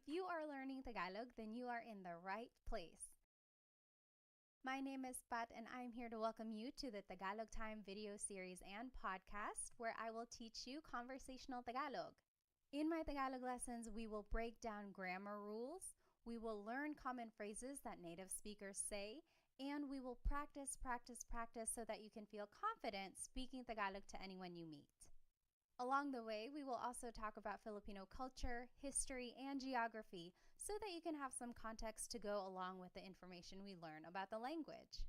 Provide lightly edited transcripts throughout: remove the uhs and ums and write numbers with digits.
If you are learning Tagalog, then you are in the right place. My name is Pat, and I'm here to welcome you to the Tagalog Time video series and podcast, where I will teach you conversational Tagalog. In my Tagalog lessons, we will break down grammar rules, we will learn common phrases that native speakers say, and we will practice so that you can feel confident speaking Tagalog to anyone you meet. Along the way, we will also talk about Filipino culture, history, and geography so that you can have some context to go along with the information we learn about the language.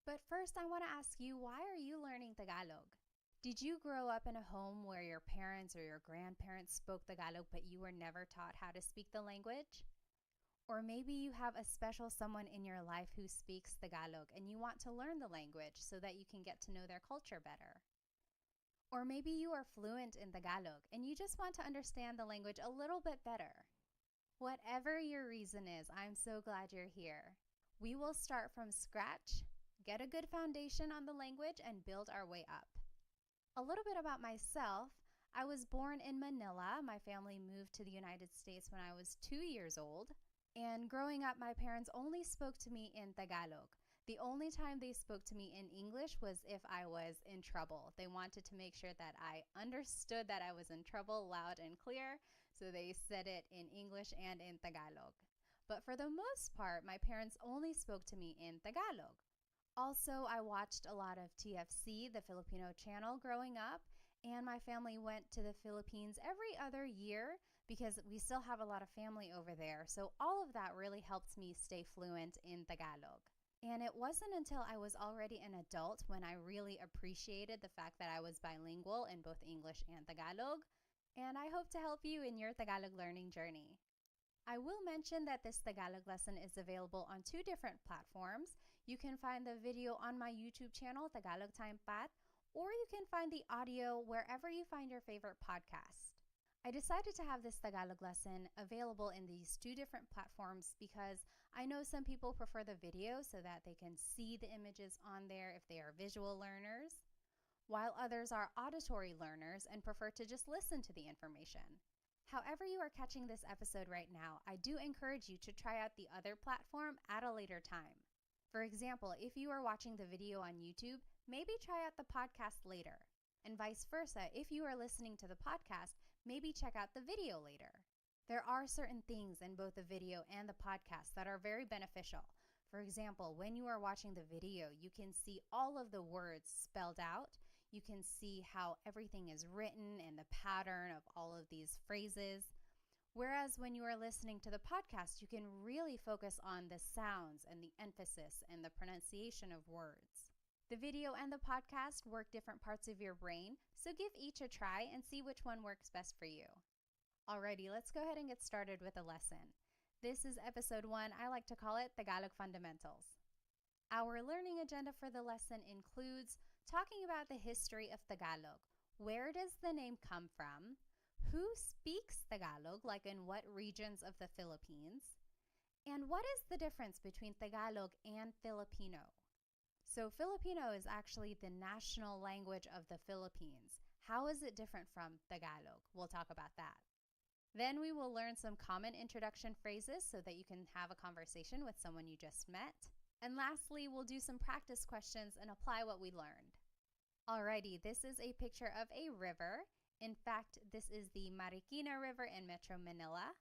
But first, I want to ask you, why are you learning Tagalog? Did you grow up in a home where your parents or your grandparents spoke Tagalog but you were never taught how to speak the language? Or maybe you have a special someone in your life who speaks Tagalog and you want to learn the language so that you can get to know their culture better. Or maybe you are fluent in Tagalog and you just want to understand the language a little bit better. Whatever your reason is, I'm so glad you're here. We will start from scratch, get a good foundation on the language, and build our way up. A little bit about myself. I was born in Manila. My family moved to the United States when I was 2 years old. And growing up, my parents only spoke to me in Tagalog. The only time they spoke to me in English was if I was in trouble. They wanted to make sure that I understood that I was in trouble loud and clear, so they said it in English and in Tagalog. But for the most part, my parents only spoke to me in Tagalog. Also, I watched a lot of TFC, the Filipino channel, growing up, and my family went to the Philippines every other year because we still have a lot of family over there. So all of that really helped me stay fluent in Tagalog. And it wasn't until I was already an adult when I really appreciated the fact that I was bilingual in both English and Tagalog. And I hope to help you in your Tagalog learning journey. I will mention that this Tagalog lesson is available on 2 different platforms. You can find the video on my YouTube channel, Tagalog Time Pat, or you can find the audio wherever you find your favorite podcast. I decided to have this Tagalog lesson available in these 2 different platforms because I know some people prefer the video so that they can see the images on there if they are visual learners, while others are auditory learners and prefer to just listen to the information. However you are catching this episode right now, I do encourage you to try out the other platform at a later time. For example, if you are watching the video on YouTube, maybe try out the podcast later. And vice versa, if you are listening to the podcast, maybe check out the video later. There are certain things in both the video and the podcast that are very beneficial. For example, when you are watching the video, you can see all of the words spelled out. You can see how everything is written and the pattern of all of these phrases. Whereas when you are listening to the podcast, you can really focus on the sounds and the emphasis and the pronunciation of words. The video and the podcast work different parts of your brain, so give each a try and see which one works best for you. Alrighty, let's go ahead and get started with the lesson. This is episode 1. I like to call it Tagalog Fundamentals. Our learning agenda for the lesson includes talking about the history of Tagalog. Where does the name come from? Who speaks Tagalog, like in what regions of the Philippines? And what is the difference between Tagalog and Filipino? So Filipino is actually the national language of the Philippines. How is it different from Tagalog? We'll talk about that. Then we will learn some common introduction phrases so that you can have a conversation with someone you just met. And lastly, we'll do some practice questions and apply what we learned. Alrighty, this is a picture of a river. In fact, this is the Marikina River in Metro Manila.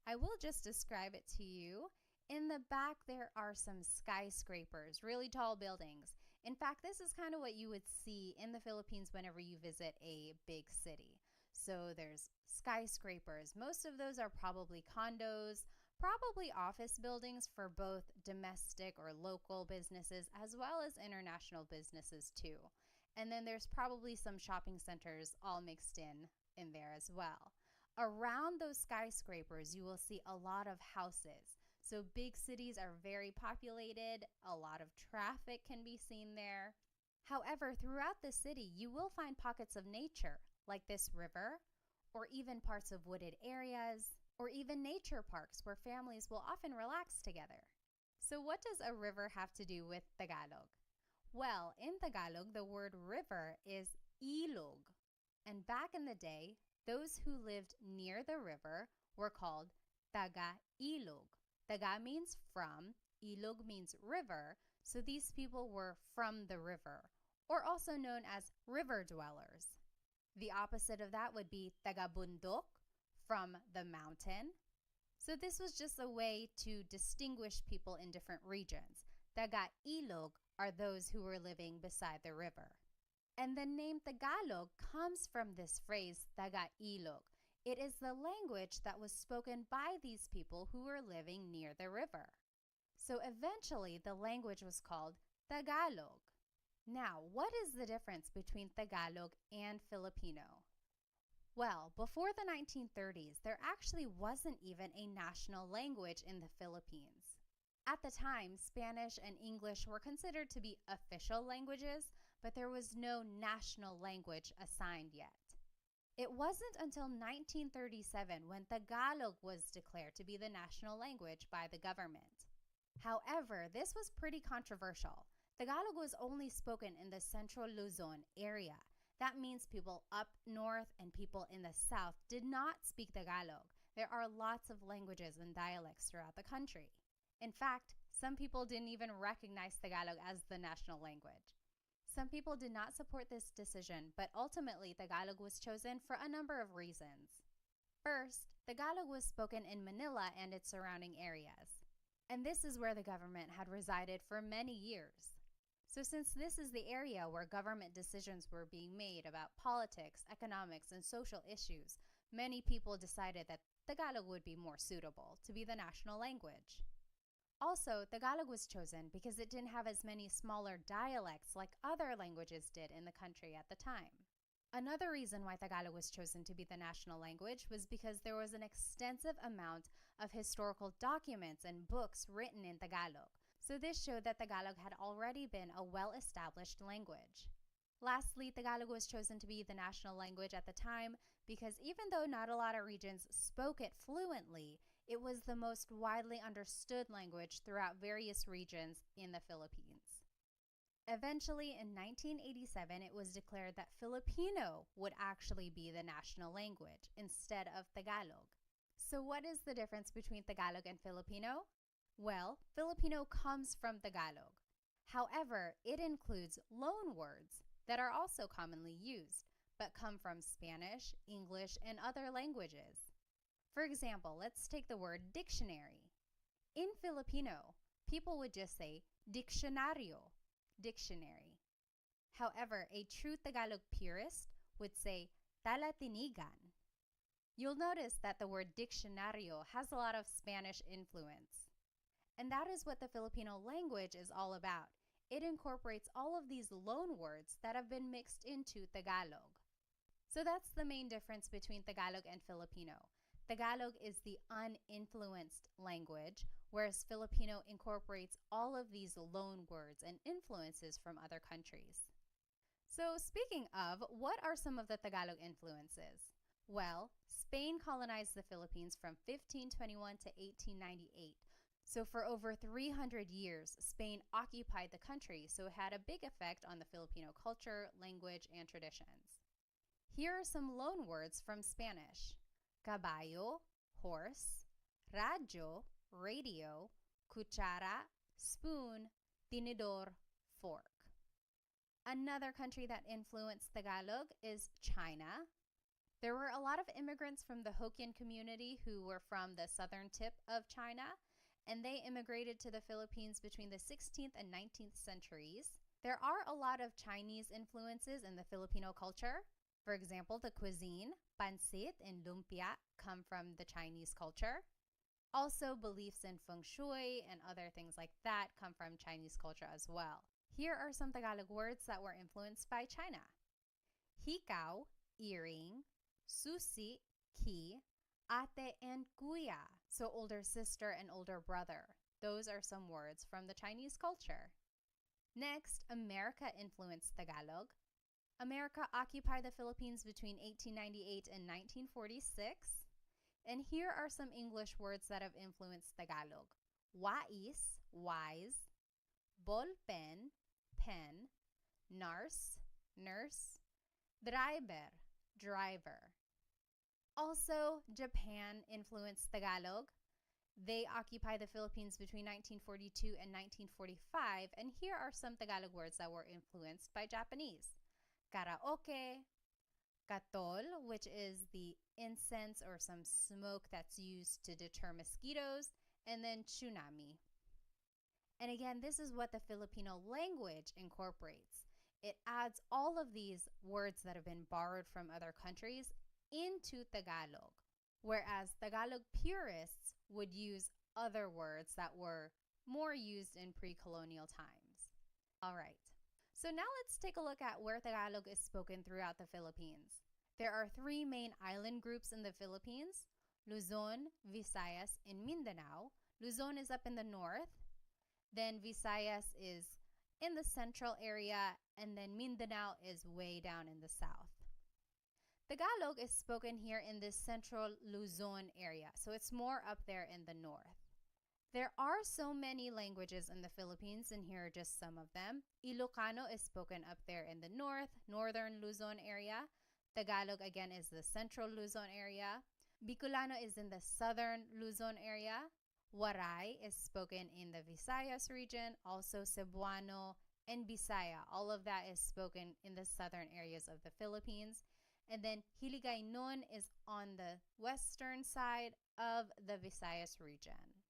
I will just describe it to you. In the back, there are some skyscrapers, really tall buildings. In fact, this is kind of what you would see in the Philippines whenever you visit a big city. So there's skyscrapers. Most of those are probably condos, probably office buildings for both domestic or local businesses as well as international businesses too. And then there's probably some shopping centers all mixed in there as well. Around those skyscrapers, you will see a lot of houses. So big cities are very populated. A lot of traffic can be seen there. However, throughout the city, you will find pockets of nature, like this river, or even parts of wooded areas, or even nature parks where families will often relax together. So what does a river have to do with Tagalog? Well, in Tagalog, the word river is ilog. And back in the day, those who lived near the river were called taga-ilog. Taga means from, ilog means river, so these people were from the river, or also known as river dwellers. The opposite of that would be taga-bundok, from the mountain. So this was just a way to distinguish people in different regions. Taga-ilog are those who were living beside the river. And the name Tagalog comes from this phrase, taga-ilog. It is the language that was spoken by these people who were living near the river. So eventually, the language was called Tagalog. Now, what is the difference between Tagalog and Filipino? Well, before the 1930s, there actually wasn't even a national language in the Philippines. At the time, Spanish and English were considered to be official languages, but there was no national language assigned yet. It wasn't until 1937 when Tagalog was declared to be the national language by the government. However, this was pretty controversial. Tagalog was only spoken in the Central Luzon area. That means people up north and people in the south did not speak Tagalog. There are lots of languages and dialects throughout the country. In fact, some people didn't even recognize Tagalog as the national language. Some people did not support this decision, but ultimately Tagalog was chosen for a number of reasons. First, Tagalog was spoken in Manila and its surrounding areas. And this is where the government had resided for many years. So since this is the area where government decisions were being made about politics, economics, and social issues, many people decided that Tagalog would be more suitable to be the national language. Also, Tagalog was chosen because it didn't have as many smaller dialects like other languages did in the country at the time. Another reason why Tagalog was chosen to be the national language was because there was an extensive amount of historical documents and books written in Tagalog. So this showed that Tagalog had already been a well-established language. Lastly, Tagalog was chosen to be the national language at the time because even though not a lot of regions spoke it fluently, it was the most widely understood language throughout various regions in the Philippines. Eventually, in 1987, it was declared that Filipino would actually be the national language instead of Tagalog. So what is the difference between Tagalog and Filipino? Well, Filipino comes from Tagalog. However, it includes loan words that are also commonly used, but come from Spanish, English, and other languages. For example, let's take the word dictionary. In Filipino, people would just say diccionario, dictionary. However, a true Tagalog purist would say talatinigan. You'll notice that the word diccionario has a lot of Spanish influence. And that is what the Filipino language is all about. It incorporates all of these loan words that have been mixed into Tagalog. So that's the main difference between Tagalog and Filipino. Tagalog is the uninfluenced language, whereas Filipino incorporates all of these loan words and influences from other countries. So speaking of, what are some of the Tagalog influences? Well, Spain colonized the Philippines from 1521 to 1898. So for over 300 years, Spain occupied the country, so it had a big effect on the Filipino culture, language, and traditions. Here are some loan words from Spanish. Caballo, horse; radyo, radio; cuchara, spoon; tinidor, fork. Another country that influenced Tagalog is China. There were a lot of immigrants from the Hokkien community who were from the southern tip of China, and they immigrated to the Philippines between the 16th and 19th centuries. There are a lot of Chinese influences in the Filipino culture. For example, the cuisine, pancit and lumpia, come from the Chinese culture. Also, beliefs in feng shui and other things like that come from Chinese culture as well. Here are some Tagalog words that were influenced by China. Hikaw, earring; susi, key; ate and kuya, so older sister and older brother. Those are some words from the Chinese culture. Next, America influenced Tagalog. America occupied the Philippines between 1898 and 1946. And here are some English words that have influenced Tagalog. Wais, wise; ballpen, pen; nurse, nurse; driver, driver. Also, Japan influenced Tagalog. They occupy the Philippines between 1942 and 1945, and here are some Tagalog words that were influenced by Japanese. Karaoke, katol, which is the incense or some smoke that's used to deter mosquitoes, and then tsunami. And again, this is what the Filipino language incorporates. It adds all of these words that have been borrowed from other countries into Tagalog, whereas Tagalog purists would use other words that were more used in pre-colonial times. All right, so now let's take a look at where Tagalog is spoken throughout the Philippines. There are three main island groups in the Philippines: Luzon, Visayas, and Mindanao. Luzon is up in the north, then Visayas is in the central area, and then Mindanao is way down in the south. Tagalog is spoken here in this central Luzon area, so it's more up there in the north. There are so many languages in the Philippines, and here are just some of them. Ilocano is spoken up there in the north, northern Luzon area. Tagalog again is the central Luzon area. Bicolano is in the southern Luzon area. Waray is spoken in the Visayas region, also Cebuano and Bisaya. All of that is spoken in the southern areas of the Philippines. And then Hiligaynon is on the western side of the Visayas region.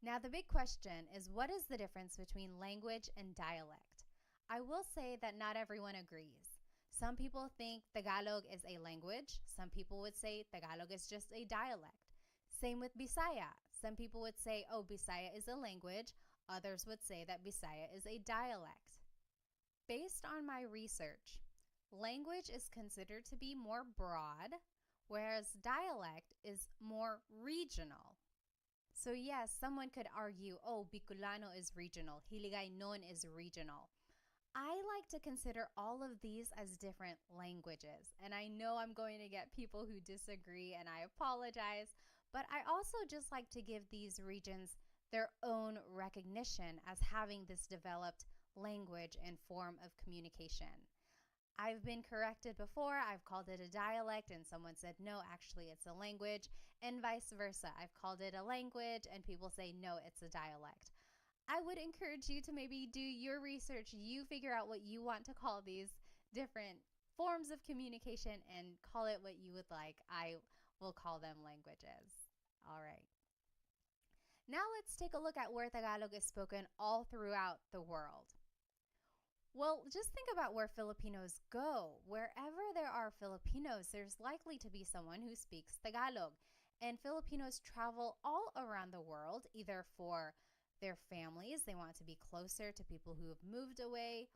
Now the big question is, what is the difference between language and dialect? I will say that not everyone agrees. Some people think Tagalog is a language. Some people would say Tagalog is just a dialect. Same with Bisaya. Some people would say, oh, Bisaya is a language. Others would say that Bisaya is a dialect. Based on my research, language is considered to be more broad, whereas dialect is more regional. So yes, someone could argue, oh, Bicolano is regional, Hiligaynon is regional. I like to consider all of these as different languages, and I know I'm going to get people who disagree, and I apologize, but I also just like to give these regions their own recognition as having this developed language and form of communication. I've been corrected before. I've called it a dialect and someone said, no, actually it's a language, and vice versa. I've called it a language and people say, no, it's a dialect. I would encourage you to maybe do your research. You figure out what you want to call these different forms of communication and call it what you would like. I will call them languages. All right. Now let's take a look at where Tagalog is spoken all throughout the world. Well, just think about where Filipinos go. Wherever there are Filipinos, there's likely to be someone who speaks Tagalog. And Filipinos travel all around the world, either for their families, they want to be closer to people who have moved away,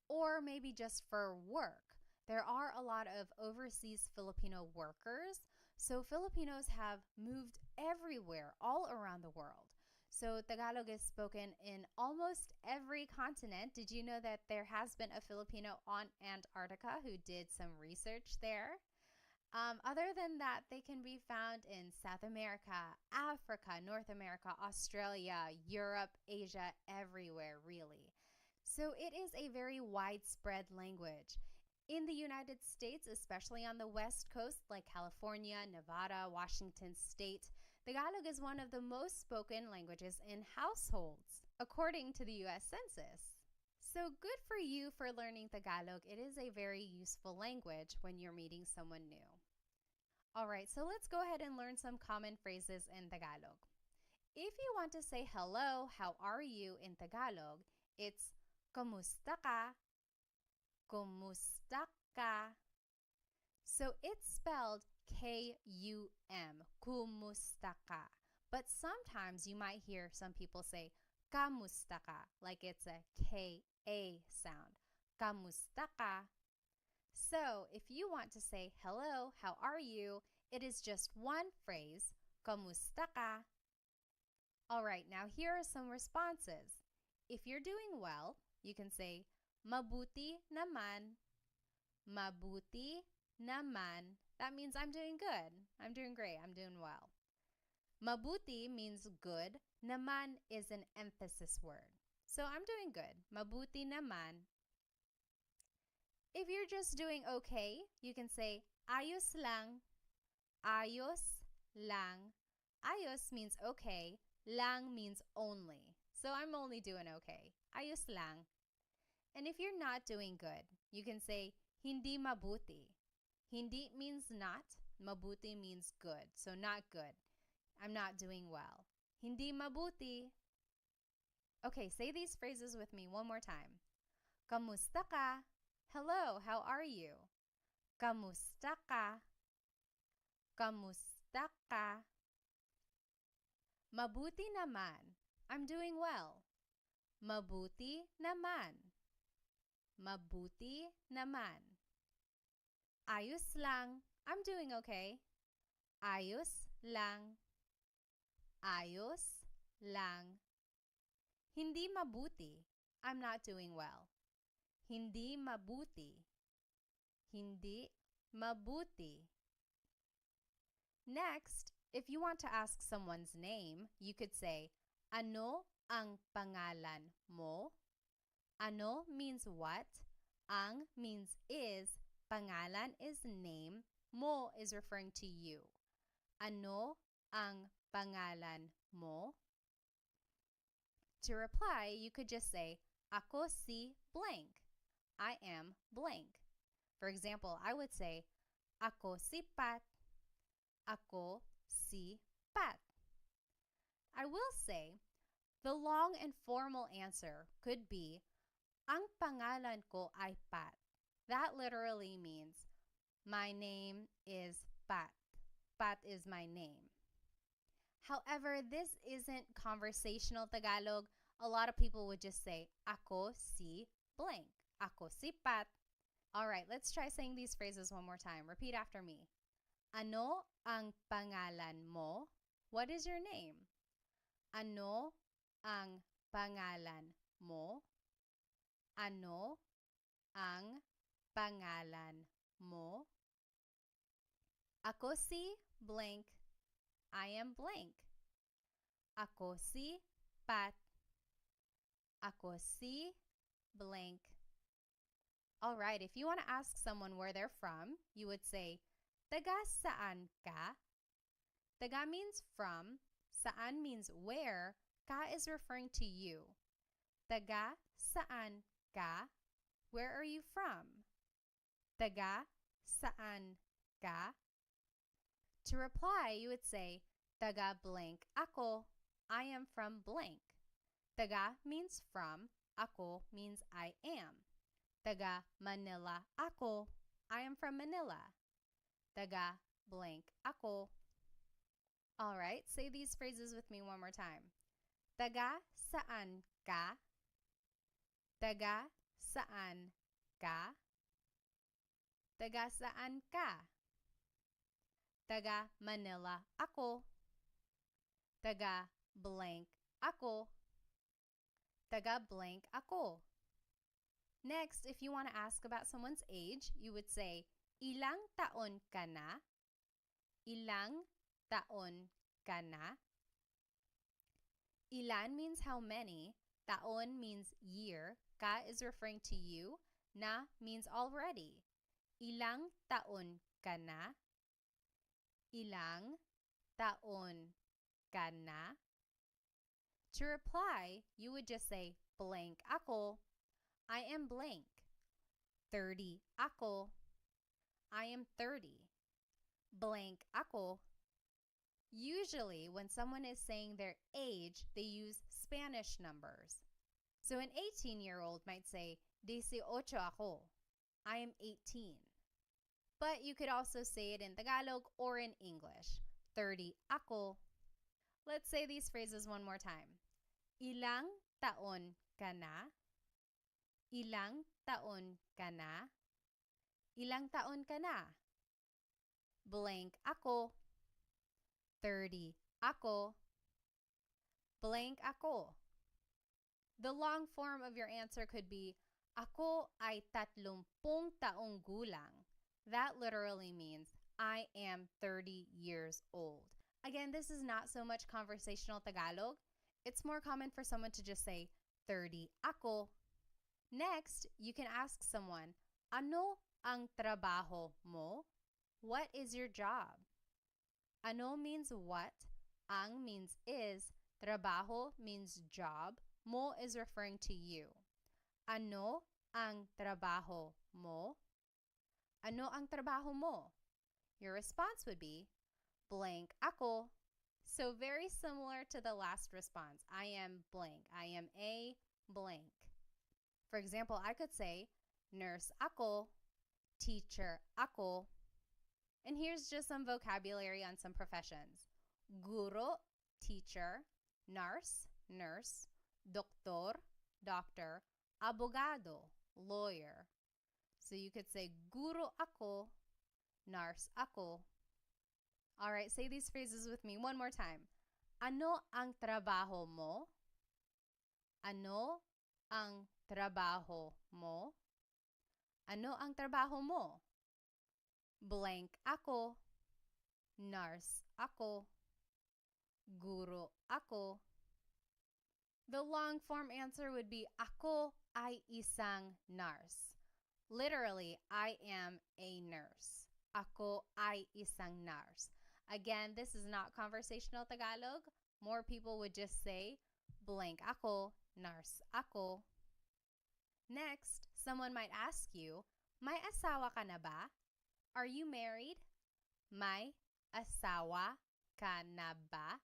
or maybe just for work. There are a lot of overseas Filipino workers, so Filipinos have moved everywhere, all around the world. So Tagalog is spoken in almost every continent. Did you know that there has been a Filipino on Antarctica who did some research there? Other than that, they can be found in South America, Africa, North America, Australia, Europe, Asia, everywhere, really. So it is a very widespread language. In the United States, especially on the West Coast, like California, Nevada, Washington State, Tagalog is one of the most spoken languages in households, according to the U.S. Census. So good for you for learning Tagalog. It is a very useful language when you're meeting someone new. All right, so let's go ahead and learn some common phrases in Tagalog. If you want to say hello, how are you in Tagalog, it's kumusta ka? Kumusta ka? So it's spelled K-U-M, kumusta ka. But sometimes you might hear some people say kamusta ka, like it's a K-A sound. Kamusta ka? So if you want to say hello, how are you, it is just one phrase, kamusta ka? All right, now here are some responses. If you're doing well, you can say mabuti naman. Mabuti naman. That means I'm doing good. I'm doing great. I'm doing well. Mabuti means good. Naman is an emphasis word. So I'm doing good. Mabuti naman. If you're just doing okay, you can say ayos lang. Ayos lang. Ayos means okay. Lang means only. So I'm only doing okay. Ayos lang. And if you're not doing good, you can say hindi mabuti. Hindi means not. Mabuti means good. So not good. I'm not doing well. Hindi mabuti. Okay, say these phrases with me one more time. Kamusta ka? Hello, how are you? Kamusta ka? Kamusta ka? Mabuti naman. I'm doing well. Mabuti naman. Mabuti naman. Ayos lang. I'm doing okay. Ayos lang. Ayos lang. Hindi mabuti. I'm not doing well. Hindi mabuti. Hindi mabuti. Next, if you want to ask someone's name, you could say, ano ang pangalan mo? Ano means what? Ang means is. Pangalan is name. Mo is referring to you. Ano ang pangalan mo? To reply, you could just say, ako si blank. I am blank. For example, I would say, ako si Pat. Ako si Pat. I will say, the long and formal answer could be, ang pangalan ko ay Pat. That literally means, my name is Pat. Pat is my name. However, this isn't conversational Tagalog. A lot of people would just say, ako si blank. Ako si Pat. All right, let's try saying these phrases one more time. Repeat after me. Ano ang pangalan mo? What is your name? Ano ang pangalan mo? Ano ang pangalan mo? Ako si blank. I am blank. Ako si Pat. Ako si blank. All right, if you want to ask someone where they're from, you would say, taga saan ka? Taga means from. Saan means where. Ka is referring to you. Taga saan ka? Where are you from? Taga saan ka? To reply, you would say, taga blank ako. I am from blank. Taga means from. Ako means I am. Taga Manila ako. I am from Manila. Taga blank ako. All right, say these phrases with me one more time. Taga saan ka? Taga saan ka? Taga saan ka? Taga Manila ako. Taga blank ako. Taga blank ako. Next, if you want to ask about someone's age, you would say, ilang taon ka na? Ilang taon ka na? Ilan means how many. Taon means year. Ka is referring to you. Na means already. Ilang taon ka na? Ilang taon ka na? To reply, you would just say, blank ako. I am blank. 30 ako. I am 30. Blank ako. Usually, when someone is saying their age, they use Spanish numbers. So an 18-year-old might say, 18 ako. I am 18. But you could also say it in Tagalog or in English. 30 ako. Let's say these phrases one more time. Ilang taon ka na? Ilang taon ka na? Ilang taon ka na? Blank ako. 30 ako. Blank ako. The long form of your answer could be, ako ay 30 taong gulang. That literally means, I am 30 years old. Again, this is not so much conversational Tagalog. It's more common for someone to just say, 30 ako. Next, you can ask someone, ano ang trabaho mo? What is your job? Ano means what? Ang means is, trabaho means job, mo is referring to you. Ano ang trabaho mo? Ano ang trabaho mo? Your response would be, blank ako. So very similar to the last response. I am blank. I am a blank. For example, I could say, nurse ako, teacher ako. And here's just some vocabulary on some professions. Guro, teacher. Nurse, nurse. Doktor, doctor. Abogado, lawyer. So you could say, guro ako, nurse ako. All right, say these phrases with me one more time. Ano ang trabaho mo? Ano ang trabaho mo? Ano ang trabaho mo? Blank ako. Nurse ako. Guro ako. The long form answer would be, ako ay isang nurse. Literally, I am a nurse. Ako ay isang nurse. Again, this is not conversational Tagalog. More people would just say, blank ako, nurse ako. Next, someone might ask you, may asawa ka na ba? Are you married? May asawa ka na ba?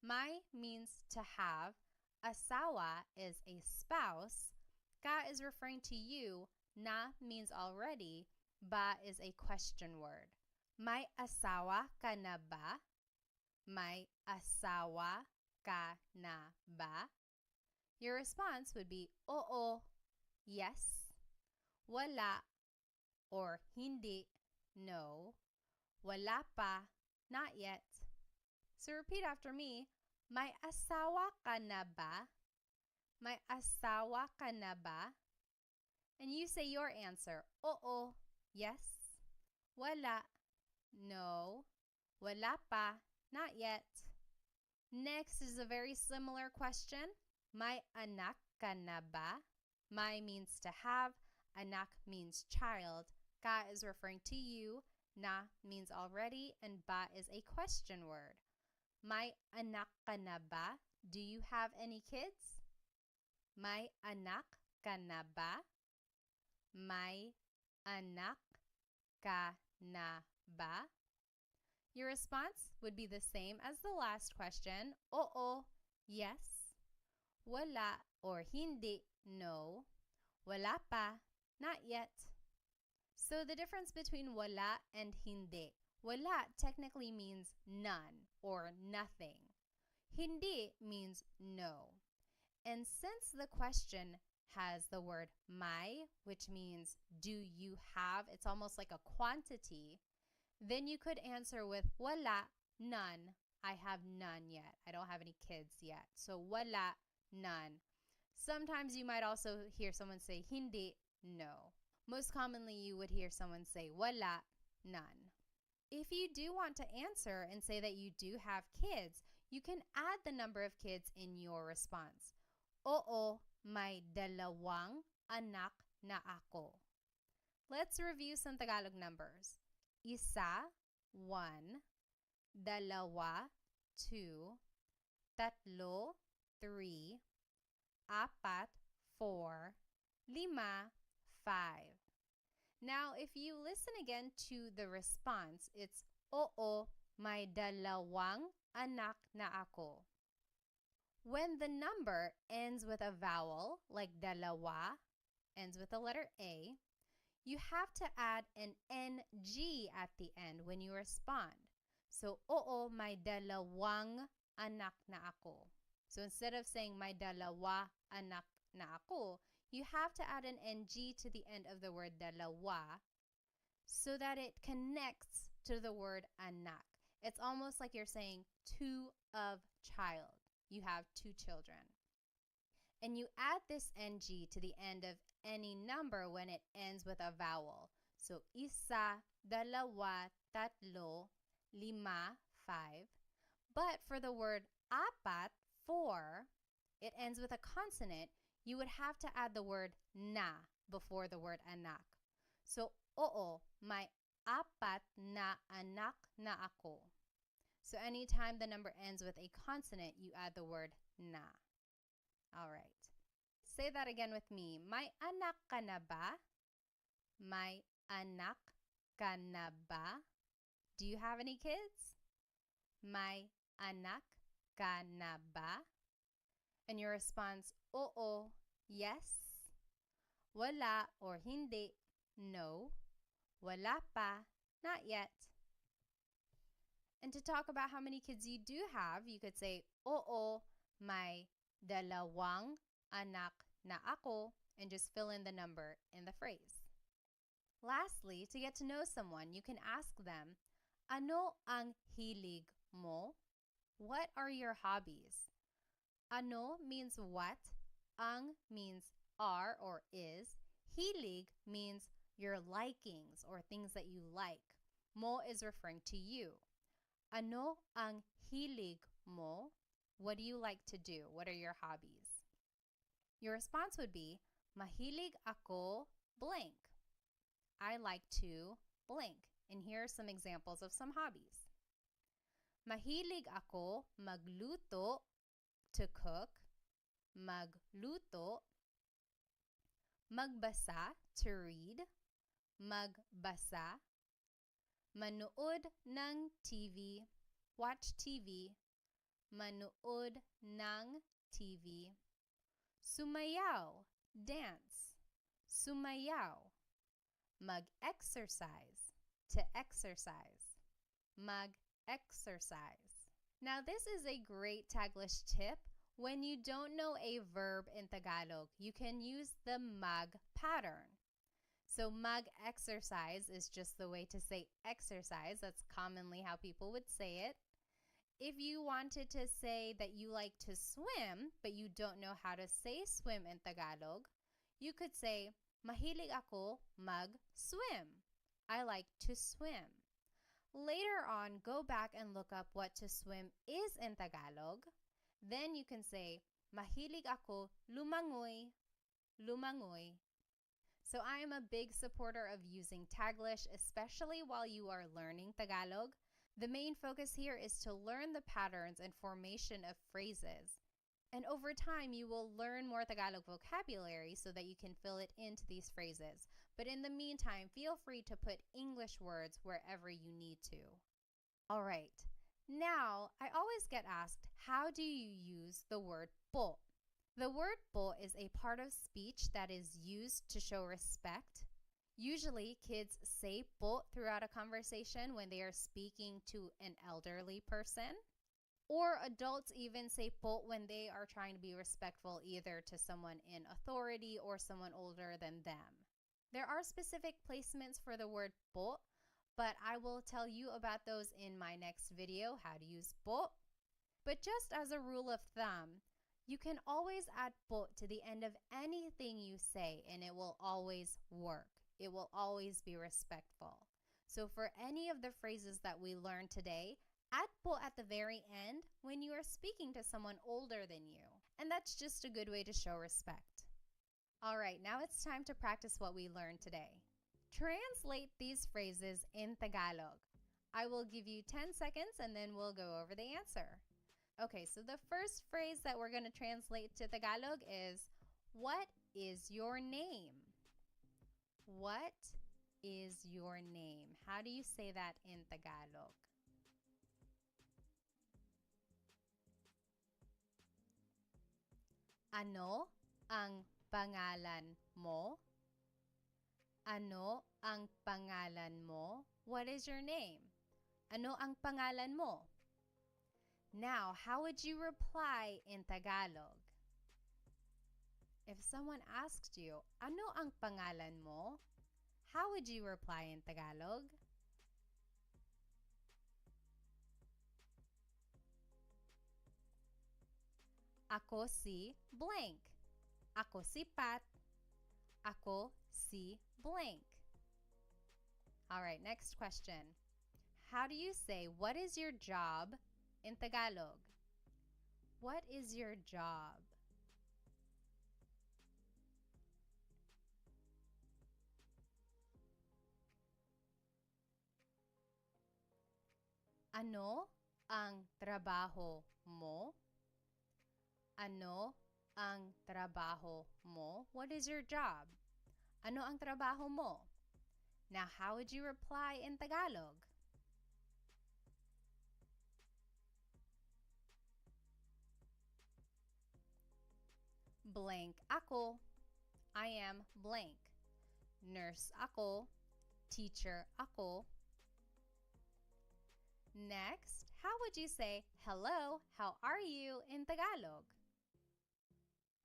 May means to have. Asawa is a spouse. Ka is referring to you. Na means already. Ba is a question word. May asawa ka na ba? May asawa ka na ba? Your response would be, oo, yes, wala, or hindi, no, wala pa, not yet. So repeat after me, may asawa ka na ba? May asawa ka na ba? And you say your answer, oo, yes, wala, no, wala pa, not yet. Next is a very similar question. May anak ka na ba? May means to have, anak means child, ka is referring to you, na means already, and ba is a question word. May anak ka na ba? Do you have any kids? May anak ka na ba? May anak ka na ba? Your response would be the same as the last question. Oo, yes. Wala or hindi, no. Wala pa, not yet. So the difference between wala and hindi. Wala technically means none or nothing. Hindi means no. And since the question has the word may, which means do you have, it's almost like a quantity, then you could answer with wala, none. I have none yet. I don't have any kids yet. So wala, none. Sometimes you might also hear someone say hindi, no. Most commonly you would hear someone say wala, none. If you do want to answer and say that you do have kids, you can add the number of kids in your response. Oo, may dalawang anak na ako. Let's review some Tagalog numbers. Isa, 1, dalawa, 2, tatlo, 3, apat, 4, lima, 5. Now, if you listen again to the response, it's oo, may dalawang anak na ako. When the number ends with a vowel, like dalawa, ends with the letter A, you have to add an NG at the end when you respond. So, oo, may dalawang anak na ako. So, instead of saying may dalawa anak na ako, you have to add an NG to the end of the word dalawa so that it connects to the word anak. It's almost like you're saying two of child. You have two children. And you add this NG to the end of any number when it ends with a vowel. So, isa, dalawa, tatlo, lima, 5. But for the word apat, 4, it ends with a consonant. You would have to add the word na before the word anak. So, oo, may apat na anak na ako. So anytime the number ends with a consonant, you add the word na. All right. Say that again with me. May anak ka na ba? May anak ka na ba? Do you have any kids? May anak ka na ba? And your response, oo, yes, wala or hindi, no, wala pa, not yet. And to talk about how many kids you do have, you could say, oo, may dalawang anak na ako, and just fill in the number in the phrase. Lastly, to get to know someone, you can ask them, ano ang hilig mo? What are your hobbies? Ano means what, ang means are or is, hilig means your likings or things that you like. Mo is referring to you. Ano ang hilig mo? What do you like to do? What are your hobbies? Your response would be, mahilig ako blank. I like to blank. And here are some examples of some hobbies. Mahilig ako magluto, to cook, magluto, magbasa, to read, magbasa, manood ng TV, watch TV, manood ng TV, sumayaw, dance, sumayaw, mag-exercise, to exercise, mag-exercise. Now, this is a great Taglish tip. When you don't know a verb in Tagalog, you can use the mag pattern. So mag-exercise is just the way to say exercise. That's commonly how people would say it. If you wanted to say that you like to swim, but you don't know how to say swim in Tagalog, you could say, mahilig ako mag-swim. I like to swim. Later on, go back and look up what to swim is in Tagalog. Then you can say, mahilig ako lumangoy, lumangoy. So I am a big supporter of using Taglish, especially while you are learning Tagalog. The main focus here is to learn the patterns and formation of phrases. And over time, you will learn more Tagalog vocabulary so that you can fill it into these phrases. But in the meantime, feel free to put English words wherever you need to. All right. Now, I always get asked, how do you use the word po? The word po is a part of speech that is used to show respect. Usually, kids say po throughout a conversation when they are speaking to an elderly person. Or adults even say po when they are trying to be respectful either to someone in authority or someone older than them. There are specific placements for the word po, but I will tell you about those in my next video, how to use po. But just as a rule of thumb, you can always add po to the end of anything you say and it will always work. It will always be respectful. So for any of the phrases that we learned today, add po at the very end when you are speaking to someone older than you. And that's just a good way to show respect. All right, now it's time to practice what we learned today. Translate these phrases in Tagalog. I will give you 10 seconds and then we'll go over the answer. Okay, so the first phrase that we're going to translate to Tagalog is, what is your name? What is your name? How do you say that in Tagalog? Ano ang pangalan mo? Ano ang pangalan mo? What is your name? Ano ang pangalan mo? Now, how would you reply in Tagalog? If someone asked you, ano ang pangalan mo? How would you reply in Tagalog? Ako si blank. Ako si Pat. Ako si blank. All right, next question. How do you say, what is your job in Tagalog? What is your job? Ano ang trabaho mo? Ano ang trabaho mo? What is your job? Ano ang trabaho mo? Now, how would you reply in Tagalog? Blank ako. I am blank. Nurse ako. Teacher ako. Next, how would you say, hello, how are you in Tagalog?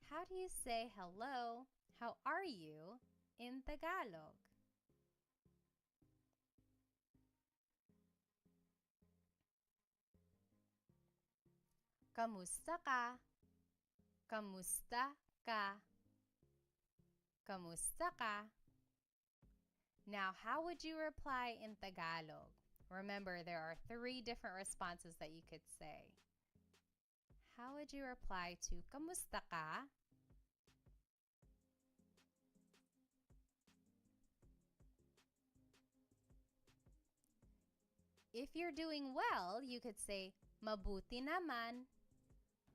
How do you say hello, how are you in Tagalog? Kamusta ka? Kamusta ka? Kamusta ka? Now, how would you reply in Tagalog? Remember, there are 3 different responses that you could say. How would you reply to kamusta ka? If you're doing well, you could say mabuti naman.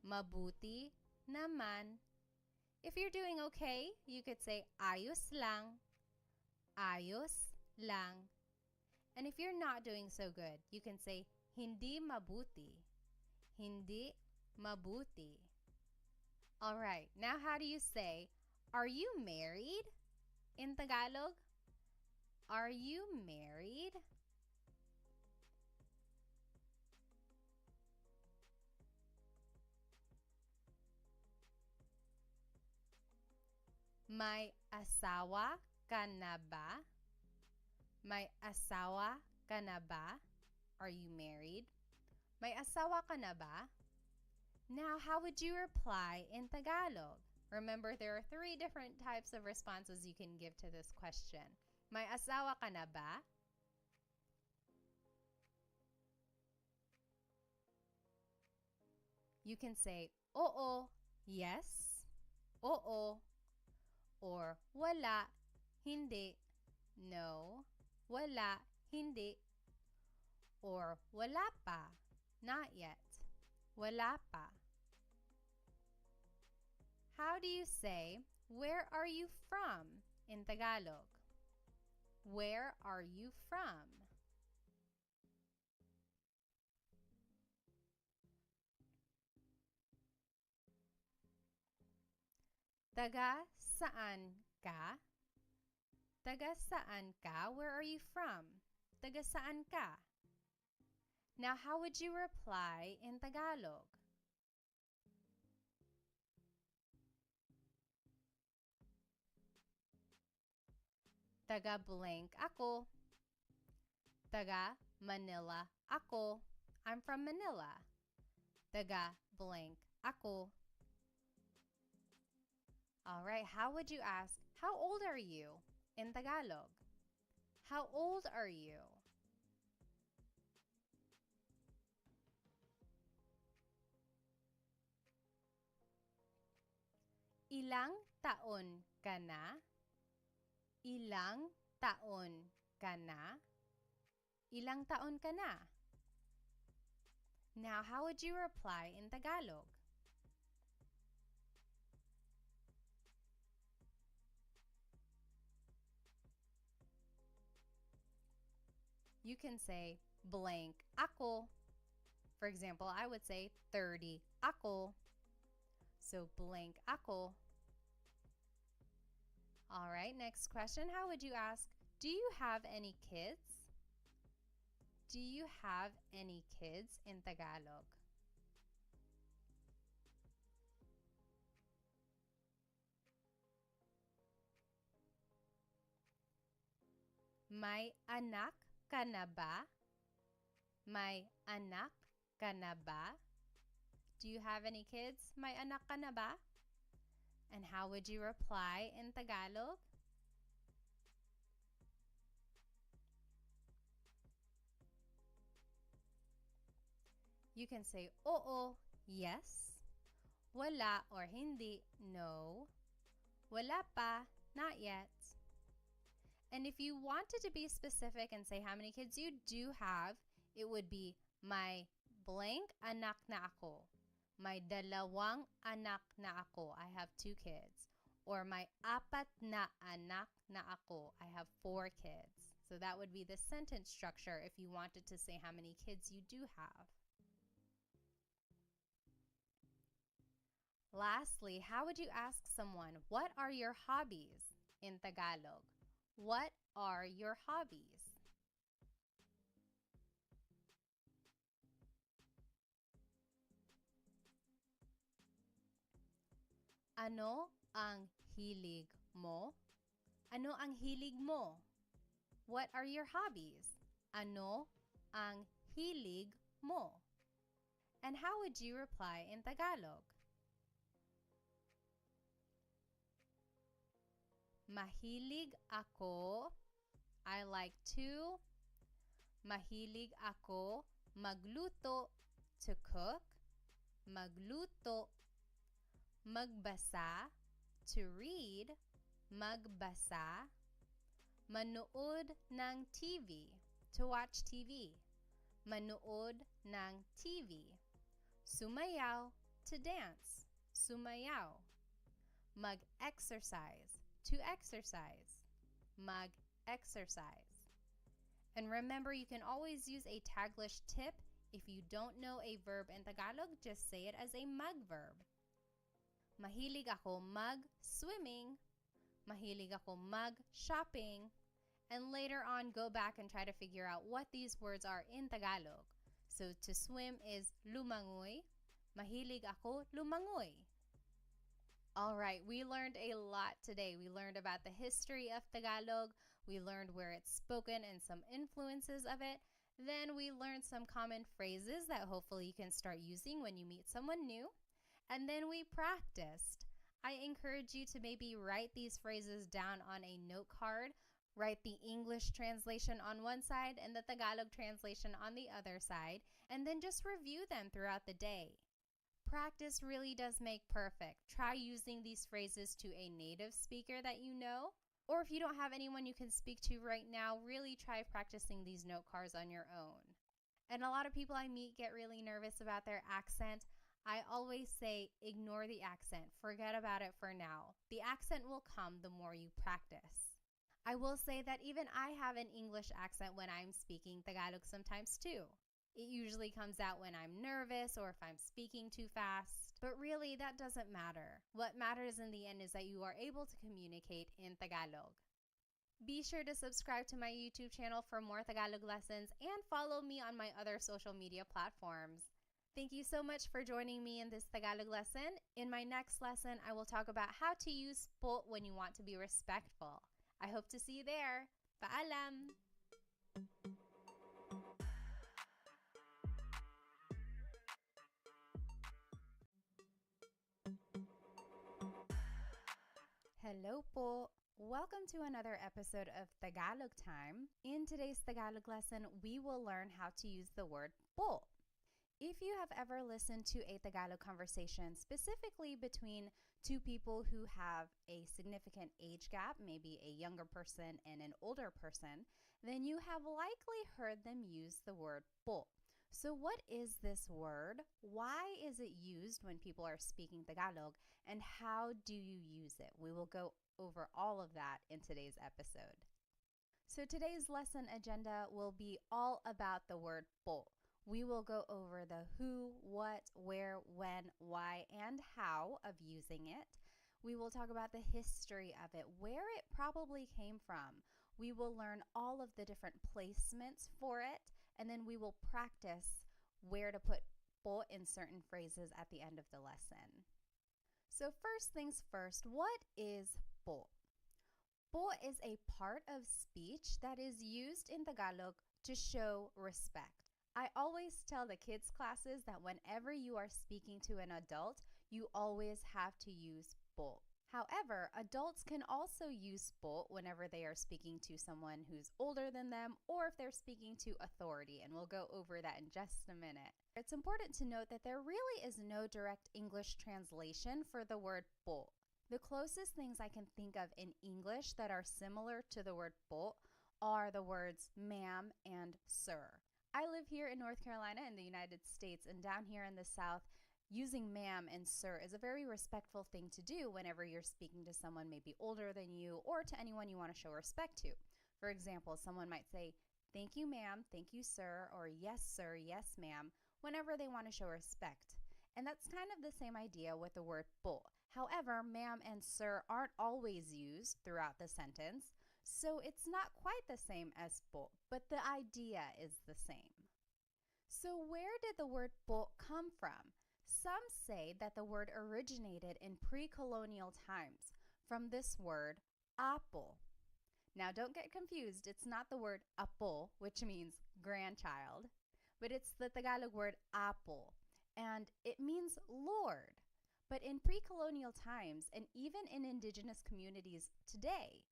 Mabuti naman. If you're doing okay, you could say ayos lang. Ayos lang. And if you're not doing so good, you can say hindi mabuti. Hindi mabuti. All right, now how do you say, are you married in Tagalog? Are you married? May asawa ka na ba? May asawa ka na ba? Are you married? May asawa ka na ba? Now, how would you reply in Tagalog? Remember, there are 3 different types of responses you can give to this question. May asawa ka na ba? You can say, oo, yes, oo, or wala, hindi, no, wala, hindi, or wala pa, not yet, wala pa. How do you say, where are you from in Tagalog? Where are you from? Taga saan ka? Taga saan ka? Where are you from? Taga saan ka? Now, how would you reply in Tagalog? Taga blank ako. Taga Manila ako. I'm from Manila. Taga blank ako. All right, how would you ask, how old are you in Tagalog? How old are you? Ilang taon ka na? Ilang taon ka na? Ilang taon ka na? Now, how would you reply in Tagalog? You can say blank ako. For example, I would say 30 ako. So blank ako. All right, next question. How would you ask, do you have any kids? Do you have any kids in Tagalog? May anak ka na ba? May anak ka na ba? Do you have any kids? May anak ka na ba? And how would you reply in Tagalog? You can say oo, yes. Wala or hindi, no. Wala pa, not yet. And if you wanted to be specific and say how many kids you do have, it would be my blank anak na ako. May dalawang anak na ako. I have 2 kids. Or may apat na anak na ako. I have 4 kids. So that would be the sentence structure if you wanted to say how many kids you do have. Lastly, how would you ask someone, what are your hobbies in Tagalog? What are your hobbies? Ano ang hilig mo? Ano ang hilig mo? What are your hobbies? Ano ang hilig mo? And how would you reply in Tagalog? Mahilig ako. I like to. Mahilig ako magluto, to cook. Magluto. Magbasa, to read. Magbasa. Manood ng TV, to watch TV. Manood ng TV. Sumayaw, to dance. Sumayaw. Mag-exercise, to exercise. Mag-exercise. And remember, you can always use a Taglish tip. If you don't know a verb in Tagalog, just say it as a mag verb. Mahilig ako mag-swimming. Mahilig ako mag-shopping. And later on, go back and try to figure out what these words are in Tagalog. So to swim is lumangoy. Mahilig ako lumangoy. All right, we learned a lot today. We learned about the history of Tagalog. We learned where it's spoken and some influences of it. Then we learned some common phrases that hopefully you can start using when you meet someone new. And then we practiced. I encourage you to maybe write these phrases down on a note card. Write the English translation on one side and the Tagalog translation on the other side. And then just review them throughout the day. Practice really does make perfect. Try using these phrases to a native speaker that you know. Or if you don't have anyone you can speak to right now, really try practicing these note cards on your own. And a lot of people I meet get really nervous about their accent. I always say, ignore the accent. Forget about it for now. The accent will come the more you practice. I will say that even I have an English accent when I'm speaking Tagalog sometimes too. It usually comes out when I'm nervous or if I'm speaking too fast. But really, that doesn't matter. What matters in the end is that you are able to communicate in Tagalog. Be sure to subscribe to my YouTube channel for more Tagalog lessons and follow me on my other social media platforms. Thank you so much for joining me in this Tagalog lesson. In my next lesson, I will talk about how to use po when you want to be respectful. I hope to see you there. Paalam! Hello po! Welcome to another episode of Tagalog Time. In today's Tagalog lesson, we will learn how to use the word po. If you have ever listened to a Tagalog conversation, specifically between two people who have a significant age gap, maybe a younger person and an older person, then you have likely heard them use the word po. So what is this word? Why is it used when people are speaking Tagalog? And how do you use it? We will go over all of that in today's episode. So today's lesson agenda will be all about the word po. We will go over the who, what, where, when, why, and how of using it. We will talk about the history of it, where it probably came from. We will learn all of the different placements for it, and then we will practice where to put po in certain phrases at the end of the lesson. So first things first, what is po? Po is a part of speech that is used in Tagalog to show respect. I always tell the kids' classes that whenever you are speaking to an adult, you always have to use po. However, adults can also use po whenever they are speaking to someone who's older than them or if they're speaking to authority, and we'll go over that in just a minute. It's important to note that there really is no direct English translation for the word po. The closest things I can think of in English that are similar to the word po are the words ma'am and sir. I live here in North Carolina in the United States, and down here in the South, using ma'am and sir is a very respectful thing to do whenever you're speaking to someone maybe older than you or to anyone you want to show respect to. For example, someone might say, "Thank you, ma'am, thank you, sir," or "Yes, sir, yes, ma'am," whenever they want to show respect. And that's kind of the same idea with the word po. However, ma'am and sir aren't always used throughout the sentence, so it's not quite the same as po, but the idea is the same. So where did the word po come from? Some say that the word originated in pre-colonial times from this word apo. Now don't get confused, it's not the word apo, which means grandchild, but it's the Tagalog word apo, and it means Lord. But in pre-colonial times, and even in indigenous communities today,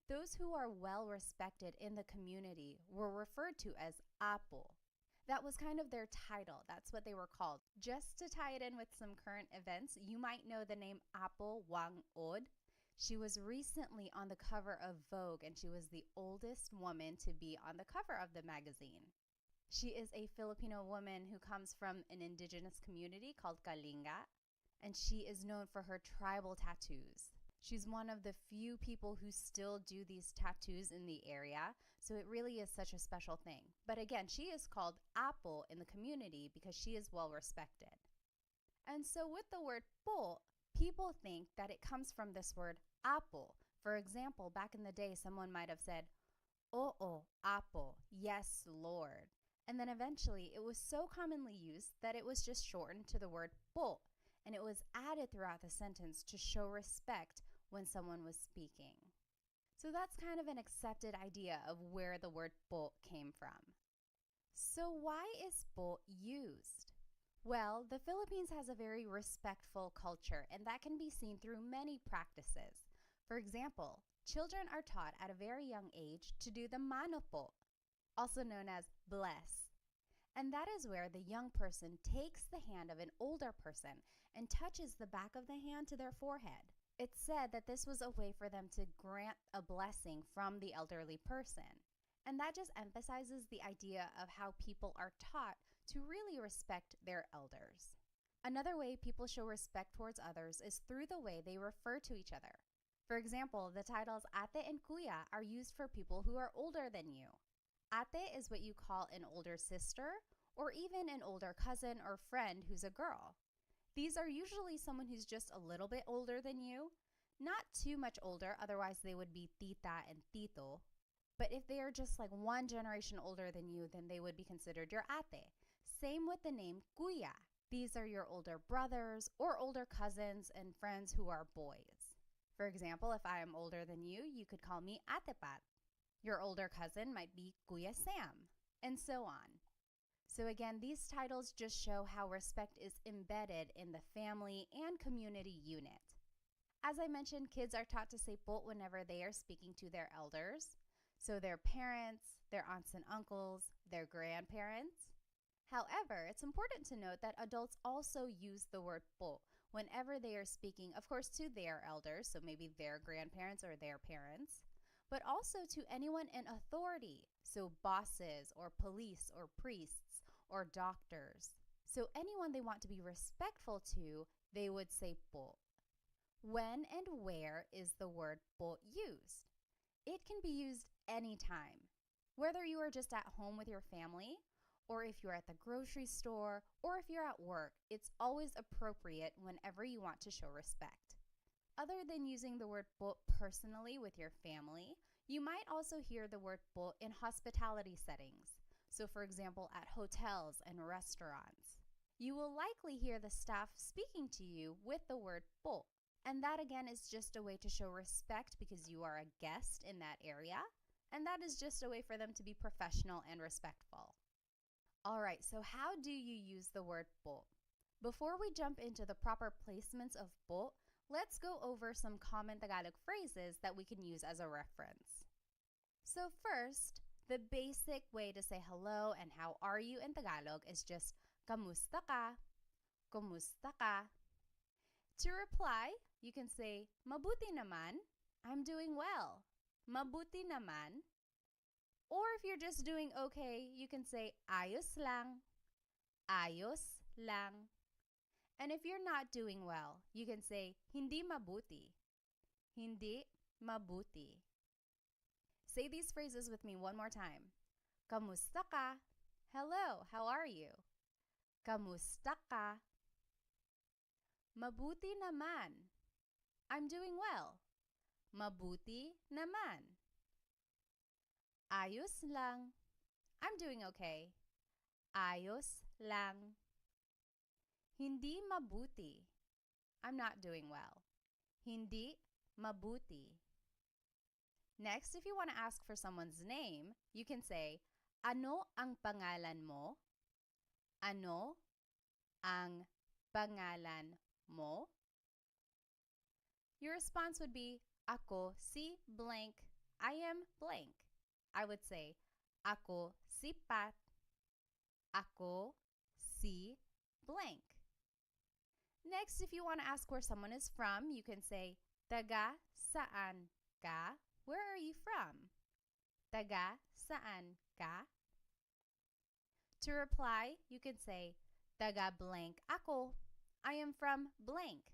those who are well respected in the community were referred to as apo. That was kind of their title. That's what they were called. Just to tie it in with some current events, you might know the name Apo Wang Od. She was recently on the cover of Vogue, and she was the oldest woman to be on the cover of the magazine. She is a Filipino woman who comes from an indigenous community called Kalinga, and she is known for her tribal tattoos. She's one of the few people who still do these tattoos in the area, so it really is such a special thing. But again, she is called Apo in the community because she is well respected. And so with the word po, people think that it comes from this word apo. For example, back in the day, someone might have said, "Oo, apo, yes, Lord." And then eventually it was so commonly used that it was just shortened to the word po, and it was added throughout the sentence to show respect when someone was speaking. So that's kind of an accepted idea of where the word po came from. So why is po used? Well, the Philippines has a very respectful culture, and that can be seen through many practices. For example, children are taught at a very young age to do the mano po, also known as bless. And that is where the young person takes the hand of an older person and touches the back of the hand to their forehead. It's said that this was a way for them to grant a blessing from the elderly person. And that just emphasizes the idea of how people are taught to really respect their elders. Another way people show respect towards others is through the way they refer to each other. For example, the titles ate and kuya are used for people who are older than you. Ate is what you call an older sister or even an older cousin or friend who's a girl. These are usually someone who's just a little bit older than you, not too much older, otherwise they would be tita and tito. But if they are just like one generation older than you, then they would be considered your ate. Same with the name kuya. These are your older brothers or older cousins and friends who are boys. For example, if I am older than you, you could call me Ate Pat. Your older cousin might be Kuya Sam, and so on. So again, these titles just show how respect is embedded in the family and community unit. As I mentioned, kids are taught to say po whenever they are speaking to their elders. So their parents, their aunts and uncles, their grandparents. However, it's important to note that adults also use the word po whenever they are speaking, of course, to their elders, so maybe their grandparents or their parents, but also to anyone in authority, so bosses or police or priests or doctors. So anyone they want to be respectful to, they would say po. When and where is the word po used? It can be used anytime. Whether you are just at home with your family, or if you're at the grocery store, or if you're at work, it's always appropriate whenever you want to show respect. Other than using the word po personally with your family, you might also hear the word po in hospitality settings. So for example, at hotels and restaurants. You will likely hear the staff speaking to you with the word po. And that again is just a way to show respect because you are a guest in that area. And that is just a way for them to be professional and respectful. All right, so how do you use the word po? Before we jump into the proper placements of po, let's go over some common Tagalog phrases that we can use as a reference. So first, the basic way to say hello and how are you in Tagalog is just kamusta ka, kumusta ka. To reply, you can say mabuti naman, I'm doing well, mabuti naman. Or if you're just doing okay, you can say ayos lang, ayos lang. And if you're not doing well, you can say hindi mabuti, hindi mabuti. Say these phrases with me one more time. Kamusta ka? Hello, how are you? Kamusta ka? Mabuti naman. I'm doing well. Mabuti naman. Ayos lang. I'm doing okay. Ayos lang. Hindi mabuti. I'm not doing well. Hindi mabuti. Next, if you want to ask for someone's name, you can say, ano ang pangalan mo? Ano ang pangalan mo? Your response would be, ako si blank, I am blank. I would say, ako si Pat, ako si blank. Next, if you want to ask where someone is from, you can say, taga saan ka? Where are you from? Taga saan ka? To reply, you can say, taga blank ako. I am from blank.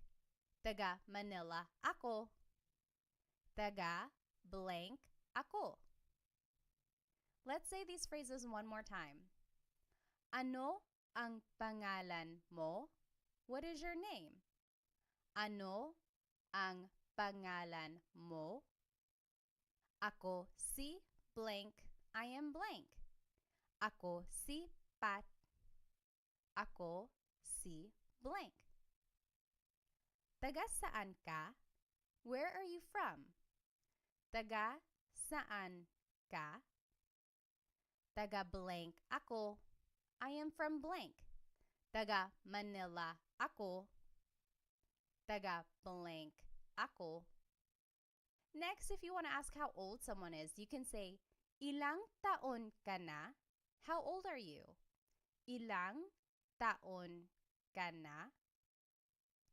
Taga Manila ako. Taga blank ako. Let's say these phrases one more time. Ano ang pangalan mo? What is your name? Ano ang pangalan mo? Ako si blank. I am blank. Ako si Pat. Ako si blank. Taga saan ka? Where are you from? Taga saan ka? Taga blank ako. I am from blank. Taga Manila ako. Taga blank ako. Next, if you want to ask how old someone is, you can say, ilang taon ka na? How old are you? Ilang taon ka na?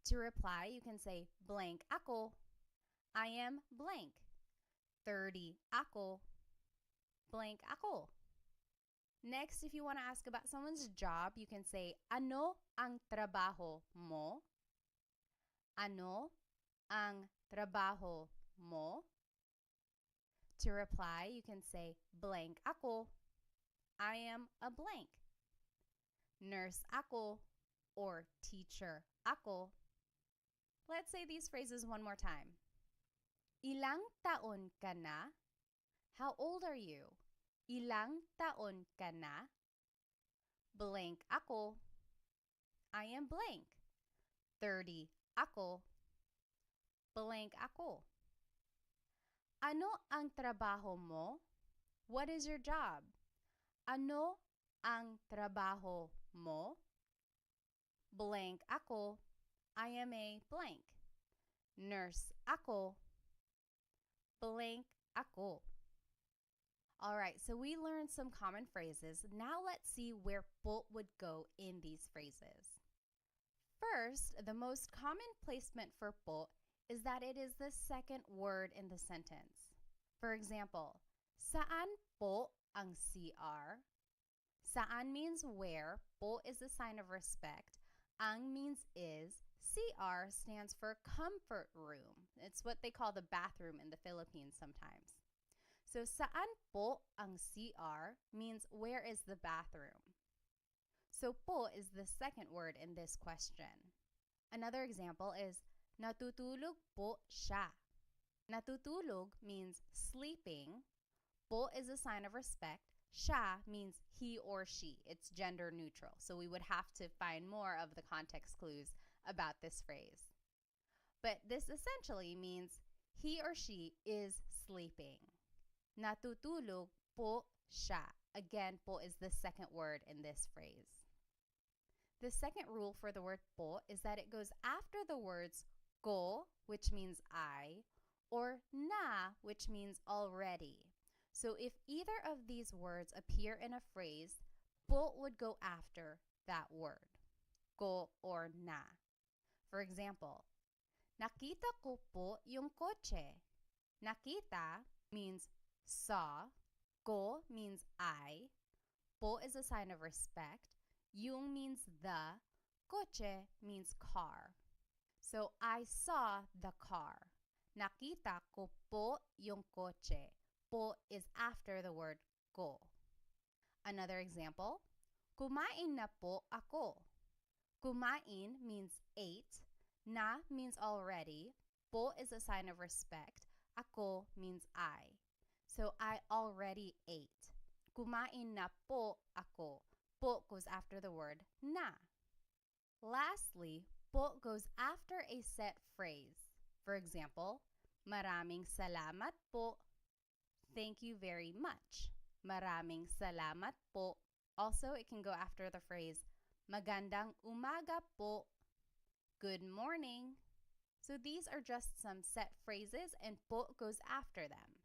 To reply, you can say, blank ako. I am blank. 30 ako. Blank ako. Next, if you want to ask about someone's job, you can say, ano ang trabaho mo? Ano ang trabaho mo? To reply, you can say, blank ako. I am a blank. Nurse ako or teacher ako. Let's say these phrases one more time. Ilang taon ka na? How old are you? Ilang taon ka na? Blank ako. I am blank. 30 ako. Blank ako. Ano ang trabaho mo? What is your job? Ano ang trabaho mo? Blank ako. I am a blank. Nurse ako. Blank ako. Alright, so we learned some common phrases. Now let's see where po would go in these phrases. First, the most common placement for po is that it is the second word in the sentence. For example, saan po ang CR? Saan means where, po is a sign of respect, ang means is, CR stands for comfort room. It's what they call the bathroom in the Philippines sometimes. So saan po ang CR means where is the bathroom? So po is the second word in this question. Another example is natutulog po siya. Natutulog means sleeping. Po is a sign of respect. Siya means he or she. It's gender neutral. So we would have to find more of the context clues about this phrase. But this essentially means he or she is sleeping. Natutulog po siya. Again, po is the second word in this phrase. The second rule for the word po is that it goes after the words ko, which means I, or na, which means already. So if either of these words appear in a phrase, po would go after that word, ko or na. For example, nakita ko po yung kotse. Nakita means saw. Ko means I. Po is a sign of respect. Yung means the. Coche means car. So I saw the car. Nakita ko po yung kotse. Po is after the word ko. Another example, kumain na po ako. Kumain means ate. Na means already. Po is a sign of respect. Ako means I. So I already ate. Kumain na po ako. Po goes after the word na. Lastly, po goes after a set phrase. For example, maraming salamat po. Thank you very much. Maraming salamat po. Also, it can go after the phrase magandang umaga po. Good morning. So these are just some set phrases and po goes after them.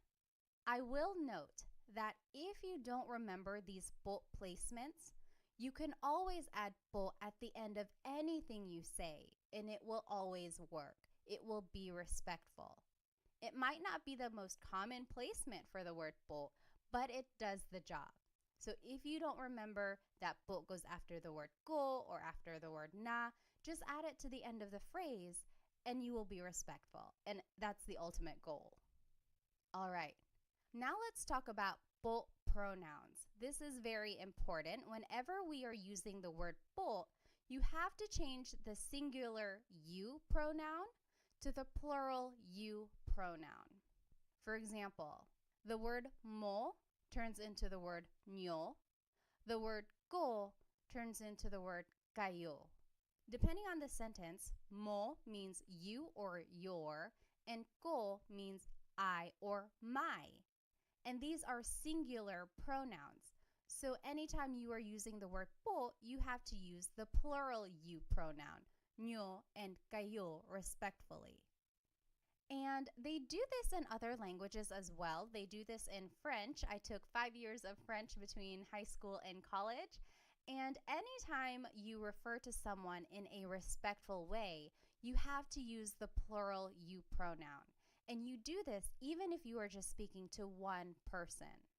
I will note that if you don't remember these po placements, you can always add po at the end of anything you say, and it will always work. It will be respectful. It might not be the most common placement for the word po, but it does the job. So if you don't remember that po goes after the word ko or after the word na, just add it to the end of the phrase and you will be respectful. And that's the ultimate goal. All right. Now let's talk about po pronouns. This is very important. Whenever we are using the word po, you have to change the singular you pronoun to the plural you pronoun. For example, the word mo turns into the word nyo. The word ko turns into the word kayo. Depending on the sentence, mo means you or your, and ko means I or my. And these are singular pronouns. So anytime you are using the word po, you have to use the plural you pronoun, nyo and kayo, respectfully. And they do this in other languages as well. They do this in French. I took 5 years of French between high school and college. And anytime you refer to someone in a respectful way, you have to use the plural you pronoun. And you do this even if you are just speaking to one person.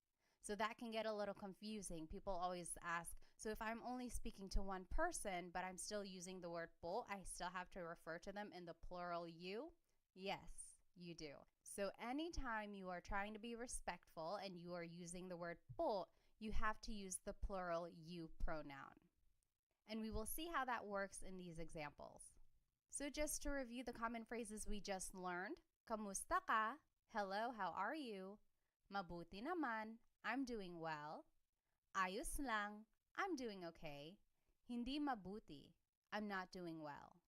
So that can get a little confusing. People always ask, so if I'm only speaking to one person, but I'm still using the word po, I still have to refer to them in the plural you? Yes, you do. So anytime you are trying to be respectful and you are using the word po, you have to use the plural you pronoun. And we will see how that works in these examples. So just to review the common phrases we just learned, kamusta ka? Hello, how are you? Mabuti naman, I'm doing well. Ayos lang, I'm doing okay. Hindi mabuti, I'm not doing well.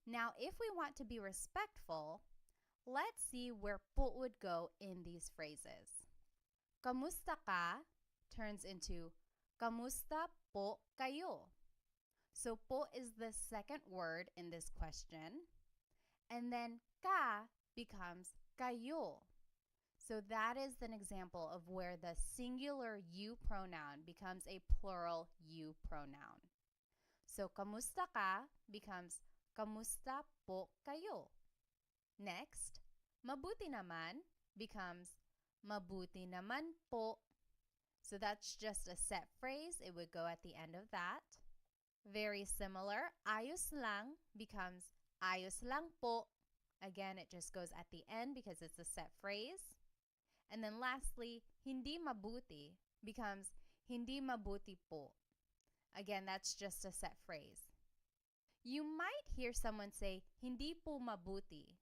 Now, if we want to be respectful, let's see where po would go in these phrases. Kamusta ka turns into kamusta po kayo. So po is the second word in this question. And then ka becomes kayo. So that is an example of where the singular you pronoun becomes a plural you pronoun. So kamusta ka becomes kamusta po kayo. Next, mabuti naman becomes mabuti naman po. So that's just a set phrase. It would go at the end of that. Very similar, ayos lang becomes ayos lang po. Again, it just goes at the end because it's a set phrase. And then lastly, hindi mabuti becomes hindi mabuti po. Again, that's just a set phrase. You might hear someone say, hindi po mabuti.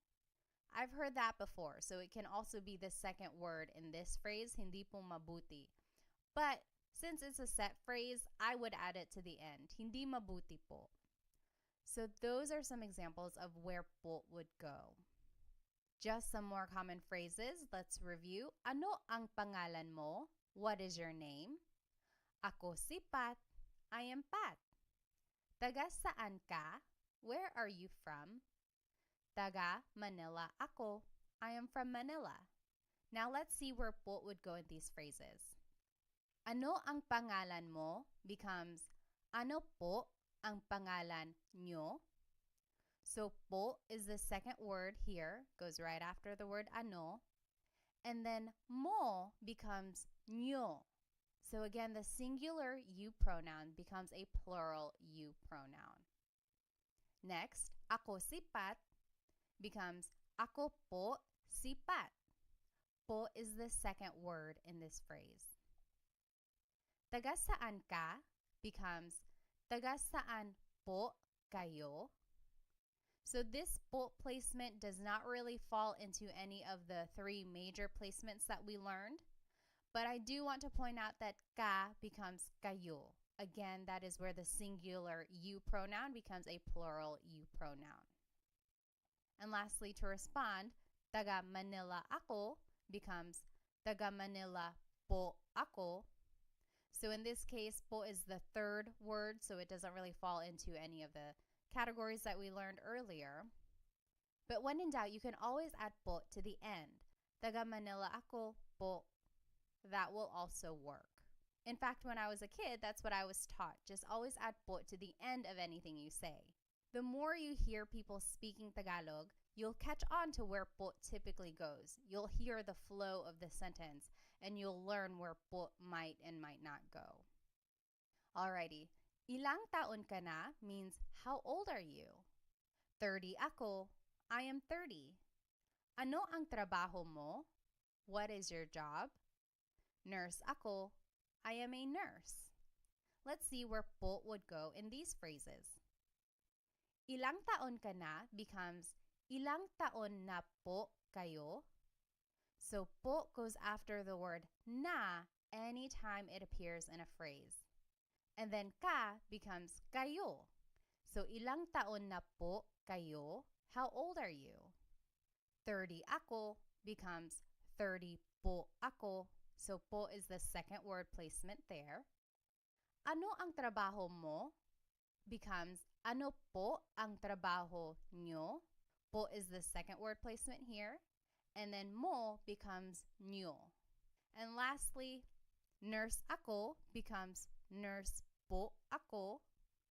I've heard that before, so it can also be the second word in this phrase, hindi po mabuti. But since it's a set phrase, I would add it to the end, hindi mabuti po. So those are some examples of where po would go. Just some more common phrases. Let's review. Ano ang pangalan mo? What is your name? Ako si Pat. I am Pat. Taga saan ka? Where are you from? Taga Manila ako. I am from Manila. Now let's see where po would go in these phrases. Ano ang pangalan mo becomes ano po ang pangalan nyo? So po is the second word here, goes right after the word ano. And then mo becomes nyo. So again, the singular you pronoun becomes a plural you pronoun. Next, ako si Pat becomes ako po si Pat. Po is the second word in this phrase. Taga saan ka becomes taga saan po kayo. So this po placement does not really fall into any of the three major placements that we learned. But I do want to point out that ka becomes kayo. Again, that is where the singular you pronoun becomes a plural you pronoun. And lastly, to respond, taga Manila ako becomes taga Manila po ako. So in this case, po is the third word, so it doesn't really fall into any of the categories that we learned earlier. But when in doubt, you can always add po to the end. Taga Manila ako po. That will also work. In fact, when I was a kid, that's what I was taught. Just always add po to the end of anything you say. The more you hear people speaking Tagalog, you'll catch on to where po typically goes. You'll hear the flow of the sentence, and you'll learn where po might and might not go. Alrighty, ilang taon ka na means how old are you? 30 ako, I am 30. Ano ang trabaho mo? What is your job? Nurse ako, I am a nurse. Let's see where po would go in these phrases. Ilang taon ka na becomes ilang taon na po kayo. So po goes after the word na anytime it appears in a phrase. And then ka becomes kayo. So ilang taon na po kayo? How old are you? 30 ako becomes 30 po ako. So po is the second word placement there. Ano ang trabaho mo becomes ano po ang trabaho nyo? Po is the second word placement here. And then mo becomes nyo. And lastly, nurse ako becomes nurse po ako.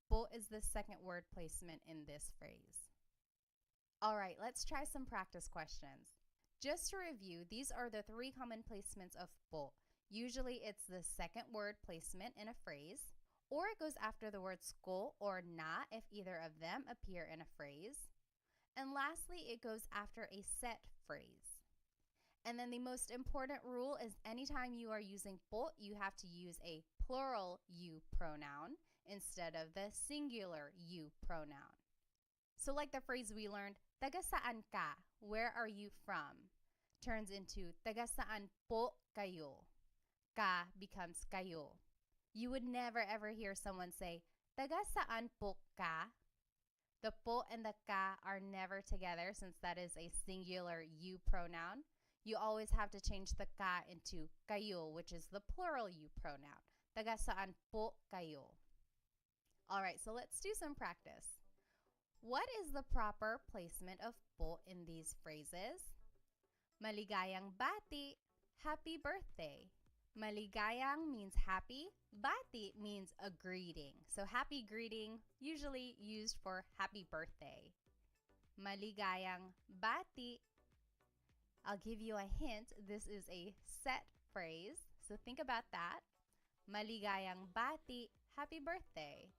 Po is the second word placement in this phrase. All right, let's try some practice questions. Just to review, these are the three common placements of po. Usually it's the second word placement in a phrase, or it goes after the words ko or na if either of them appear in a phrase. And lastly, it goes after a set phrase. And then the most important rule is anytime you are using po, you have to use a plural you pronoun instead of the singular you pronoun. So like the phrase we learned, taga saan ka? Where are you from? Turns into taga saan po kayo? Ka becomes kayo. You would never ever hear someone say, taga saan po ka? The po and the ka are never together since that is a singular you pronoun. You always have to change the ka into kayo, which is the plural you pronoun. Taga saan po kayo? All right, so let's do some practice. What is the proper placement of po in these phrases? Maligayang bati, happy birthday. Maligayang means happy. Bati means a greeting. So happy greeting, usually used for happy birthday. Maligayang bati. I'll give you a hint. This is a set phrase. So think about that. Maligayang bati, happy birthday.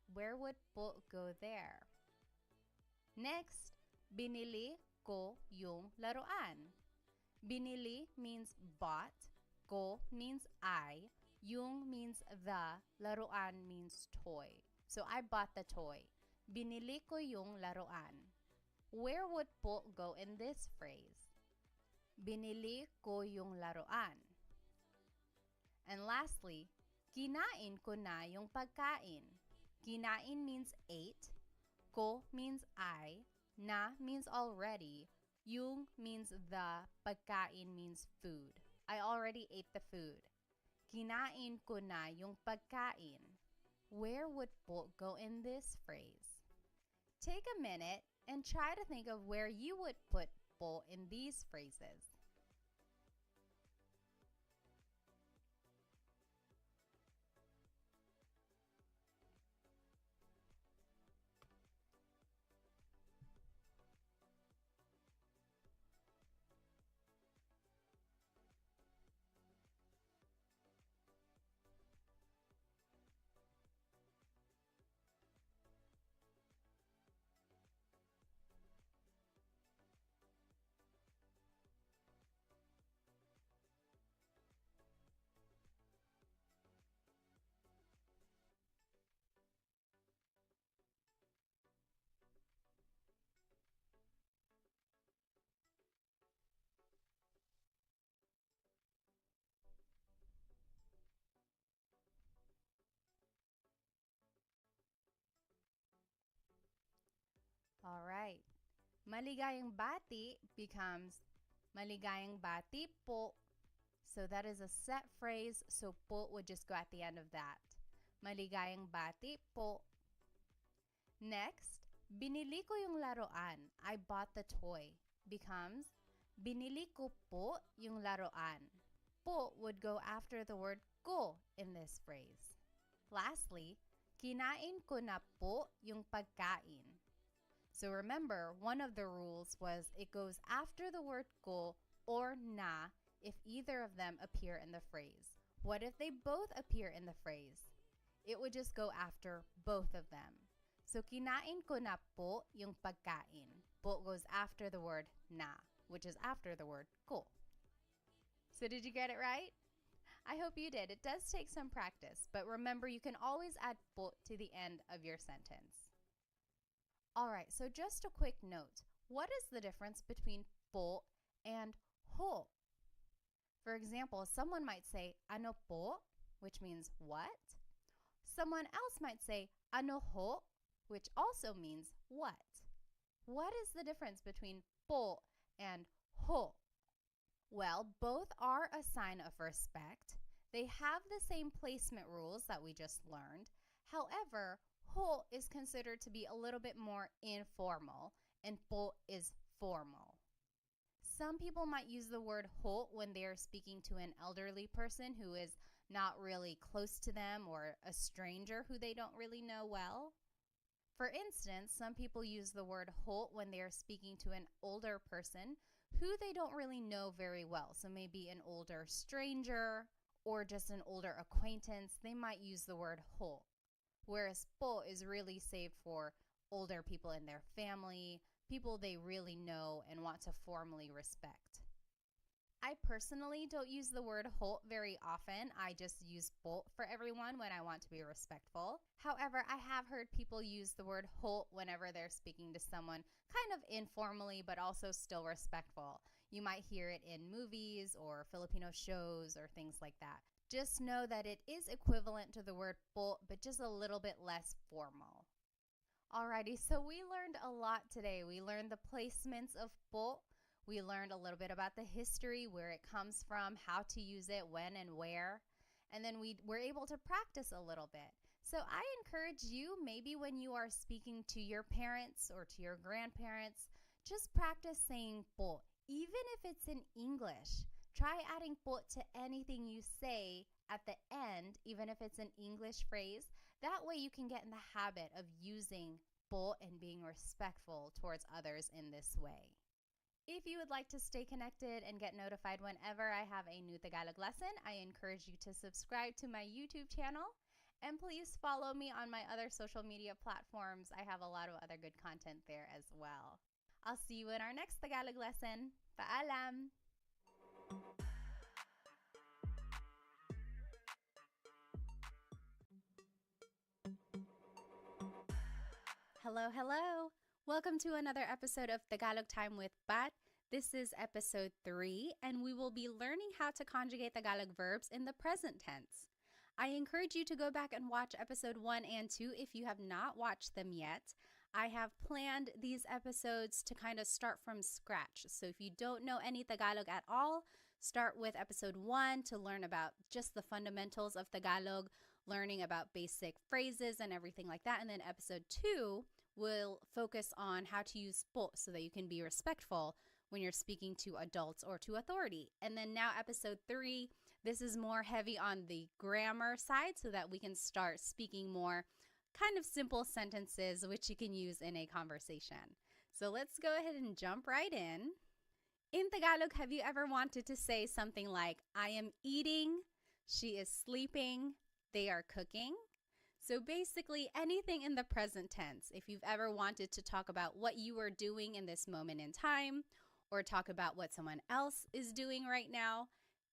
Where would po go there? Next, binili ko yung laruan. Binili means bought. Ko means I. Yung means the. Laruan means toy. So I bought the toy. Binili ko yung laruan. Where would po go in this phrase? Binili ko yung laruan. And lastly, kinain ko na yung pagkain. Kinain means ate. Ko means I. Na means already. Yung means the. Pagkain means food. I already ate the food. Kinain ko na yung pagkain. Where would po go in this phrase? Take a minute and try to think of where you would put po in these phrases. Maligayang bati becomes maligayang bati po. So that is a set phrase, so po would just go at the end of that. Maligayang bati po. Next, binili ko yung laruan. I bought the toy. Becomes, binili ko po yung laruan. Po would go after the word ko in this phrase. Lastly, kinain ko na po yung pagkain. So remember, one of the rules was it goes after the word ko or na if either of them appear in the phrase. What if they both appear in the phrase? It would just go after both of them. So kinain ko na po yung pagkain. Po goes after the word na, which is after the word ko. So did you get it right? I hope you did. It does take some practice, but remember you can always add po to the end of your sentence. All right, so just a quick note. What is the difference between po and ho? For example, someone might say ano po, which means what? Someone else might say ano ho, which also means what. What is the difference between po and ho? Well, both are a sign of respect. They have the same placement rules that we just learned. However, ho is considered to be a little bit more informal and po is formal. Some people might use the word ho when they are speaking to an elderly person who is not really close to them or a stranger who they don't really know well. For instance, some people use the word ho when they are speaking to an older person who they don't really know very well. So maybe an older stranger or just an older acquaintance, they might use the word ho. Whereas po is really saved for older people in their family, people they really know and want to formally respect. I personally don't use the word ho very often. I just use po for everyone when I want to be respectful. However, I have heard people use the word ho whenever they're speaking to someone kind of informally but also still respectful. You might hear it in movies or Filipino shows or things like that. Just know that it is equivalent to the word po but just a little bit less formal. Alrighty, so we learned a lot today. We learned the placements of po. We learned a little bit about the history, where it comes from, how to use it, when and where. And then we were able to practice a little bit. So I encourage you, maybe when you are speaking to your parents or to your grandparents, just practice saying po, even if it's in English. Try adding po to anything you say at the end, even if it's an English phrase. That way you can get in the habit of using po and being respectful towards others in this way. If you would like to stay connected and get notified whenever I have a new Tagalog lesson, I encourage you to subscribe to my YouTube channel. And please follow me on my other social media platforms. I have a lot of other good content there as well. I'll see you in our next Tagalog lesson. Paalam! Hello, hello! Welcome to another episode of Tagalog Time with Pat. This is episode 3, and we will be learning how to conjugate Tagalog verbs in the present tense. I encourage you to go back and watch episode 1 and 2 if you have not watched them yet. I have planned these episodes to kind of start from scratch. So if you don't know any Tagalog at all, start with episode 1 to learn about just the fundamentals of Tagalog, learning about basic phrases and everything like that. And then episode 2 will focus on how to use po so that you can be respectful when you're speaking to adults or to authority. And then now episode 3, this is more heavy on the grammar side so that we can start speaking more kind of simple sentences which you can use in a conversation. So let's go ahead and jump right in. In Tagalog, have you ever wanted to say something like, I am eating, she is sleeping, they are cooking? So basically anything in the present tense. If you've ever wanted to talk about what you are doing in this moment in time or talk about what someone else is doing right now,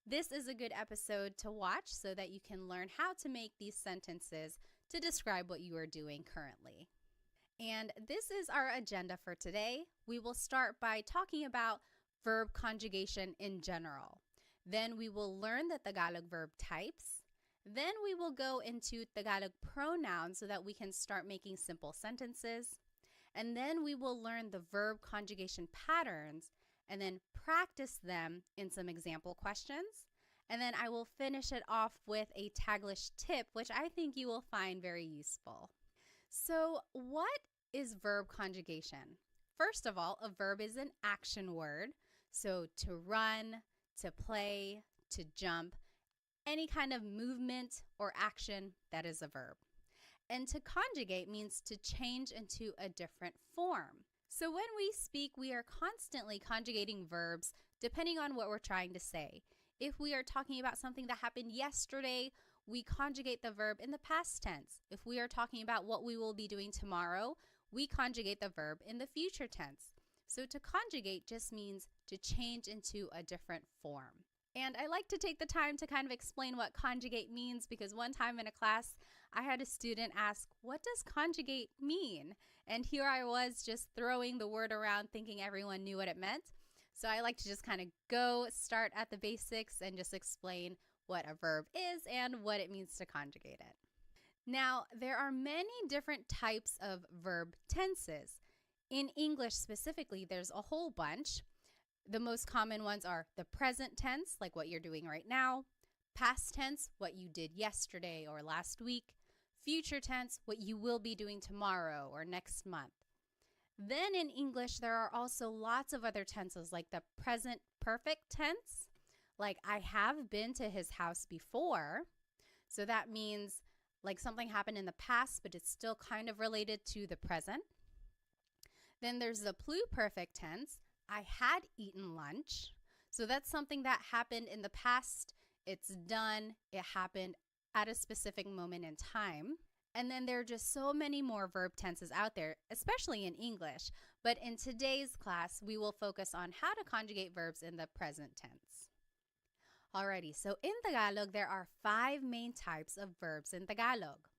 this is a good episode to watch so that you can learn how to make these sentences to describe what you are doing currently. And this is our agenda for today. We will start by talking about verb conjugation in general. Then we will learn the Tagalog verb types. Then we will go into Tagalog pronouns so that we can start making simple sentences. And then we will learn the verb conjugation patterns and then practice them in some example questions. And then I will finish it off with a Taglish tip, which I think you will find very useful. So what is verb conjugation? First of all, a verb is an action word. So to run, to play, to jump, any kind of movement or action, that is a verb. And to conjugate means to change into a different form. So when we speak, we are constantly conjugating verbs depending on what we're trying to say. If we are talking about something that happened yesterday, we conjugate the verb in the past tense. If we are talking about what we will be doing tomorrow, we conjugate the verb in the future tense. So to conjugate just means to change into a different form. And I like to take the time to kind of explain what conjugate means, because one time in a class, I had a student ask, what does conjugate mean? And here I was just throwing the word around thinking everyone knew what it meant. So I like to just kind of start at the basics and just explain what a verb is and what it means to conjugate it. Now, there are many different types of verb tenses. In English specifically, there's a whole bunch. The most common ones are the present tense, like what you're doing right now, past tense, what you did yesterday or last week, future tense, what you will be doing tomorrow or next month. Then in English, there are also lots of other tenses, like the present perfect tense, like I have been to his house before. So that means like something happened in the past, but it's still kind of related to the present. Then there's the pluperfect tense. I had eaten lunch. So that's something that happened in the past. It's done. It happened at a specific moment in time. And then there are just so many more verb tenses out there, especially in English. But in today's class, we will focus on how to conjugate verbs in the present tense. Alrighty, so in Tagalog, there are 5 main types of verbs in Tagalog.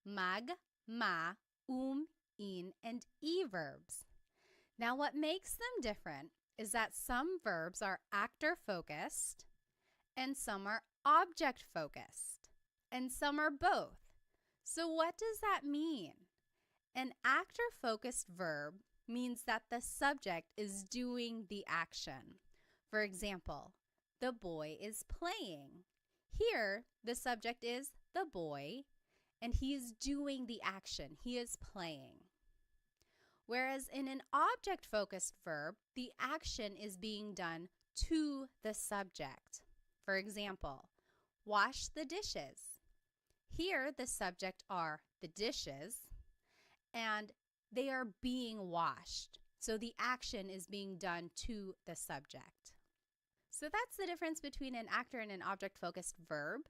Mag, ma, in, and e verbs. Now, what makes them different is that some verbs are actor-focused and some are object-focused and some are both. So what does that mean? An actor-focused verb means that the subject is doing the action. For example, the boy is playing. Here, the subject is the boy, and he is doing the action. He is playing. Whereas in an object-focused verb, the action is being done to the subject. For example, wash the dishes. Here, the subject are the dishes, and they are being washed. So the action is being done to the subject. So that's the difference between an actor and an object-focused verb,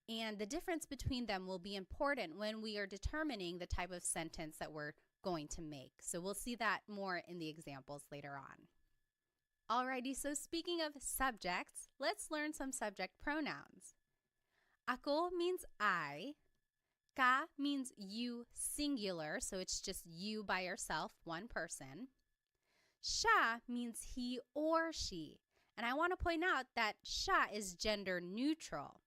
and the difference between them will be important when we are determining the type of sentence that we're going to make. So we'll see that more in the examples later on. Alrighty, so speaking of subjects, let's learn some subject pronouns. Ako means I. Ka means you singular, so it's just you by yourself, one person. Siya means he or she. And I want to point out that siya is gender neutral.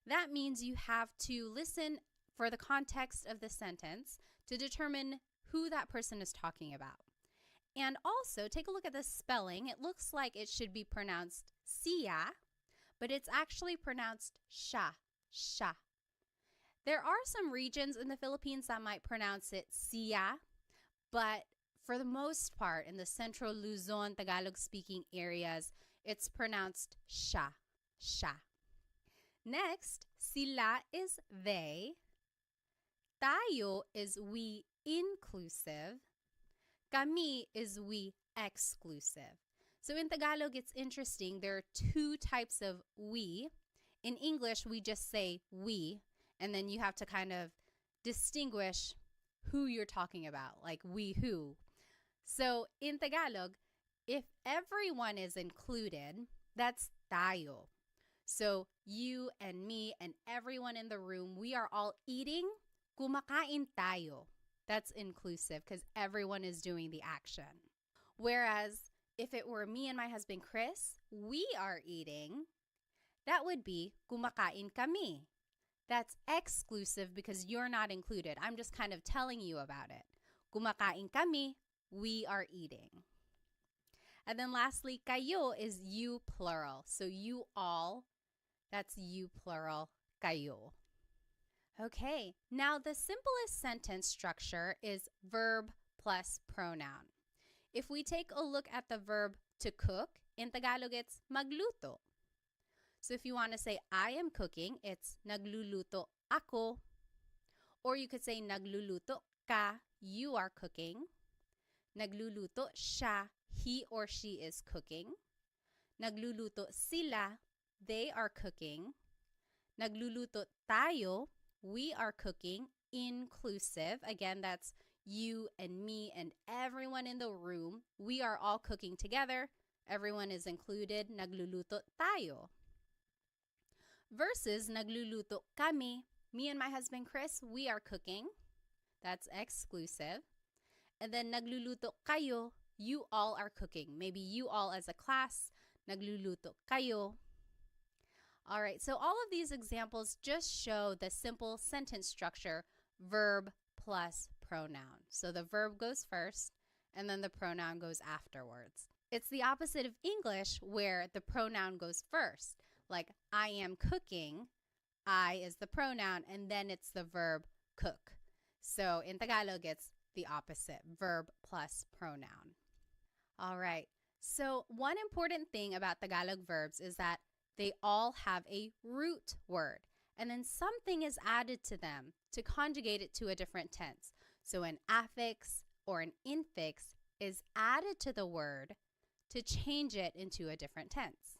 That means you have to listen for the context of the sentence to determine who that person is talking about. And also, take a look at the spelling. It looks like it should be pronounced siya, but it's actually pronounced siya, siya. There are some regions in the Philippines that might pronounce it siya, but for the most part, in the Central Luzon, Tagalog-speaking areas, it's pronounced siya, siya. Next, sila is they. Tayo is we inclusive. Kami is we exclusive. So in Tagalog, it's interesting. There are 2 types of we. In English, we just say we, and then you have to kind of distinguish who you're talking about, like we who. So in Tagalog, if everyone is included, that's tayo. So you and me and everyone in the room, we are all eating, kumakain tayo. That's inclusive because everyone is doing the action. Whereas if it were me and my husband Chris, we are eating, that would be kumakain kami. That's exclusive because you're not included. I'm just kind of telling you about it. kumakain kami, we are eating. And then lastly, kayo is you plural. So you all, that's you plural, kayo. Okay, now the simplest sentence structure is verb plus pronoun. If we take a look at the verb to cook, in Tagalog it's magluto. So if you want to say I am cooking, it's nagluluto ako. Or you could say nagluluto ka, you are cooking. Nagluluto siya, he or she is cooking. Nagluluto sila, they are cooking. Nagluluto tayo, we are cooking, inclusive. Again, that's you and me and everyone in the room. We are all cooking together. Everyone is included. Nagluluto tayo. Versus nagluluto kami. Me and my husband Chris, we are cooking. That's exclusive. And then nagluluto kayo, you all are cooking. Maybe you all as a class, nagluluto kayo. All right, so all of these examples just show the simple sentence structure, verb plus pronoun. So the verb goes first, and then the pronoun goes afterwards. It's the opposite of English, where the pronoun goes first. Like, I am cooking, I is the pronoun, and then it's the verb cook. So in Tagalog, it's the opposite, verb plus pronoun. All right, so one important thing about Tagalog verbs is that they all have a root word, and then something is added to them to conjugate it to a different tense. So an affix or an infix is added to the word to change it into a different tense.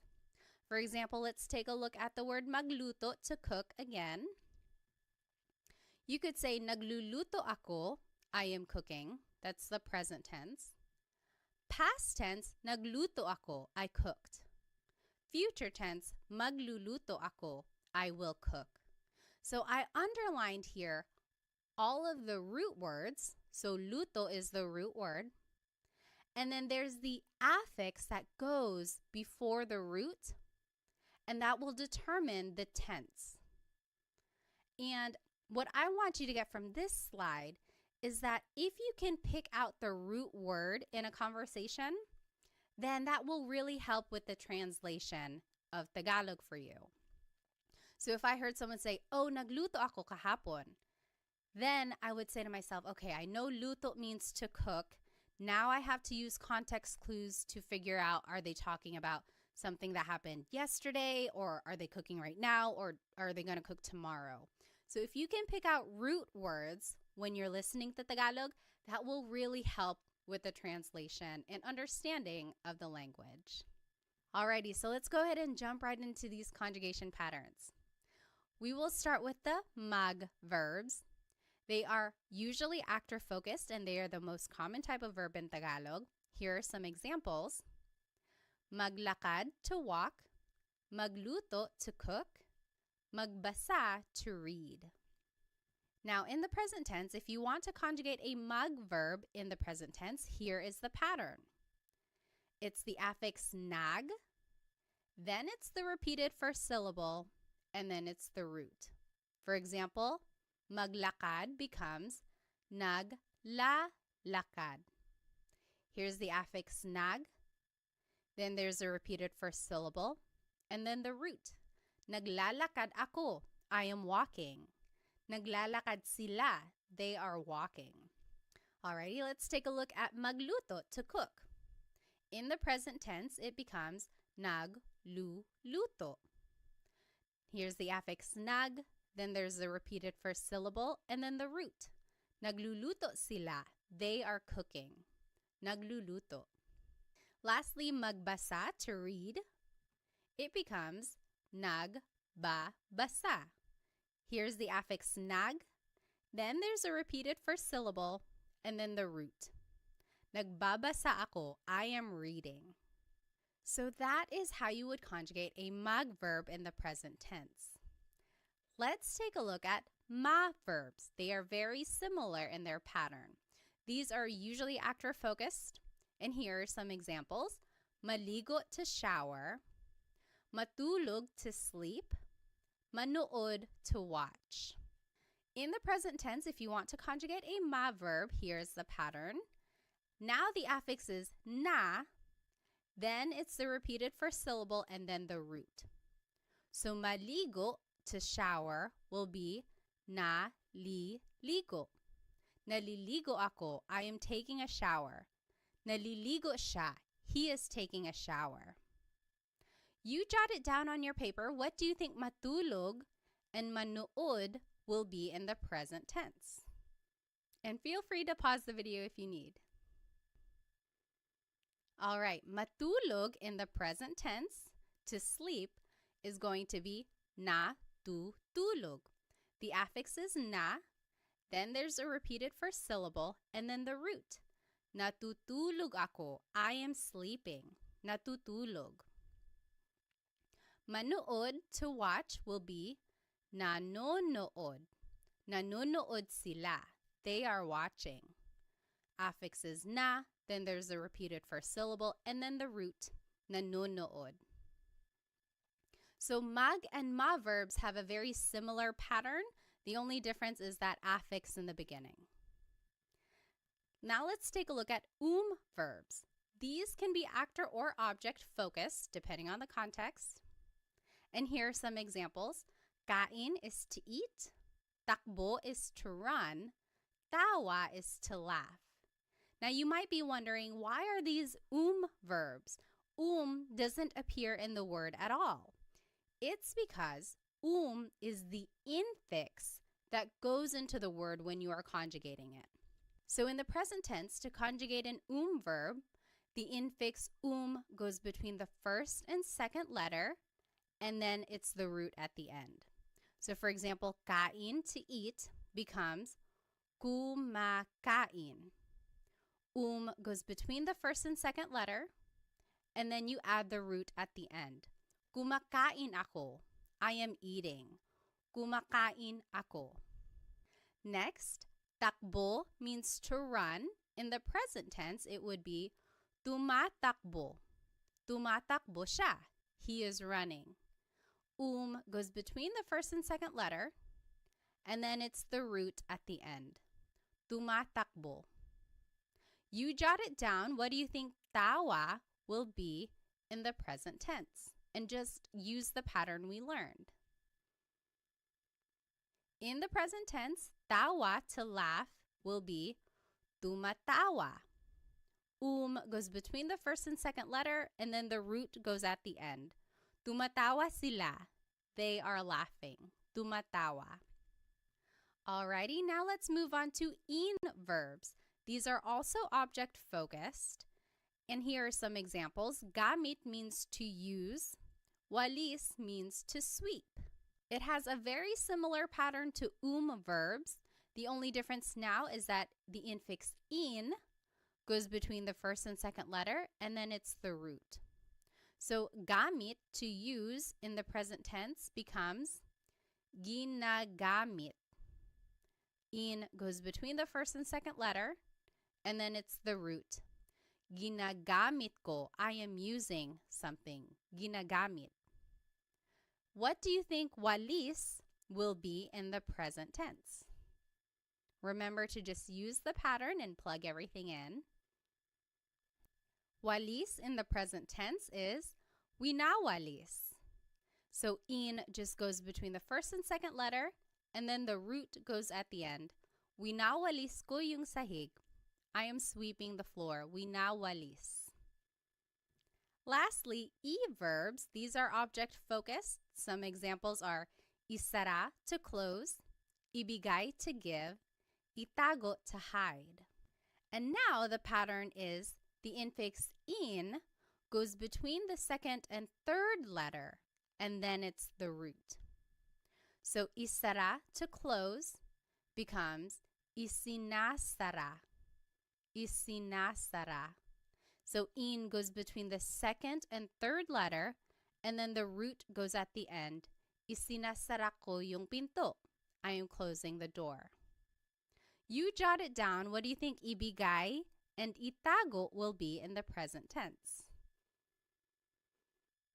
For example, let's take a look at the word magluto, to cook again. You could say nagluluto ako, I am cooking. That's the present tense. Past tense, nagluto ako, I cooked. Future tense, magluluto ako, I will cook. So I underlined here all of the root words. So luto is the root word. And then there's the affix that goes before the root, and that will determine the tense. And what I want you to get from this slide is that if you can pick out the root word in a conversation, then that will really help with the translation of Tagalog for you. So if I heard someone say, oh, nagluto ako kahapon, then I would say to myself, okay, I know luto means to cook. Now I have to use context clues to figure out, are they talking about something that happened yesterday, or are they cooking right now, or are they going to cook tomorrow? So if you can pick out root words when you're listening to Tagalog, that will really help with the translation and understanding of the language. Alrighty, so let's go ahead and jump right into these conjugation patterns. We will start with the mag verbs. They are usually actor focused, and they are the most common type of verb in Tagalog. Here are some examples. Maglakad, to walk. Magluto, to cook. Magbasa, to read. Now, in the present tense, if you want to conjugate a mag verb in the present tense, here is the pattern. It's the affix nag, then it's the repeated first syllable, and then it's the root. For example, maglakad becomes naglalakad. Here's the affix nag, then there's a repeated first syllable, and then the root. Naglalakad ako, I am walking. Naglalakad sila, they are walking. Alrighty, let's take a look at magluto, to cook. In the present tense, it becomes nagluluto. Here's the affix nag, then there's the repeated first syllable, and then the root. Nagluluto sila, they are cooking. Nagluluto. Lastly, magbasa, to read. It becomes nagbabasa. Here's the affix nag, then there's a repeated first syllable, and then the root. Nagbabasa ako, I am reading. So that is how you would conjugate a mag verb in the present tense. Let's take a look at ma verbs. They are very similar in their pattern. These are usually actor focused, and here are some examples. Maligo, to shower. Matulog, to sleep. Manood, to watch. In the present tense, if you want to conjugate a ma verb, here's the pattern. Now the affix is na, then it's the repeated first syllable and then the root. So maligo, to shower, will be naliligo. Naliligo ako. I am taking a shower. Naliligo siya. He is taking a shower. You jot it down on your paper. What do you think matulog and manood will be in the present tense? And feel free to pause the video if you need. All right, matulog in the present tense, to sleep, is going to be natutulog. The affix is na, then there's a repeated first syllable, and then the root. Natutulog ako. I am sleeping. Natutulog. Manood, to watch, will be nanonood. Nanonood sila. They are watching. Affix is na, then there's the repeated first syllable, and then the root, nanonood. So mag and ma verbs have a very similar pattern. The only difference is that affix in the beginning. Now let's take a look at verbs. These can be actor or object focused, depending on the context. And here are some examples. Kain is to eat. Takbo is to run. Tawa is to laugh. Now you might be wondering, why are these verbs? Doesn't appear in the word at all. It's because is the infix that goes into the word when you are conjugating it. So in the present tense, to conjugate an verb, the infix goes between the first and second letter, and then it's the root at the end. So for example, kain, to eat, becomes kumakain. Goes between the first and second letter, and then you add the root at the end. Kumakain ako. I am eating. Kumakain ako. Next, takbo means to run. In the present tense, it would be tumatakbo. Tumatakbo siya. He is running. Goes between the first and second letter, and then it's the root at the end. Tumatakbo. You jot it down. What do you think tawa will be in the present tense? And just use the pattern we learned. In the present tense, tawa, to laugh, will be tumatawa. Goes between the first and second letter, and then the root goes at the end. Tumatawa sila. They are laughing. Tumatawa. Alrighty, now let's move on to verbs. These are also object focused. And here are some examples. Gamit means to use. Walis means to sweep. It has a very similar pattern to verbs. The only difference now is that the infix in goes between the first and second letter, and then it's the root. So gamit, to use, in the present tense becomes ginagamit. In goes between the first and second letter, and then it's the root. Ginagamit ko. I am using something. Ginagamit. What do you think walis will be in the present tense? Remember to just use the pattern and plug everything in. Walis in the present tense is winawalis. So in just goes between the first and second letter, and then the root goes at the end. Winawalis ko yung sahig. I am sweeping the floor. Winawalis. Lastly, verbs. These are object focused. Some examples are isara, to close, ibigay, to give, itago, to hide. And now the pattern is the infix in goes between the second and third letter, and then it's the root. So isara, to close, becomes isinasara. Isinasara. So in goes between the second and third letter, and then the root goes at the end. Isinasara ko yung pinto. I am closing the door. You jot it down. What do you think ibigay and itago will be in the present tense?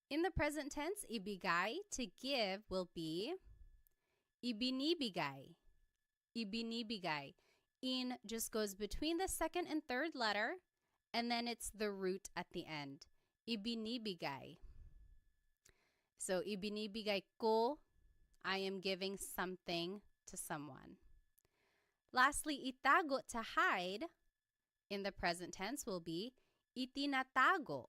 In the present tense, ibigay, to give, will be ibinibigay. ibinibigay. In just goes between the second and third letter, and then it's the root at the end. Ibinibigay. So, ibinibigay ko, I am giving something to someone. Lastly, itago, to hide, in the present tense will be itinatago.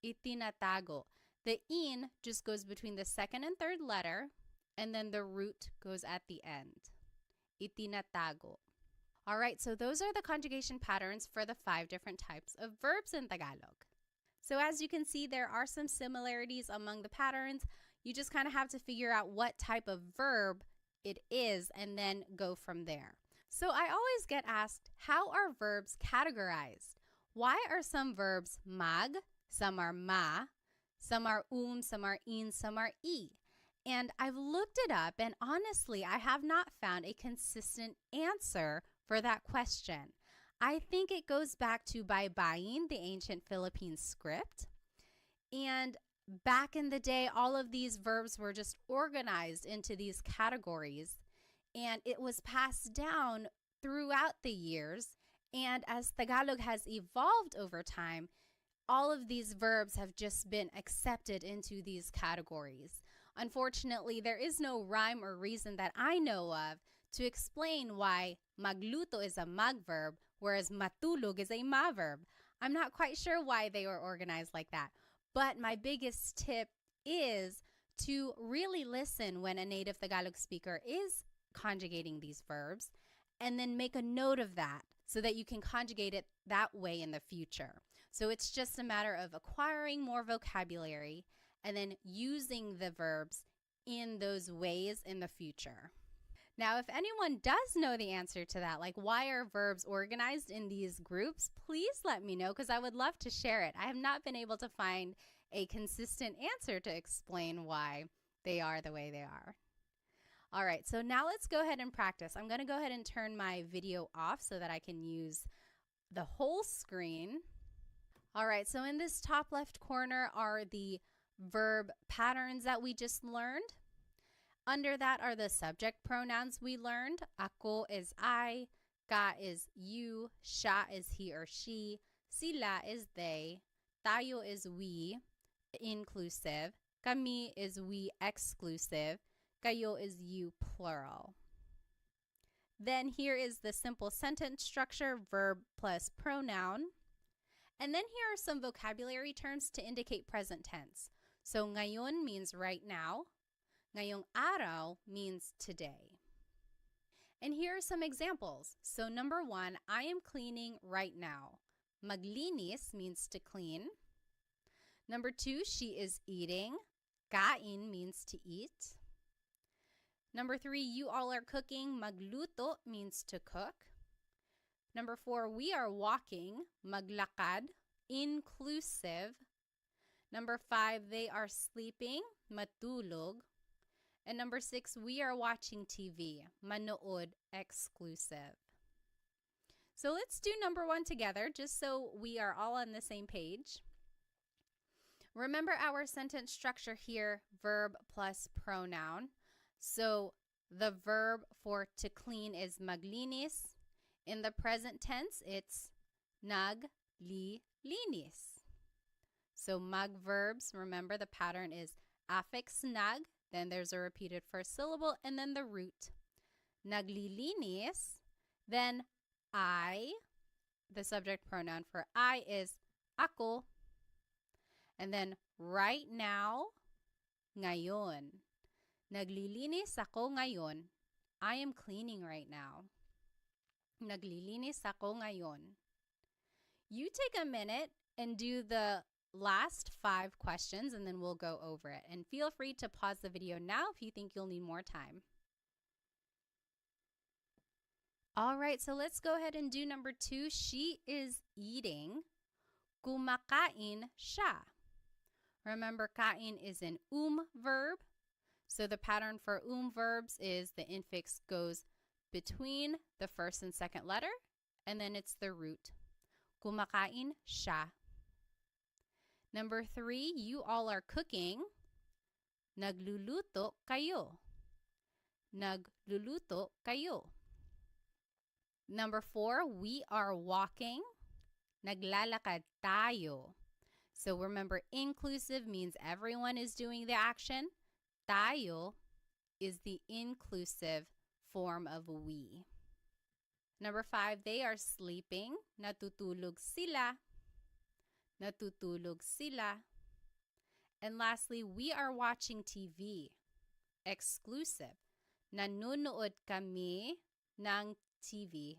Itinatago. The in just goes between the second and third letter, and then the root goes at the end. Itinatago. All right, so those are the conjugation patterns for the 5 different types of verbs in Tagalog. So as you can see, there are some similarities among the patterns. You just kind of have to figure out what type of verb it is and then go from there. So I always get asked, how are verbs categorized? Why are some verbs mag, some are ma, some are some are in, some are e? And I've looked it up, and honestly, I have not found a consistent answer for that question. I think it goes back to baybayin, the ancient Philippine script. And back in the day, all of these verbs were just organized into these categories, and it was passed down throughout the years. And as Tagalog has evolved over time, all of these verbs have just been accepted into these categories. Unfortunately, there is no rhyme or reason that I know of to explain why magluto is a mag verb, whereas matulog is a ma verb. I'm not quite sure why they were organized like that. But my biggest tip is to really listen when a native Tagalog speaker is conjugating these verbs, and then make a note of that so that you can conjugate it that way in the future. So it's just a matter of acquiring more vocabulary and then using the verbs in those ways in the future. Now, if anyone does know the answer to that, like why are verbs organized in these groups, please let me know because I would love to share it. I have not been able to find a consistent answer to explain why they are the way they are. All right, so now let's go ahead and practice. I'm going to go ahead and turn my video off so that I can use the whole screen. All right, so in this top left corner are the verb patterns that we just learned. Under that are the subject pronouns we learned. Ako is I, ka is you, siya is he or she, sila is they, tayo is we, inclusive, kami is we, exclusive, kayo is you, plural. Then here is the simple sentence structure, verb plus pronoun. And then here are some vocabulary terms to indicate present tense. So ngayon means right now. Ngayong araw means today. And here are some examples. So number 1, I am cleaning right now. Maglinis means to clean. Number 2, she is eating. Kain means to eat. Number 3, you all are cooking. Magluto means to cook. Number 4, we are walking. Maglakad, inclusive. Number 5, they are sleeping. Matulog. And number 6, we are watching TV. Manood, exclusive. So let's do number 1 together just so we are all on the same page. Remember our sentence structure here, verb plus pronoun. So the verb for to clean is maglinis. In the present tense, it's naglilinis. So mag verbs, remember the pattern is affix nag, then there's a repeated first syllable, and then the root. Naglilinis, then I, the subject pronoun for I is ako. And then right now, ngayon. Naglilinis ako ngayon. I am cleaning right now. Naglilinis ako ngayon. You take a minute and do the last 5 questions, and then we'll go over it. And feel free to pause the video now if you think you'll need more time. All right, so let's go ahead and do number 2. She is eating. Kumakain siya. Remember, kain is an verb. So the pattern for verbs is the infix goes between the first and second letter, and then it's the root. Kumakain siya. Number 3, you all are cooking. Nagluluto kayo. Nagluluto kayo. Number 4, we are walking. Naglalakad tayo. So remember, inclusive means everyone is doing the action. Tayo is the inclusive form of we. Number 5, they are sleeping. Natutulog sila. Natutulog sila. And lastly, we are watching TV. Exclusive. Nanonood kami ng TV.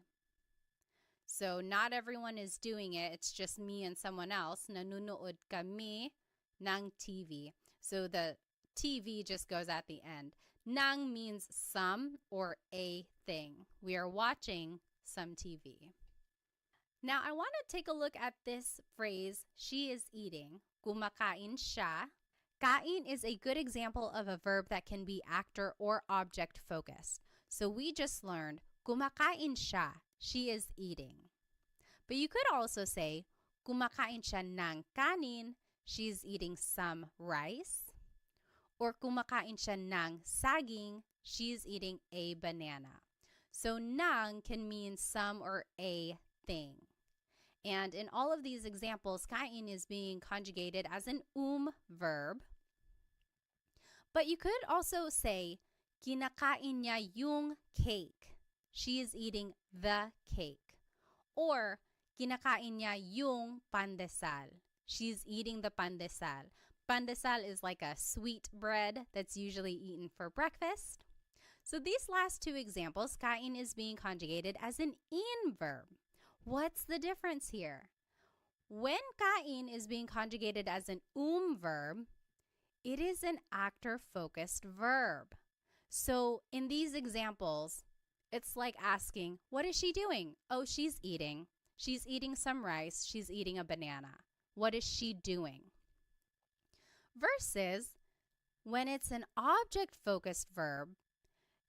So not everyone is doing it. It's just me and someone else. Nanonood kami ng TV. So the TV just goes at the end. Nang means some or a thing. We are watching some TV. Now, I want to take a look at this phrase, she is eating. Kumakain siya. Kain is a good example of a verb that can be actor or object focused. So we just learned, kumakain siya. She is eating. But you could also say, kumakain siya ng kanin. She's eating some rice. Or kumakain siya ng saging. She's eating a banana. So ng can mean some or a thing. And in all of these examples, kain is being conjugated as an verb. But you could also say, kinakain niya yung cake. She is eating the cake. Or, kinakain niya yung pandesal. She's eating the pandesal. Pandesal is like a sweet bread that's usually eaten for breakfast. So these last two examples, kain is being conjugated as an in verb. What's the difference here? When kain is being conjugated as an verb, it is an actor-focused verb. So in these examples, it's like asking, what is she doing? Oh, she's eating. She's eating some rice. She's eating a banana. What is she doing? Versus when it's an object-focused verb,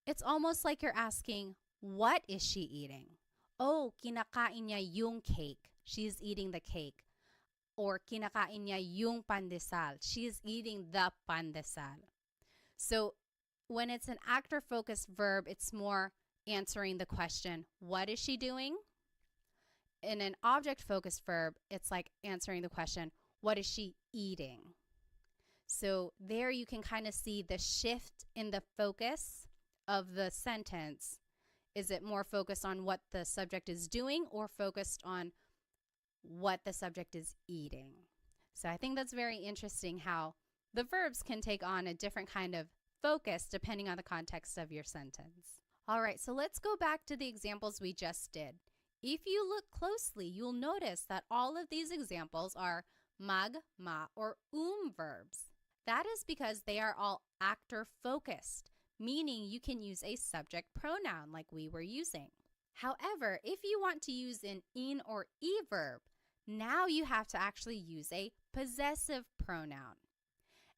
it's almost like you're asking, what is she eating? Oh, kinakain niya yung cake. She's eating the cake. Or kinakain niya yung pandesal. She's eating the pandesal. So when it's an actor-focused verb, it's more answering the question, what is she doing? In an object-focused verb, it's like answering the question, what is she eating? So there you can kind of see the shift in the focus of the sentence. Is it more focused on what the subject is doing or focused on what the subject is eating? So I think that's very interesting how the verbs can take on a different kind of focus depending on the context of your sentence. All right, so let's go back to the examples we just did. If you look closely, you'll notice that all of these examples are mag, ma, or verbs. That is because they are all actor-focused, meaning you can use a subject pronoun like we were using. However, if you want to use an in or verb, now you have to actually use a possessive pronoun.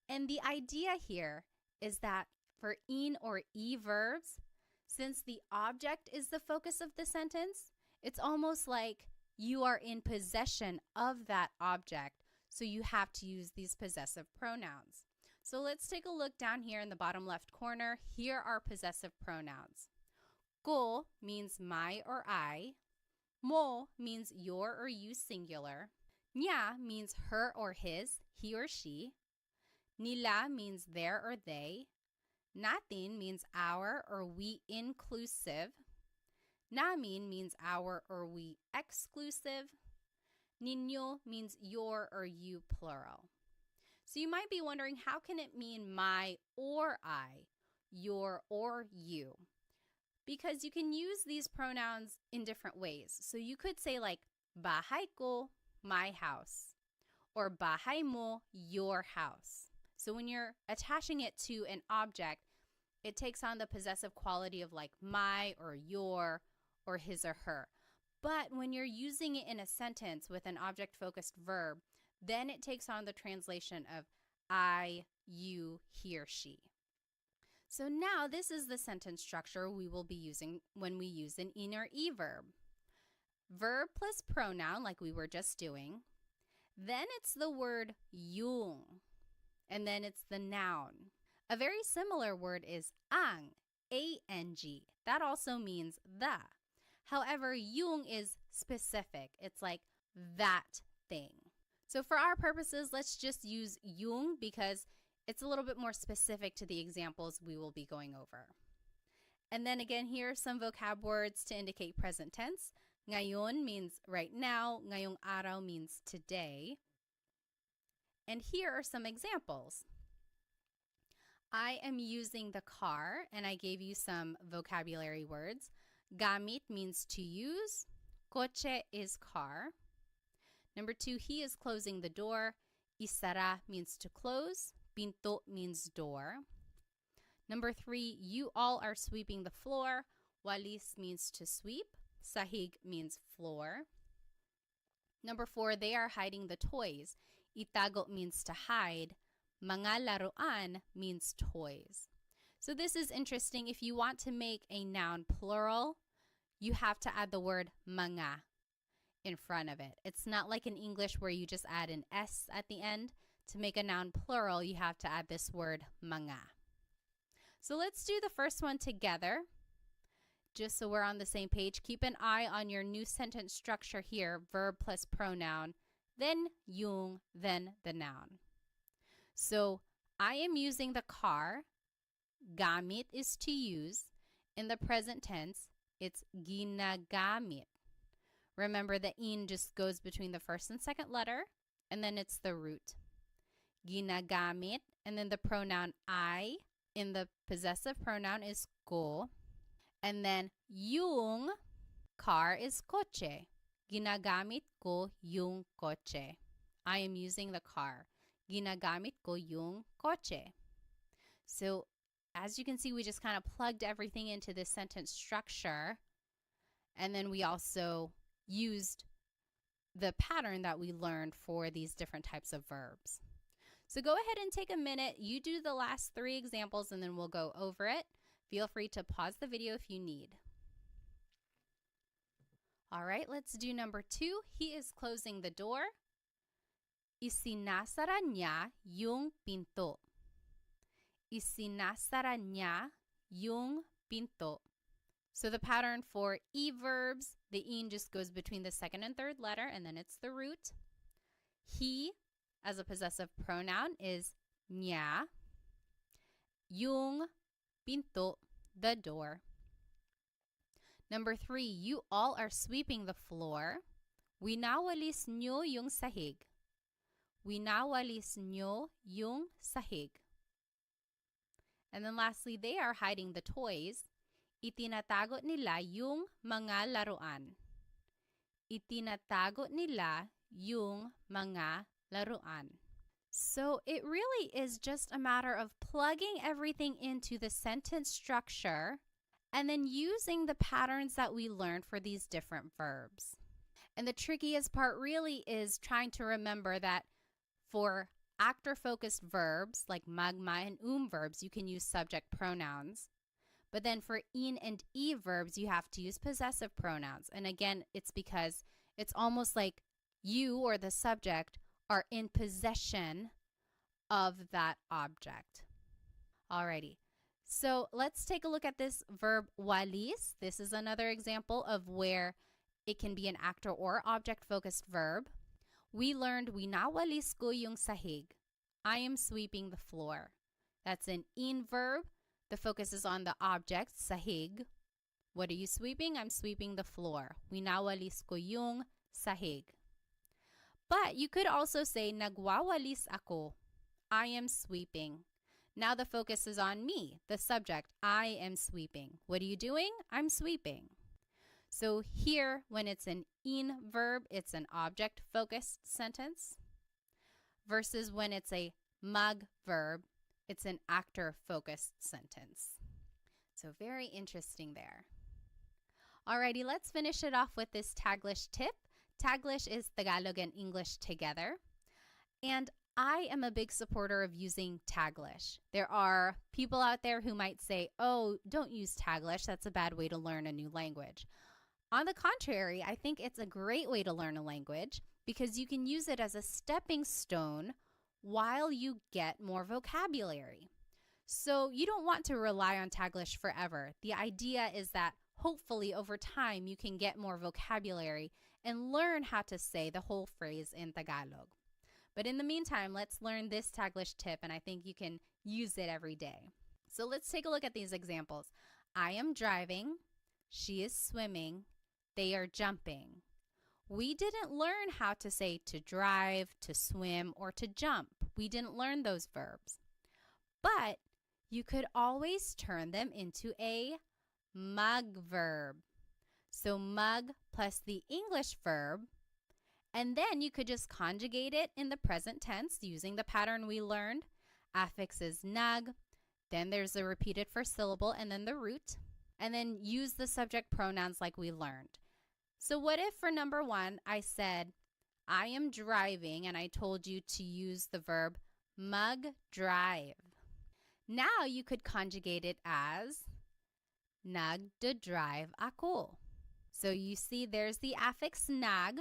And the idea here is that for in or verbs, since the object is the focus of the sentence, it's almost like you are in possession of that object, so you have to use these possessive pronouns. So let's take a look down here in the bottom left corner. Here are possessive pronouns. Ko means my or I. Mo means your or you singular. Niya means her or his, he or she. Nila means their or they. Natin means our or we inclusive. Namin means our or we exclusive. Ninyo means your or you plural. So you might be wondering, how can it mean my or I, your or you? Because you can use these pronouns in different ways. So you could say like, bahay ko, my house, or bahay mo, your house. So when you're attaching it to an object, it takes on the possessive quality of like my or your or his or her. But when you're using it in a sentence with an object-focused verb, then it takes on the translation of I, you, he or she. So now this is the sentence structure we will be using when we use an in or verb. Verb plus pronoun like we were just doing. Then it's the word yung. And then it's the noun. A very similar word is ang, A-N-G. That also means the. However, yung is specific. It's like that thing. So for our purposes, let's just use yung because it's a little bit more specific to the examples we will be going over. And then again, here are some vocab words to indicate present tense. Ngayon means right now. Ngayong araw means today. And here are some examples. I am using the car, and I gave you some vocabulary words. Gamit means to use. Coche is car. Number 2, he is closing the door. Isara means to close. Pinto means door. Number 3, you all are sweeping the floor. Walis means to sweep. Sahig means floor. Number 4, they are hiding the toys. Itago means to hide. Mga laruan means toys. So this is interesting. If you want to make a noun plural, you have to add the word mga in front of it. It's not like in English where you just add an S at the end. To make a noun plural, you have to add this word mga. So let's do the first one together. Just so we're on the same page, keep an eye on your new sentence structure here, verb plus pronoun, then yung, then the noun. So, I am using the car. Gamit is to use. In the present tense, it's ginagamit. Remember, the in just goes between the first and second letter, and then it's the root. Ginagamit, and then the pronoun I in the possessive pronoun is ko. And then yung car is coche. Ginagamit ko yung coche. I am using the car. Ginagamit ko yung coche. So as you can see, we just kind of plugged everything into this sentence structure. And then we also used the pattern that we learned for these different types of verbs. So go ahead and take a minute. You do the last 3 examples and then we'll go over it. Feel free to pause the video if you need. All right, let's do number 2. He is closing the door. Isinasara niya yung pinto. Isinasara niya yung pinto. So the pattern for E verbs, the in just goes between the second and third letter, and then it's the root. He, as a possessive pronoun, is niya. Yung pinto, the door. Number 3, you all are sweeping the floor. Winawalis nyo yung sahig. Winawalis nyo yung sahig. And then lastly, they are hiding the toys. Itinatago nila yung mga laruan. Itinatago nila yung mga laruan. So it really is just a matter of plugging everything into the sentence structure and then using the patterns that we learned for these different verbs. And the trickiest part really is trying to remember that for actor-focused verbs like magma and verbs, you can use subject pronouns. But then for in and e verbs, you have to use possessive pronouns. And again, it's because it's almost like you or the subject are in possession of that object. Alrighty. So let's take a look at this verb walis. This is another example of where it can be an actor or object-focused verb. We learned winawalis ko yung sahig. I am sweeping the floor. That's an in verb. The focus is on the object, sahig. What are you sweeping? I'm sweeping the floor. Winawalis ko yung sahig. But you could also say nagwawalis ako. I am sweeping. Now the focus is on me, the subject. I am sweeping. What are you doing? I'm sweeping. So here, when it's an in verb, it's an object-focused sentence. Versus when it's a mag verb, it's an actor-focused sentence. So very interesting there. Alrighty, let's finish it off with this Taglish tip. Taglish is Tagalog and English together. And I am a big supporter of using Taglish. There are people out there who might say, oh, don't use Taglish. That's a bad way to learn a new language. On the contrary, I think it's a great way to learn a language because you can use it as a stepping stone while you get more vocabulary. So you don't want to rely on Taglish forever. The idea is that hopefully over time you can get more vocabulary and learn how to say the whole phrase in Tagalog. But in the meantime, let's learn this Taglish tip, and I think you can use it every day. So let's take a look at these examples. I am driving, she is swimming, they are jumping. We didn't learn how to say to drive, to swim, or to jump. We didn't learn those verbs. But you could always turn them into a mug verb. So mug plus the English verb, and then you could just conjugate it in the present tense using the pattern we learned. Affix is nug, then there's the repeated first syllable and then the root, and then use the subject pronouns like we learned. So what if for number 1, I said, I am driving, and I told you to use the verb mug drive. Now you could conjugate it as nagdadrive ako. So you see there's the affix nag,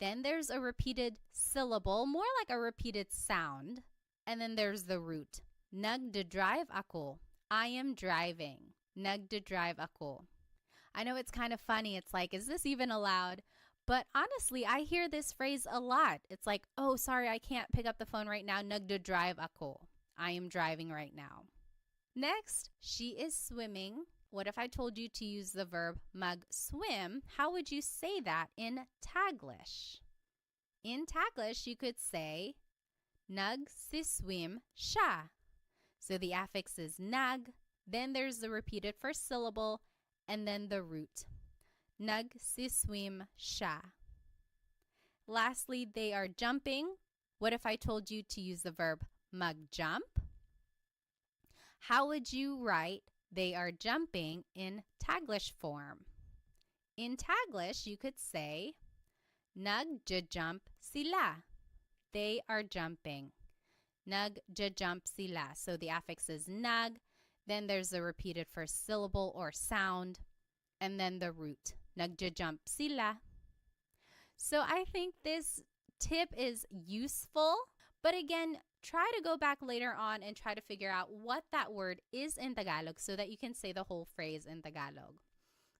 then there's a repeated syllable, more like a repeated sound, and then there's the root. Nagdadrive ako. I am driving. Nagdadrive ako. I know it's kind of funny. It's like, is this even allowed? But honestly, I hear this phrase a lot. It's like, oh, sorry, I can't pick up the phone right now. Nagdadrive ako. I am driving right now. Next, she is swimming. What if I told you to use the verb mag-swim? How would you say that in Taglish? In Taglish, you could say, nagsiswim siya. So the affix is nag, then there's the repeated first syllable, and then the root. Nagsiswim siya. Lastly, they are jumping. What if I told you to use the verb mag-jump? How would you write they are jumping in Taglish form? In Taglish, you could say, nagjajump sila. They are jumping. Nagjajump sila. So the affix is nag, then there's the repeated first syllable or sound, and then the root. Nagjajump sila. So I think this tip is useful, but again, try to go back later on and try to figure out what that word is in Tagalog so that you can say the whole phrase in Tagalog.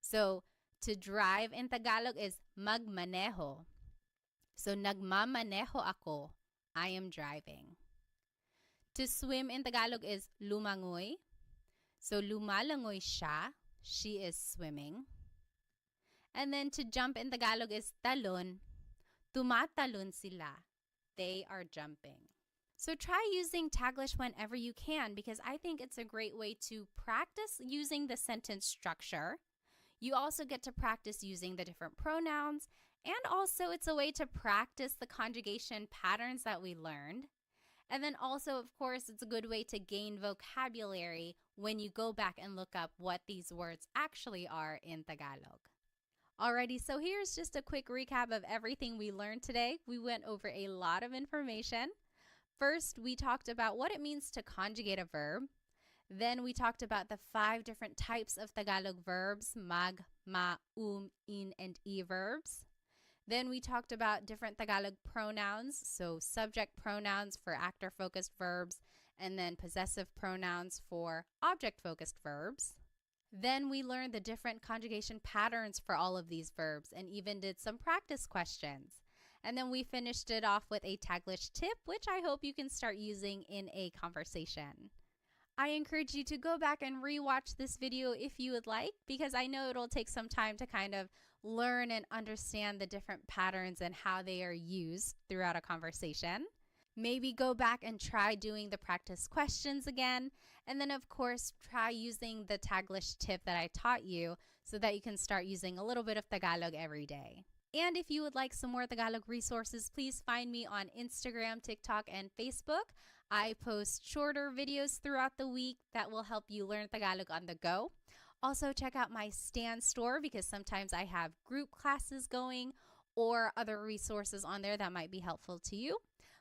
So to drive in Tagalog is magmaneho. So nagmamaneho ako. I am driving. To swim in Tagalog is lumangoy. So lumalangoy siya. She is swimming. And then to jump in Tagalog is talon. Tumatalon sila. They are jumping. So try using Taglish whenever you can, because I think it's a great way to practice using the sentence structure. You also get to practice using the different pronouns, and also it's a way to practice the conjugation patterns that we learned. And then also, of course, it's a good way to gain vocabulary when you go back and look up what these words actually are in Tagalog. Alrighty, so here's just a quick recap of everything we learned today. We went over a lot of information. First, we talked about what it means to conjugate a verb. Then we talked about the 5 different types of Tagalog verbs, mag, ma, in, and e verbs. Then we talked about different Tagalog pronouns, so subject pronouns for actor-focused verbs, and then possessive pronouns for object-focused verbs. Then we learned the different conjugation patterns for all of these verbs and even did some practice questions. And then we finished it off with a Taglish tip, which I hope you can start using in a conversation. I encourage you to go back and rewatch this video if you would like, because I know it'll take some time to kind of learn and understand the different patterns and how they are used throughout a conversation. Maybe go back and try doing the practice questions again. And then, of course, try using the Taglish tip that I taught you so that you can start using a little bit of Tagalog every day. And if you would like some more Tagalog resources, please find me on Instagram, TikTok, and Facebook. I post shorter videos throughout the week that will help you learn Tagalog on the go. Also, check out my Stan store because sometimes I have group classes going or other resources on there that might be helpful to you.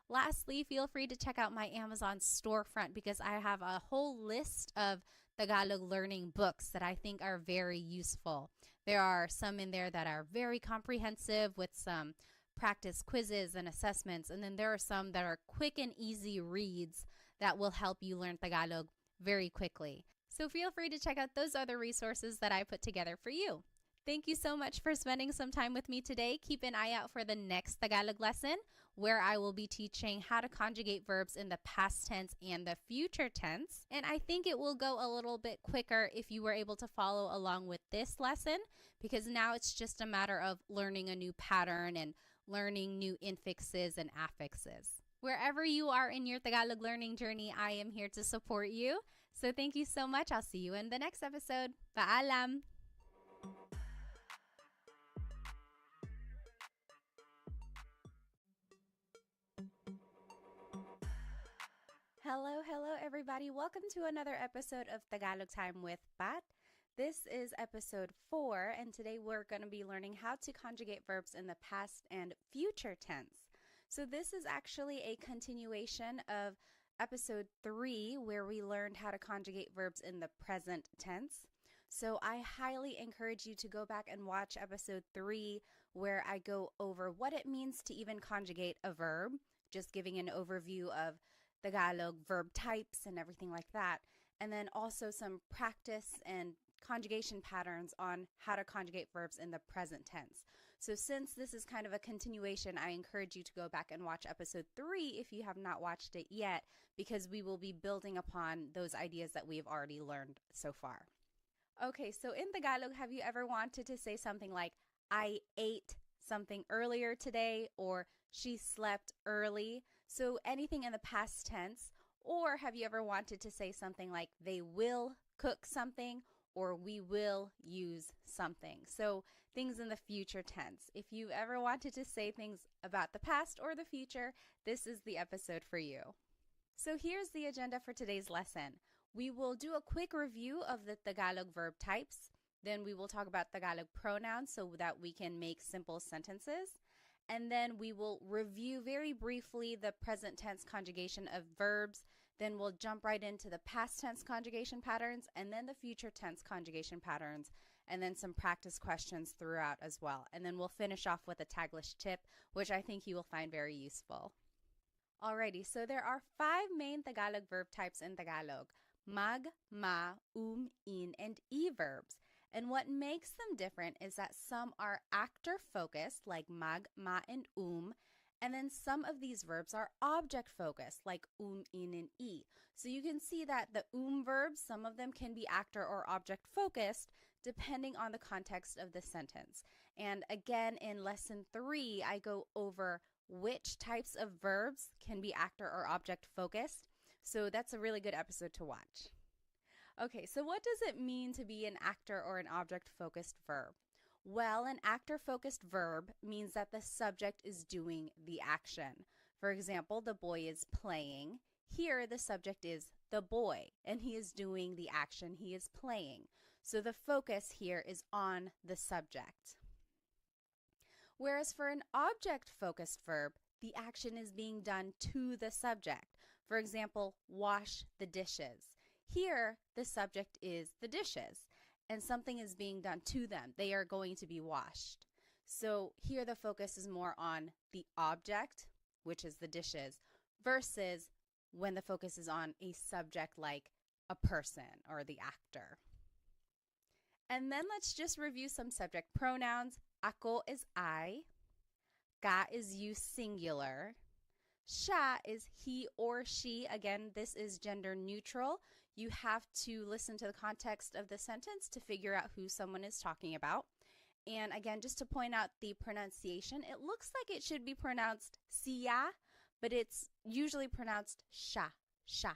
Lastly, feel free to check out my Amazon storefront because I have a whole list of Tagalog learning books that I think are very useful. There are some in there that are very comprehensive with some practice quizzes and assessments, and then there are some that are quick and easy reads that will help you learn Tagalog very quickly. So feel free to check out those other resources that I put together for you. Thank you so much for spending some time with me today. Keep an eye out for the next Tagalog lesson where I will be teaching how to conjugate verbs in the past tense and the future tense. And I think it will go a little bit quicker if you were able to follow along with this lesson, because now it's just a matter of learning a new pattern and learning new infixes and affixes. Wherever you are in your Tagalog learning journey, I am here to support you. So thank you so much. I'll see you in the next episode. Paalam! Hello, everybody. Welcome to another episode of Tagalog Time with Pat. This is episode 4, and today we're going to be learning how to conjugate verbs in the past and future tense. So this is actually a continuation of episode 3, where we learned how to conjugate verbs in the present tense. So I highly encourage you to go back and watch episode 3, where I go over what it means to even conjugate a verb, just giving an overview of Tagalog verb types and everything like that, and then also some practice and conjugation patterns on how to conjugate verbs in the present tense. So since this is kind of a continuation, I encourage you to go back and watch episode 3 if you have not watched it yet, because we will be building upon those ideas that we have already learned so far. Okay, so in Tagalog, have you ever wanted to say something like, I ate something earlier today, or she slept early? So anything in the past tense. Or have you ever wanted to say something like, they will cook something, or we will use something? So things in the future tense. If you ever wanted to say things about the past or the future, this is the episode for you. So here's the agenda for today's lesson. We will do a quick review of the Tagalog verb types. Then we will talk about Tagalog pronouns so that we can make simple sentences. And then we will review very briefly the present tense conjugation of verbs. Then we'll jump right into the past tense conjugation patterns, and then the future tense conjugation patterns, and then some practice questions throughout as well. And then we'll finish off with a Taglish tip, which I think you will find very useful. Alrighty, so there are 5 main Tagalog verb types in Tagalog: mag, ma, in, and e verbs. And what makes them different is that some are actor-focused, like mag, ma, and and then some of these verbs are object-focused, like in, and e. So you can see that the verbs, some of them can be actor or object-focused, depending on the context of the sentence. And again, in lesson 3, I go over which types of verbs can be actor or object-focused. So that's a really good episode to watch. Okay, so what does it mean to be an actor or an object-focused verb? Well, an actor-focused verb means that the subject is doing the action. For example, the boy is playing. Here, the subject is the boy, and he is doing the action. He is playing. So the focus here is on the subject. Whereas for an object-focused verb, the action is being done to the subject. For example, wash the dishes. Here, the subject is the dishes, and something is being done to them. They are going to be washed. So here the focus is more on the object, which is the dishes, versus when the focus is on a subject like a person or the actor. And then let's just review some subject pronouns. Ako is I. Ka is you singular. Siya is he or she. Again, this is gender neutral. You have to listen to the context of the sentence to figure out who someone is talking about. And again, just to point out the pronunciation, it looks like it should be pronounced siya, but it's usually pronounced siya, siya.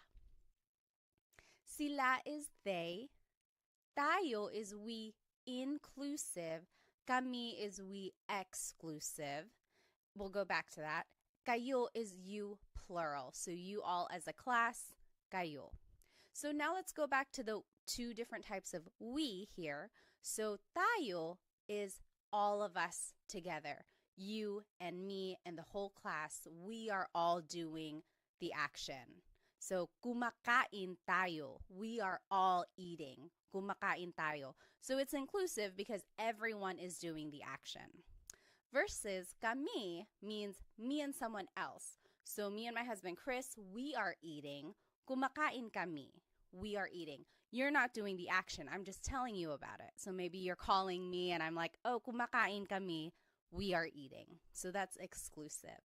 Sila is they. Tayo is we inclusive. Kami is we exclusive. We'll go back to that. Kayo is you plural. So you all as a class, kayo. So now let's go back to the 2 different types of we here. So tayo is all of us together. You and me and the whole class, we are all doing the action. So kumakain tayo. We are all eating. Kumakain tayo. So it's inclusive because everyone is doing the action. Versus kami means me and someone else. So me and my husband Chris, we are eating. Kumakain kami. We are eating. You're not doing the action. I'm just telling you about it. So maybe you're calling me and I'm like, oh, kumakain kami. We are eating. So that's exclusive.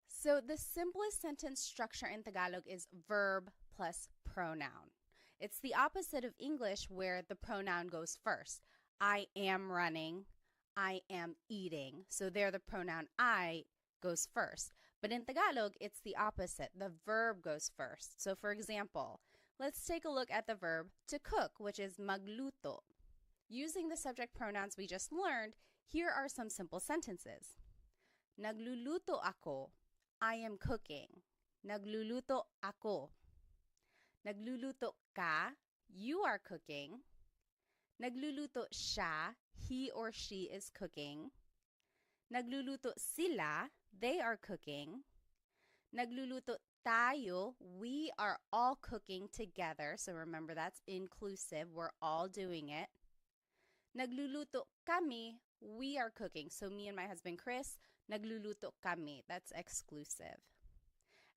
So the simplest sentence structure in Tagalog is verb plus pronoun. It's the opposite of English where the pronoun goes first. I am running. I am eating. So there the pronoun I goes first. But in Tagalog, it's the opposite. The verb goes first. So for example, let's take a look at the verb to cook, which is magluto. Using the subject pronouns we just learned, here are some simple sentences. Nagluluto ako. I am cooking. Nagluluto ako. Nagluluto ka. You are cooking. Nagluluto siya. He or she is cooking. Nagluluto sila. They are cooking. Nagluluto tayo. We are all cooking together. So remember, that's inclusive. We're all doing it. Nagluluto kami. We are cooking. So me and my husband Chris, nagluluto kami. That's exclusive.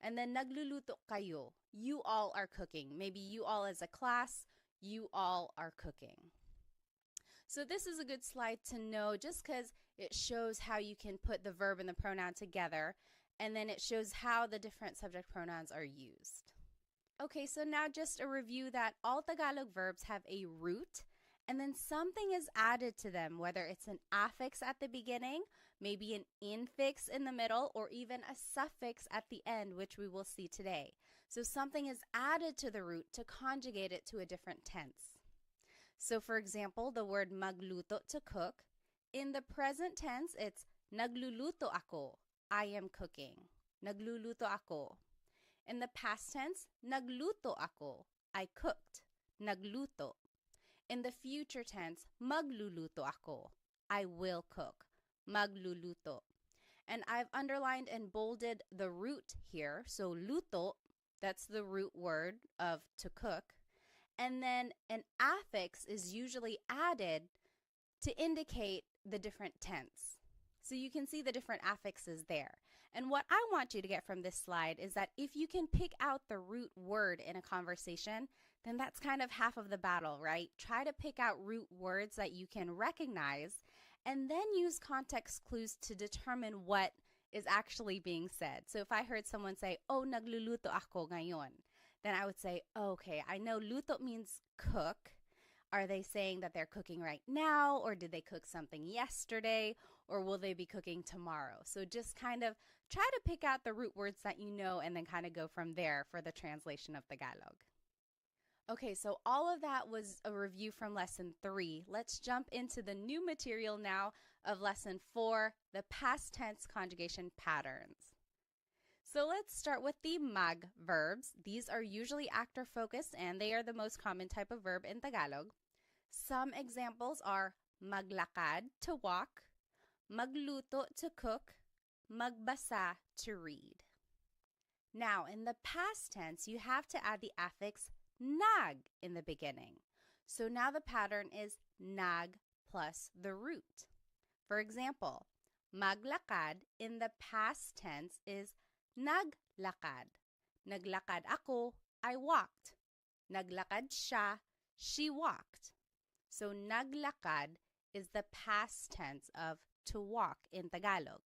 And then nagluluto kayo. You all are cooking. Maybe you all as a class, you all are cooking. So this is a good slide to know just because it shows how you can put the verb and the pronoun together, and then it shows how the different subject pronouns are used. Okay, so now just a review that all Tagalog verbs have a root, and then something is added to them, whether it's an affix at the beginning, maybe an infix in the middle, or even a suffix at the end, which we will see today. So something is added to the root to conjugate it to a different tense. So for example, the word magluto, to cook, in the present tense, it's nagluluto ako. I am cooking. Nagluluto ako. In the past tense, nagluto ako. I cooked. Nagluto. In the future tense, magluluto ako. I will cook. Magluluto. And I've underlined and bolded the root here. So luto, that's the root word of to cook. And then an affix is usually added to indicate the different tense. So you can see the different affixes there. And what I want you to get from this slide is that if you can pick out the root word in a conversation, then that's kind of half of the battle, right? Try to pick out root words that you can recognize and then use context clues to determine what is actually being said. So if I heard someone say, oh, nagluluto ako ngayon, then I would say, okay, I know luto means cook. Are they saying that they're cooking right now, or did they cook something yesterday, or will they be cooking tomorrow? So just kind of try to pick out the root words that you know and then kind of go from there for the translation of Tagalog. Okay, so all of that was a review from Lesson 3. Let's jump into the new material now of Lesson 4, the past tense conjugation patterns. So let's start with the mag verbs. These are usually actor focused and they are the most common type of verb in Tagalog. Some examples are maglakad, to walk, magluto, to cook, magbasa, to read. Now, in the past tense, you have to add the affix nag in the beginning. So now the pattern is nag plus the root. For example, maglakad in the past tense is naglakad. Naglakad ako, I walked. Naglakad siya, she walked. So naglakad is the past tense of to walk in Tagalog.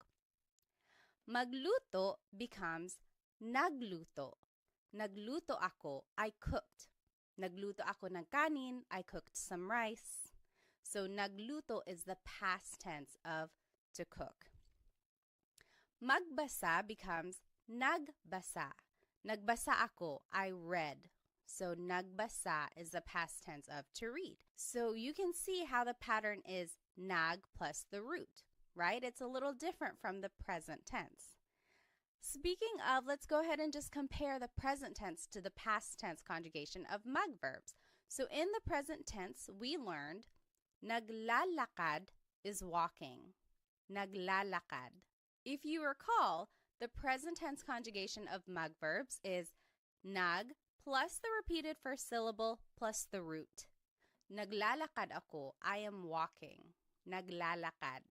Magluto becomes nagluto. Nagluto ako, I cooked. Nagluto ako ng kanin, I cooked some rice. So nagluto is the past tense of to cook. Magbasa becomes nagbasa. Nagbasa ako, I read. So nagbasa is the past tense of to read. So you can see how the pattern is nag plus the root, right? It's a little different from the present tense. Speaking of, let's go ahead and just compare the present tense to the past tense conjugation of mag verbs. So in the present tense, we learned naglalakad is walking. Naglalakad. If you recall, the present tense conjugation of mag verbs is nag plus the repeated first syllable plus the root. Naglalakad ako, I am walking. Naglalakad.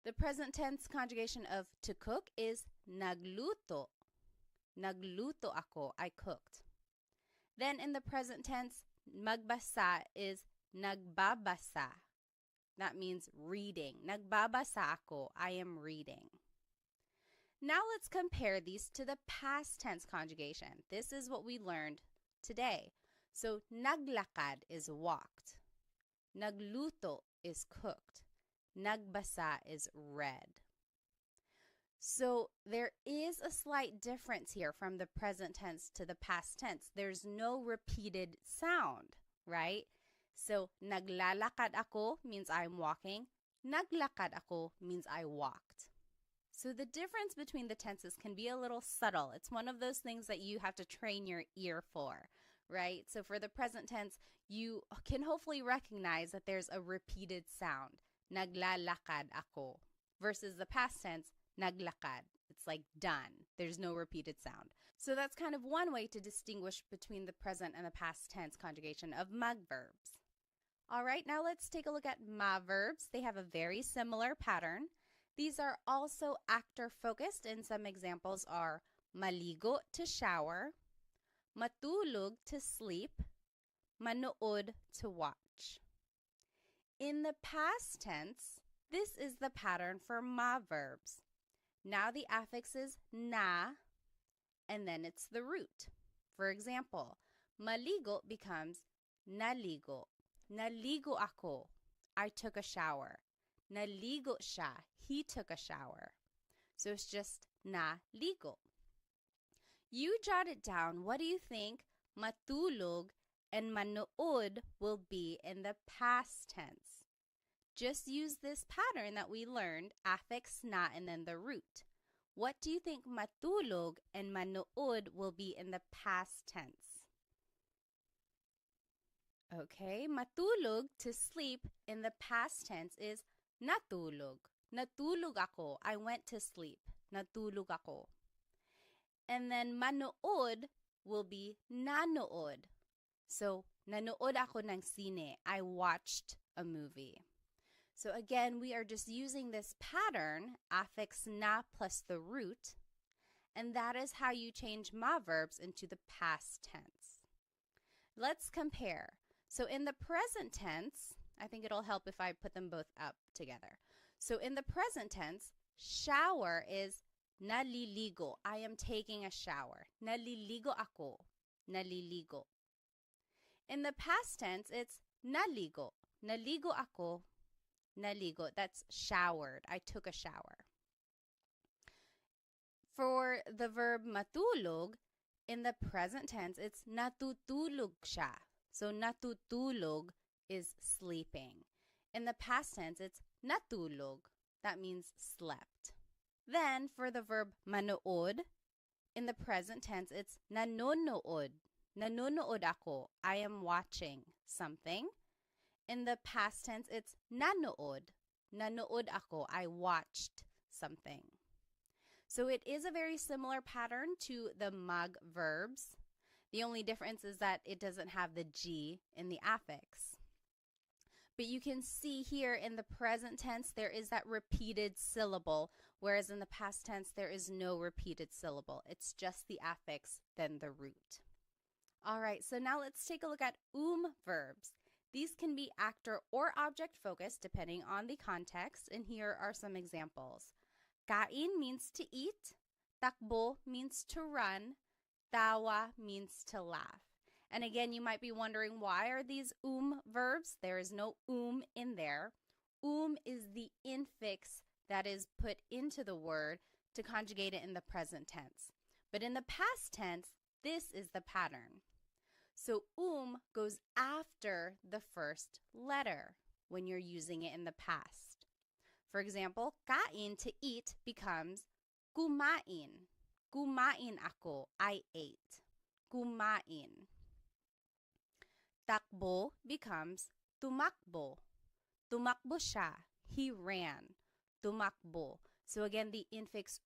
The present tense conjugation of to cook is nagluto. Nagluto ako, I cooked. Then in the present tense, magbasa is nagbabasa. That means reading. Nagbabasa ako. I am reading. Now let's compare these to the past tense conjugation. This is what we learned today. So naglakad is walked. Nagluto is cooked. Nagbasa is read. So there is a slight difference here from the present tense to the past tense. There's no repeated sound, right? So naglalakad ako means I'm walking. Naglakad ako means I walked. So the difference between the tenses can be a little subtle. It's one of those things that you have to train your ear for, right? So for the present tense, you can hopefully recognize that there's a repeated sound. Naglalakad ako. Versus the past tense, naglakad. It's like done. There's no repeated sound. So that's kind of one way to distinguish between the present and the past tense conjugation of mag-verbs. All right, now let's take a look at ma-verbs. They have a very similar pattern. These are also actor-focused, and some examples are maligo to shower, matulog to sleep, manood to watch. In the past tense, this is the pattern for ma-verbs. Now the affix is na, and then it's the root. For example, maligo becomes naligo. Naligo ako. I took a shower. Naligo siya. He took a shower. So it's just naligo. You jot it down. What do you think matulog and manood will be in the past tense? Just use this pattern that we learned, affix na and then the root. What do you think matulog and manood will be in the past tense? Okay, matulog to sleep in the past tense is natulog. Natulog ako. I went to sleep. Natulog ako. And then manood will be nanood. So, nanood ako ng sine. I watched a movie. So again, we are just using this pattern, affix na plus the root, and that is how you change ma-verbs into the past tense. Let's compare. So in the present tense, I think it'll help if I put them both up together. So in the present tense, shower is naliligo. I am taking a shower. Naliligo ako. Naliligo. In the past tense, it's naligo. Naligo ako. Naligo. That's showered. I took a shower. For the verb matulog, in the present tense, it's natutulog siya. So natutulog is sleeping. In the past tense, it's natulog. That means slept. Then for the verb manood, in the present tense, it's nanonood. Nanonood ako. I am watching something. In the past tense, it's nanood. Nanood ako. I watched something. So it is a very similar pattern to the mag verbs. The only difference is that it doesn't have the G in the affix. But you can see here in the present tense, there is that repeated syllable, whereas in the past tense, there is no repeated syllable. It's just the affix, then the root. All right, so now let's take a look at verbs. These can be actor or object focused depending on the context, and here are some examples. Kain means to eat, takbo means to run, tawa means to laugh. And again, you might be wondering, why are these verbs? There is no in there. Is the infix that is put into the word to conjugate it in the present tense. But in the past tense, this is the pattern. So goes after the first letter when you're using it in the past. For example, kain to eat becomes kumain. Kumain ako. I ate. Kumain. Takbo becomes tumakbo. Tumakbo siya. He ran. Tumakbo. So again, the infix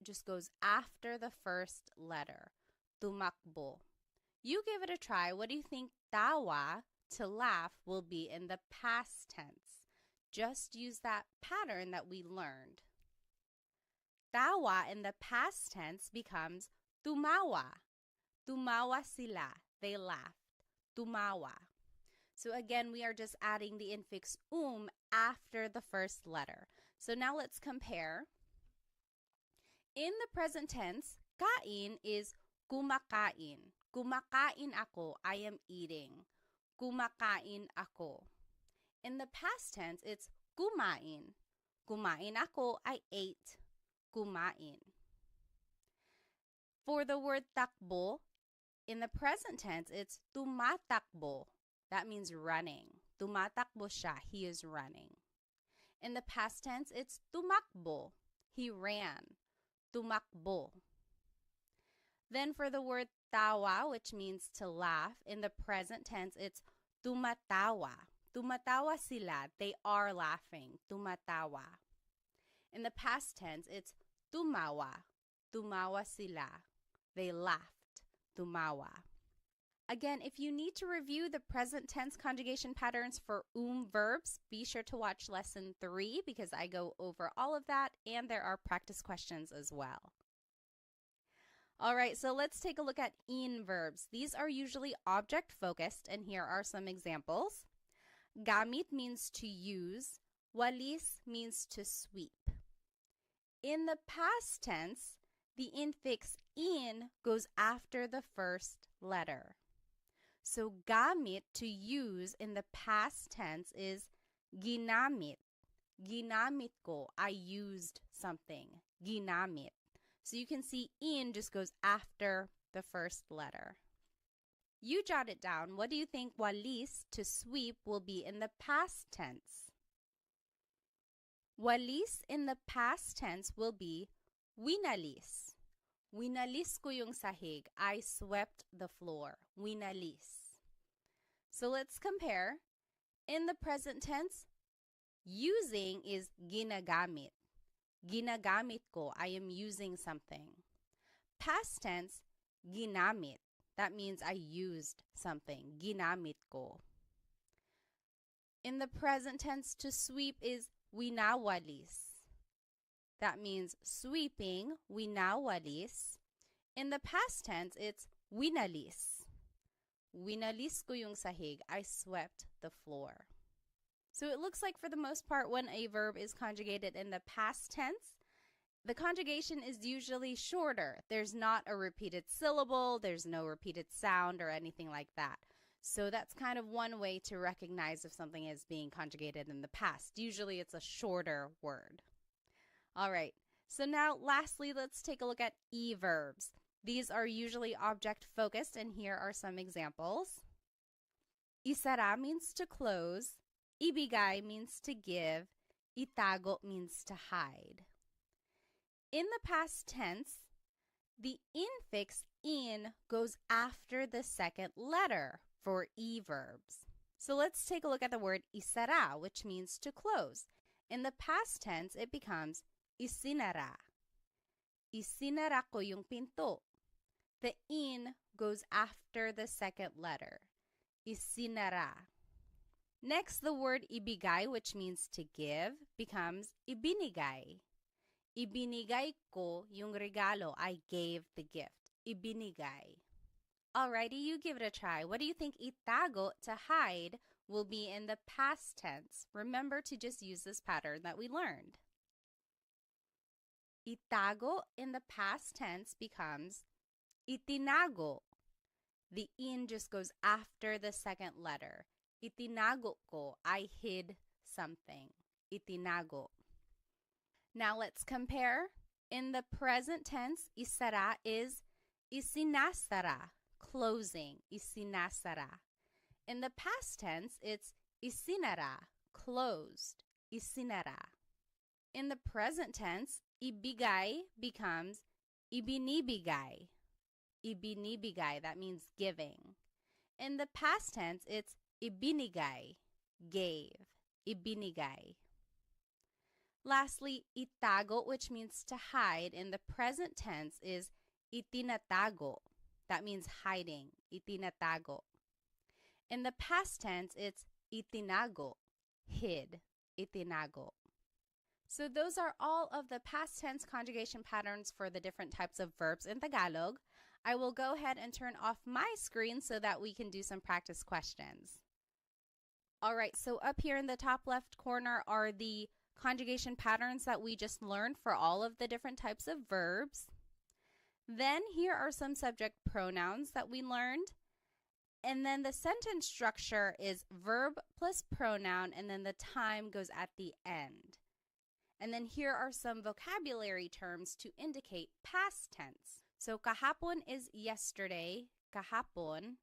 just goes after the first letter. Tumakbo. You give it a try. What do you think tawa, to laugh, will be in the past tense? Just use that pattern that we learned. Tawa in the past tense becomes tumawa. Tumawa sila. They laughed. Tumawa. So again, we are just adding the infix after the first letter. So now let's compare. In the present tense, kain is kumakain. Kumakain ako, I am eating. Kumakain ako. In the past tense, it's kumain. Kumain ako, I ate. Kumain. For the word takbo, in the present tense, it's tumatakbo. That means running. Tumatakbo siya, he is running. In the past tense, it's tumakbo. He ran. Tumakbo. Then for the word tawa, which means to laugh, in the present tense, it's tumatawa. Tumatawa sila. They are laughing. Tumatawa. In the past tense, it's tumawa. Tumawa sila. They laughed. Tumawa. Again, if you need to review the present tense conjugation patterns for verbs, be sure to watch lesson 3 because I go over all of that and there are practice questions as well. All right, so let's take a look at in verbs. These are usually object focused, and here are some examples. Gamit means to use. Walis means to sweep. In the past tense, the infix in goes after the first letter. So gamit, to use, in the past tense is ginamit. Ginamit ko, I used something. Ginamit. So you can see in just goes after the first letter. You jot it down. What do you think walis, to sweep, will be in the past tense? Walis in the past tense will be winalis. Winalis ko yung sahig. I swept the floor. Winalis. So let's compare. In the present tense, using is ginagamit. Ginagamit ko, I am using something. Past tense, ginamit. That means I used something. Ginamit ko. In the present tense, to sweep is winawalis. That means sweeping, winawalis. In the past tense, it's winalis. Winalis ko yung sahig. I swept the floor. So it looks like for the most part when a verb is conjugated in the past tense, the conjugation is usually shorter. There's not a repeated syllable, there's no repeated sound or anything like that. So that's kind of one way to recognize if something is being conjugated in the past. Usually it's a shorter word. All right, so now lastly, let's take a look at e-verbs. These are usually object focused, and here are some examples. Isara means to close. Ibigay means to give. Itago means to hide. In the past tense, the infix in goes after the second letter for e-verbs. So let's take a look at the word isara, which means to close. In the past tense, it becomes isinara. Isinara ko yung pinto. The in goes after the second letter. Isinara. Next, the word ibigay, which means to give, becomes ibinigay. Ibinigay ko yung regalo. I gave the gift. Ibinigay. Alrighty, you give it a try. What do you think itago, to hide, will be in the past tense? Remember to just use this pattern that we learned. Itago in the past tense becomes itinago. The in just goes after the second letter. Itinago ko, I hid something. Itinago. Now let's compare. In the present tense, isara is isinasara, closing. Isinasara. In the past tense, it's isinara, closed. Isinara. In the present tense, ibigay becomes ibinibigay. Ibinibigay, that means giving. In the past tense, it's ibinigay, gave. Ibinigay. Lastly, itago, which means to hide, in the present tense is itinatago. That means hiding. Itinatago. In the past tense, it's itinago, hid. Itinago. So those are all of the past tense conjugation patterns for the different types of verbs in Tagalog. I will go ahead and turn off my screen so that we can do some practice questions. All right, so up here in the top left corner are the conjugation patterns that we just learned for all of the different types of verbs. Then here are some subject pronouns that we learned. And then the sentence structure is verb plus pronoun, and then the time goes at the end. And then here are some vocabulary terms to indicate past tense. So kahapon is yesterday, kahapon.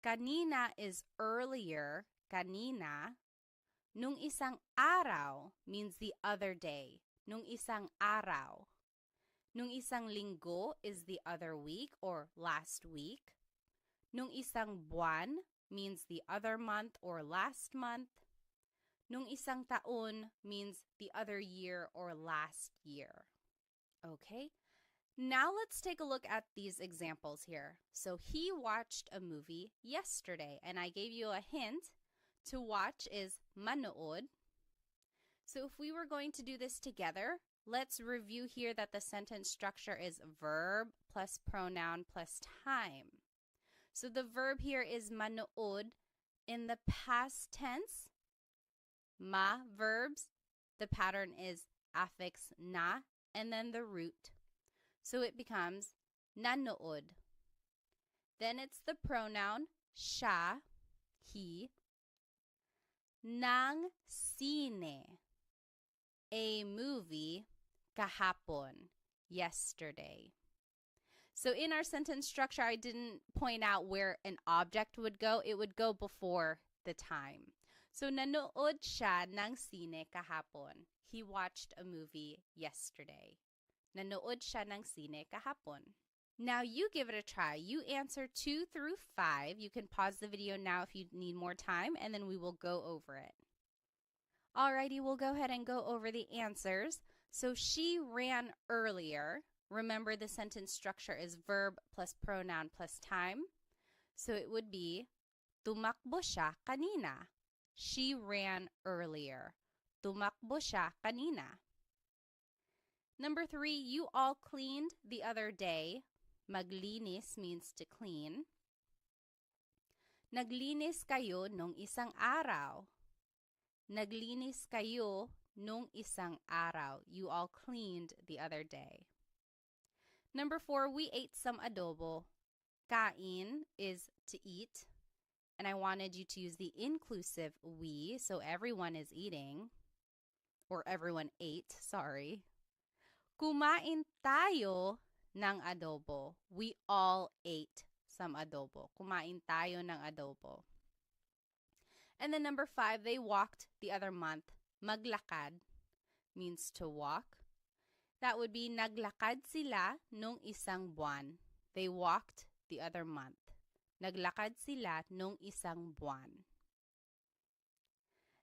Kanina is earlier, kanina. Nung isang araw means the other day, nung isang araw. Nung isang linggo is the other week or last week. Nung isang buwan means the other month or last month. Nung isang taon means the other year or last year. Okay, now let's take a look at these examples here. So he watched a movie yesterday, and I gave you a hint. To watch is manood. So if we were going to do this together, let's review here that the sentence structure is verb plus pronoun plus time. So the verb here is manood. In the past tense, ma verbs, the pattern is affix na and then the root. So it becomes nanood. Then it's the pronoun siya, he. Ng sine, a movie, kahapon, yesterday. So in our sentence structure, I didn't point out where an object would go. It would go before the time. So nanood siya ng sine kahapon. He watched a movie yesterday. Nanood siya ng sine kahapon. Now you give it a try. You answer 2 through 5. You can pause the video now if you need more time, and then we will go over it. Alrighty, we'll go ahead and go over the answers. So she ran earlier. Remember, the sentence structure is verb plus pronoun plus time. So it would be tumakbo siya kanina. She ran earlier. Tumakbo siya kanina. Number 3, you all cleaned the other day. Maglinis means to clean. Naglinis kayo nung isang araw. Naglinis kayo nung isang araw. You all cleaned the other day. Number 4, we ate some adobo. Kain is to eat. And I wanted you to use the inclusive we, so everyone is eating. Or everyone ate, sorry. Kumain tayo ng adobo. We all ate some adobo. Kumain tayo ng adobo. And then number 5, they walked the other month. Maglakad means to walk. That would be naglakad sila nung isang buwan. They walked the other month. Naglakad sila nung isang buwan.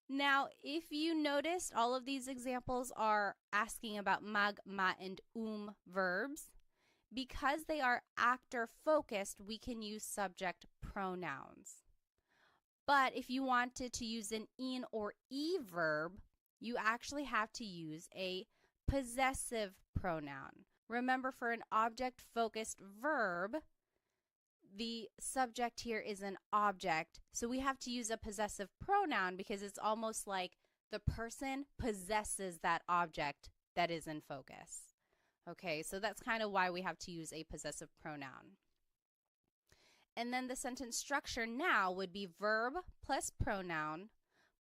Now, if you noticed, all of these examples are asking about mag, ma, and verbs. Because they are actor-focused, we can use subject pronouns. But if you wanted to use an in or e verb, you actually have to use a possessive pronoun. Remember, for an object-focused verb, the subject here is an object, so we have to use a possessive pronoun because it's almost like the person possesses that object that is in focus. Okay, so that's kind of why we have to use a possessive pronoun. And then the sentence structure now would be verb plus pronoun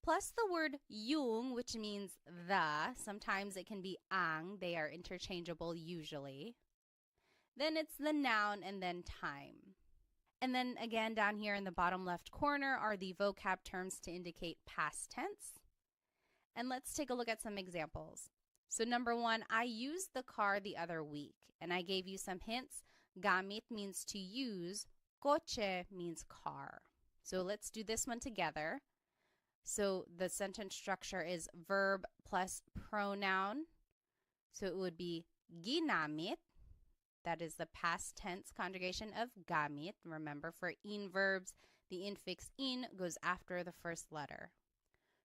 plus the word yung, which means the. Sometimes it can be ang. They are interchangeable usually. Then it's the noun and then time. And then again, down here in the bottom left corner are the vocab terms to indicate past tense. And let's take a look at some examples. So number 1, I used the car the other week. And I gave you some hints. Gamit means to use. Coche means car. So let's do this one together. So the sentence structure is verb plus pronoun. So it would be ginamit. That is the past tense conjugation of gamit. Remember, for in verbs, the infix in goes after the first letter.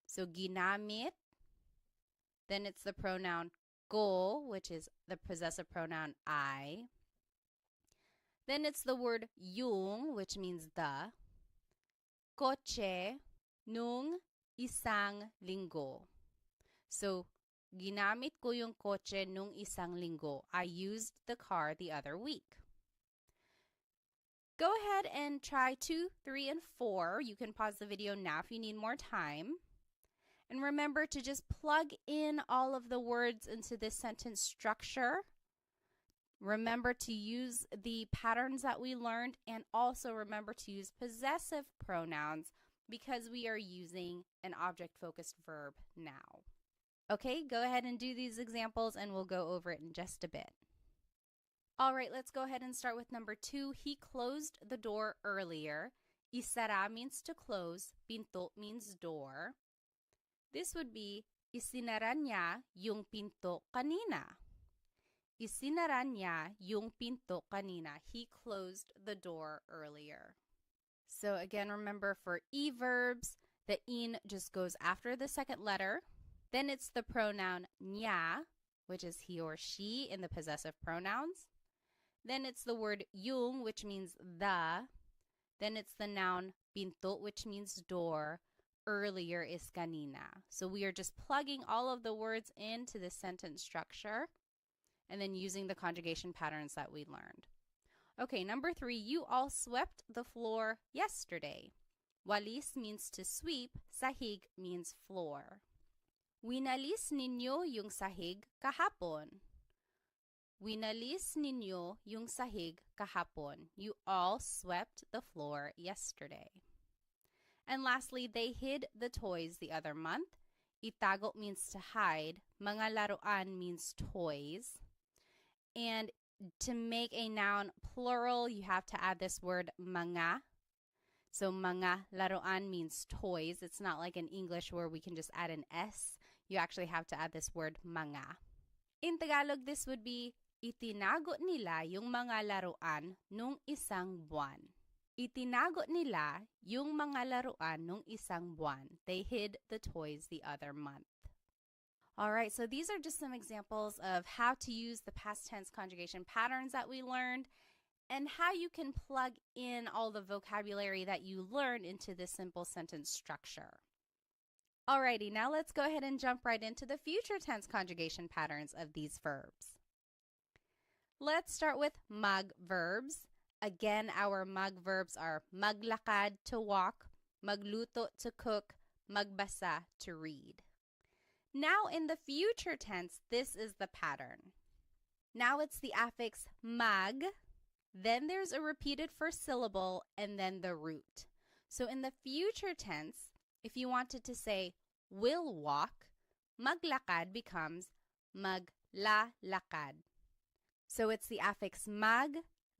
So ginamit. Then it's the pronoun ko, which is the possessive pronoun I. Then it's the word yung, which means the. Kotse nung isang linggo. So, ginamit ko yung kotse nung isang linggo. I used the car the other week. Go ahead and try 2, 3, and 4. You can pause the video now if you need more time. And remember to just plug in all of the words into this sentence structure. Remember to use the patterns that we learned, and also remember to use possessive pronouns because we are using an object-focused verb now. Okay, go ahead and do these examples and we'll go over it in just a bit. All right, let's go ahead and start with number 2. He closed the door earlier. Isara means to close. Pinto means door. This would be, isinara niya yung pinto kanina. Isinara niya yung pinto kanina. He closed the door earlier. So again, remember for E verbs, the in just goes after the second letter. Then it's the pronoun niya, which is he or she in the possessive pronouns. Then it's the word yung, which means the. Then it's the noun pinto, which means door. Earlier is kanina. So we are just plugging all of the words into the sentence structure and then using the conjugation patterns that we learned. Okay, number 3, you all swept the floor yesterday. Walis means to sweep, sahig means floor. Winalis ninyo yung sahig kahapon. Winalis ninyo yung sahig kahapon. You all swept the floor yesterday. And lastly, they hid the toys the other month. Itago means to hide. Mga laruan means toys. And to make a noun plural, you have to add this word mga. So mga laruan means toys. It's not like in English where we can just add an S. You actually have to add this word mga. In Tagalog, this would be, itinago nila yung mga laruan nung isang buwan. Itinago nila yung mga laruan nung isang buwan. They hid the toys the other month. All right, so these are just some examples of how to use the past tense conjugation patterns that we learned and how you can plug in all the vocabulary that you learned into this simple sentence structure. Alrighty, now let's go ahead and jump right into the future tense conjugation patterns of these verbs. Let's start with mag verbs. Again, our mag verbs are maglakad to walk, magluto to cook, magbasa to read. Now in the future tense, this is the pattern. Now it's the affix mag, then there's a repeated first syllable, and then the root. So in the future tense, if you wanted to say will walk, maglakad becomes maglalakad. So it's the affix mag,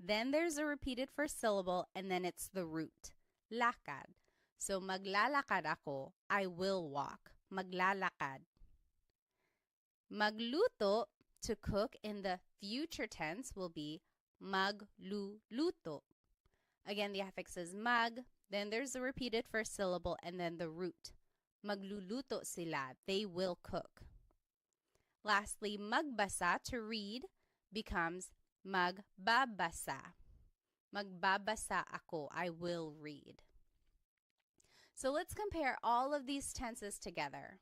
then there's a repeated first syllable, and then it's the root, lakad. So maglalakad ako, I will walk, maglalakad. Magluto, to cook, in the future tense will be magluluto. Again, the affix is mag, then there's a repeated first syllable, and then the root. Magluluto sila, they will cook. Lastly, magbasa, to read, becomes magbabasa. Magbabasa ako, I will read. So let's compare all of these tenses together.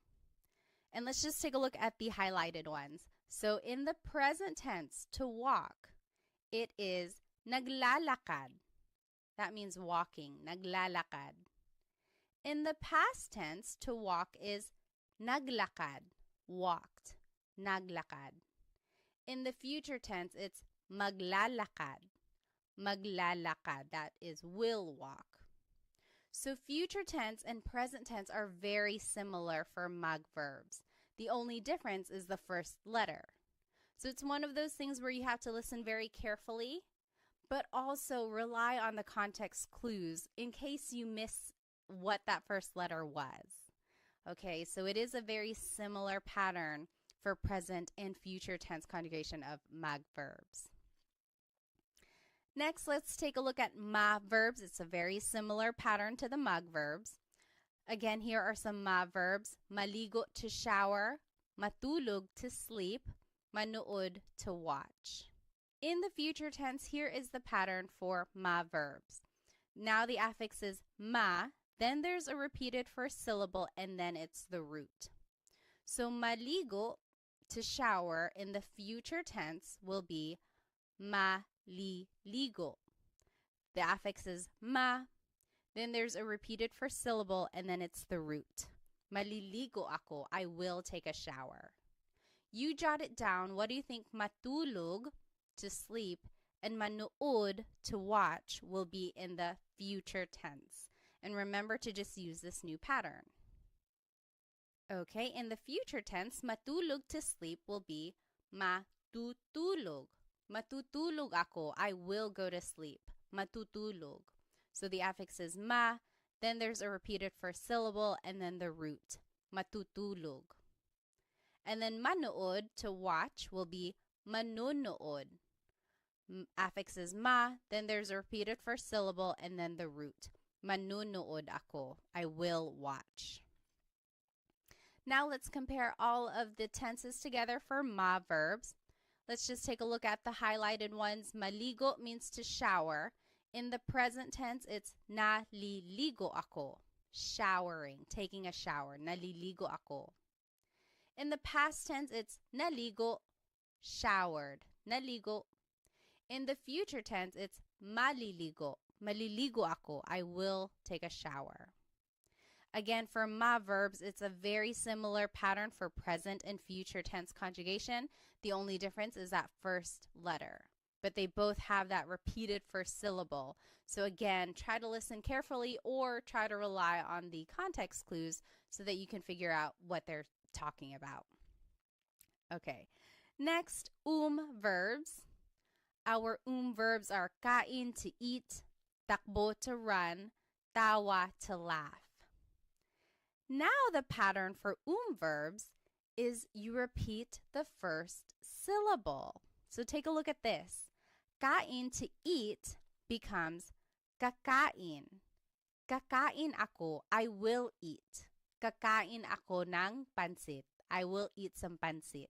And let's just take a look at the highlighted ones. So in the present tense, to walk, it is naglalakad. That means walking, naglalakad. In the past tense, to walk is naglakad, walked, naglakad. In the future tense, it's maglalakad, maglalakad. That is will walk. So future tense and present tense are very similar for mag verbs. The only difference is the first letter. So it's one of those things where you have to listen very carefully, but also rely on the context clues in case you miss what that first letter was. Okay, so it is a very similar pattern for present and future tense conjugation of mag verbs. Next, let's take a look at ma verbs. It's a very similar pattern to the mag verbs. Again, here are some ma verbs. Maligo, to shower. Matulog, to sleep. Manood, to watch. In the future tense, here is the pattern for ma verbs. Now the affix is ma, then there's a repeated first syllable, and then it's the root. So maligo, to shower, in the future tense will be maliligo. The affix is ma, then there's a repeated first syllable, and then it's the root. Maliligo ako, I will take a shower. You jot it down. What do you think matulog, to sleep, and manood, to watch, will be in the future tense? And remember to just use this new pattern. Okay, in the future tense, matulog, to sleep, will be matutulog. Matutulog ako, I will go to sleep. Matutulog. So the affix is ma, then there's a repeated first syllable, and then the root. Matutulog. And then manood, to watch, will be manunood. Affix is ma, then there's a repeated first syllable, and then the root. Manunood ako, I will watch. Now let's compare all of the tenses together for ma verbs. Let's just take a look at the highlighted ones. Maligo means to shower. In the present tense, it's naliligo ako, showering, taking a shower. Naliligo ako. In the past tense, it's naligo, showered. Naligo. In the future tense, it's maliligo. Maliligo ako, I will take a shower. Again, for ma verbs, it's a very similar pattern for present and future tense conjugation. The only difference is that first letter. But they both have that repeated first syllable. So again, try to listen carefully or try to rely on the context clues so that you can figure out what they're talking about. Okay, next, verbs. Our verbs are kain, to eat, takbo, to run, tawa, to laugh. Now the pattern for verbs is you repeat the first syllable. So take a look at this. Kain, to eat, becomes kakain. Kakain ako, I will eat. Kakain ako ng pansit. I will eat some pansit.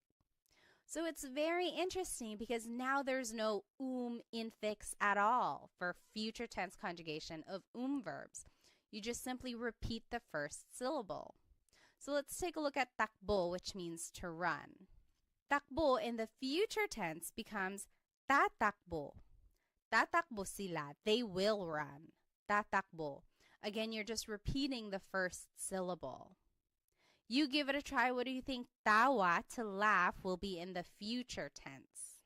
So it's very interesting because now there's no infix at all for future tense conjugation of verbs. You just simply repeat the first syllable. So let's take a look at takbo, which means to run. Takbo in the future tense becomes tatakbo. Tatakbo sila, they will run. Tatakbo. Again, you're just repeating the first syllable. You give it a try. What do you think tawa, to laugh, will be in the future tense?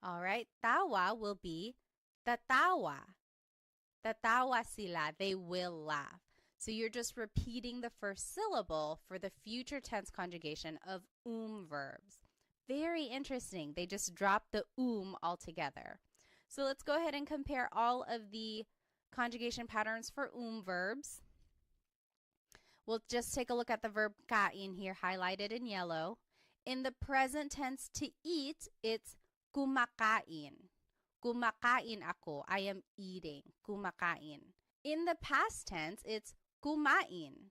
All right, tawa will be tatawa. Tatawa sila, they will laugh. So you're just repeating the first syllable for the future tense conjugation of verbs. Very interesting. They just dropped the altogether. So let's go ahead and compare all of the conjugation patterns for verbs. We'll just take a look at the verb kain here, highlighted in yellow. In the present tense, to eat, it's kumakain. Kumakain ako, I am eating. Kumakain. In the past tense, it's kumain.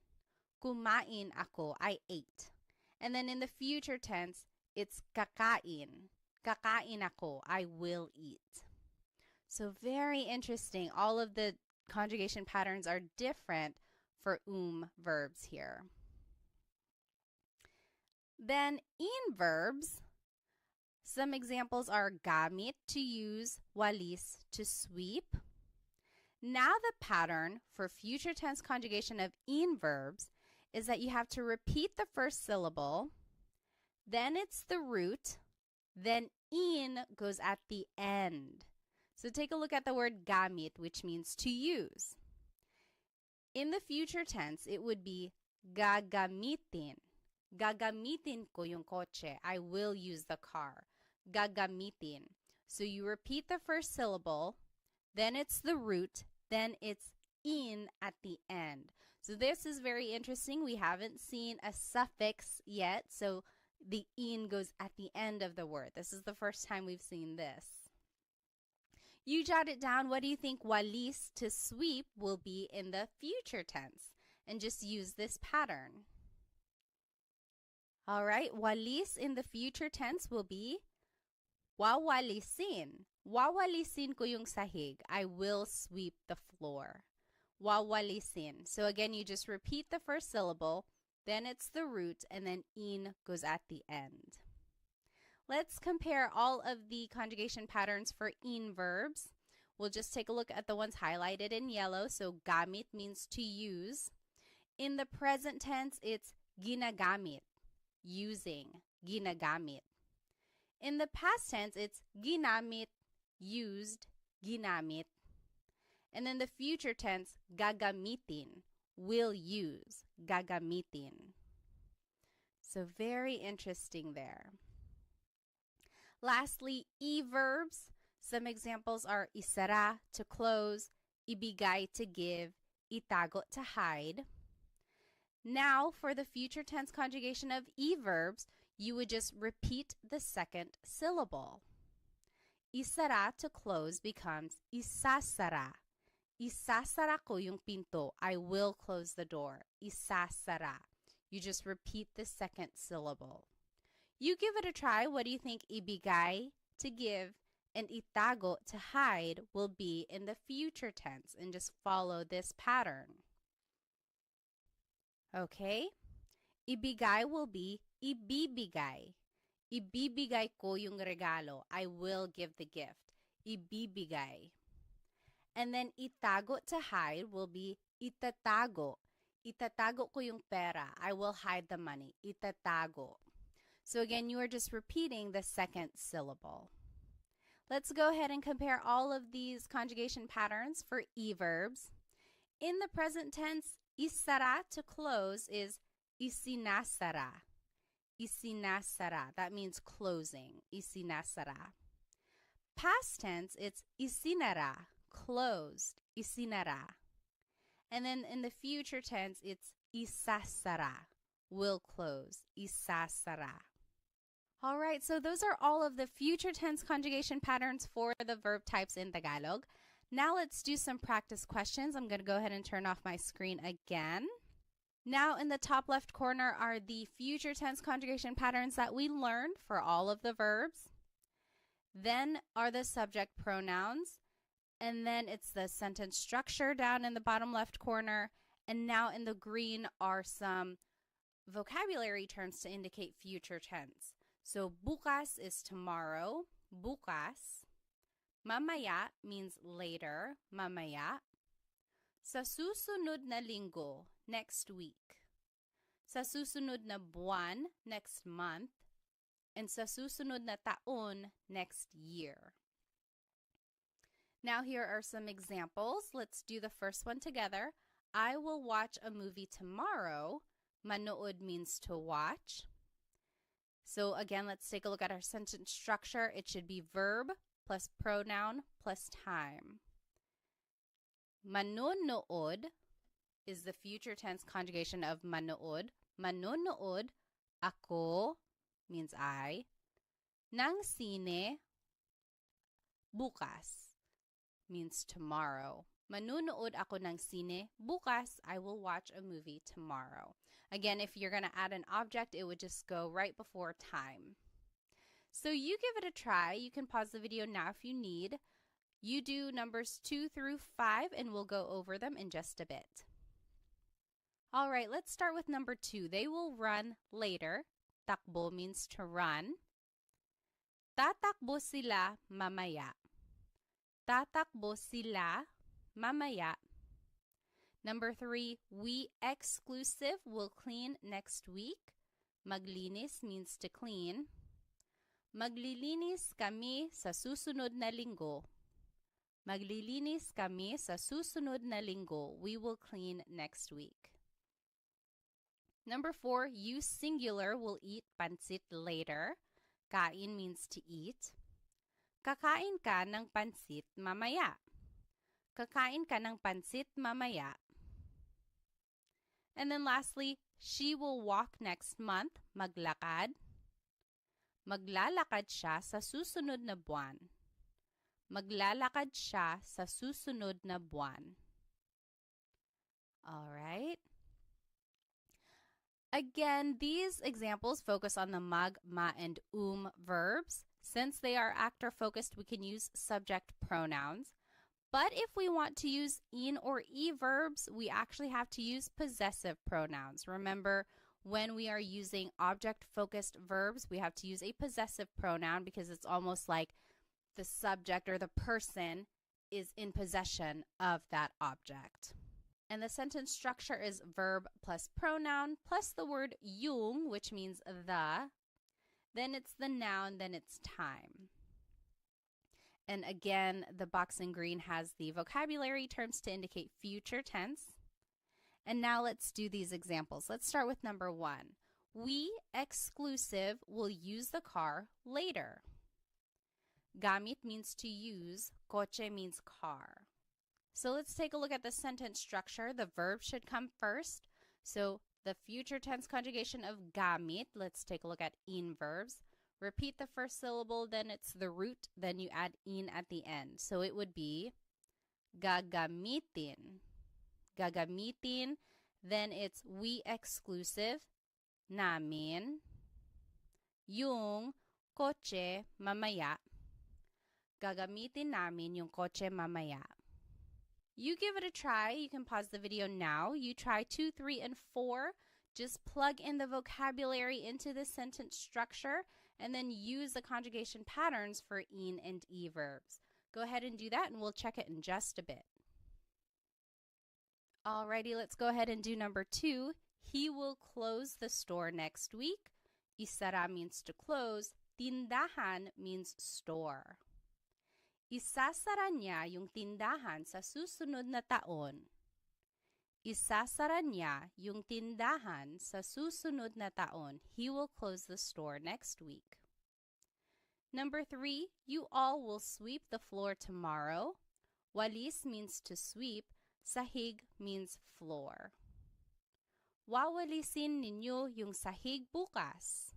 Kumain ako, I ate. And then in the future tense, it's kakain. Kakain ako, I will eat. So very interesting. All of the conjugation patterns are different for verbs here. Then in verbs, some examples are gamit, to use, walis, to sweep. Now the pattern for future tense conjugation of verbs is that you have to repeat the first syllable, then it's the root, then goes at the end. So take a look at the word gamit, which means to use. In the future tense, it would be gagamitin. Gagamitin ko yung kotse. I will use the car. Gagamitin. So you repeat the first syllable, then it's the root, then it's at the end. So this is very interesting. We haven't seen a suffix yet, so the goes at the end of the word. This is the first time we've seen this. You jot it down. What do you think walis, to sweep, will be in the future tense? And just use this pattern. All right, walis in the future tense will be Wawalisin. Wawalisin ko yung sahig. I will sweep the floor. Wawalisin. So again, you just repeat the first syllable, then it's the root, and then in goes at the end. Let's compare all of the conjugation patterns for in verbs. We'll just take a look at the ones highlighted in yellow. So gamit means to use. In the present tense, it's ginagamit, using, ginagamit. In the past tense, it's ginamit, used, ginamit. And then the future tense, gagamitin, will use, gagamitin. So very interesting there. Lastly, e-verbs. Some examples are isara, to close, ibigay, to give, itago, to hide. Now, for the future tense conjugation of e-verbs, you would just repeat the second syllable. Isara, to close, becomes isasara. Isasara ko yung pinto. I will close the door. Isasara. You just repeat the second syllable. You give it a try. What do you think ibigay, to give, and itago, to hide, will be in the future tense? And just follow this pattern. Okay? Ibigay will be ibibigay. Ibibigay ko yung regalo. I will give the gift. Ibibigay. And then itago, to hide, will be itatago. Itatago ko yung pera. I will hide the money. Itatago. So again, you are just repeating the second syllable. Let's go ahead and compare all of these conjugation patterns for e-verbs. In the present tense, isara, to close, is isinasara. Isinasara. That means closing. Isinasara. Past tense, it's isinara, closed. Isinara. And then in the future tense, it's isasara, will close. Isasara. All right, so those are all of the future tense conjugation patterns for the verb types in Tagalog. Now let's do some practice questions. I'm going to go ahead and turn off my screen again. Now in the top left corner are the future tense conjugation patterns that we learned for all of the verbs. Then are the subject pronouns. And then it's the sentence structure down in the bottom left corner. And now in the green are some vocabulary terms to indicate future tense. So bukas is tomorrow, bukas. Mamaya means later, mamaya. Sa susunod na linggo, next week. Sa susunod na buwan, next month. And sa susunod na taon, next year. Now here are some examples. Let's do the first one together. I will watch a movie tomorrow. Manood means to watch. So again, let's take a look at our sentence structure. It should be verb plus pronoun plus time. Manonood is the future tense conjugation of manood. Manonood, ako means I. Ng sine, bukas means tomorrow. Manunood ako ng sine. Bukas, I will watch a movie tomorrow. Again, if you're going to add an object, it would just go right before time. So you give it a try. You can pause the video now if you need. You do numbers 2 through 5, and we'll go over them in just a bit. All right, let's start with number 2. They will run later. Takbo means to run. Tatakbo sila mamaya. Tatakbo sila mamaya. Number 3, we exclusive will clean next week. Maglinis means to clean. Maglilinis kami sa susunod na linggo. Maglilinis kami sa susunod na linggo. We will clean next week. Number 4, you singular will eat pansit later. Kain means to eat. Kakain ka ng pansit mamaya. Kakain ka ng pansit mamaya. And then lastly, she will walk next month, maglakad. Maglalakad siya sa susunod na buwan. Maglalakad siya sa susunod na buwan. All right. Again, these examples focus on the mag, ma, and verbs. Since they are actor focused, we can use subject pronouns. But if we want to use in or e verbs, we actually have to use possessive pronouns. Remember, when we are using object-focused verbs, we have to use a possessive pronoun because it's almost like the subject or the person is in possession of that object. And the sentence structure is verb plus pronoun plus the word yung, which means the. Then it's the noun, then it's time. And again, the box in green has the vocabulary terms to indicate future tense. And now let's do these examples. Let's start with number 1. We, exclusive, will use the car later. Gamit means to use. Coche means car. So let's take a look at the sentence structure. The verb should come first. So the future tense conjugation of gamit, let's take a look at in verbs. Repeat the first syllable, then it's the root, then you add in at the end. So it would be gagamitin. Gagamitin, then it's we exclusive, namin, yung kotse mamaya. Gagamitin namin yung kotse mamaya. You give it a try. You can pause the video now. You try 2, 3, and 4. Just plug in the vocabulary into the sentence structure and then use the conjugation patterns for in and e verbs. Go ahead and do that and we'll check it in just a bit. Alrighty, let's go ahead and do number 2. He will close the store next week. Isara means to close. Tindahan means store. Isasara niya yung tindahan sa susunod na taon. Isasara niya yung tindahan sa susunod na taon. He will close the store next week. Number 3, you all will sweep the floor tomorrow. Walis means to sweep. Sahig means floor. Wawalisin ninyo yung sahig bukas.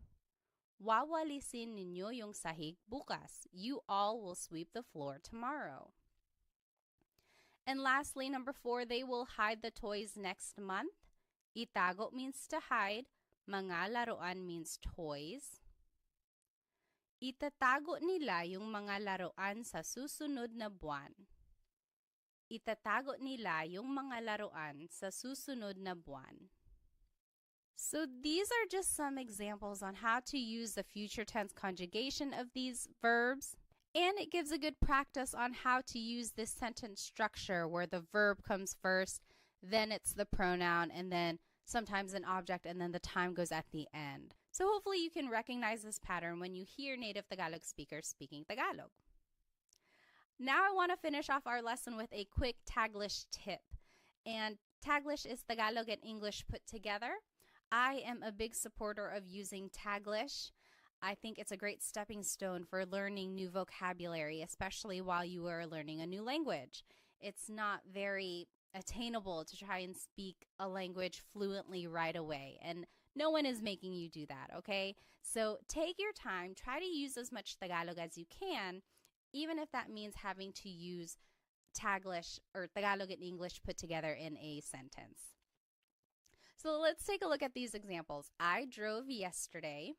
Wawalisin ninyo yung sahig bukas. You all will sweep the floor tomorrow. And lastly, number 4, they will hide the toys next month. Itago means to hide. Mga laruan means toys. Itatago nila yung mga laruan sa susunod na buwan. Itatago nila yung mga laruan sa susunod na buwan. So these are just some examples on how to use the future tense conjugation of these verbs. And it gives a good practice on how to use this sentence structure where the verb comes first, then it's the pronoun, and then sometimes an object, and then the time goes at the end. So hopefully you can recognize this pattern when you hear native Tagalog speakers speaking Tagalog. Now I want to finish off our lesson with a quick Taglish tip. And Taglish is Tagalog and English put together. I am a big supporter of using Taglish. I think it's a great stepping stone for learning new vocabulary, especially while you are learning a new language. It's not very attainable to try and speak a language fluently right away, and no one is making you do that, okay? So take your time, try to use as much Tagalog as you can, even if that means having to use Taglish or Tagalog and English put together in a sentence. So let's take a look at these examples. I drove yesterday.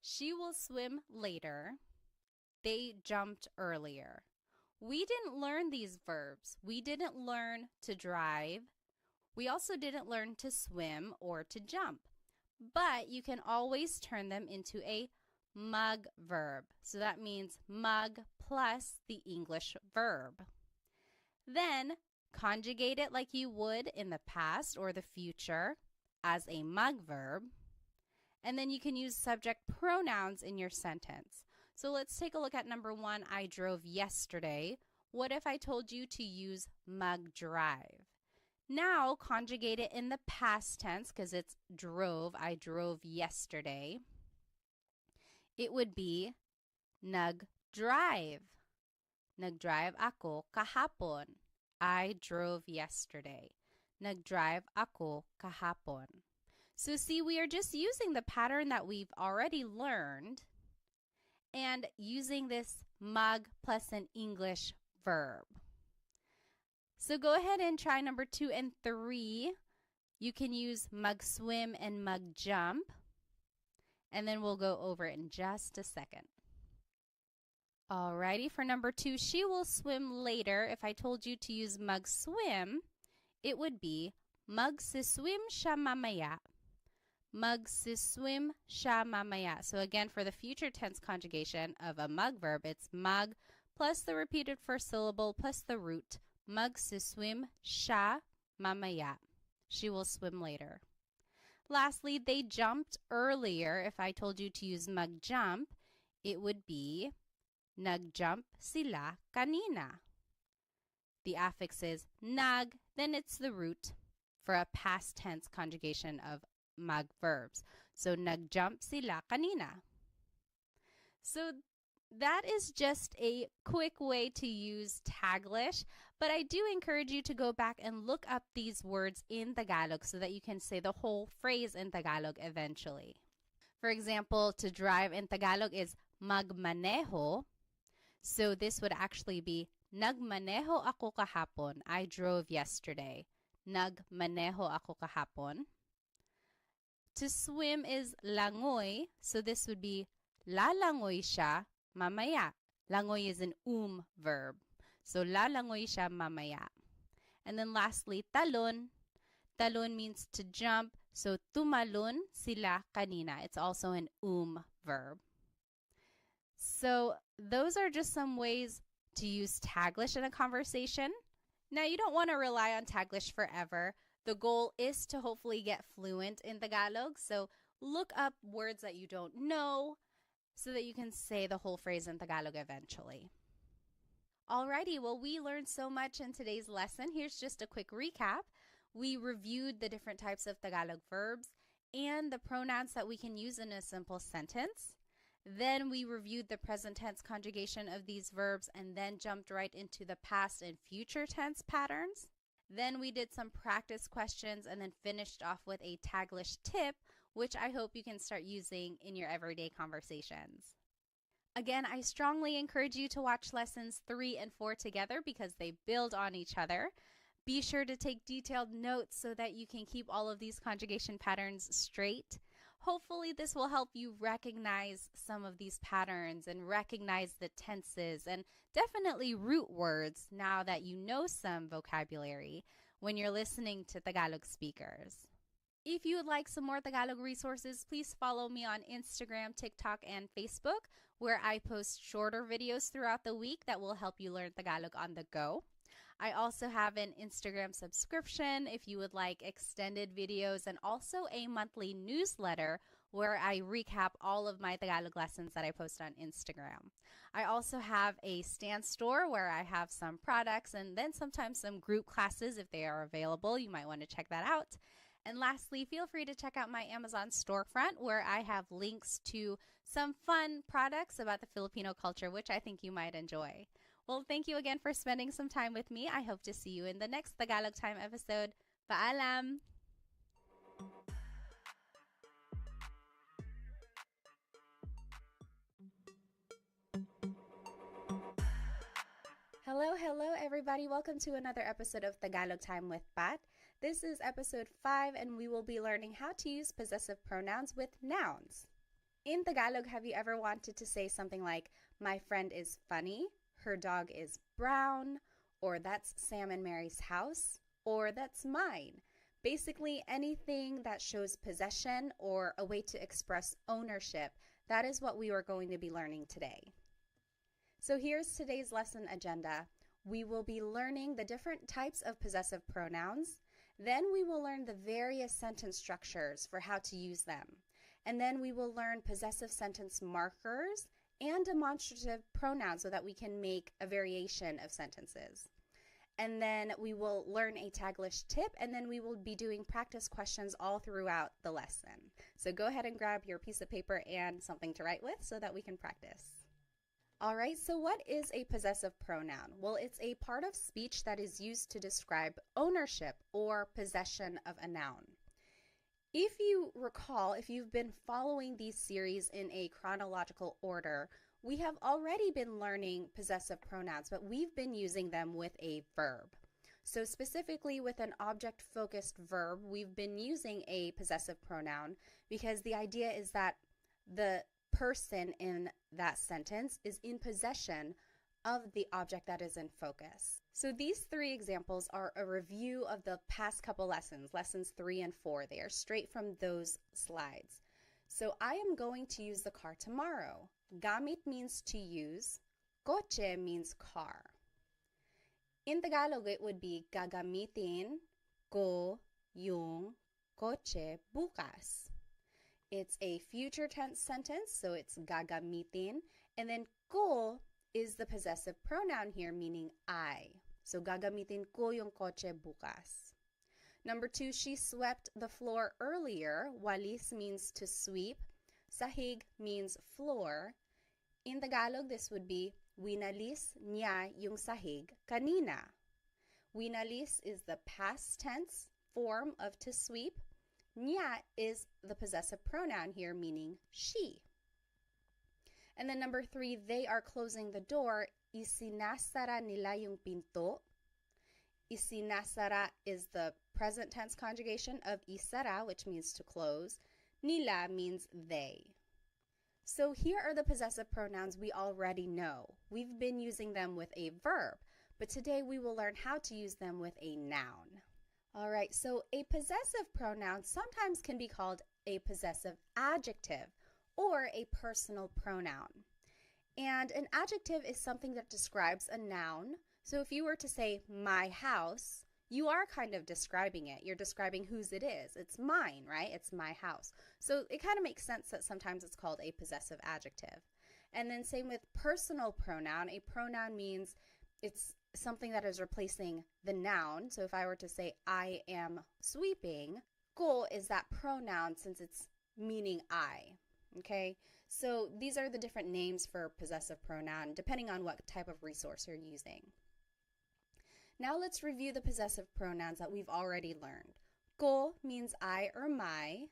She will swim later. They jumped earlier. We didn't learn these verbs. We didn't learn to drive. We also didn't learn to swim or to jump. But you can always turn them into a mug verb. So that means mug plus the English verb. Then conjugate it like you would in the past or the future as a mug verb. And then you can use subject pronouns in your sentence. So let's take a look at number 1, I drove yesterday. What if I told you to use mug drive? Now conjugate it in the past tense because it's drove. I drove yesterday. It would be nag-drive. Nag-drive ako kahapon. I drove yesterday. Nag-drive ako kahapon. So see, we are just using the pattern that we've already learned and using this mug plus an English verb. So go ahead and try number 2 and 3. You can use mug swim and mug jump. And then we'll go over it in just a second. Alrighty, for number 2, she will swim later. If I told you to use mag-swim, it would be magsiswim siya mamaya. Magsiswim siya mamaya. So again, for the future tense conjugation of a mag verb, it's mag plus the repeated first syllable plus the root. Magsiswim siya mamaya. She will swim later. Lastly, they jumped earlier. If I told you to use mag-jump, it would be nagjump sila kanina. The affix is nag, then it's the root for a past tense conjugation of mag verbs. So nagjump sila kanina. So that is just a quick way to use Taglish, but I do encourage you to go back and look up these words in Tagalog so that you can say the whole phrase in Tagalog eventually. For example, to drive in Tagalog is magmaneho. So this would actually be nagmaneho ako kahapon. I drove yesterday. Nagmaneho ako kahapon. To swim is langoy. So this would be lalangoy siya mamaya. Langoy is an verb. So lalangoy siya mamaya. And then lastly, talon. Talon means to jump. So tumalon sila kanina. It's also an verb. So those are just some ways to use Taglish in a conversation. Now, you don't want to rely on Taglish forever. The goal is to hopefully get fluent in Tagalog. So look up words that you don't know so that you can say the whole phrase in Tagalog eventually. Alrighty, well, we learned so much in today's lesson. Here's just a quick recap. We reviewed the different types of Tagalog verbs and the pronouns that we can use in a simple sentence. Then we reviewed the present tense conjugation of these verbs and then jumped right into the past and future tense patterns. Then we did some practice questions and then finished off with a Taglish tip, which I hope you can start using in your everyday conversations. Again, I strongly encourage you to watch lessons 3 and 4 together because they build on each other. Be sure to take detailed notes so that you can keep all of these conjugation patterns straight. Hopefully this will help you recognize some of these patterns and recognize the tenses and definitely root words now that you know some vocabulary when you're listening to Tagalog speakers. If you would like some more Tagalog resources, please follow me on Instagram, TikTok, and Facebook, where I post shorter videos throughout the week that will help you learn Tagalog on the go. I also have an Instagram subscription if you would like extended videos and also a monthly newsletter where I recap all of my Tagalog lessons that I post on Instagram. I also have a Stan store where I have some products and then sometimes some group classes if they are available. You might want to check that out. And lastly, feel free to check out my Amazon storefront where I have links to some fun products about the Filipino culture, which I think you might enjoy. Well, thank you again for spending some time with me. I hope to see you in the next Tagalog Time episode. Paalam! Hello everybody. Welcome to another episode of Tagalog Time with Pat. This is episode 5 and we will be learning how to use possessive pronouns with nouns. In Tagalog, have you ever wanted to say something like, my friend is funny, her dog is brown, or that's Sam and Mary's house, or that's mine? Basically anything that shows possession or a way to express ownership. That is what we are going to be learning today. So here's today's lesson agenda. We will be learning the different types of possessive pronouns. Then we will learn the various sentence structures for how to use them. And then we will learn possessive sentence markers and demonstrative pronouns so that we can make a variation of sentences. And then we will learn a Taglish tip, and then we will be doing practice questions all throughout the lesson. So go ahead and grab your piece of paper and something to write with so that we can practice. All right, so what is a possessive pronoun? Well, it's a part of speech that is used to describe ownership or possession of a noun. If you recall, if you've been following these series in a chronological order, we have already been learning possessive pronouns, but we've been using them with a verb. So specifically with an object-focused verb, we've been using a possessive pronoun because the idea is that the person in that sentence is in possession of the object that is in focus. So these three examples are a review of the past couple lessons, lessons 3 and 4. They are straight from those slides. So I am going to use the car tomorrow. Gamit means to use. Kotse means car. In Tagalog, it would be gagamitin ko yung kotse bukas. It's a future tense sentence, so it's gagamitin. And then ko is the possessive pronoun here, meaning I. So gagamitin ko yung kotse bukas. Number 2, she swept the floor earlier. Walis means to sweep. Sahig means floor. In Tagalog, this would be winalis niya yung sahig kanina. Winalis is the past tense form of to sweep. Niya is the possessive pronoun here, meaning she. And then number 3, they are closing the door. Isinasara nila yung pinto. Isinasara is the present tense conjugation of isara, which means to close. Nila means they. So here are the possessive pronouns we already know. We've been using them with a verb, but today we will learn how to use them with a noun. All right, so a possessive pronoun sometimes can be called a possessive adjective or a personal pronoun. And an adjective is something that describes a noun. So if you were to say my house, you are kind of describing it. You're describing whose it is. It's mine, right? It's my house. So it kind of makes sense that sometimes it's called a possessive adjective. And then same with personal pronoun. A pronoun means it's something that is replacing the noun. So if I were to say I am sweeping, ko is that pronoun since it's meaning I. Okay, so these are the different names for possessive pronoun depending on what type of resource you're using. Now let's review the possessive pronouns that we've already learned. Ko means I or my.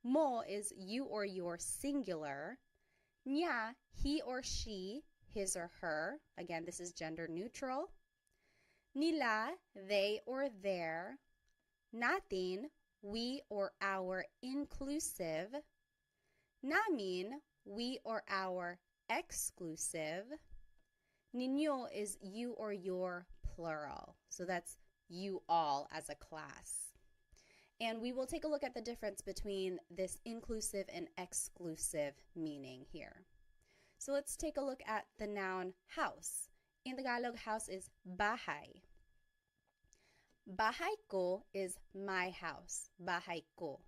Mo is you or your singular. Nya, he or she, his or her. Again, this is gender neutral. Nila, they or their. Natin, we or our inclusive. Namin, we or our exclusive. Ninyo is you or your plural. So that's you all as a class. And we will take a look at the difference between this inclusive and exclusive meaning here. So let's take a look at the noun house. In Tagalog, house is bahay. Bahay ko is my house. Bahay ko.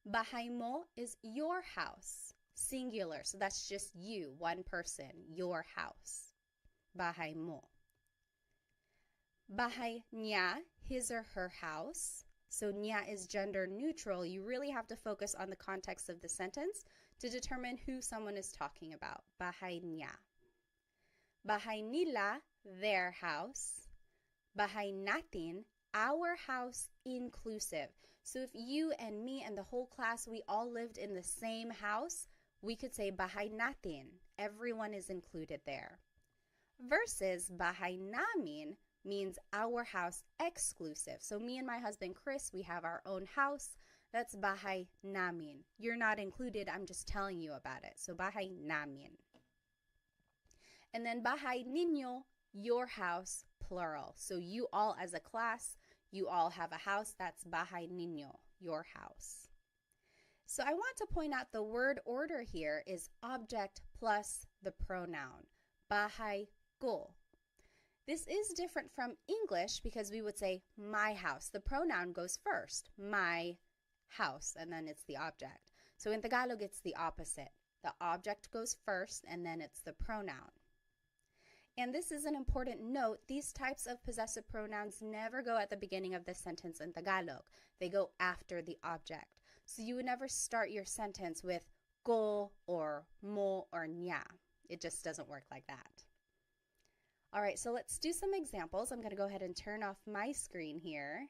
Bahay mo is your house. Singular. So that's just you, one person, your house. Bahay mo. Bahay niya, his or her house. So niya is gender neutral. You really have to focus on the context of the sentence to determine who someone is talking about. Bahay niya. Bahay nila, their house. Bahay natin, our house inclusive. So if you and me and the whole class, we all lived in the same house, we could say bahay natin. Everyone is included there. Versus bahay namin means our house exclusive. So me and my husband Chris, we have our own house. That's bahay namin. You're not included, I'm just telling you about it. So bahay namin. And then bahay ninyo, your house, plural. So you all as a class, you all have a house. That's bahay ninyo, your house. So I want to point out the word order here is object plus the pronoun. Bahay ko. This is different from English because we would say my house. The pronoun goes first, my house, and then it's the object. So in Tagalog, it's the opposite. The object goes first, and then it's the pronoun. And this is an important note. These types of possessive pronouns never go at the beginning of the sentence in Tagalog. They go after the object. So you would never start your sentence with ko or mo or nya. It just doesn't work like that. All right, so let's do some examples. I'm going to go ahead and turn off my screen here.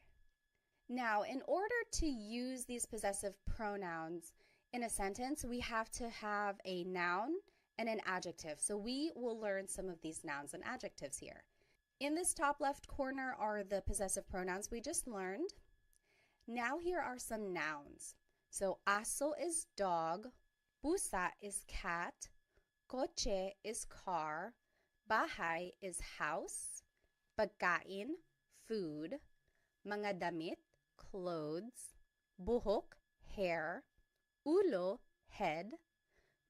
Now, in order to use these possessive pronouns in a sentence, we have to have a noun and an adjective. So we will learn some of these nouns and adjectives here. In this top left corner are the possessive pronouns we just learned. Now here are some nouns. So aso is dog, Pusa is cat. Kotse is car. Bahay is house. Pagkain, food. Mga damit, clothes. Buhok, hair. Ulo, head.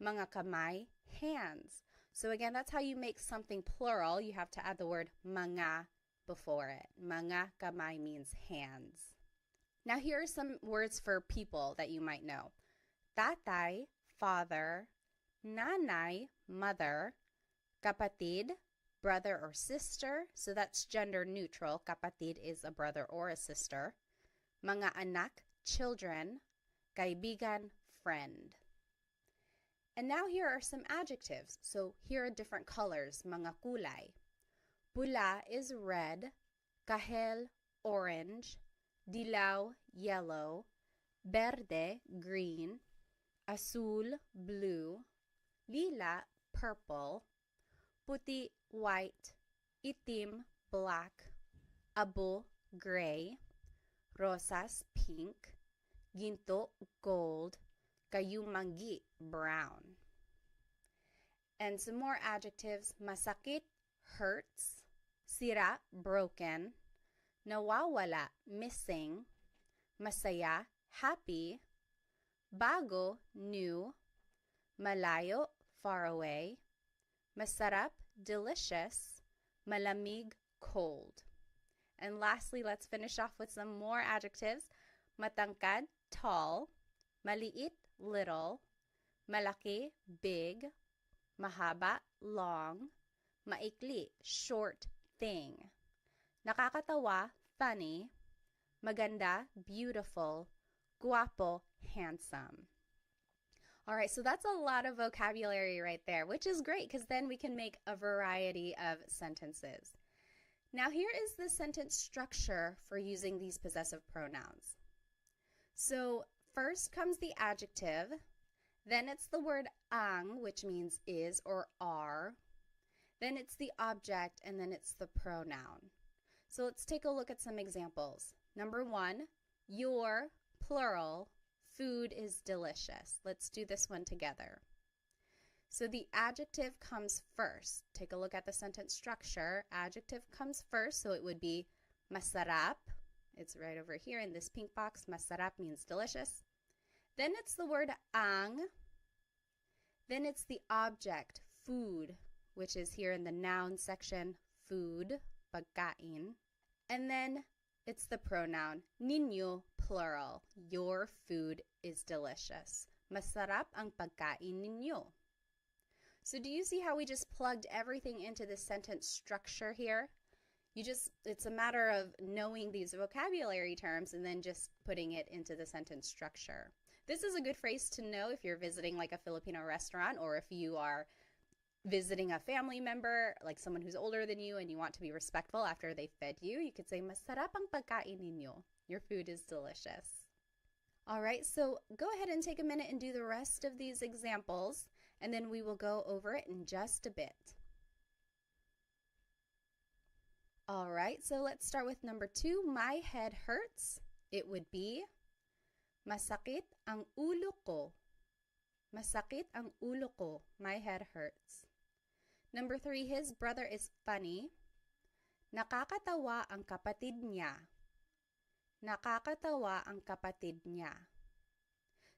Mga kamay, hands. So again, that's how you make something plural. You have to add the word mga before it. Mga kamay means hands. Now here are some words for people that you might know. Tatay, father. Nanay, mother. Kapatid, brother or sister. So that's gender neutral. Kapatid is a brother or a sister. Mga anak, children. Kaibigan, friend. And now here are some adjectives. So here are different colors, mga kulay. Pula is red, kahel, orange, dilaw, yellow, verde, green, azul, blue, lila, purple, puti, white, itim, black, abo, gray, rosas, pink, ginto, gold, kayumanggi, brown. And some more adjectives, masakit, hurts, sira, broken, nawawala, missing, masaya, happy, bago, new, malayo, far away, masarap, delicious, malamig, cold. And lastly, let's finish off with some more adjectives, matangkad, tall, maliit, little, malaki, big, mahaba, long, maikli, short, thing, nakakatawa, funny, maganda, beautiful, guapo, handsome. All right, so that's a lot of vocabulary right there, which is great because then we can make a variety of sentences. Now here is the sentence structure for using these possessive pronouns. So first comes the adjective, then it's the word ang, which means is or are, then it's the object, and then it's the pronoun. So let's take a look at some examples. Number one, your, plural, food is delicious. Let's do this one together. So the adjective comes first. Take a look at the sentence structure. Adjective comes first, so it would be masarap. It's right over here in this pink box. Masarap means delicious. Then it's the word ang. Then it's the object, food, which is here in the noun section, food, pagkain. And then it's the pronoun, ninyo, plural. Your food is delicious. Masarap ang pagkain ninyo. So do you see how we just plugged everything into the sentence structure here? It's a matter of knowing these vocabulary terms and then just putting it into the sentence structure. This is a good phrase to know if you're visiting like a Filipino restaurant, or if you are visiting a family member, like someone who's older than you, and you want to be respectful after they fed you. You could say, masarap ang pagkain ninyo. Your food is delicious. All right, so go ahead and take a minute and do the rest of these examples, and then we will go over it in just a bit. All right, so let's start with number 2. My head hurts. It would be, masakit ang ulo ko. Masakit ang ulo ko. My head hurts. Number 3, his brother is funny. Nakakatawa ang kapatid niya. Nakakatawa ang kapatid niya.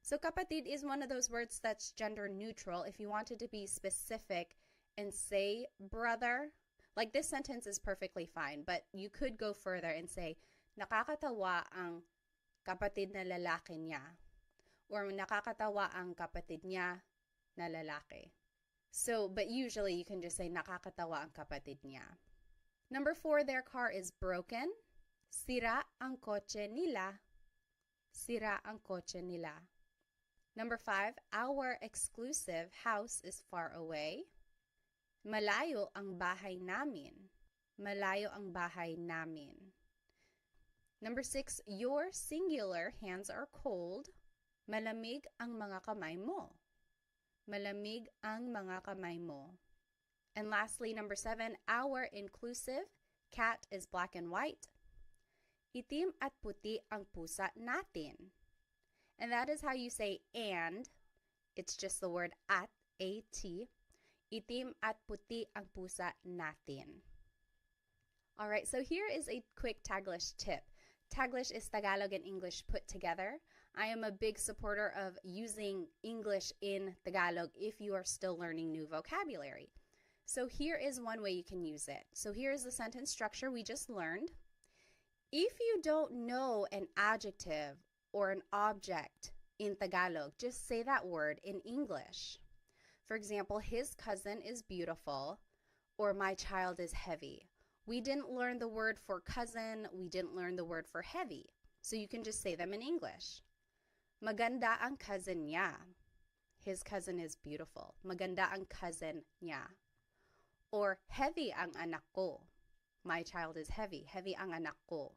So kapatid is one of those words that's gender neutral. If you wanted to be specific and say brother, like this sentence is perfectly fine, but you could go further and say, nakakatawa ang kapatid na lalaki niya. Or nakakatawa ang kapatid niya na lalaki. So, but usually you can just say nakakatawa ang kapatid niya. Number 4, their car is broken. Sira ang kotse nila. Sira ang kotse nila. Number 5, our exclusive house is far away. Malayo ang bahay namin. Malayo ang bahay namin. Number 6, your singular hands are cold. Malamig ang mga kamay mo. Malamig ang mga kamay mo. And lastly, number 7, our inclusive cat is black and white. Itim at puti ang pusa natin. And that is how you say and it's just the word at, A-T. Itim at puti ang pusa natin. All right, so here is a quick Taglish tip. Taglish is Tagalog and English put together. I am a big supporter of using English in Tagalog if you are still learning new vocabulary. So here is one way you can use it. So here is the sentence structure we just learned. If you don't know an adjective or an object in Tagalog, just say that word in English. For example, his cousin is beautiful, or my child is heavy. We didn't learn the word for cousin, we didn't learn the word for heavy. So you can just say them in English. Maganda ang cousin niya. His cousin is beautiful. Maganda ang cousin niya. Or heavy ang anak ko. My child is heavy. Heavy ang anak ko.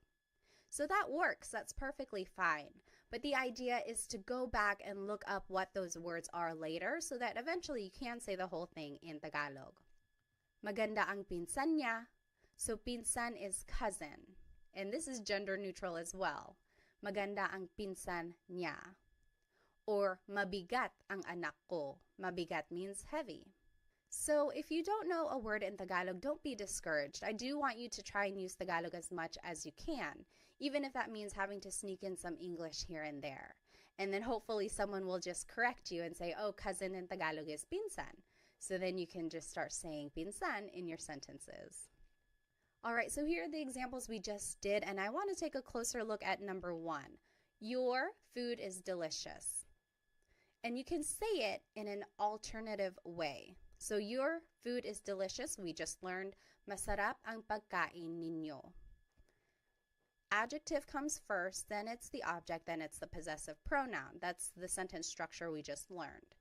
So that works. That's perfectly fine. But the idea is to go back and look up what those words are later so that eventually you can say the whole thing in Tagalog. Maganda ang pinsan niya. So pinsan is cousin. And this is gender neutral as well. Maganda ang pinsan niya. Or mabigat ang anak ko. Mabigat means heavy. So if you don't know a word in Tagalog, don't be discouraged. I do want you to try and use Tagalog as much as you can, even if that means having to sneak in some English here and there. And then hopefully someone will just correct you and say, oh, cousin in Tagalog is pinsan. So then you can just start saying pinsan in your sentences. All right, so here are the examples we just did, and I want to take a closer look at number 1. Your food is delicious. And you can say it in an alternative way. So your food is delicious. We just learned, masarap ang pagkain ninyo. Adjective comes first, then it's the object, then it's the possessive pronoun. That's the sentence structure we just learned.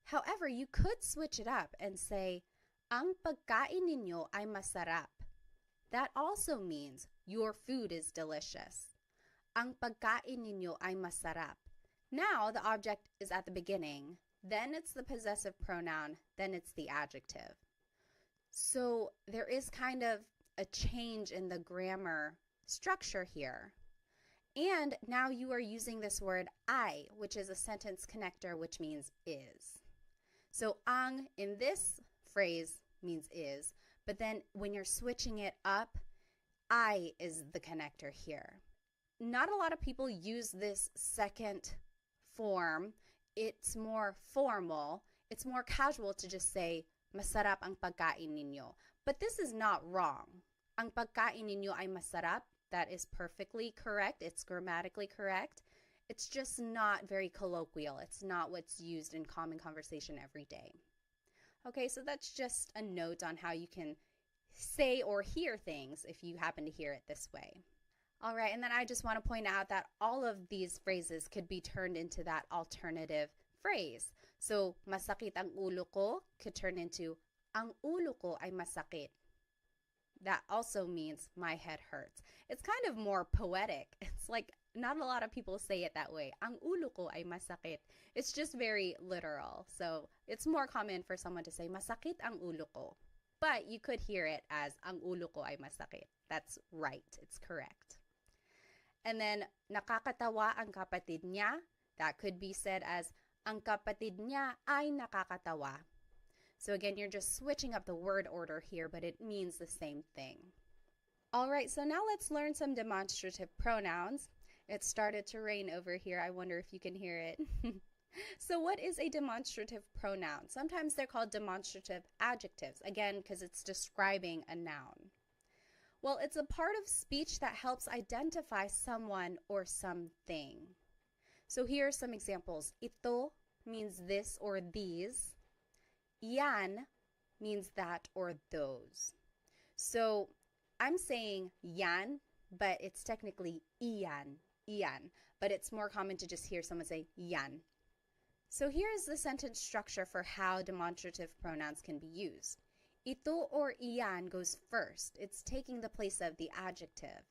However, you could switch it up and say, ang pagkain ninyo ay masarap. That also means your food is delicious. Ang pagkain ninyo ay masarap. Now the object is at the beginning. Then it's the possessive pronoun, then it's the adjective. So there is kind of a change in the grammar structure here. And now you are using this word ay, which is a sentence connector, which means is. So ang in this phrase means is, but then when you're switching it up, I is the connector here. Not a lot of people use this second form. It's more formal, it's more casual to just say, masarap ang pagkain ninyo. But this is not wrong. Ang pagkain ninyo ay masarap. That is perfectly correct. It's grammatically correct. It's just not very colloquial. It's not what's used in common conversation every day. Okay, so that's just a note on how you can say or hear things if you happen to hear it this way. All right, and then I just want to point out that all of these phrases could be turned into that alternative phrase. So, masakit ang ulo ko could turn into, ang ulo ko ay masakit. That also means my head hurts. It's kind of more poetic. It's like not a lot of people say it that way. Ang ulo ko ay masakit. It's just very literal. So, it's more common for someone to say, masakit ang ulo ko. But you could hear it as, ang ulo ko ay masakit. That's right. It's correct. And then, nakakatawa ang kapatid niya. That could be said as, ang kapatid niya ay nakakatawa. So again, you're just switching up the word order here, but it means the same thing. All right, so now let's learn some demonstrative pronouns. It started to rain over here. I wonder if you can hear it. So what is a demonstrative pronoun? Sometimes they're called demonstrative adjectives, again, because it's describing a noun. Well, it's a part of speech that helps identify someone or something. So here are some examples. Ito means this or these. Yan means that or those. So I'm saying yan, but it's technically iyan, iyan. But it's more common to just hear someone say yan. So here's the sentence structure for how demonstrative pronouns can be used. Ito or iyan goes first. It's taking the place of the adjective.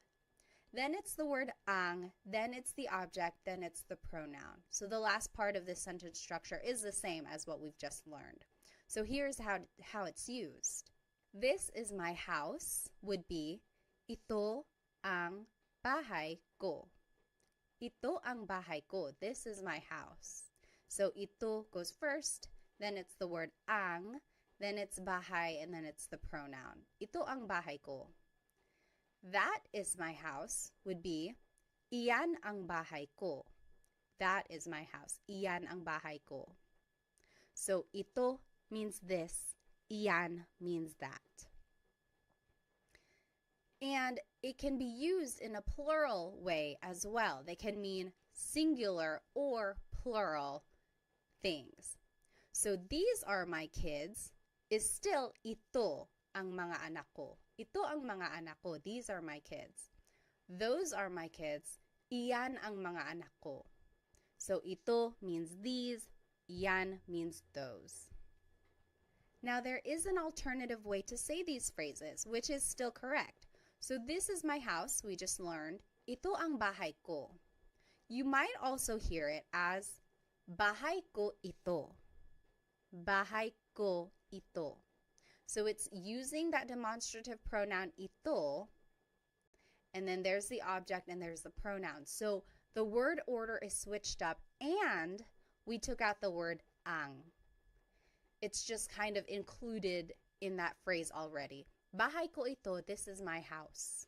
Then it's the word ang, then it's the object, then it's the pronoun. So the last part of this sentence structure is the same as what we've just learned. So here's how it's used. This is my house would be ito ang bahay ko. Ito ang bahay ko. This is my house. So ito goes first, then it's the word ang, then it's bahay, and then it's the pronoun. Ito ang bahay ko. That is my house would be iyan ang bahay ko. That is my house. Iyan ang bahay ko. So ito means this, iyan means that. And it can be used in a plural way as well. They can mean singular or plural things. So these are my kids is still ito ang mga anak ko. Ito ang mga anak ko. These are my kids. Those are my kids. Iyan ang mga anak ko. So ito means these. Iyan means those. Now there is an alternative way to say these phrases, which is still correct. So this is my house, we just learned. Ito ang bahay ko. You might also hear it as bahay ko ito. Bahay ko ito. So it's using that demonstrative pronoun ito, and then there's the object and there's the pronoun. So the word order is switched up and we took out the word ang. It's just kind of included in that phrase already. Bahay ko ito, this is my house.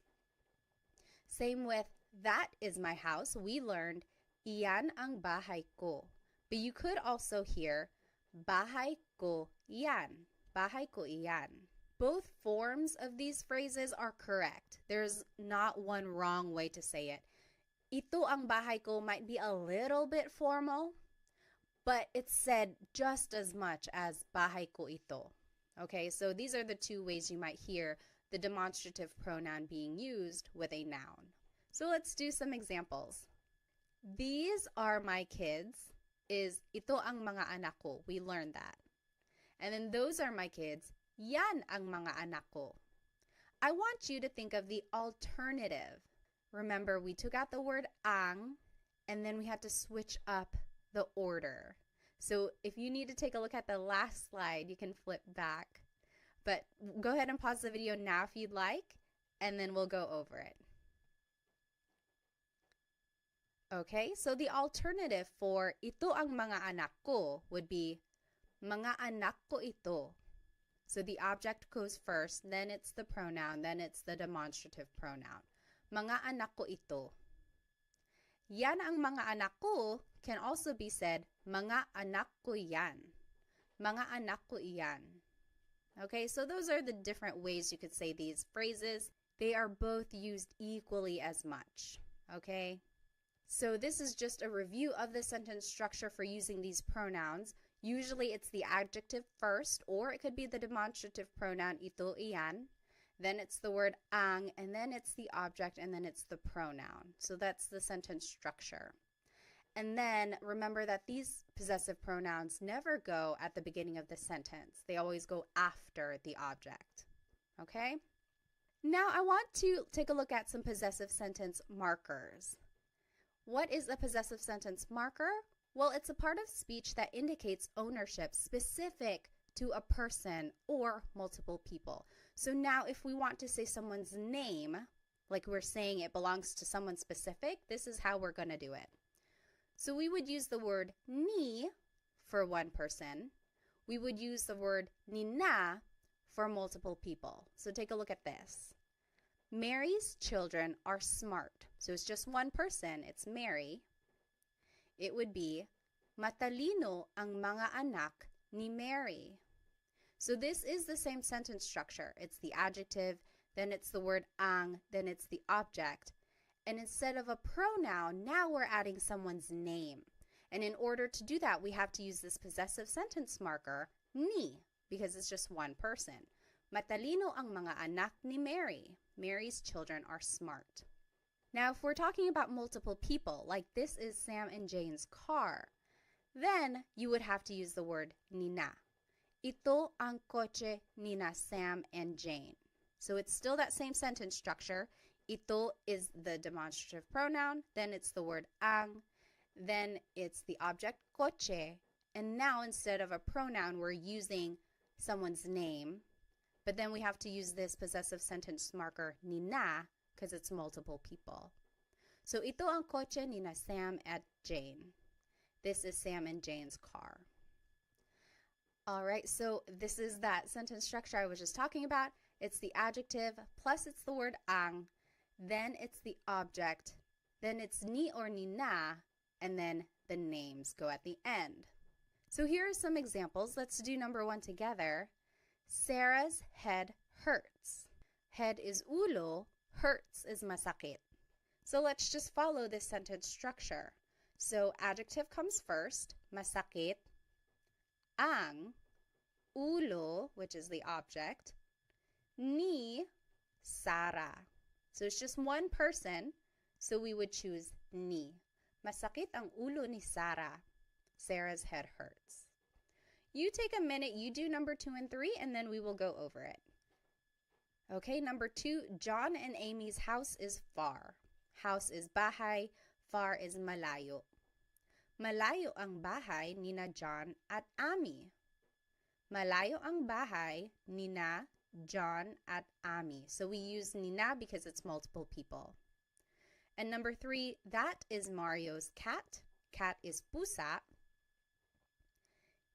Same with that is my house. We learned iyan ang bahay ko. But you could also hear bahay ko iyan. Bahay ko iyan. Both forms of these phrases are correct. There's not one wrong way to say it. Ito ang bahay ko might be a little bit formal, but it's said just as much as bahay ko ito. Okay, so these are the two ways you might hear the demonstrative pronoun being used with a noun. So let's do some examples. These are my kids is ito ang mga anak ko. We learned that. And then those are my kids. Yan ang mga anak ko. I want you to think of the alternative. Remember, we took out the word ang, and then we had to switch up the order. So if you need to take a look at the last slide, you can flip back. But go ahead and pause the video now if you'd like, and then we'll go over it. Okay, so the alternative for ito ang mga anak ko would be mga anak ko ito. So the object goes first, then it's the pronoun, then it's the demonstrative pronoun. Mga anak ko ito. Yan ang mga anak ko can also be said, mga anak ko yan. Mga anak ko iyan. Okay, so those are the different ways you could say these phrases. They are both used equally as much. Okay, so this is just a review of the sentence structure for using these pronouns. Usually it's the adjective first, or it could be the demonstrative pronoun ito, iyan. Then it's the word ang, and then it's the object, and then it's the pronoun. So that's the sentence structure. And then remember that these possessive pronouns never go at the beginning of the sentence. They always go after the object. Okay? Now I want to take a look at some possessive sentence markers. What is a possessive sentence marker? Well, it's a part of speech that indicates ownership specific to a person or multiple people. So now if we want to say someone's name, like we're saying it belongs to someone specific, this is how we're going to do it. So we would use the word ni for one person. We would use the word nina for multiple people. So take a look at this. Mary's children are smart. So it's just one person. It's Mary. It would be matalino ang mga anak ni Mary. So this is the same sentence structure. It's the adjective, then it's the word ang, then it's the object. And instead of a pronoun, now we're adding someone's name. And in order to do that, we have to use this possessive sentence marker, ni, because it's just one person. Matalino ang mga anak ni Mary. Mary's children are smart. Now, if we're talking about multiple people, like this is Sam and Jane's car, then you would have to use the word nina. Ito ang kotse nina Sam and Jane. So it's still that same sentence structure. Ito is the demonstrative pronoun, then it's the word ang, then it's the object kotse, and now instead of a pronoun, we're using someone's name, but then we have to use this possessive sentence marker nina because it's multiple people. So ito ang kotse nina Sam at Jane. This is Sam and Jane's car. All right, so this is that sentence structure I was just talking about. It's the adjective, plus it's the word ang, then it's the object, then it's ni or ni na, and then the names go at the end. So here are some examples. Let's do number 1 together. Sarah's head hurts. Head is ulo, hurts is masakit. So let's just follow this sentence structure. So adjective comes first, masakit, ang, ulo, which is the object, ni, Sarah. So it's just one person, so we would choose ni. Masakit ang ulo ni Sarah. Sarah's head hurts. You take a minute, you do number 2 and 3, and then we will go over it. Okay, number 2, John and Amy's house is far. House is bahay, far is malayo. Malayo ang bahay nina John at Amy. Malayo ang bahay nina John at Amy. So we use nina because it's multiple people. And number 3, that is Mario's cat. Cat is pusa.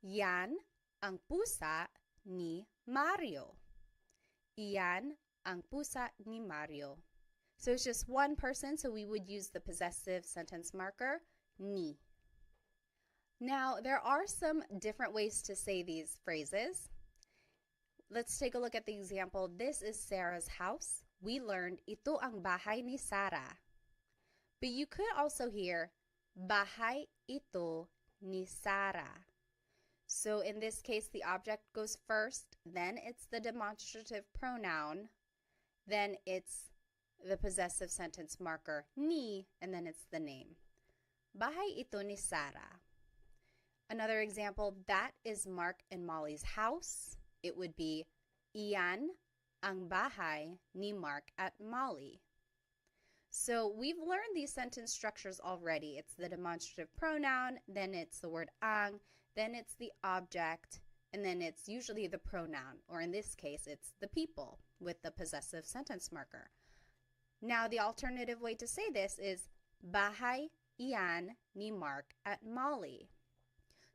Yan ang pusa ni Mario. Iyan ang pusa ni Mario. So it's just one person, so we would use the possessive sentence marker, ni. Now, there are some different ways to say these phrases. Let's take a look at the example. This is Sarah's house. We learned, ito ang bahay ni Sarah. But you could also hear, bahay ito ni Sarah. So in this case, the object goes first, then it's the demonstrative pronoun, then it's the possessive sentence marker, ni, and then it's the name. Bahay ito ni Sarah. Another example, that is Mark and Molly's house. It would be, iyan ang bahay ni Mark at Molly. So we've learned these sentence structures already. It's the demonstrative pronoun, then it's the word ang, then it's the object, and then it's usually the pronoun, or in this case, it's the people with the possessive sentence marker. Now, the alternative way to say this is, bahay iyan ni Mark at Molly.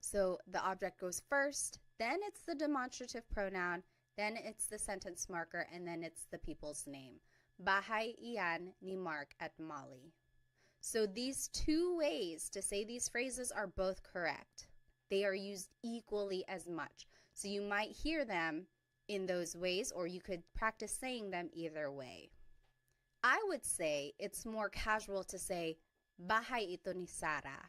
So the object goes first, then it's the demonstrative pronoun, then it's the sentence marker, and then it's the people's name. Bahay iyan ni Mark at Molly. So these two ways to say these phrases are both correct. They are used equally as much. So you might hear them in those ways, or you could practice saying them either way. I would say it's more casual to say, bahay ito ni Sarah.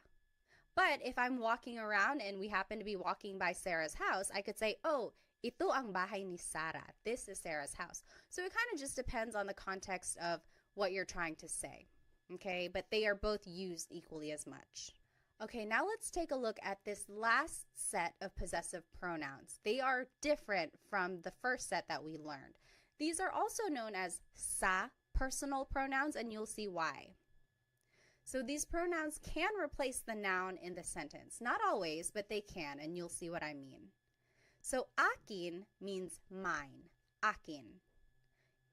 But if I'm walking around and we happen to be walking by Sarah's house, I could say, oh, ito ang bahay ni Sarah. This is Sarah's house. So it kind of just depends on the context of what you're trying to say. Okay, but they are both used equally as much. Okay, now let's take a look at this last set of possessive pronouns. They are different from the first set that we learned. These are also known as sa personal pronouns, and you'll see why. So these pronouns can replace the noun in the sentence. Not always, but they can, and you'll see what I mean. So akin means mine, akin.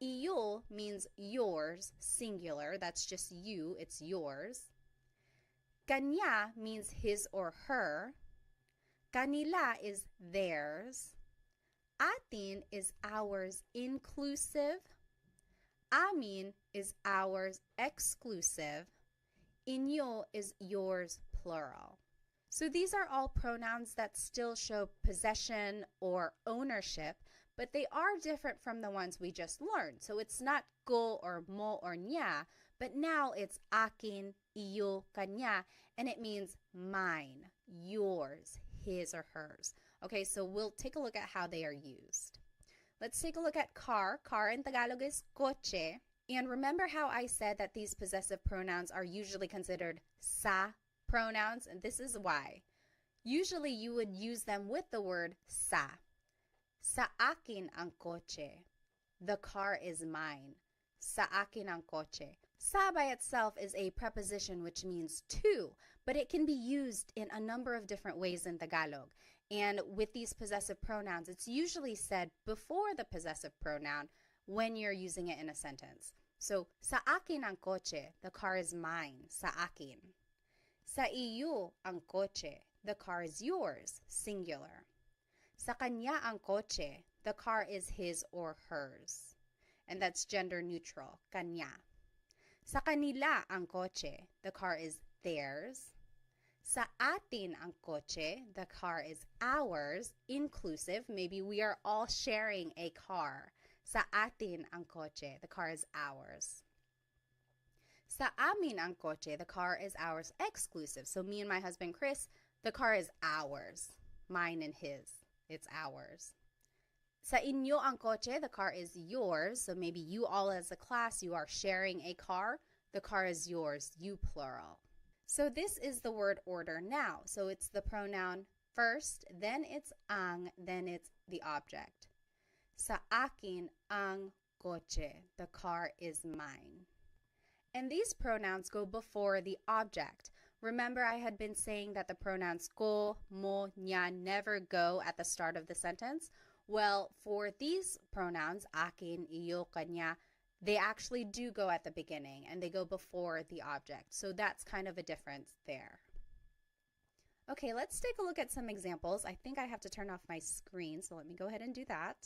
Iyo means yours, singular. That's just you, it's yours. Kanya means his or her. Kanila is theirs. Atin is ours, inclusive. Amin is ours, exclusive. Inyo is yours, plural. So these are all pronouns that still show possession or ownership, but they are different from the ones we just learned. So it's not ko or mo or nya, but now it's akin, iyo, kanya, and it means mine, yours, his or hers. Okay, so we'll take a look at how they are used. Let's take a look at car. Car in Tagalog is coche. And remember how I said that these possessive pronouns are usually considered sa pronouns? And this is why. Usually you would use them with the word sa. Sa akin ang coche. The car is mine. Sa akin ang coche. Sa by itself is a preposition which means to, but it can be used in a number of different ways in Tagalog. And with these possessive pronouns, it's usually said before the possessive pronoun when you're using it in a sentence. So, sa akin ang coche, the car is mine, sa akin. Sa iyo ang kotse. The car is yours, singular. Sa kanya ang kotse. The car is his or hers. And that's gender neutral, kanya. Sa kanila ang kotse. The car is theirs. Sa atin ang kotse. The car is ours, inclusive. Maybe we are all sharing a car. Sa atin ang kotse. The car is ours. Sa amin ang kotse. The car is ours, exclusive. So me and my husband Chris, the car is ours. Mine and his. It's ours. Sa inyo ang kotse, the car is yours. So maybe you all as a class, you are sharing a car. The car is yours, you plural. So this is the word order now. So it's the pronoun first, then it's ang, then it's the object. Sa akin ang kotse. The car is mine. And these pronouns go before the object. Remember, I had been saying that the pronouns ko, mo, nya never go at the start of the sentence. Well, for these pronouns, akin, iyo, kanya, they actually do go at the beginning and they go before the object. So that's kind of a difference there. Okay, let's take a look at some examples. I think I have to turn off my screen, so let me go ahead and do that.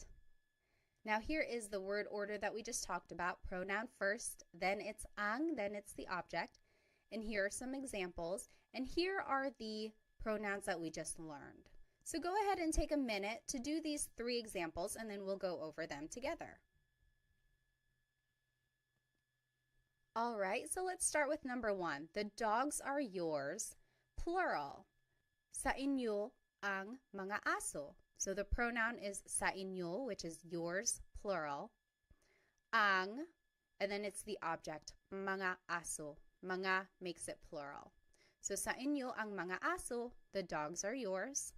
Now here is the word order that we just talked about. Pronoun first, then it's ang, then it's the object. And here are some examples. And here are the pronouns that we just learned. So go ahead and take a minute to do these 3 examples and then we'll go over them together. All right, so let's start with number 1. The dogs are yours, plural. Sa inyo ang mga aso. So the pronoun is sa inyo, which is yours, plural. Ang, and then it's the object, mga aso. Mga makes it plural. So sa inyo ang mga aso, the dogs are yours.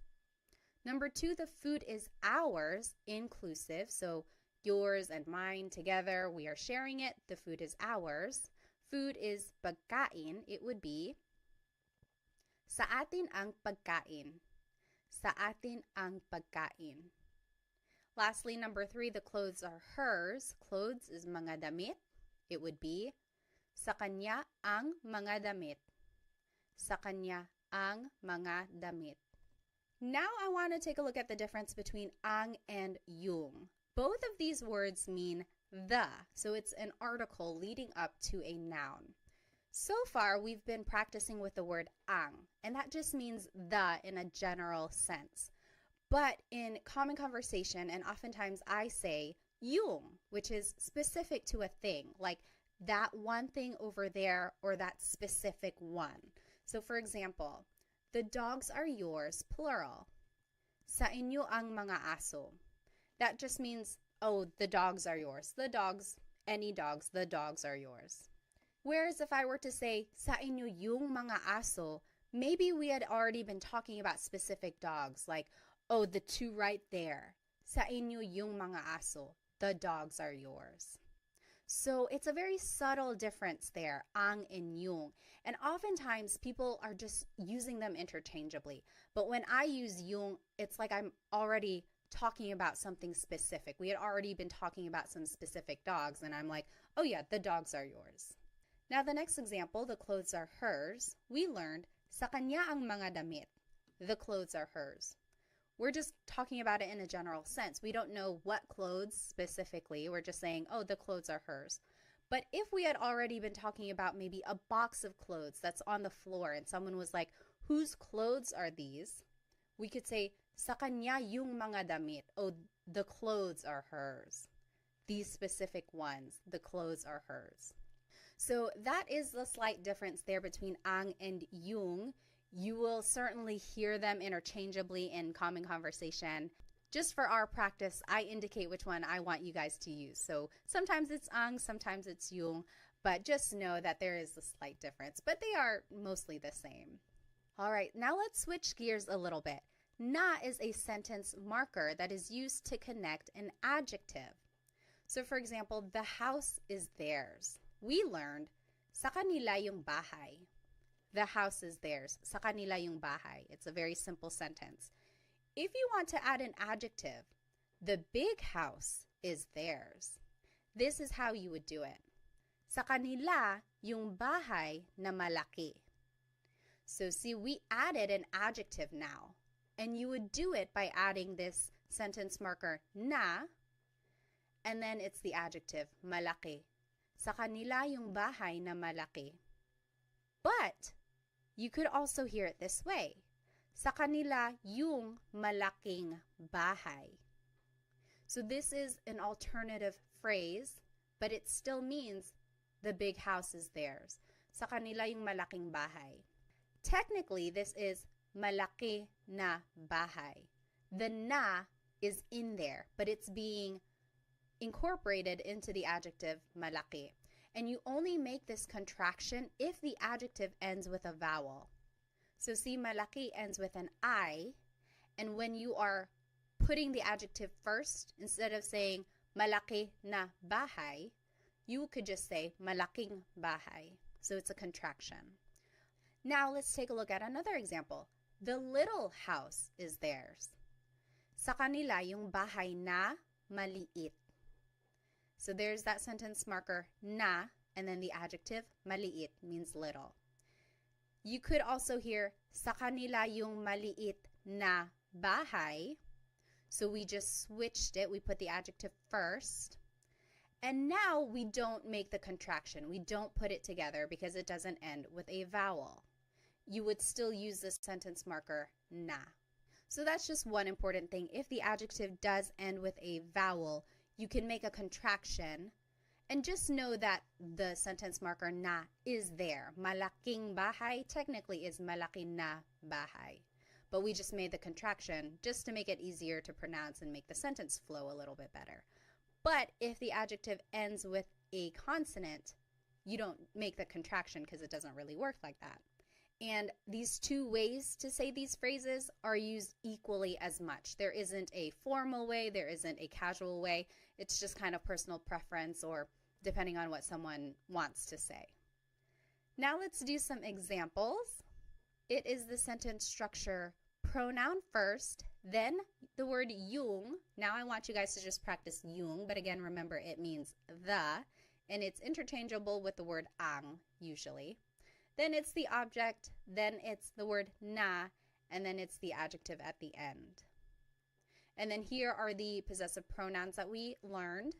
Number 2, the food is ours, inclusive. So yours and mine together, we are sharing it. The food is ours. Food is pagkain. It would be sa atin ang pagkain. Sa atin ang pagkain. Lastly, number 3, the clothes are hers. Clothes is mga damit. It would be sa kanya ang mga damit. Sa kanya ang mga damit. Now I want to take a look at the difference between ang and yung. Both of these words mean the, so it's an article leading up to a noun. So far, we've been practicing with the word ang, and that just means the in a general sense. But in common conversation, and oftentimes I say yung, which is specific to a thing, like that one thing over there or that specific one. So for example, the dogs are yours, plural. Sa inyo ang mga aso. That just means, oh, the dogs are yours. The dogs, any dogs, the dogs are yours. Whereas if I were to say, sa inyo yung mga aso, maybe we had already been talking about specific dogs, like, oh, the 2 right there. Sa inyo yung mga aso. The dogs are yours. So it's a very subtle difference there, ang and yung. And oftentimes people are just using them interchangeably. But when I use yung, it's like I'm already talking about something specific. We had already been talking about some specific dogs, and I'm like, oh yeah, the dogs are yours. Now the next example, the clothes are hers. We learned, sa kanya ang mga damit. The clothes are hers. We're just talking about it in a general sense. We don't know what clothes specifically. We're just saying, oh, the clothes are hers. But if we had already been talking about maybe a box of clothes that's on the floor and someone was like, whose clothes are these? We could say, sa kanya yung mga damit. Oh, the clothes are hers. These specific ones, the clothes are hers. So that is the slight difference there between ang and yung. You will certainly hear them interchangeably in common conversation. Just for our practice, I indicate which one I want you guys to use. So sometimes it's ang, sometimes it's yung, but just know that there is a slight difference, but they are mostly the same. All right, now let's switch gears a little bit. Na is a sentence marker that is used to connect an adjective. So for example, the house is theirs. We learned, sa kanila yung bahay. The house is theirs. Sa kanila yung bahay. It's a very simple sentence. If you want to add an adjective, the big house is theirs. This is how you would do it. Sa kanila yung bahay na malaki. So see, we added an adjective now. And you would do it by adding this sentence marker na, and then it's the adjective, malaki. Sa kanila yung bahay na malaki. But you could also hear it this way. Sa kanila yung malaking bahay. So this is an alternative phrase, but it still means the big house is theirs. Sa kanila yung malaking bahay. Technically, this is malaki na bahay. The na is in there, but it's being incorporated into the adjective malaki. And you only make this contraction if the adjective ends with a vowel. So see, malaki ends with an I, and when you are putting the adjective first, instead of saying malaki na bahay, you could just say malaking bahay. So it's a contraction. Now let's take a look at another example. The little house is theirs. Sa kanila yung bahay na maliit. So there's that sentence marker na, and then the adjective maliit means little. You could also hear sa kanila yung maliit na bahay. So we just switched it. We put the adjective first. And now we don't make the contraction. We don't put it together because it doesn't end with a vowel. You would still use this sentence marker na. So that's just one important thing. If the adjective does end with a vowel, you can make a contraction, and just know that the sentence marker na is there. Malaking bahay technically is malaki na bahay. But we just made the contraction just to make it easier to pronounce and make the sentence flow a little bit better. But if the adjective ends with a consonant, you don't make the contraction because it doesn't really work like that. And these two ways to say these phrases are used equally as much. There isn't a formal way, there isn't a casual way. It's just kind of personal preference or depending on what someone wants to say. Now let's do some examples. It is the sentence structure pronoun first, then the word yung. Now I want you guys to just practice yung, but again, remember it means the, and it's interchangeable with the word ang usually. Then it's the object, then it's the word na, and then it's the adjective at the end. And then here are the possessive pronouns that we learned.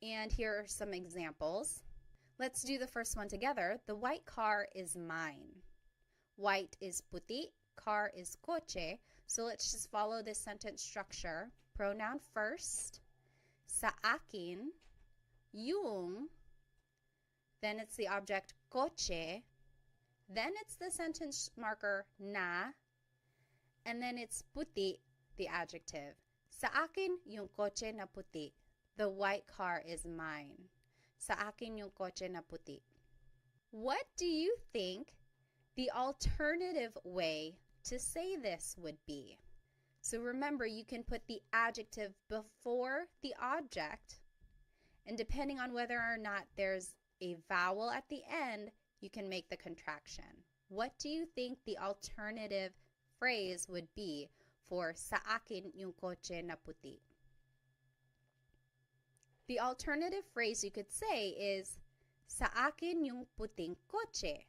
And here are some examples. Let's do the first one together. The white car is mine. White is puti, car is coche. So let's just follow this sentence structure. Pronoun first, sa akin, yung, then it's the object coche, then it's the sentence marker na, and then it's puti, the adjective. Sa akin yung coche na puti. The white car is mine. Sa akin yung coche na puti. What do you think the alternative way to say this would be? So remember, you can put the adjective before the object, and depending on whether or not there's a vowel at the end, you can make the contraction. What do you think the alternative phrase would be for sa akin yung coche na puti? The alternative phrase you could say is sa akin yung puting coche.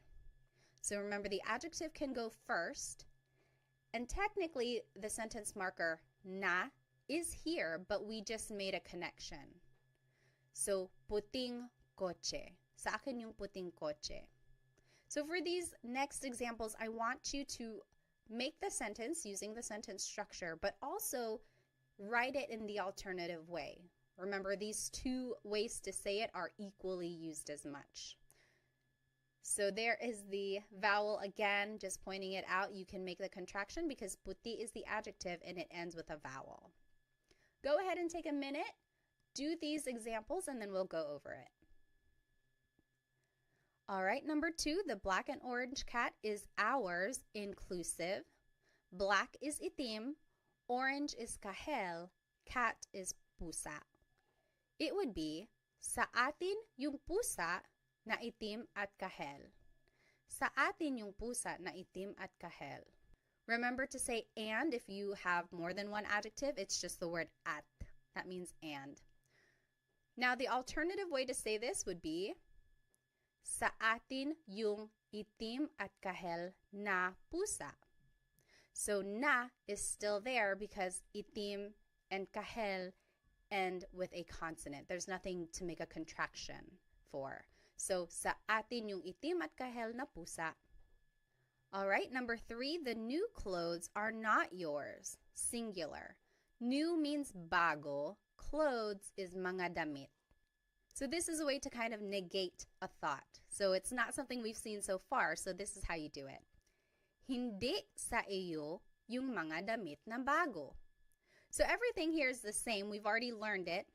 So remember, the adjective can go first, and technically the sentence marker na is here, but we just made a connection. So puting coche. Sa akin yung puting coche. So for these next examples, I want you to make the sentence using the sentence structure, but also write it in the alternative way. Remember, these two ways to say it are equally used as much. So there is the vowel again, just pointing it out. You can make the contraction because puti is the adjective and it ends with a vowel. Go ahead and take a minute, do these examples, and then we'll go over it. All right, number 2, the black and orange cat is ours, inclusive. Black is itim, orange is kahel, cat is pusa. It would be, sa atin yung pusa na itim at kahel. Sa atin yung pusa na itim at kahel. Remember to say and if you have more than one adjective, it's just the word at. That means and. Now the alternative way to say this would be, sa atin yung itim at kahel na pusa. So na is still there because itim and kahel end with a consonant. There's nothing to make a contraction for. So sa atin yung itim at kahel na pusa. All right, number 3, the new clothes are not yours. Singular. New means bago. Clothes is mga damit. So this is a way to kind of negate a thought. So it's not something we've seen so far, so this is how you do it. Hindi sa iyo yung mga damit na bago. So everything here is the same. We've already learned it.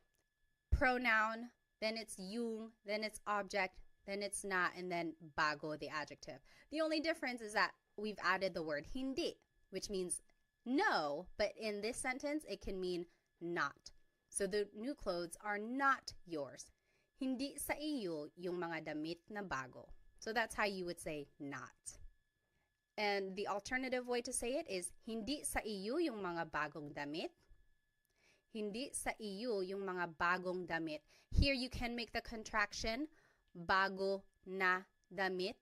Pronoun, then it's yung, then it's object, then it's not, and then bago, the adjective. The only difference is that we've added the word hindi, which means no, but in this sentence, it can mean not. So the new clothes are not yours. Hindi sa iyo yung mga damit na bago. So that's how you would say not. And the alternative way to say it is, hindi sa iyo yung mga bagong damit. Hindi sa iyo yung mga bagong damit. Here you can make the contraction, bago na damit.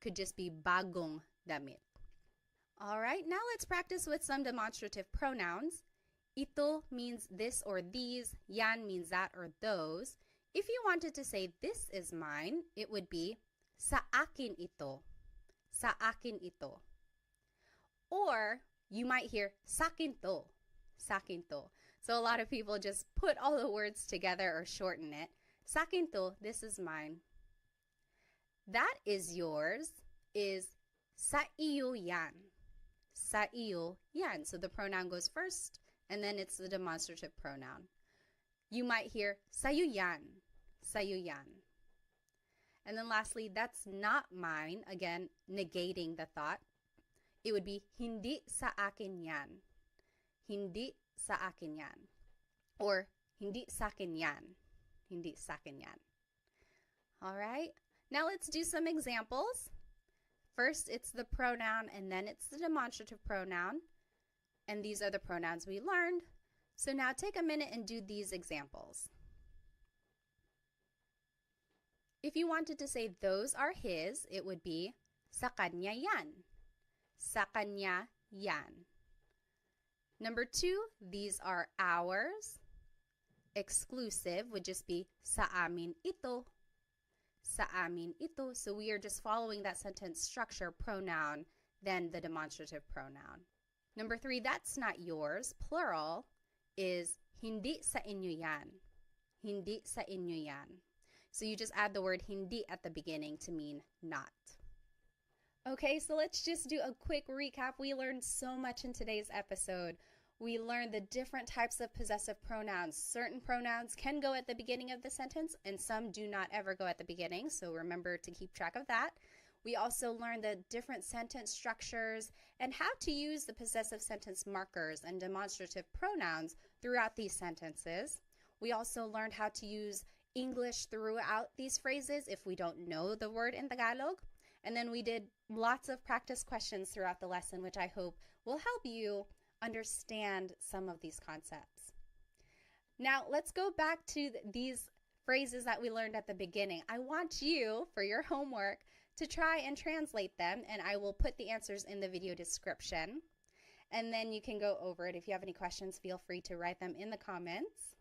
Could just be bagong damit. All right, now let's practice with some demonstrative pronouns. Ito means this or these. Yan means that or those. If you wanted to say this is mine, it would be sa akin ito. Sa akin ito. Or you might hear sakin to. Sakin to. So a lot of people just put all the words together or shorten it. Sakin to, this is mine. That is yours is sa iyo yan. Sa iyo yan. So the pronoun goes first, and then it's the demonstrative pronoun. You might hear sa'yo yan. Sa'yo yan. And then lastly, that's not mine. Again, negating the thought. It would be hindi sa akin yan. Hindi sa akin yan. Or hindi sa akin yan. Hindi sa akin yan. All right. Now let's do some examples. First, it's the pronoun, and then it's the demonstrative pronoun. And these are the pronouns we learned. So now take a minute and do these examples. If you wanted to say those are his, it would be sa kanya yan. Sa kanya yan. Number 2, these are ours. Exclusive would just be sa amin ito. Sa amin ito. So we are just following that sentence structure, pronoun, then the demonstrative pronoun. Number 3, that's not yours. Plural is hindi sa inyo yan. Hindi sa inyo yan. So you just add the word hindi at the beginning to mean not. Okay, so let's just do a quick recap. We learned so much in today's episode. We learned the different types of possessive pronouns. Certain pronouns can go at the beginning of the sentence, and some do not ever go at the beginning, so remember to keep track of that. We also learned the different sentence structures and how to use the possessive sentence markers and demonstrative pronouns throughout these sentences. We also learned how to use English throughout these phrases if we don't know the word in Tagalog. And then we did lots of practice questions throughout the lesson, which I hope will help you understand some of these concepts. Now, let's go back to these phrases that we learned at the beginning. I want you, for your homework, to try and translate them, and I will put the answers in the video description. And then you can go over it. If you have any questions, feel free to write them in the comments.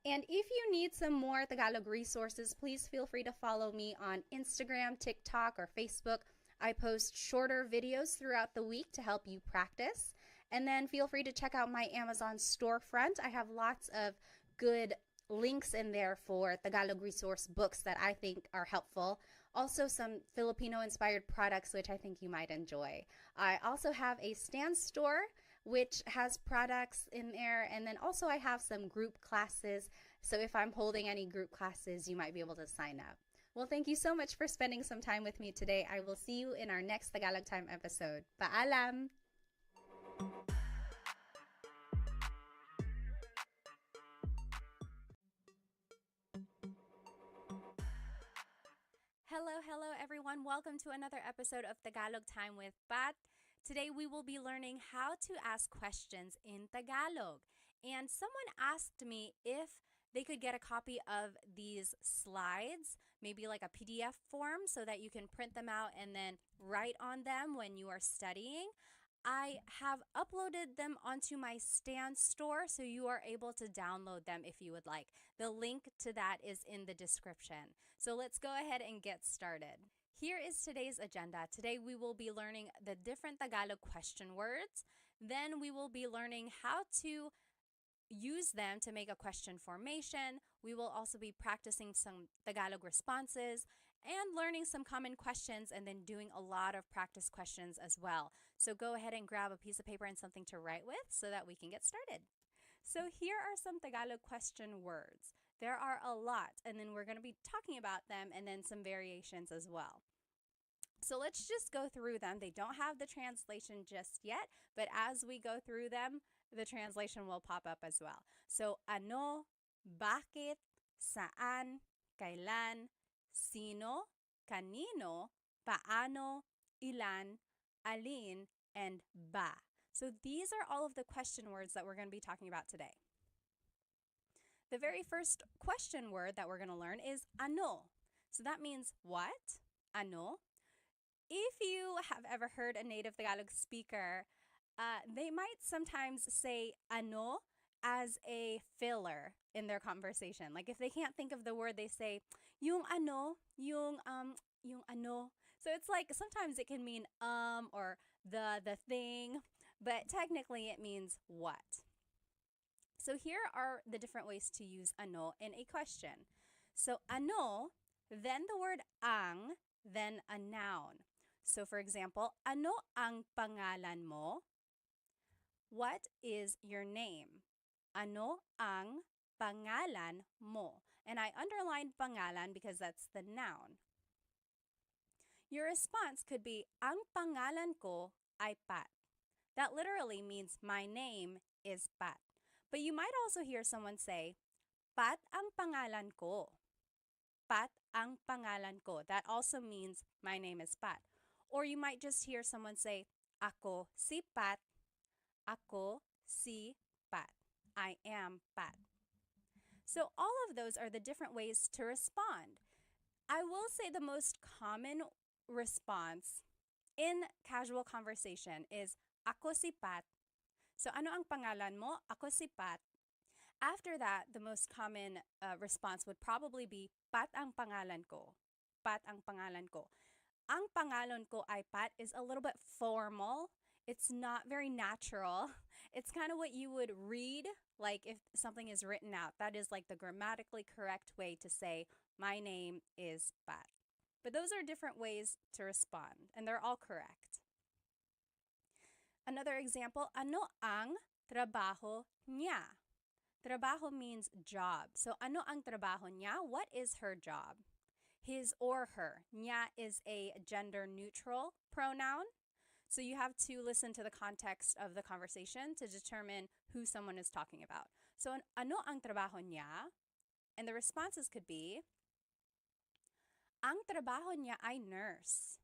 And if you need some more Tagalog resources, please feel free to follow me on Instagram, TikTok, or Facebook. I post shorter videos throughout the week to help you practice. And then feel free to check out my Amazon storefront. I have lots of good links in there for Tagalog resource books that I think are helpful. Also some Filipino-inspired products which I think you might enjoy. I also have a Stan store which has products in there, and then also I have some group classes, so if I'm holding any group classes, you might be able to sign up. Well, thank you so much for spending some time with me today. I will see you in our next Tagalog Time episode. Paalam! Hello everyone. Welcome to another episode of Tagalog Time with Pat. Today we will be learning how to ask questions in Tagalog. And someone asked me if they could get a copy of these slides, maybe like a PDF form, so that you can print them out and then write on them when you are studying. I have uploaded them onto my Stan store, so you are able to download them if you would like. The link to that is in the description. So let's go ahead and get started. Here is today's agenda. Today we will be learning the different Tagalog question words. Then we will be learning how to use them to make a question formation. We will also be practicing some Tagalog responses and learning some common questions, and then doing a lot of practice questions as well. So go ahead and grab a piece of paper and something to write with so that we can get started. So here are some Tagalog question words. There are a lot, and then we're going to be talking about them and then some variations as well. So let's just go through them. They don't have the translation just yet, but as we go through them, the translation will pop up as well. So ano, bakit, saan, kailan, sino, kanino, paano, ilan, alin, and ba. So these are all of the question words that we're going to be talking about today. The very first question word that we're going to learn is ano. So that means what? Ano. If you have ever heard a native Tagalog speaker, they might sometimes say ano as a filler in their conversation. Like if they can't think of the word, they say yung ano, yung ano. So it's like sometimes it can mean or the thing, but technically it means what. So here are the different ways to use ano in a question. So ano, then the word ang, then a noun. So for example, ano ang pangalan mo? What is your name? Ano ang pangalan mo? And I underlined pangalan because that's the noun. Your response could be, ang pangalan ko ay Pat. That literally means my name is Pat. But you might also hear someone say, Pat ang pangalan ko. Pat ang pangalan ko. That also means my name is Pat. Or you might just hear someone say, ako si Pat. Ako si Pat. I am Pat. So all of those are the different ways to respond. I will say the most common response in casual conversation is, ako si Pat. So ano ang pangalan mo? Ako si Pat. After that, the most common response would probably be, Pat ang pangalan ko. Pat ang pangalan ko. Ang pangalan ko ay Pat is a little bit formal. It's not very natural. It's kind of what you would read, like if something is written out. That is like the grammatically correct way to say, my name is Pat. But those are different ways to respond, and they're all correct. Another example, ano ang trabaho niya? Trabaho means job. So ano ang trabaho niya? What is her job? His or her. Niya is a gender-neutral pronoun. So you have to listen to the context of the conversation to determine who someone is talking about. So ano ang trabaho niya? And the responses could be, ang trabaho niya ay nurse.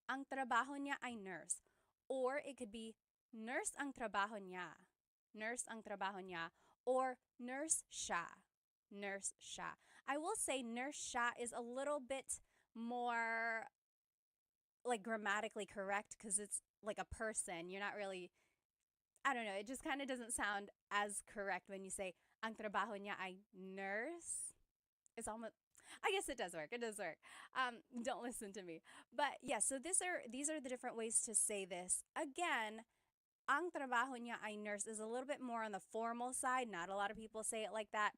Ang trabaho niya ay nurse. Or it could be, nurse ang trabaho niya. Nurse ang trabaho niya. Or nurse siya. Nurse siya. I will say nurse siya is a little bit more like grammatically correct because it's like a person. You're not really, I don't know, it just kind of doesn't sound as correct when you say, ang trabaho niya ay nurse. It's almost, I guess it does work. It does work. Don't listen to me. But yeah, so these are the different ways to say this. Again, ang trabaho niya ay nurse is a little bit more on the formal side. Not a lot of people say it like that.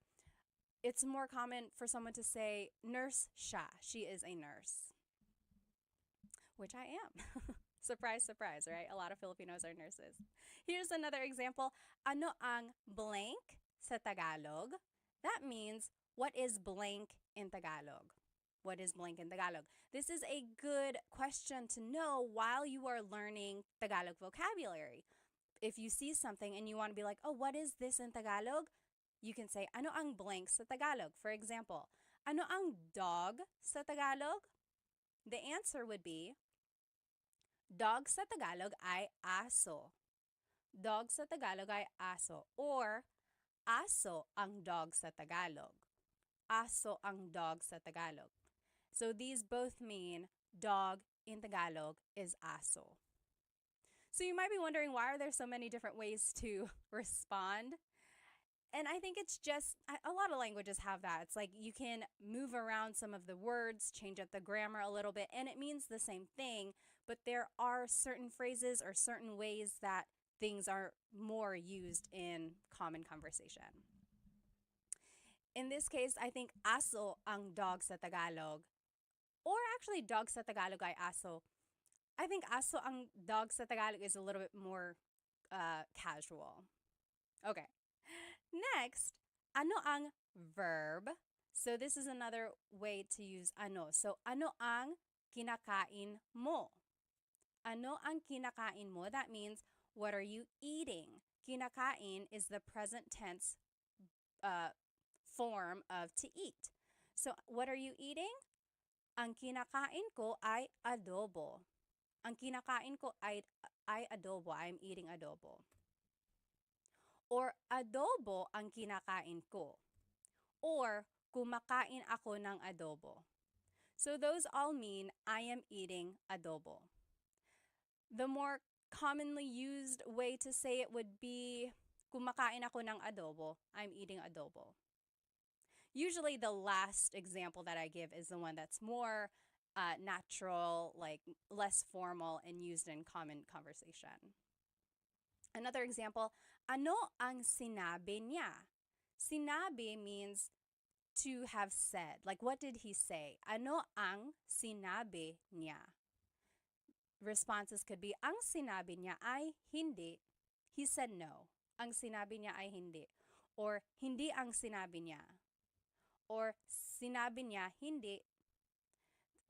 It's more common for someone to say, nurse siya. She is a nurse. Which I am. Surprise, surprise, right? A lot of Filipinos are nurses. Here's another example. Ano ang blank sa Tagalog? That means, what is blank in Tagalog? What is blank in Tagalog? This is a good question to know while you are learning Tagalog vocabulary. If you see something and you want to be like, oh, what is this in Tagalog? You can say, ano ang blank sa Tagalog? For example, ano ang dog sa Tagalog? The answer would be, dog sa Tagalog ay aso. Dog sa Tagalog ay aso. Or, Aso ang dog sa Tagalog. Aso ang dog sa Tagalog. So these both mean dog in Tagalog is aso. So you might be wondering, why are there so many different ways to respond? And I think it's just a lot of languages have that. It's like you can move around some of the words, change up the grammar a little bit, and it means the same thing, but there are certain phrases or certain ways that things are more used in common conversation. In this case, I think aso ang dog sa Tagalog, or actually dog sa Tagalog ay aso. I think aso ang dog sa Tagalog is a little bit more casual. Okay. Next, ano ang verb? So this is another way to use ano. So ano ang kinakain mo? Ano ang kinakain mo? That means, what are you eating? Kinakain is the present tense form of to eat. So what are you eating? Ang kinakain ko ay adobo. Ang kinakain ko ay adobo. I'm eating adobo. Or adobo ang kinakain ko. Or kumakain ako ng adobo. So those all mean I am eating adobo. The more commonly used way to say it would be kumakain ako ng adobo. I'm eating adobo. Usually the last example that I give is the one that's more natural, like less formal and used in common conversation. Another example, ano ang sinabi niya? Sinabi means to have said. Like, what did he say? Ano ang sinabi niya? Responses could be, ang sinabi niya ay hindi. He said no. Ang sinabi niya ay hindi. Or, hindi ang sinabi niya. Or, sinabi niya hindi.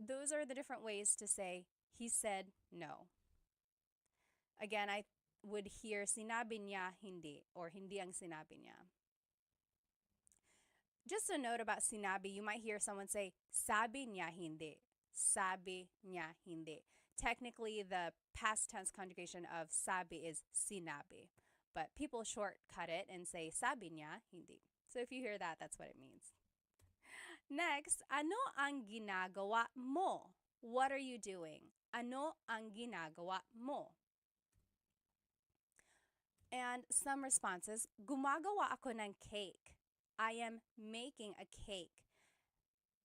Those are the different ways to say, he said no. Again, I would hear sinabi niya hindi, or hindi ang sinabi niya. Just a note about sinabi, you might hear someone say, sabi niya hindi. Sabi niya hindi. Technically, the past tense conjugation of sabi is sinabi, but people shortcut it and say sabi niya hindi. So if you hear that, that's what it means. Next, ano ang ginagawa mo? What are you doing? Ano ang ginagawa mo? And some responses, gumagawa ako ng cake. I am making a cake.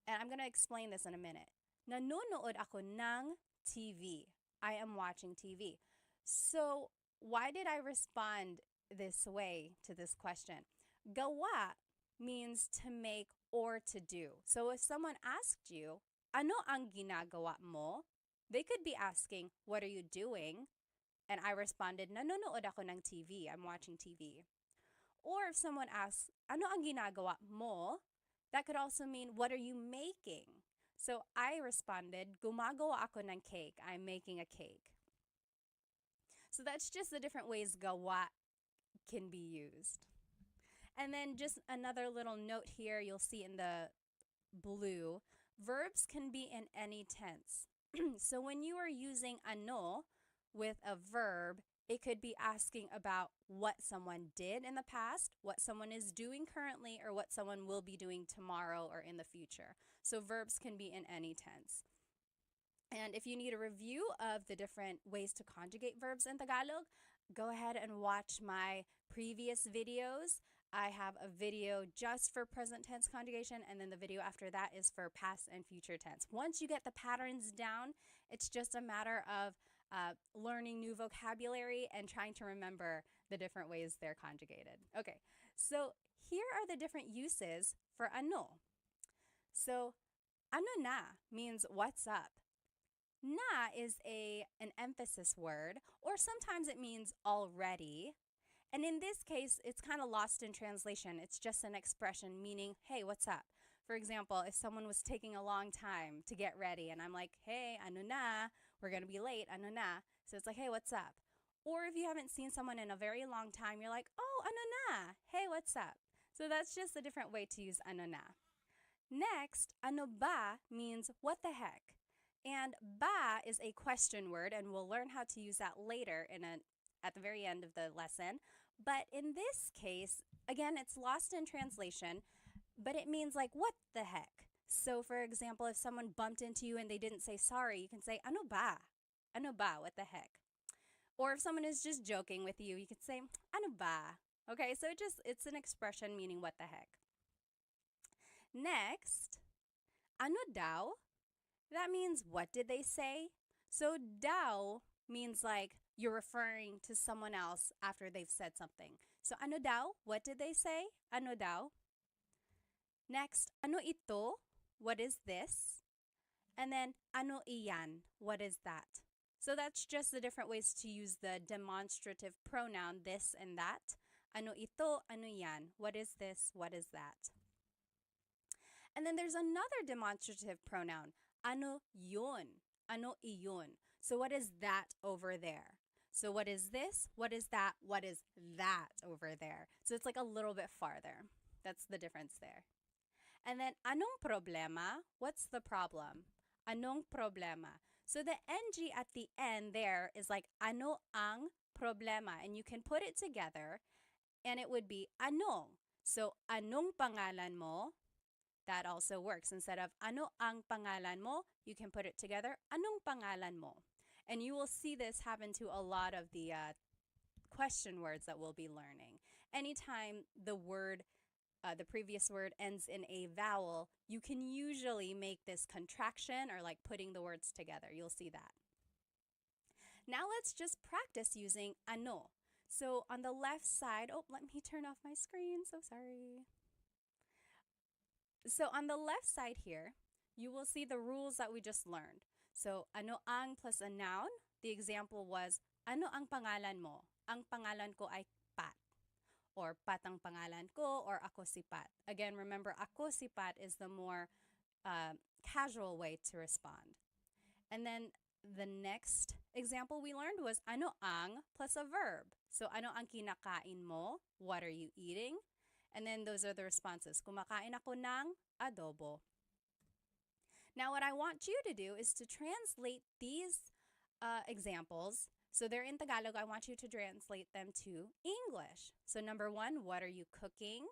And I'm going to explain this in a minute. Nanonood ako ng TV. I am watching TV. So why did I respond this way to this question? Gawa means to make or to do. So if someone asked you, ano ang ginagawa mo? They could be asking, what are you doing? And I responded, nanonood ako ng TV. I'm watching TV. Or if someone asks, ano ang ginagawa mo? That could also mean, what are you making? So I responded, gumagawa ako ng cake. I'm making a cake. So that's just the different ways gawa can be used. And then just another little note here, you'll see in the blue, verbs can be in any tense. So when you are using ano with a verb, it could be asking about what someone did in the past, what someone is doing currently, or what someone will be doing tomorrow or in the future. So verbs can be in any tense. And if you need a review of the different ways to conjugate verbs in Tagalog, go ahead and watch my previous videos. I have a video just for present tense conjugation, and then the video after that is for past and future tense. Once you get the patterns down, it's just a matter of learning new vocabulary and trying to remember the different ways they're conjugated. Okay, so here are the different uses for ano. So, ano na means what's up. Na is an emphasis word, or sometimes it means already. And in this case, it's kind of lost in translation. It's just an expression meaning, hey, what's up? For example, if someone was taking a long time to get ready and I'm like, hey, ano na, we're going to be late, ano na. So it's like, hey, what's up? Or if you haven't seen someone in a very long time, you're like, oh, ano na, hey, what's up? So that's just a different way to use ano na. Next, ano ba means what the heck? And ba is a question word, and we'll learn how to use that later at the very end of the lesson. But in this case, again, it's lost in translation, but it means like, what the heck? So, for example, if someone bumped into you and they didn't say sorry, you can say, ano ba? Ano ba? What the heck? Or if someone is just joking with you, you could say, ano ba? Okay, so it's an expression meaning what the heck. Next, ano daw? That means what did they say? So daw means like you're referring to someone else after they've said something. So ano daw? What did they say? Ano daw? Next, ano ito? What is this? And then ano iyan? What is that? So that's just the different ways to use the demonstrative pronoun this and that. Ano ito? Ano yan? What is this? What is that? And then there's another demonstrative pronoun. Ano yun? Ano iyon? So what is that over there? So what is this? What is that? What is that over there? So it's like a little bit farther. That's the difference there. And then anong problema? What's the problem? Anong problema? So the ng at the end there is like ano ang problema, and you can put it together and it would be anong. So anong pangalan mo? That also works. Instead of ano ang pangalan mo, you can put it together, anong pangalan mo? And you will see this happen to a lot of the question words that we'll be learning. Anytime the word, the previous word ends in a vowel, you can usually make this contraction or like putting the words together. You'll see that. Now let's just practice using ano. So on the left side, oh, let me turn off my screen, so sorry. So on the left side here, you will see the rules that we just learned. So ano ang plus a noun. The example was, ano ang pangalan mo? Ang pangalan ko ay Pat. Or Pat ang pangalan ko, or ako si Pat. Again, remember, ako si Pat is the more casual way to respond. And then the next example we learned was ano ang plus a verb. So ano ang kinakain mo? What are you eating? And then those are the responses. Kumakain ako ng adobo. Now what I want you to do is to translate these examples. So they're in Tagalog. I want you to translate them to English. So number one, what are you cooking?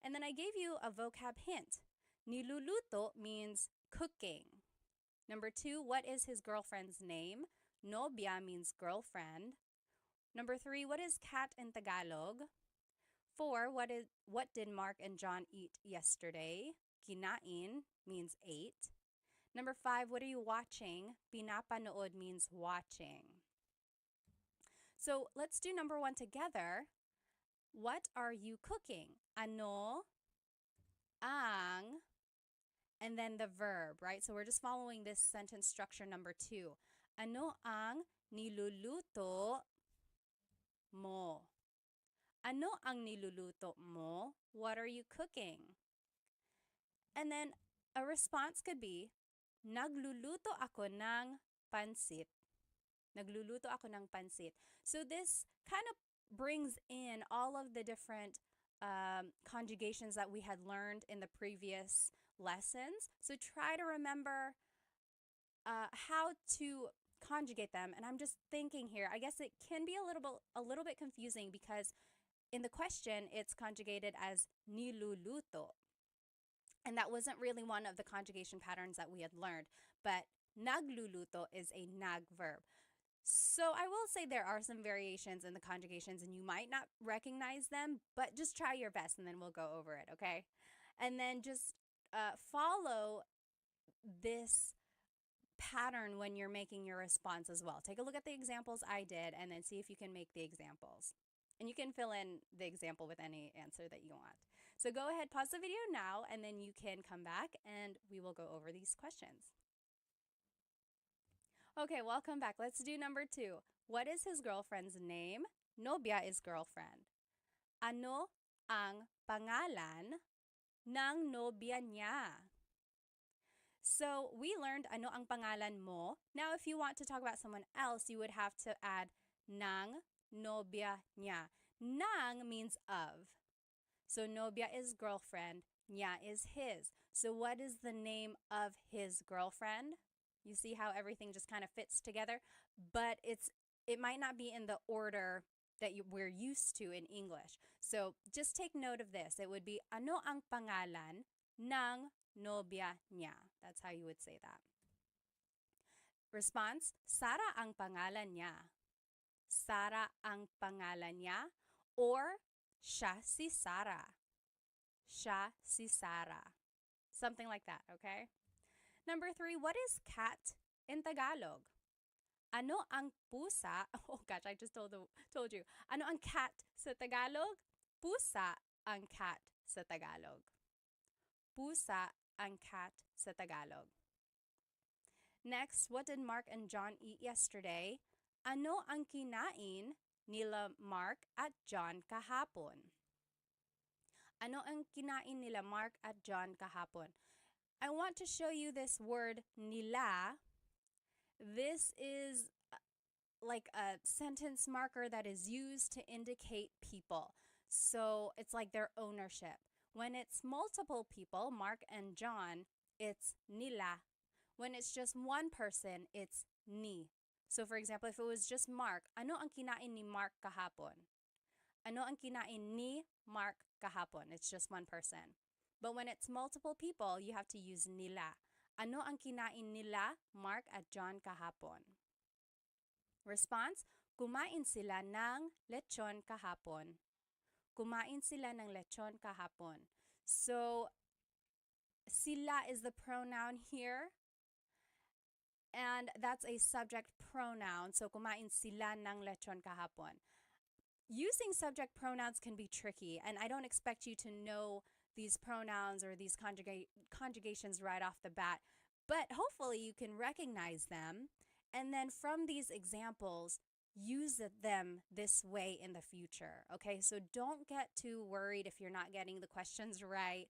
And then I gave you a vocab hint. Niluluto means cooking. Number two, what is his girlfriend's name? Nobya means girlfriend. Number three, what is cat in Tagalog? 4, what did Mark and John eat yesterday? Kinain means ate. Number 5, what are you watching? Pinapanood means watching. So let's do number 1 together. What are you cooking? Ano ang, and then the verb, right? So we're just following this sentence structure number 2. Ano ang niluluto mo? Ano ang niluluto mo? What are you cooking? And then a response could be, nagluluto ako ng pansit. Nagluluto ako ng pansit. So this kind of brings in all of the different conjugations that we had learned in the previous lessons. So try to remember how to conjugate them. And I'm just thinking here, I guess it can be a little bit confusing because in the question, it's conjugated as niluluto. And that wasn't really one of the conjugation patterns that we had learned. But nagluluto is a nag verb. So I will say there are some variations in the conjugations and you might not recognize them, but just try your best and then we'll go over it, okay? And then just follow this pattern when you're making your response as well. Take a look at the examples I did and then see if you can make the examples. And you can fill in the example with any answer that you want. So go ahead, pause the video now, and then you can come back and we will go over these questions. Okay, welcome back. Let's do number 2. What is his girlfriend's name? Nobya is girlfriend. Ano ang pangalan ng nobya niya? So we learned ano ang pangalan mo. Now if you want to talk about someone else, you would have to add ng nobya niya. Ng means of. So nobya is girlfriend, niya is his. So what is the name of his girlfriend? You see how everything just kind of fits together, but it might not be in the order that we're used to in English. So just take note of this. It would be, ano ang pangalan ng nobya niya? That's how you would say that. Response, Sara ang pangalan niya. Sara ang pangalan niya. Or, siya si Sara. Siya si Sara. Something like that, okay? Number 3, what is cat in Tagalog? Ano ang pusa? Oh gosh, I just told you. Ano ang cat sa Tagalog? Pusa ang cat sa Tagalog. Pusa ang cat sa Tagalog. Next, what did Mark and John eat yesterday? Ano ang kinain nila Mark at John kahapon? Ano ang kinain nila Mark at John kahapon? I want to show you this word nila. This is like a sentence marker that is used to indicate people. So it's like their ownership. When it's multiple people, Mark and John, it's nila. When it's just one person, it's ni. So for example, if it was just Mark, ano ang kinain ni Mark kahapon? Ano ang kinain ni Mark kahapon? It's just one person. But when it's multiple people, you have to use nila. Ano ang kinain nila Mark at John kahapon? Response, kumain sila ng lechon kahapon. Kumain sila ng lechon kahapon. So, sila is the pronoun here. And that's a subject pronoun. So, kumain sila ng lechon kahapon. Using subject pronouns can be tricky, and I don't expect you to know these pronouns or these conjugations right off the bat. But hopefully you can recognize them. And then from these examples, use them this way in the future. Okay, so don't get too worried if you're not getting the questions right.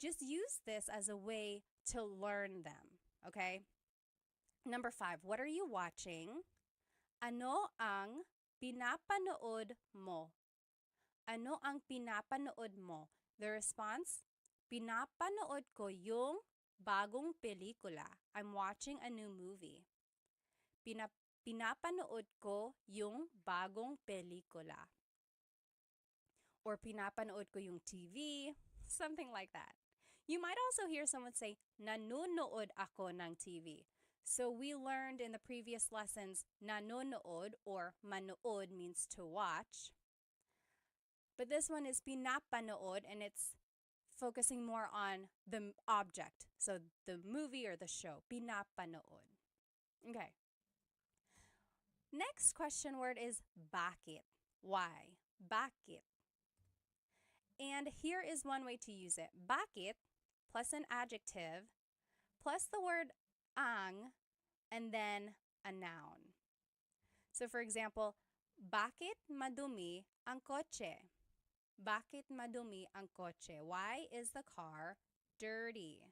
Just use this as a way to learn them. Okay? Number 5, what are you watching? Ano ang pinapanood mo? Ano ang pinapanood mo? The response, pinapanood ko yung bagong pelikula. I'm watching a new movie. Pinapanood ko yung bagong pelikula. Or pinapanood ko yung TV, something like that. You might also hear someone say, nanonood ako ng TV. So we learned in the previous lessons, nanonood or manood means to watch. But this one is pinapanood, and it's focusing more on the object. So the movie or the show, pinapanood. Okay. Next question word is bakit. Why? Bakit. And here is one way to use it. Bakit plus an adjective plus the word ang and then a noun. So for example, bakit madumi ang kotse? Bakit madumi ang kotse? Why is the car dirty?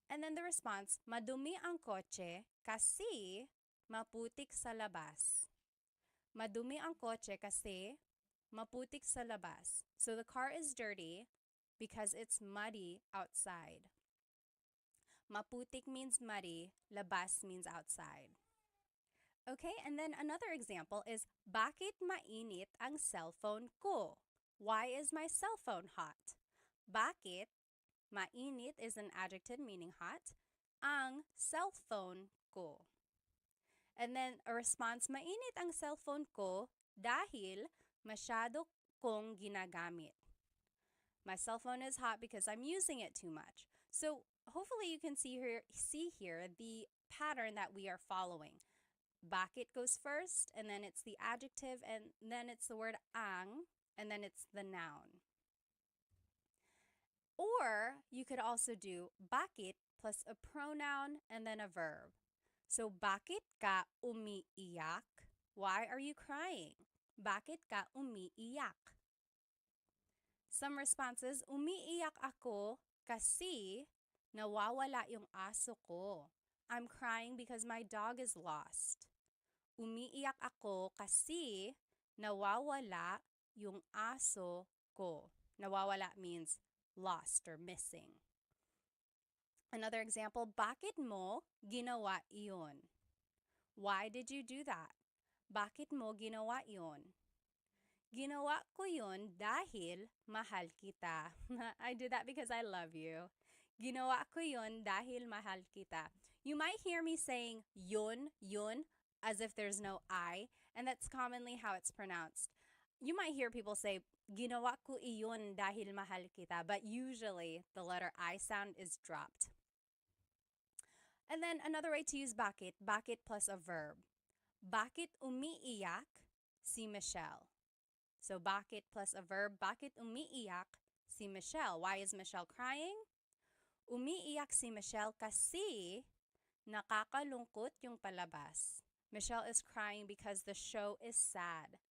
And then the response, madumi ang kotse kasi maputik sa labas. Madumi ang kotse kasi maputik sa labas. So the car is dirty because it's muddy outside. Maputik means muddy, labas means outside. Okay, and then another example is, bakit mainit ang cellphone ko? Why is my cell phone hot? Bakit, mainit is an adjective meaning hot, ang cellphone ko. And then a response, mainit ang cellphone ko dahil masyado kong ginagamit. My cell phone is hot because I'm using it too much. So hopefully you can see here the pattern that we are following. Bakit goes first, and then it's the adjective, and then it's the word ang, and then it's the noun. Or you could also do bakit plus a pronoun and then a verb. So bakit ka umiiyak? Why are you crying? Bakit ka umiiyak? Some responses, umiiyak ako kasi nawawala yung aso ko. I'm crying because my dog is lost. Umiiyak ako kasi nawawala yung aso ko. Nawawala means lost or missing. Another example, bakit mo ginawa iyon? Why did you do that? Bakit mo ginawa yun? Ginawa ko yun dahil mahal kita. I did that because I love you. Ginawa ko yun dahil mahal kita. You might hear me saying yun, as if there's no I, and that's commonly how it's pronounced. You might hear people say, ginawa ko iyon dahil mahal kita, but usually the letter I sound is dropped. And then another way to use bakit plus a verb. Bakit umiiyak si Michelle? So bakit plus a verb, bakit umiiyak si Michelle? Why is Michelle crying? Umiiyak si Michelle kasi nakakalungkot yung palabas. Michelle is crying because the show is sad.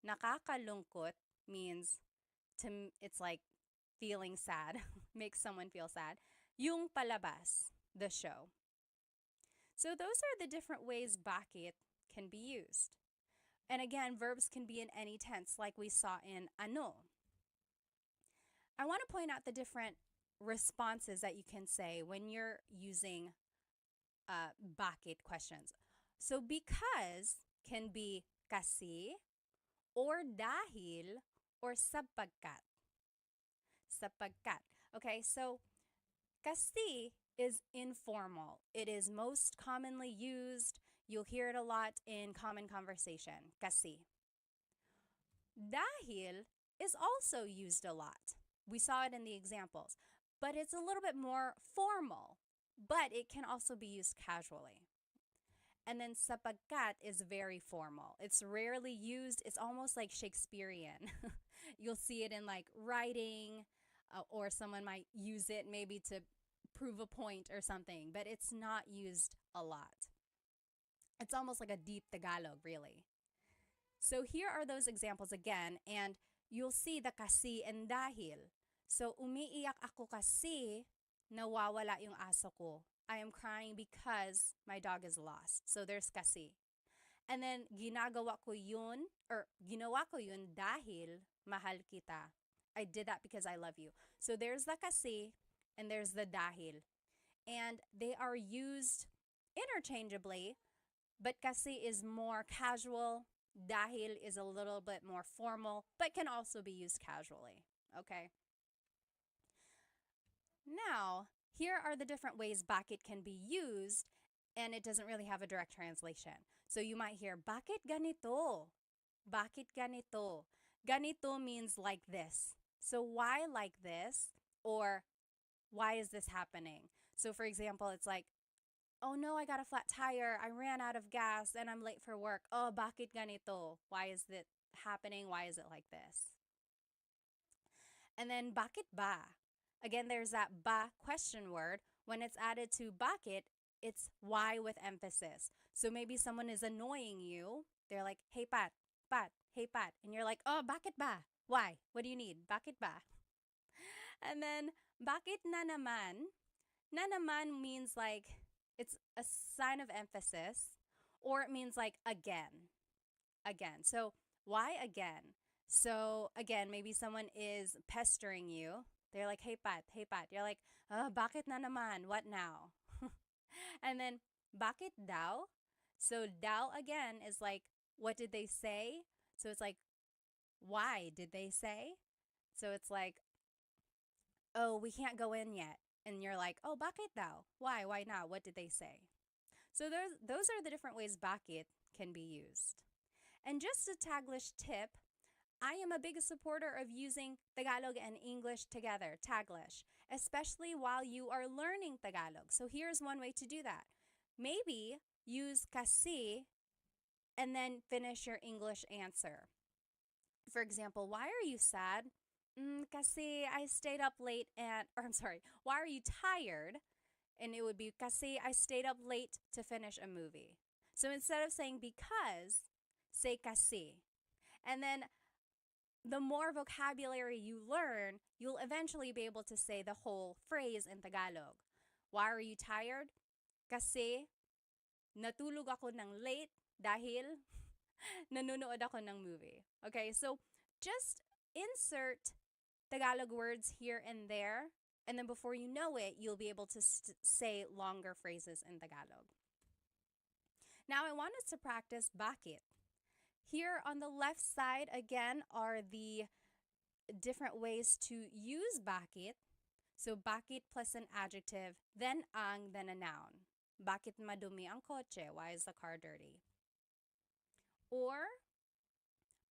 Nakakalungkot means it's like feeling sad, makes someone feel sad. Yung palabas, the show. So those are the different ways bakit can be used. And again, verbs can be in any tense, like we saw in ano. I want to point out the different responses that you can say when you're using bakit questions. So because can be kasi, or dahil, or sapagkat. Sapagkat. Okay, so kasi is informal. It is most commonly used. You'll hear it a lot in common conversation. Kasi. Dahil is also used a lot. We saw it in the examples. But it's a little bit more formal. But it can also be used casually. And then sapagkat is very formal. It's rarely used. It's almost like Shakespearean. You'll see it in like writing, or someone might use it maybe to prove a point or something, but it's not used a lot. It's almost like a deep Tagalog, really. So here are those examples again, and you'll see the kasi and dahil. So umiiyak ako kasi nawawala yung aso ko. I am crying because my dog is lost. So there's kasi. And then ginawa ko yun dahil mahal kita. I did that because I love you. So there's the kasi and there's the dahil. And they are used interchangeably, but kasi is more casual, dahil is a little bit more formal, but can also be used casually. Okay? Now, here are the different ways bakit can be used, and it doesn't really have a direct translation. So you might hear, bakit ganito? Bakit ganito? Ganito means like this. So why like this? Or why is this happening? So for example, it's like, oh no, I got a flat tire. I ran out of gas and I'm late for work. Oh, bakit ganito? Why is it happening? Why is it like this? And then bakit ba? Again, there's that ba question word. When it's added to bakit, it's why with emphasis. So maybe someone is annoying you. They're like, hey, Pat, hey, Pat. And you're like, oh, bakit ba? Why? What do you need? Bakit ba? And then, bakit na naman? Na naman means like, it's a sign of emphasis, or it means like again. Again. So, why again? So, again, maybe someone is pestering you. They're like, hey, Pat. You're like, oh, bakit na naman? What now? And then, bakit daw? So, daw again is like, what did they say? So, it's like, why did they say? So, it's like, oh, we can't go in yet. And you're like, oh, bakit daw? Why? Why not? What did they say? So, those are the different ways bakit can be used. And just a Taglish tip, I am a big supporter of using Tagalog and English together, Taglish, especially while you are learning Tagalog. So here's one way to do that. Maybe use kasi and then finish your English answer. For example, why are you sad? Kasi I stayed up late why are you tired? And it would be kasi I stayed up late to finish a movie. So instead of saying because, say kasi. And then the more vocabulary you learn, you'll eventually be able to say the whole phrase in Tagalog. Why are you tired? Kasi natulog ako ng late dahil nanonood ako ng movie. Okay, so just insert Tagalog words here and there, and then before you know it, you'll be able to say longer phrases in Tagalog. Now I want us to practice bakit. Here on the left side, again, are the different ways to use bakit. So, bakit plus an adjective, then ang, then a noun. Bakit madumi ang kotse? Why is the car dirty? Or,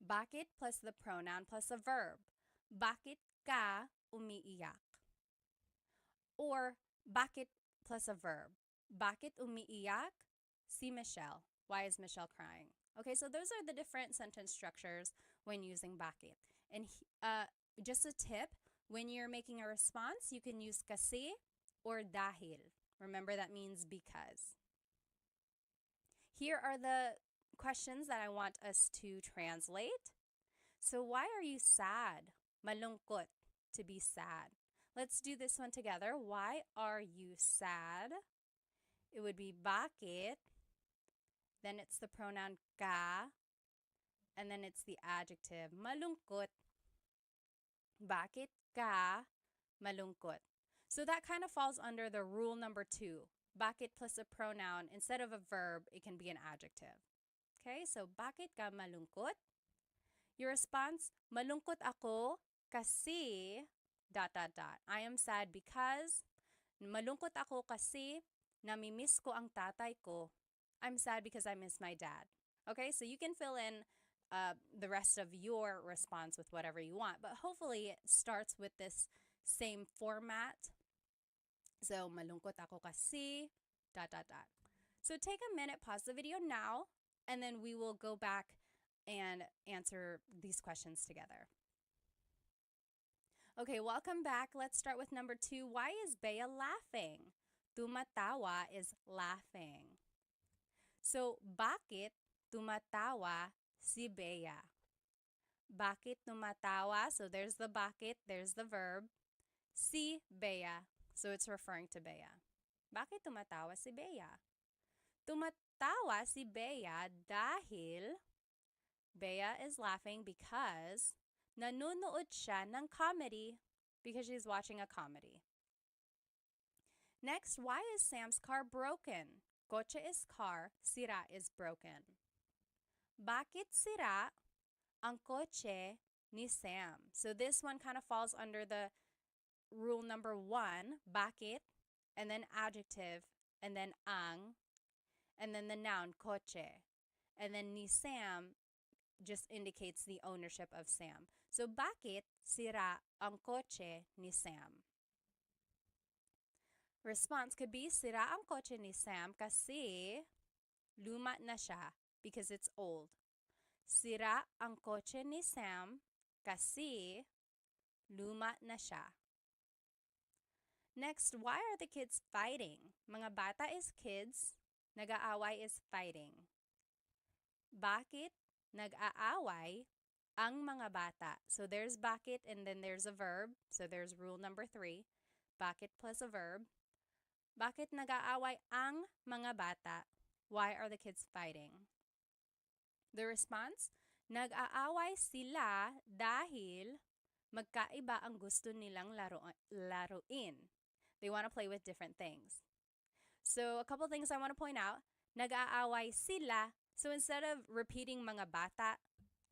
bakit plus the pronoun plus a verb. Bakit ka umiiyak? Or, bakit plus a verb. Bakit umiiyak si Michelle? Why is Michelle crying? Okay, so those are the different sentence structures when using bakit. And just a tip, when you're making a response, you can use kasi or dahil. Remember, that means because. Here are the questions that I want us to translate. So, why are you sad? Malungkot, to be sad. Let's do this one together. Why are you sad? It would be bakit. Then it's the pronoun ka. And then it's the adjective malungkot. Bakit ka malungkot? So that kind of falls under the rule number 2. Bakit plus a pronoun. Instead of a verb, it can be an adjective. Okay, so bakit ka malungkot? Your response, malungkot ako kasi ... I am sad because, malungkot ako kasi namimiss ko ang tatay ko. I'm sad because I miss my dad. Okay, so you can fill in the rest of your response with whatever you want, but hopefully it starts with this same format. So, malungkot ako kasi ... So take a minute, pause the video now, and then we will go back and answer these questions together. Okay, welcome back. Let's start with number 2. Why is Bea laughing? Tumatawa is laughing. So, bakit tumatawa si Bea? Bakit tumatawa? So, there's the bakit, there's the verb. Si Bea. So, it's referring to Bea. Bakit tumatawa si Bea? Tumatawa si Bea dahil Bea is laughing because nanonood siya ng comedy, because she's watching a comedy. Next, why is Sam's car broken? Kotse is car, sira is broken. Bakit sira ang kotse ni Sam? So this one kind of falls under the rule number 1, bakit, and then adjective, and then ang, and then the noun, kotse. And then ni Sam just indicates the ownership of Sam. So, bakit sira ang kotse ni Sam? Response could be, sira ang kotse ni Sam kasi luma na siya, because it's old. Sira ang kotse ni Sam kasi luma na siya. Next, why are the kids fighting? Mga bata is kids, nag-aaway is fighting. Bakit nag-aaway ang mga bata? So there's bakit and then there's a verb. So there's rule number 3. Bakit plus a verb. Bakit nag-aaway ang mga bata? Why are the kids fighting? The response, nag-aaway sila dahil magkaiba ang gusto nilang laruin. They want to play with different things. So a couple things I want to point out. Nag-aaway sila. So instead of repeating mga bata,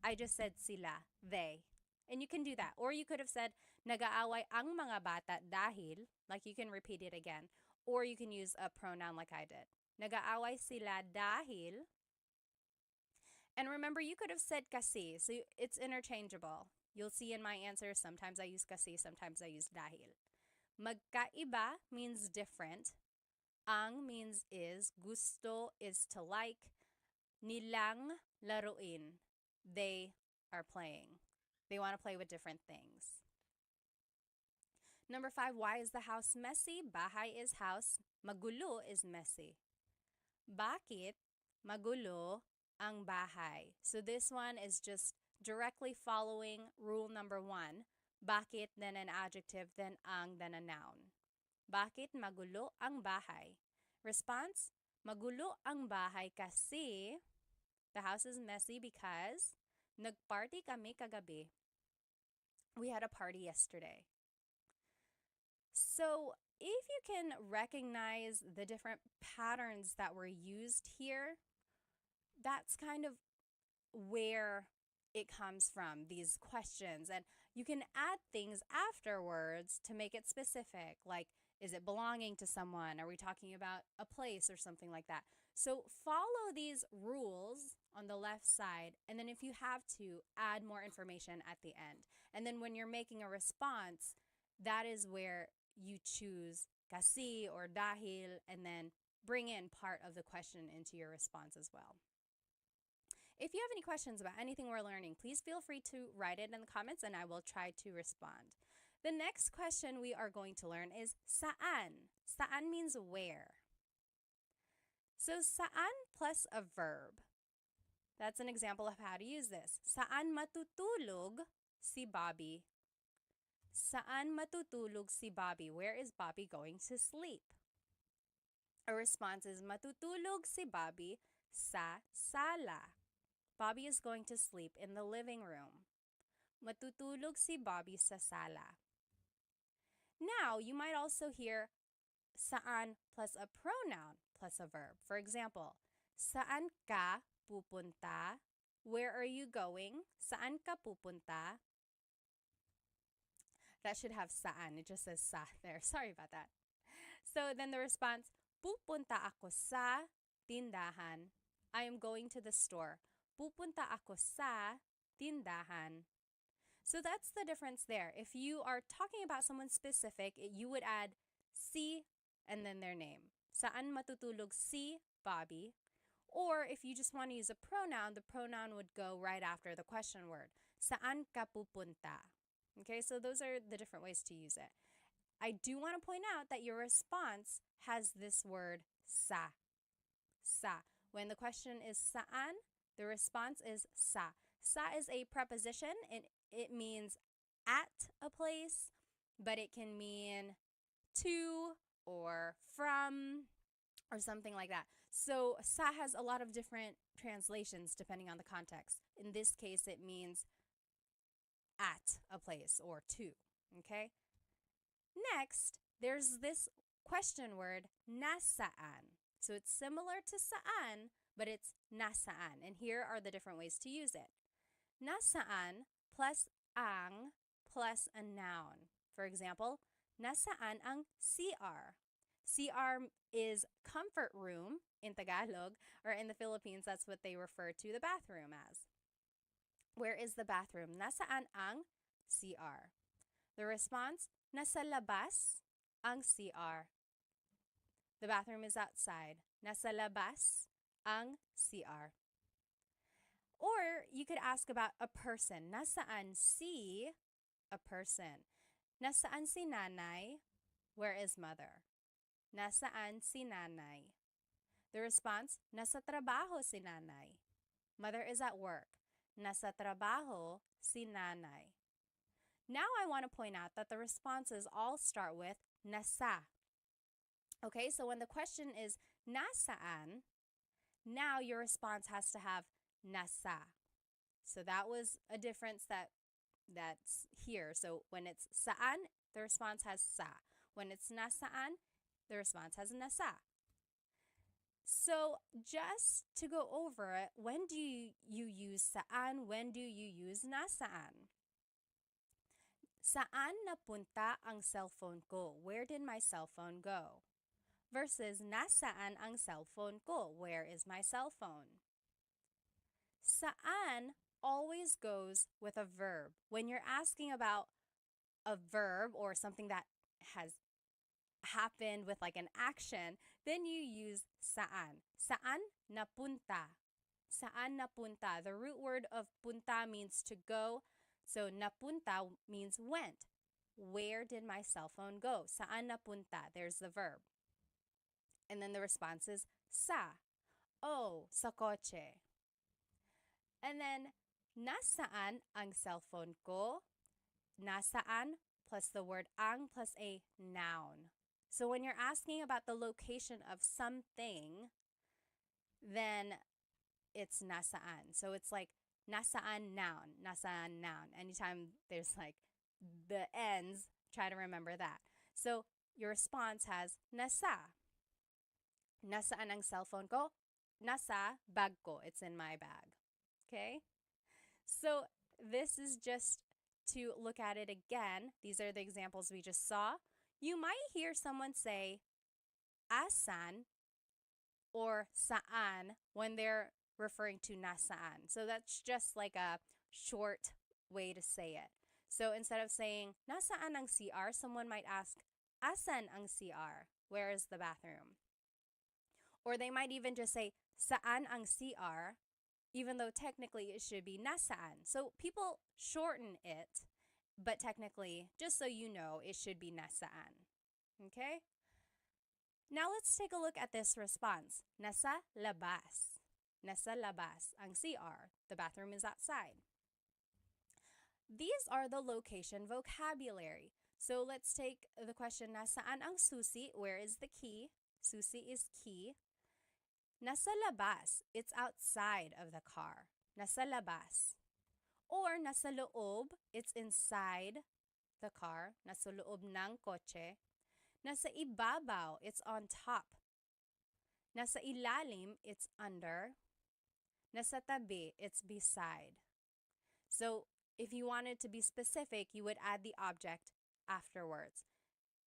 I just said sila, they. And you can do that. Or you could have said, nag-aaway ang mga bata dahil, like you can repeat it again. Or you can use a pronoun like I did. Nag-aaway sila dahil. And remember, you could have said kasi. So it's interchangeable. You'll see in my answer, sometimes I use kasi, sometimes I use dahil. Magkaiba means different. Ang means is. Gusto is to like. Nilang laruin. They are playing. They want to play with different things. Number 5, why is the house messy? Bahay is house. Magulo is messy. Bakit magulo ang bahay? So this one is just directly following rule number 1. Bakit, then an adjective, then ang, then a noun. Bakit magulo ang bahay? Response, magulo ang bahay kasi the house is messy because nagparty kami kagabi. We had a party yesterday. So if you can recognize the different patterns that were used here, that's kind of where it comes from, these questions. And you can add things afterwards to make it specific, like, is it belonging to someone? Are we talking about a place or something like that? So follow these rules on the left side, and then if you have to, add more information at the end. And then when you're making a response, that is where you choose kasi or dahil, and then bring in part of the question into your response as well. If you have any questions about anything we're learning, please feel free to write it in the comments and I will try to respond. The next question we are going to learn is saan. Saan means where. So saan plus a verb. That's an example of how to use this. Saan matutulog si Bobby? Saan matutulog si Bobby? Where is Bobby going to sleep? A response is matutulog si Bobby sa sala. Bobby is going to sleep in the living room. Matutulog si Bobby sa sala. Now, you might also hear saan plus a pronoun plus a verb. For example, saan ka pupunta? Where are you going? Saan ka pupunta? That should have saan. It just says sa there. Sorry about that. So then the response, pupunta ako sa tindahan. I am going to the store. Pupunta ako sa tindahan. So that's the difference there. If you are talking about someone specific, you would add si and then their name. Saan matutulog si Bobby? Or if you just want to use a pronoun, the pronoun would go right after the question word. Saan ka pupunta? Okay, so those are the different ways to use it. I do want to point out that your response has this word sa. Sa. When the question is saan, the response is sa. Sa is a preposition and it means at a place, but it can mean to or from or something like that. So sa has a lot of different translations depending on the context. In this case, it means at a place or to, okay? Next, there's this question word, nasaan. So it's similar to saan, but it's nasaan. And here are the different ways to use it. Nasaan plus ang plus a noun. For example, nasaan ang CR? CR is comfort room in Tagalog, or in the Philippines, that's what they refer to the bathroom as. Where is the bathroom? Nasaan ang CR? The response, nasa labas ang CR. The bathroom is outside. Nasa labas ang CR. Or you could ask about a person. Nasaan si a person? Nasaan si nanay? Where is mother? Nasaan si nanay? The response, nasa trabaho si nanay. Mother is at work. Nasa trabaho si nanay. Now I want to point out that the responses all start with nasa. Okay, so when the question is nasaan, now your response has to have nasa. So that was a difference that's here. So when it's saan, the response has sa. When it's nasaan, the response has nasa. So just to go over it, when do you use saan? When do you use nasaan? Saan napunta ang cellphone ko? Where did my cell phone go? Versus nasaan ang cellphone ko? Where is my cell phone? Saan always goes with a verb. When you're asking about a verb or something that has happened with like an action, then you use saan. Saan napunta? Saan napunta? The root word of punta means to go. So napunta means went. Where did my cell phone go? Saan napunta? There's the verb. And then the response is sa. Oh, sa kotse. And then, nasaan ang cellphone ko? Nasaan plus the word ang plus a noun. So when you're asking about the location of something, then it's nasaan. So it's like nasaan noun, nasaan noun. Anytime there's like the ends, try to remember that. So your response has nasa. Nasaan ang cellphone ko? Nasa bag ko. It's in my bag. Okay? So this is just to look at it again. These are the examples we just saw. You might hear someone say asan or saan when they're referring to nasaan. So that's just like a short way to say it. So instead of saying nasaan ang CR, someone might ask asan ang CR? Where is the bathroom? Or they might even just say saan ang CR, even though technically it should be nasaan. So people shorten it, but technically, just so you know, it should be nasaan. Okay? Now let's take a look at this response. Nasa labas. Nasa labas ang CR. The bathroom is outside. These are the location vocabulary. So let's take the question, nasaan ang susi? Where is the key? Susi is key. Nasa labas, it's outside of the car. Nasa labas. Or nasa loob, it's inside the car. Nasa loob ng kotse. Nasa ibabaw, it's on top. Nasa ilalim, it's under. Nasa tabi, it's beside. So if you wanted to be specific, you would add the object afterwards.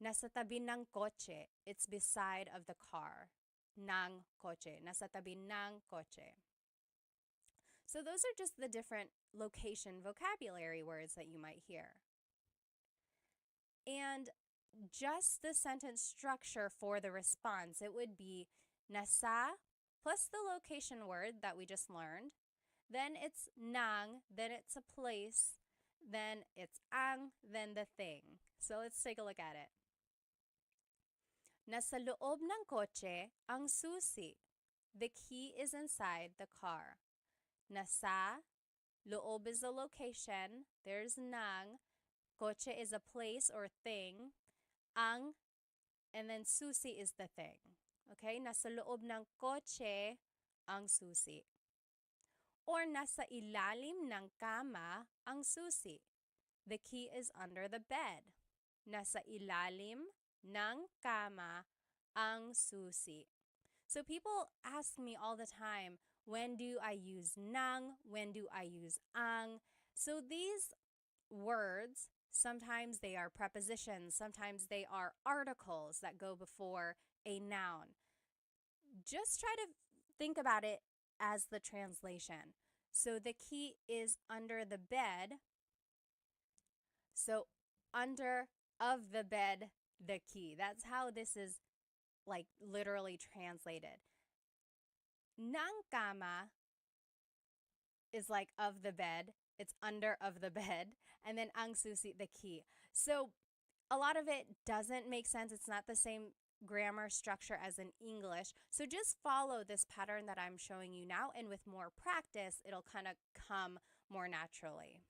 Nasa tabi ng kotse, it's beside of the car. Ng kotse. Nasa tabi ng kotse. So those are just the different location vocabulary words that you might hear. And just the sentence structure for the response, it would be nasa plus the location word that we just learned. Then it's nang, then it's a place, then it's ang, then the thing. So let's take a look at it. Nasa loob ng kotse ang susi. The key is inside the car. Nasa, loob is the location. There's nang. Kotse is a place or thing. Ang, and then susi is the thing. Okay? Nasa loob ng kotse ang susi. Or nasa ilalim ng kama ang susi. The key is under the bed. Nasa ilalim ng kama ang susi. So people ask me all the time, when do I use nang? When do I use ang? So these words, sometimes they are prepositions, sometimes they are articles that go before a noun. Just try to think about it as the translation. So the key is under the bed. So under of the bed, the key. That's how this is like literally translated. Ng kama is like of the bed. It's under of the bed. And then ang susi, the key. So a lot of it doesn't make sense. It's not the same grammar structure as in English. So just follow this pattern that I'm showing you now. And with more practice, it'll kind of come more naturally.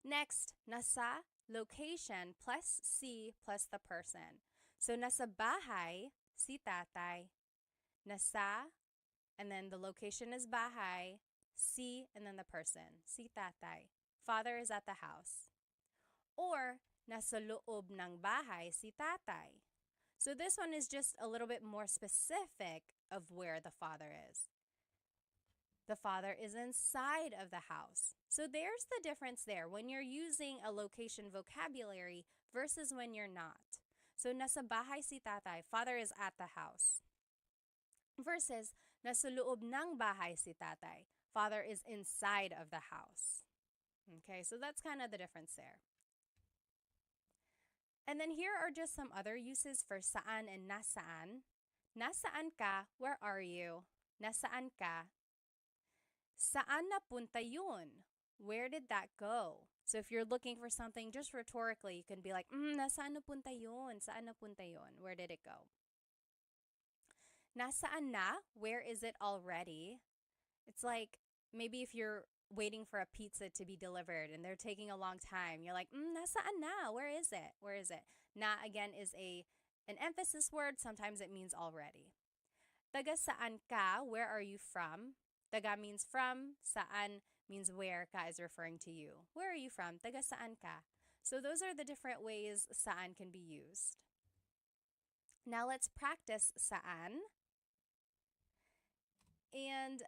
Next, nasa, location plus si plus the person. So nasa bahay, si tatay. Nasa, and then the location is bahay. Si, and then the person, si tatay. Father is at the house. Or, nasa loob ng bahay si tatay. So this one is just a little bit more specific of where the father is. The father is inside of the house. So there's the difference there when you're using a location vocabulary versus when you're not. So nasa bahay si tatay, father is at the house. Versus nasa loob ng bahay si tatay, father is inside of the house. Okay, so that's kind of the difference there. And then here are just some other uses for saan and nasaan. Nasaan ka? Where are you? Nasaan ka? Saan napunta yun? Where did that go? So if you're looking for something just rhetorically, you can be like, nasaan napunta yun? Saan napunta yun? Where did it go? Nasaan na? Where is it already? It's like maybe if you're waiting for a pizza to be delivered and they're taking a long time, you're like, nasaan na? Where is it? Where is it? Na again is an emphasis word. Sometimes it means already. Taga saan ka? Where are you from? Taga means from. Saan means where. Ka is referring to you. Where are you from? Taga saan ka? So those are the different ways saan can be used. Now let's practice saan. And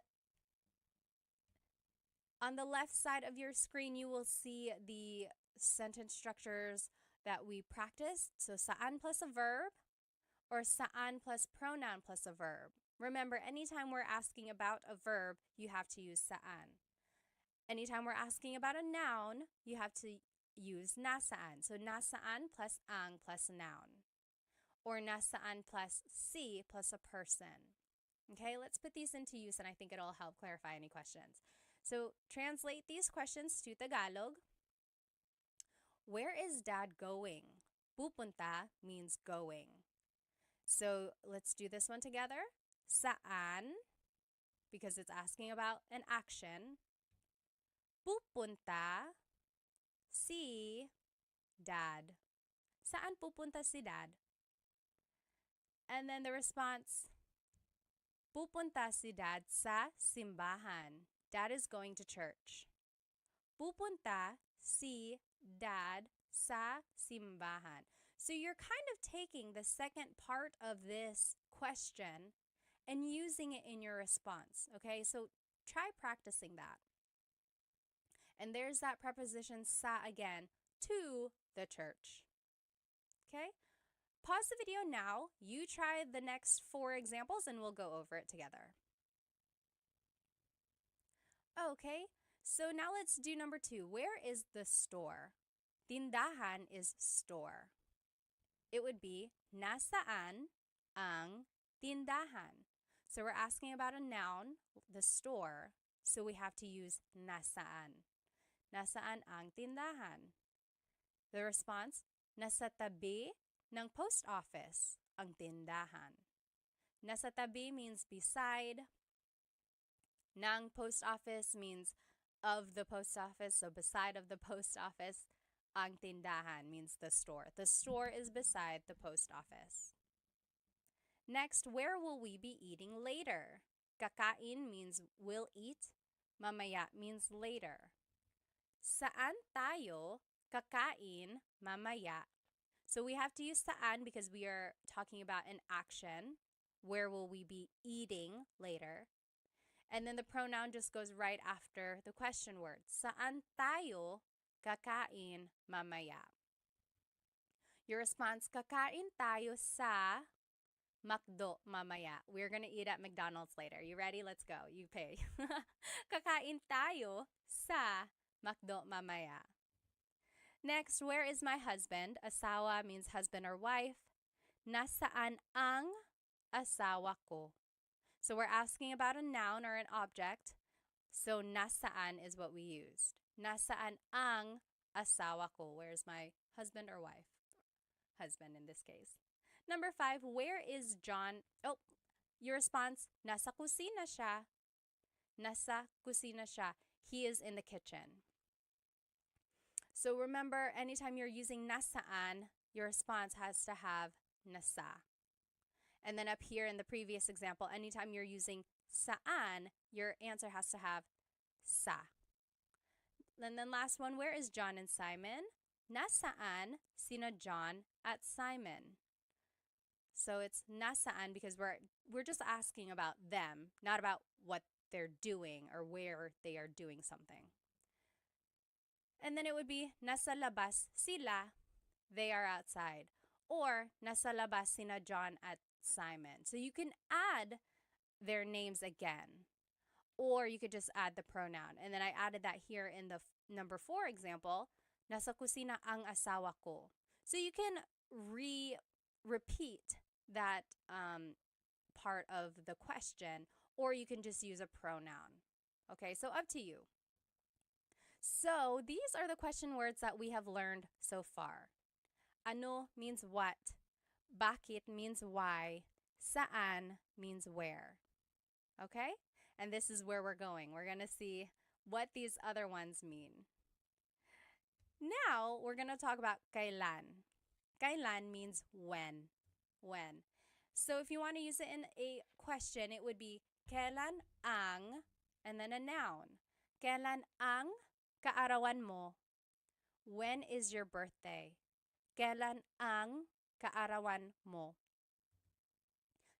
On the left side of your screen, you will see the sentence structures that we practiced. So saan plus a verb or saan plus pronoun plus a verb. Remember, anytime we're asking about a verb, you have to use saan. Anytime we're asking about a noun, you have to use nasaan. So nasaan plus ang plus noun. Or nasaan plus si plus a person. Okay, let's put these into use and I think it'll help clarify any questions. So translate these questions to Tagalog. Where is dad going? Pupunta means going. So let's do this one together. Saan, because it's asking about an action. Pupunta si dad. Saan pupunta si dad? And then the response, pupunta si dad sa simbahan. Dad is going to church. Pupunta si dad sa simbahan. So you're kind of taking the second part of this question and using it in your response, okay? So try practicing that. And there's that preposition sa again, to the church, okay? Pause the video now. You try the next 4 examples and we'll go over it together. Okay, so now let's do number 2. Where is the store? Tindahan is store. It would be, nasaan ang tindahan? So we're asking about a noun, the store, so we have to use nasaan. Nasaan ang tindahan? The response, nasa tabi ng post office ang tindahan. Nasa tabi means beside. Ng post office means of the post office, so beside of the post office. Ang tindahan means the store. The store is beside the post office. Next, where will we be eating later? Kakain means will eat. Mamaya means later. Saan tayo kakain mamaya? So we have to use saan because we are talking about an action. Where will we be eating later? And then the pronoun just goes right after the question word. Saan tayo kakain mamaya? Your response, kakain tayo sa McDo mamaya. We're gonna eat at McDonald's later. You ready? Let's go. You pay. Kakain tayo sa McDo mamaya. Next, where is my husband? Asawa means husband or wife. Nasaan ang asawa ko? So we're asking about a noun or an object. So nasaan is what we used. Nasaan ang asawa ko? Where's my husband or wife? Husband in this case. Number 5, where is John? Oh, your response, nasa kusina siya. Nasa kusina siya. He is in the kitchen. So remember, anytime you're using nasaan, your response has to have nasa. And then up here in the previous example, anytime you're using saan, your answer has to have sa. And then last one, where is John and Simon? Nasaan sina John at Simon? So it's nasaan because we're just asking about them, not about what they're doing or where they are doing something. And then it would be nasa labas sila, they are outside. Or nasa labas sina John at Simon. So you can add their names again. Or you could just add the pronoun. And then I added that here in the number 4 example, nasa kusina ang asawa ko. So you can repeat that part of the question, or you can just use a pronoun. Okay, so up to you. So these are the question words that we have learned so far. Ano means what. Bakit means why. Saan means where. Okay? And this is where we're going. We're going to see what these other ones mean. Now, we're going to talk about kailan. Kailan means when. When. So if you want to use it in a question, it would be kailan ang, and then a noun. Kailan ang kaarawan mo? When is your birthday? Kailan ang kaarawan mo?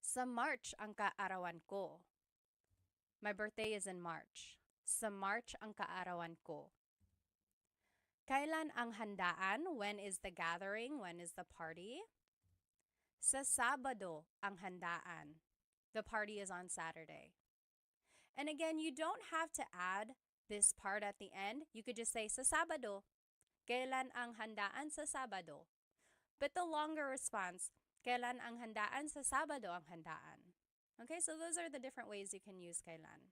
Sa March ang kaarawan ko. My birthday is in March. Sa March ang kaarawan ko. Kailan ang handaan? When is the gathering? When is the party? Sa Sabado ang handaan. The party is on Saturday. And again, you don't have to add this part at the end. You could just say sa Sabado. Kailan ang handaan sa Sabado? But the longer response, kailan ang handaan sa Sabado ang handaan? Okay, so those are the different ways you can use kailan.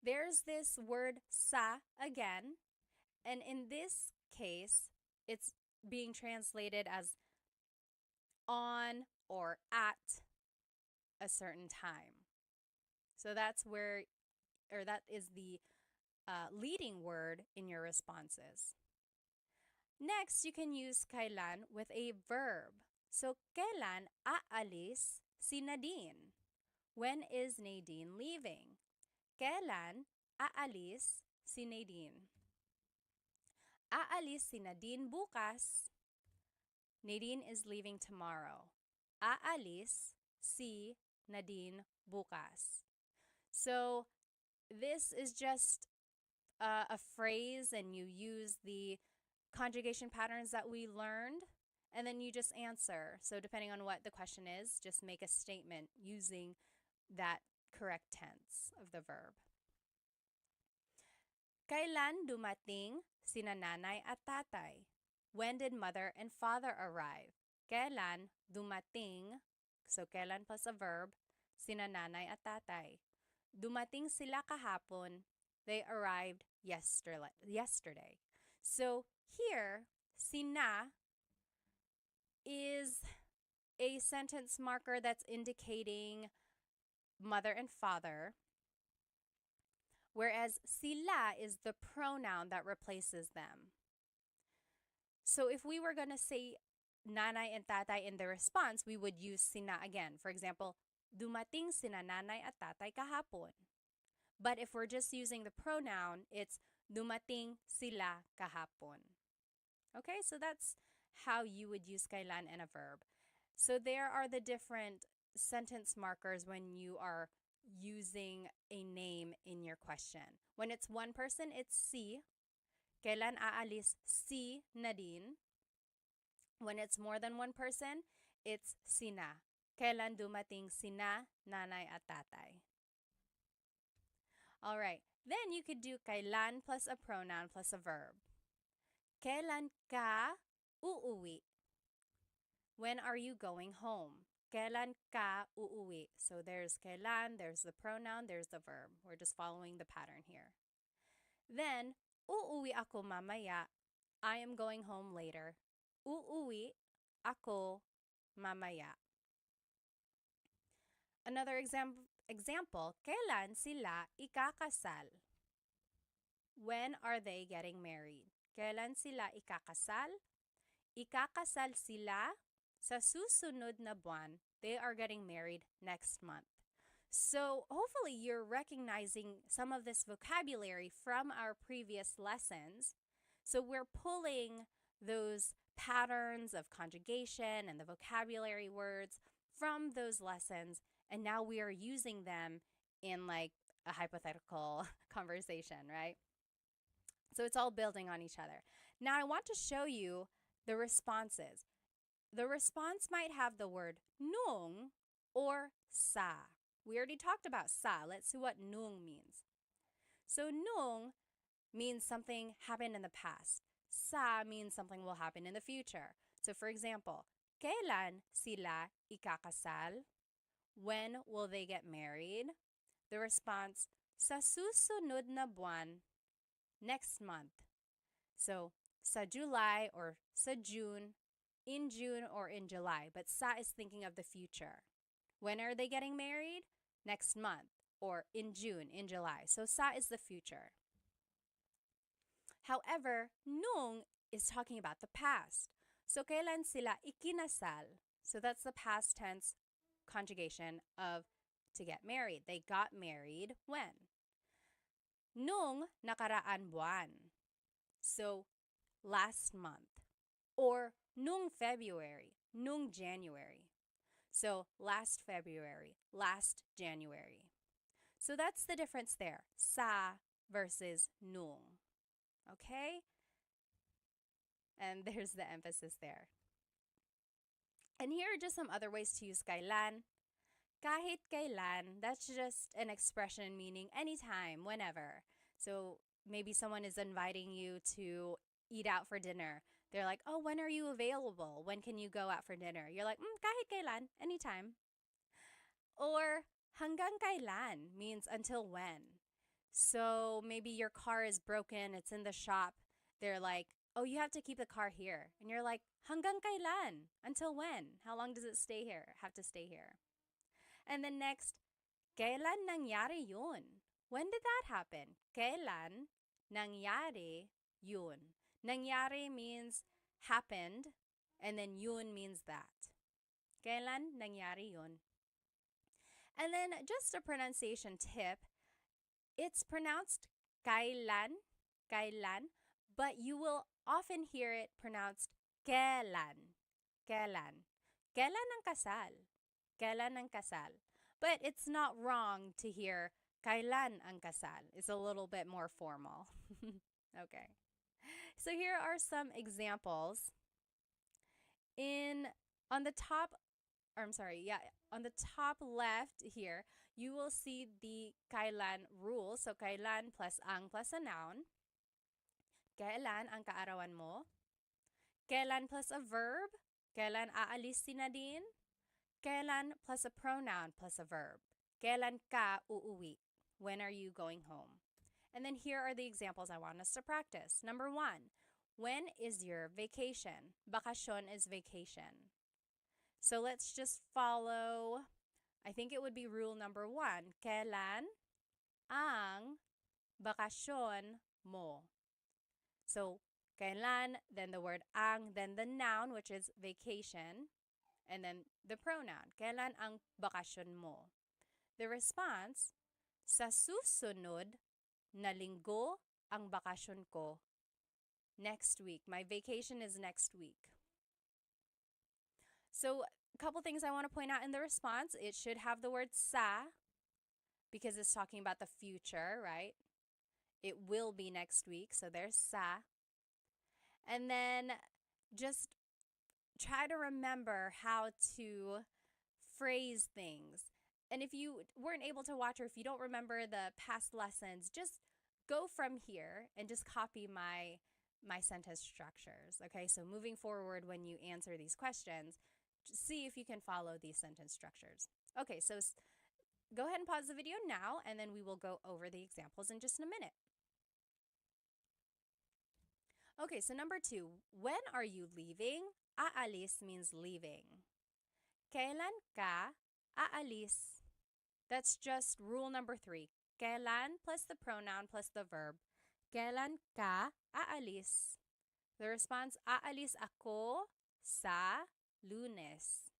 There's this word sa again, and in this case, it's being translated as on or at a certain time. So that's where, or that is the leading word in your responses. Next, you can use kailan with a verb. So, kailan aalis si Nadine? When is Nadine leaving? Kailan aalis si Nadine? Aalis si Nadine bukas. Nadine is leaving tomorrow. Aalis si Nadine bukas. So, this is just a phrase, and you use the conjugation patterns that we learned, and then you just answer. So depending on what the question is, just make a statement using that correct tense of the verb. Kailan dumating sina nanay at tatay? When did mother and father arrive? Kailan dumating, so kailan plus a verb, sina nanay at tatay? Dumating sila kahapon. They arrived yesterday. So here, sina is a sentence marker that's indicating mother and father, whereas sila is the pronoun that replaces them. So if we were going to say nanay and tatay in the response, we would use sina again. For example, dumating sina nanay at tatay kahapon. But if we're just using the pronoun, it's dumating sila kahapon. Okay, so that's how you would use kailan in a verb. So there are the different sentence markers when you are using a name in your question. When it's one person, it's si. Kailan aalis si Nadine? When it's more than one person, it's sina. Kailan dumating sina nanay at tatay? All right, then you could do kailan plus a pronoun plus a verb. Kailan ka uuwi? When are you going home? Kailan ka uuwi? So there's kailan, there's the pronoun, there's the verb. We're just following the pattern here. Then, uuwi ako mamaya. I am going home later. Uuwi ako mamaya. Another example, kailan sila ikakasal? When are they getting married? Kailan sila ikakasal? Ikakasal sila sa susunod na buwan. They are getting married next month. So hopefully you're recognizing some of this vocabulary from our previous lessons. So we're pulling those patterns of conjugation and the vocabulary words from those lessons, and now we are using them in like a hypothetical conversation, right? So it's all building on each other. Now I want to show you the responses. The response might have the word nung or sa. We already talked about sa. Let's see what nung means. So nung means something happened in the past. Sa means something will happen in the future. So for example, kailan sila ikakasal? When will they get married? The response, sa susunod na buwan, next month. So sa July or sa June, in June or in July. But sa is thinking of the future. When are they getting married? Next month or in June, in July. So sa is the future. However, nung is talking about the past. So kailan sila ikinasal? So that's the past tense conjugation of to get married. They got married when? Nung nakaraan buwan. So last month. Or nung February, nung January. So last February, last January. So that's the difference there. Sa versus nung. Okay? And there's the emphasis there. And here are just some other ways to use kailan. Kahit kailan, that's just an expression meaning anytime, whenever. So maybe someone is inviting you to eat out for dinner. They're like, oh, when are you available? When can you go out for dinner? You're like, kahit kailan, anytime. Or hanggang kailan means until when. So maybe your car is broken, it's in the shop. They're like, oh, you have to keep the car here. And you're like, hanggang kailan? Until when? How long does it stay here? Have to stay here. And then next, kailan nangyari yun? When did that happen? Kailan nangyari yun? Nangyari means happened, and then yun means that. Kailan nangyari yun? And then just a pronunciation tip, it's pronounced kailan, kailan, but you will often hear it pronounced kailan, kailan. Kailan ang kasal? Kailan ang kasal? But it's not wrong to hear kailan ang kasal. It's a little bit more formal. Okay. So here are some examples. On the top left here, you will see the kailan rule. So kailan plus ang plus a noun. Kailan ang kaarawan mo? Kailan plus a verb. Kailan aalis si Nadine? Kailan plus a pronoun plus a verb. Kailan ka uuwi? When are you going home? And then here are the examples I want us to practice. Number 1, when is your vacation? Bakasyon is vacation. So let's just follow, I think it would be rule number 1. Kailan ang bakasyon mo? So, kailan, then the word ang, then the noun, which is vacation, and then the pronoun. Kailan ang bakasyon mo? The response, sa susunod na linggo ang bakasyon ko. Next week. My vacation is next week. So, a couple things I want to point out in the response. It should have the word sa because it's talking about the future, right? It will be next week, so there's sa. And then just try to remember how to phrase things. And if you weren't able to watch or if you don't remember the past lessons, just go from here and just copy my sentence structures. Okay, so moving forward when you answer these questions, just see if you can follow these sentence structures. Okay, so go ahead and pause the video now, and then we will go over the examples in just a minute. Okay, so number 2, when are you leaving? Aalis means leaving. Kailan ka aalis? That's just rule number 3. Kailan plus the pronoun plus the verb. Kailan ka aalis? The response, aalis ako sa Lunes.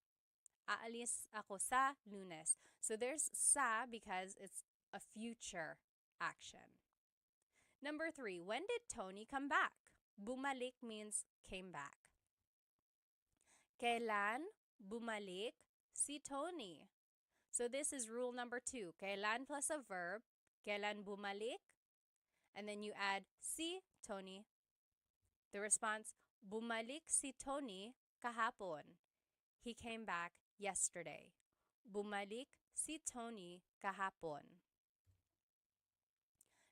Aalis ako sa Lunes. So there's sa because it's a future action. Number 3, when did Tony come back? Bumalik means came back. Kailan bumalik si Tony? So this is rule number 2. Kailan plus a verb. Kailan bumalik? And then you add si Tony. The response, bumalik si Tony kahapon. He came back yesterday. Bumalik si Tony kahapon.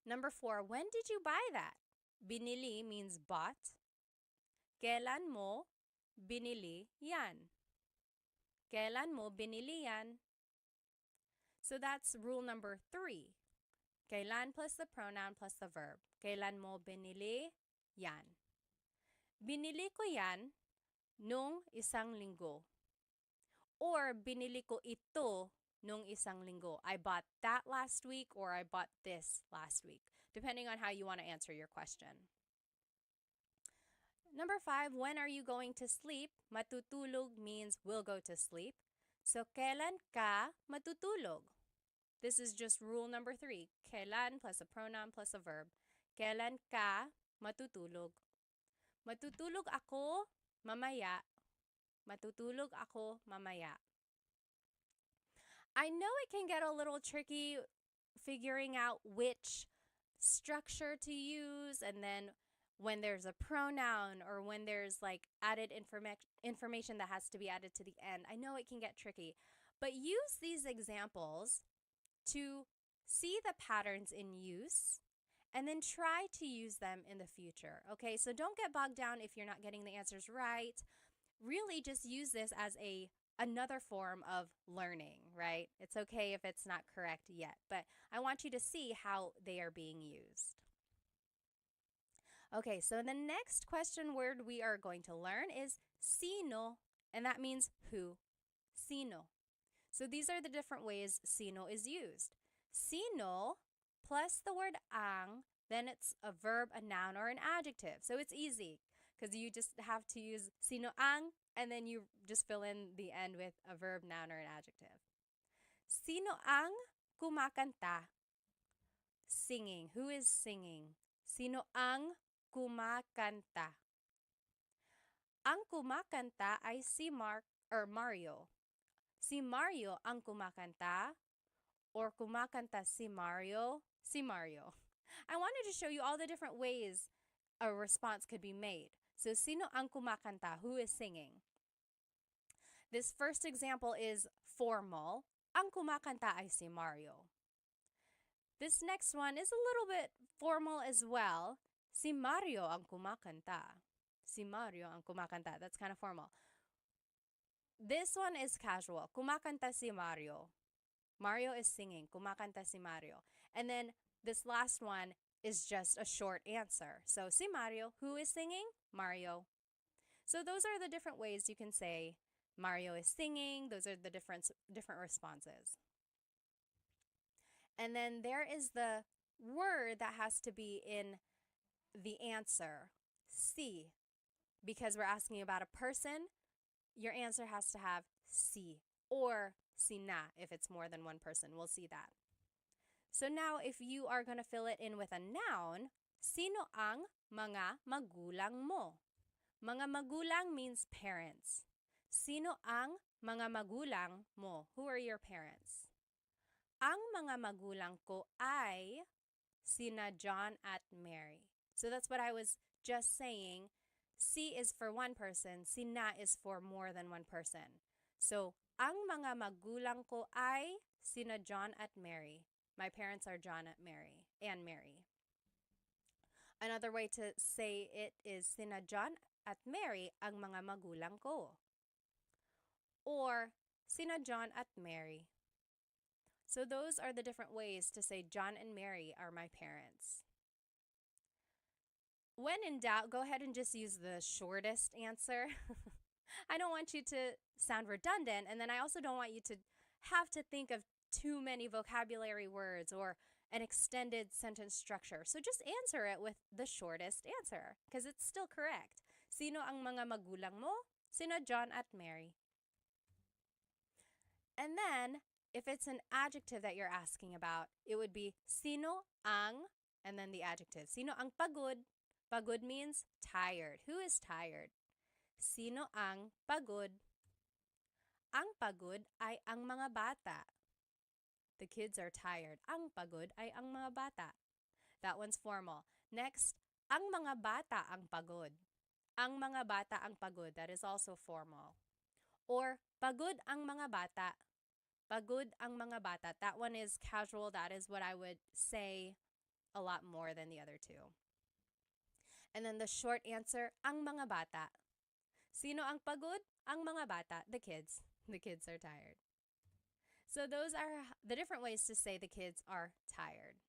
Number 4, when did you buy that? Binili means bought. Kailan mo binili yan? Kailan mo binili yan? So that's rule number 3. Kailan plus the pronoun plus the verb. Kailan mo binili yan? Binili ko yan nung isang linggo. Or binili ko ito nung isang linggo. I bought that last week or I bought this last week, depending on how you want to answer your question. Number 5, when are you going to sleep? Matutulog means will go to sleep. So, kailan ka matutulog? This is just rule number 3. Kailan plus a pronoun plus a verb. Kailan ka matutulog? Matutulog ako mamaya. Matutulog ako mamaya. I know it can get a little tricky figuring out which structure to use, and then when there's a pronoun or when there's like added information that has to be added to the end. I know it can get tricky, but use these examples to see the patterns in use and then try to use them in the future. Okay, so don't get bogged down if you're not getting the answers right. Really just use this as another form of learning, right? It's okay if it's not correct yet, but I want you to see how they are being used. Okay, so the next question word we are going to learn is sino, and that means who. Sino. So these are the different ways sino is used. Sino plus the word ang, then it's a verb, a noun, or an adjective. So it's easy because you just have to use sino ang, and then you just fill in the end with a verb, noun, or an adjective. Sino ang kumakanta? Singing. Who is singing? Sino ang kumakanta? Ang kumakanta ay si Mario. Si Mario ang kumakanta, or kumakanta si Mario? Si Mario. I wanted to show you all the different ways a response could be made. So, sino ang kumakanta? Who is singing? This first example is formal. Ang kumakanta ay si Mario. This next one is a little bit formal as well. Si Mario ang kumakanta. Si Mario ang kumakanta. That's kind of formal. This one is casual. Kumakanta si Mario. Mario is singing. Kumakanta si Mario. And then this last one is just a short answer. So, si Mario. Who is singing? Mario. So those are the different ways you can say Mario is singing. Those are the different responses. And then there is the word that has to be in the answer. Si. Because we're asking about a person, your answer has to have si or sina if it's more than one person. We'll see that. So now if you are going to fill it in with a noun, sino ang mga magulang mo? Mga magulang means parents. Sino ang mga magulang mo? Who are your parents? Ang mga magulang ko ay sina John at Mary. So that's what I was just saying. Si is for one person, sina is for more than one person. So, ang mga magulang ko ay sina John at Mary. My parents are John at Mary and Mary. Another way to say it is sina John at Mary ang mga magulang ko. Or sina John at Mary. So those are the different ways to say John and Mary are my parents. When in doubt, go ahead and just use the shortest answer. I don't want you to sound redundant, and then I also don't want you to have to think of too many vocabulary words or an extended sentence structure. So just answer it with the shortest answer because it's still correct. Sino ang mga magulang mo? Sino John at Mary. And then, if it's an adjective that you're asking about, it would be sino ang, and then the adjective. Sino ang pagod? Pagod means tired. Who is tired? Sino ang pagod? Ang pagod ay ang mga bata. The kids are tired. Ang pagod ay ang mga bata. That one's formal. Next, ang mga bata ang pagod. Ang mga bata ang pagod. That is also formal. Or pagod ang mga bata. Pagod ang mga bata. That one is casual. That is what I would say a lot more than the other two. And then the short answer, ang mga bata. Sino ang pagod? Ang mga bata, the kids. The kids are tired. So those are the different ways to say the kids are tired.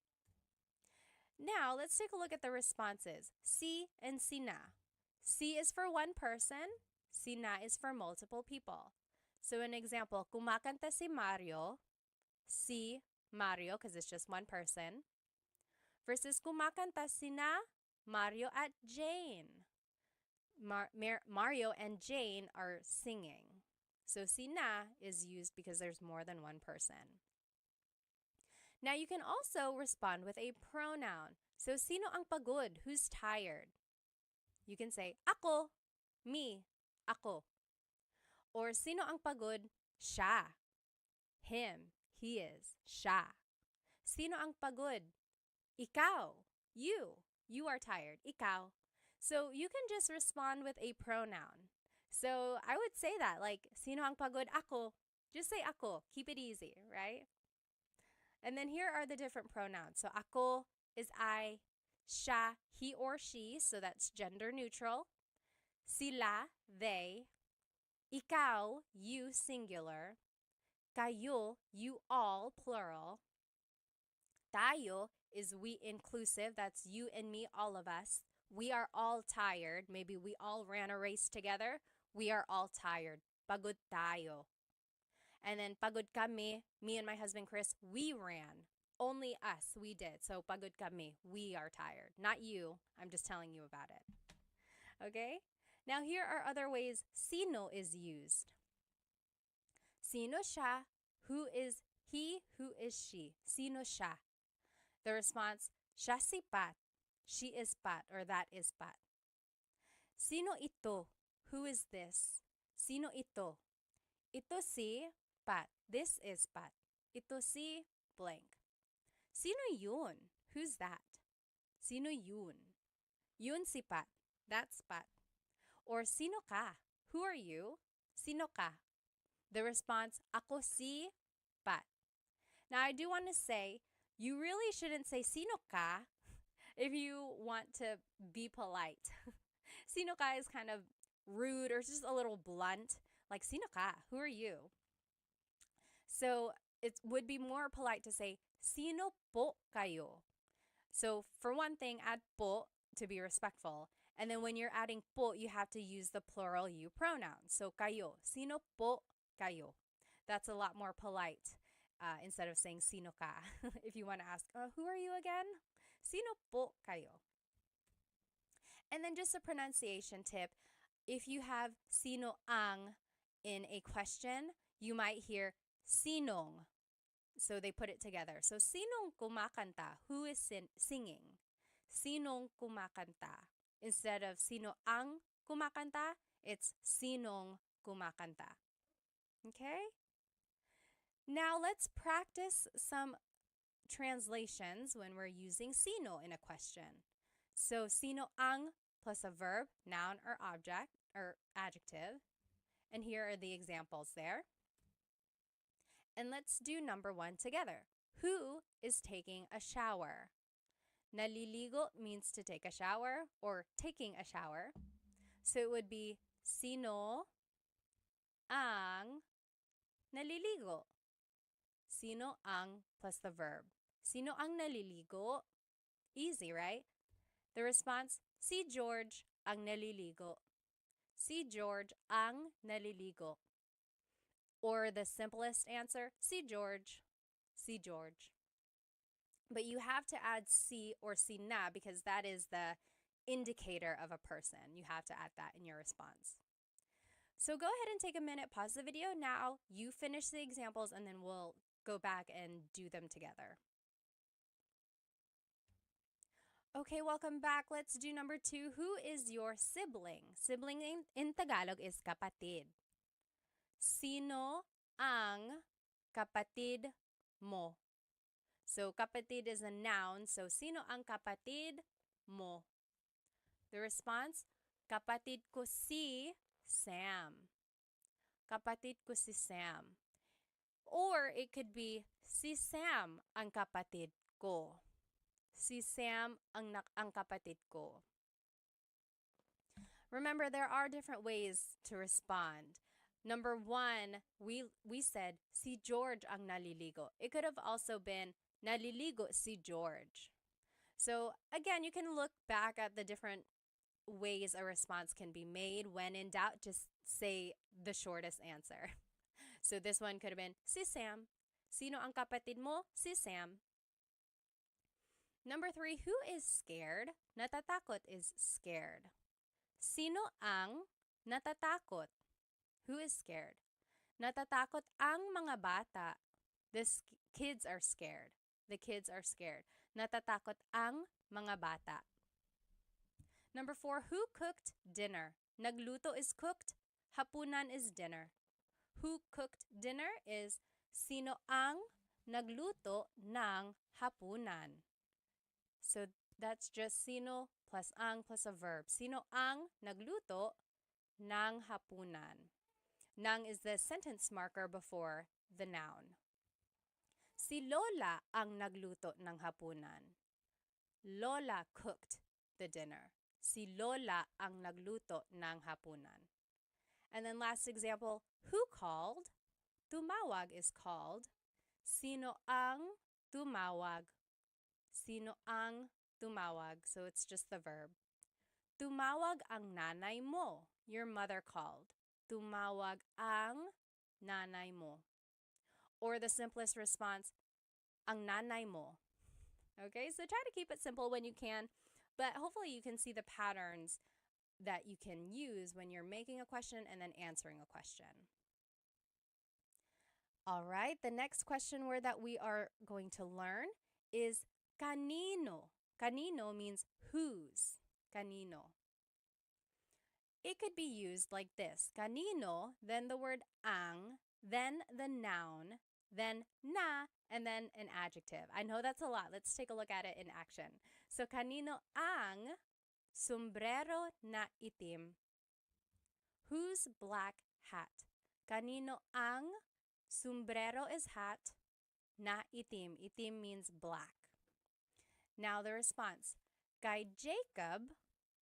Now, let's take a look at the responses. Si and sina. Si is for one person. Sina is for multiple people. So an example, kumakanta si Mario. Si Mario, because it's just one person. Versus kumakanta sina Mario at Jane. Mario and Jane are singing. So sina is used because there's more than one person. Now you can also respond with a pronoun. So sino ang pagod? Who's tired? You can say ako, me, ako. Or sino ang pagod? Siya. Him, he is, siya. Sino ang pagod? Ikaw. You. You are tired. Ikaw. So you can just respond with a pronoun. So I would say that, like, sino ang pagod? Ako. Just say ako. Keep it easy, right? And then here are the different pronouns. So ako is I, siya, he or she, so that's gender neutral. Sila, they. Ikaw, you, singular. Kayo, you all, plural. Tayo is we inclusive, that's you and me, all of us. We are all tired. Maybe we all ran a race together. We are all tired. Pagod tayo. And then pagod kami, me and my husband Chris, we ran. Only us, we did. So pagod kami, we are tired. Not you. I'm just telling you about it. Okay? Now here are other ways sino is used. Sino siya? Who is he? Who is she? Sino siya? The response, siya si Pat. She is Pat, or that is Pat. Sino ito? Who is this? Sino ito? Ito si Pat. This is Pat. Ito si blank. Sino yun? Who's that? Sino yun? Yun si Pat. That's Pat. Or sino ka? Who are you? Sino ka? The response, ako si Pat. Now, I do want to say, you really shouldn't say sino ka if you want to be polite. Sino ka is kind of rude or just a little blunt. Like, sino ka? Who are you? So it would be more polite to say, sino po kayo? So for one thing, add po to be respectful. And then when you're adding po, you have to use the plural you pronoun. So kayo, sino po kayo? That's a lot more polite instead of saying sino ka. If you want to ask, who are you again? Sino po kayo? And then just a pronunciation tip. If you have sino ang in a question, you might hear sinong. So they put it together. So sinong kumakanta? Who is singing? Sinong kumakanta? Instead of sino ang kumakanta, it's sinong kumakanta. Okay? Now let's practice some translations when we're using sino in a question. So sino ang plus a verb, noun or object or adjective. And here are the examples there. And let's do number 1 together. Who is taking a shower? Naliligo means to take a shower or taking a shower. So it would be sino ang naliligo? Sino ang plus the verb. Sino ang naliligo? Easy, right? The response, si George ang naliligo. Si George ang naliligo. Or the simplest answer, si George. Si George. But you have to add si or si na because that is the indicator of a person. You have to add that in your response. So go ahead and take a minute, pause the video now, you finish the examples, and then we'll go back and do them together. Okay, welcome back. Let's do number 2. Who is your sibling? Sibling in Tagalog is kapatid. Sino ang kapatid mo? So kapatid is a noun. So sino ang kapatid mo? The response, kapatid ko si Sam. Kapatid ko si Sam. Or it could be, si Sam ang kapatid ko. Si Sam ang kapatid ko. Remember, there are different ways to respond. Number 1, we said, si George ang naliligo. It could have also been, naliligo si George. So again, you can look back at the different ways a response can be made. When in doubt, just say the shortest answer. So this one could have been, si Sam. Sino ang kapatid mo? Si Sam. Number 3, who is scared? Natatakot is scared. Sino ang natatakot? Who is scared? Natatakot ang mga bata. The kids are scared. The kids are scared. Natatakot ang mga bata. Number 4, who cooked dinner? Nagluto is cooked. Hapunan is dinner. Who cooked dinner is sino ang nagluto ng hapunan? So that's just sino plus ang plus a verb. Sino ang nagluto ng hapunan? Nang is the sentence marker before the noun. Si Lola ang nagluto ng hapunan. Lola cooked the dinner. Si Lola ang nagluto ng hapunan. And then last example, who called? Tumawag is called. Sino ang tumawag? Sino ang tumawag? So it's just the verb. Tumawag ang nanay mo. Your mother called. Tumawag ang nanay mo. Or the simplest response, ang nanay mo. Okay, so try to keep it simple when you can, but hopefully you can see the patterns that you can use when you're making a question and then answering a question. All right, the next question word that we are going to learn is kanino. Kanino means whose. Kanino. It could be used like this. Kanino, then the word ang, then the noun, then na, and then an adjective. I know that's a lot. Let's take a look at it in action. So, kanino ang sombrero na itim? Whose black hat? Kanino ang sombrero is hat, na itim. Itim means black. Now the response. Kay Jacob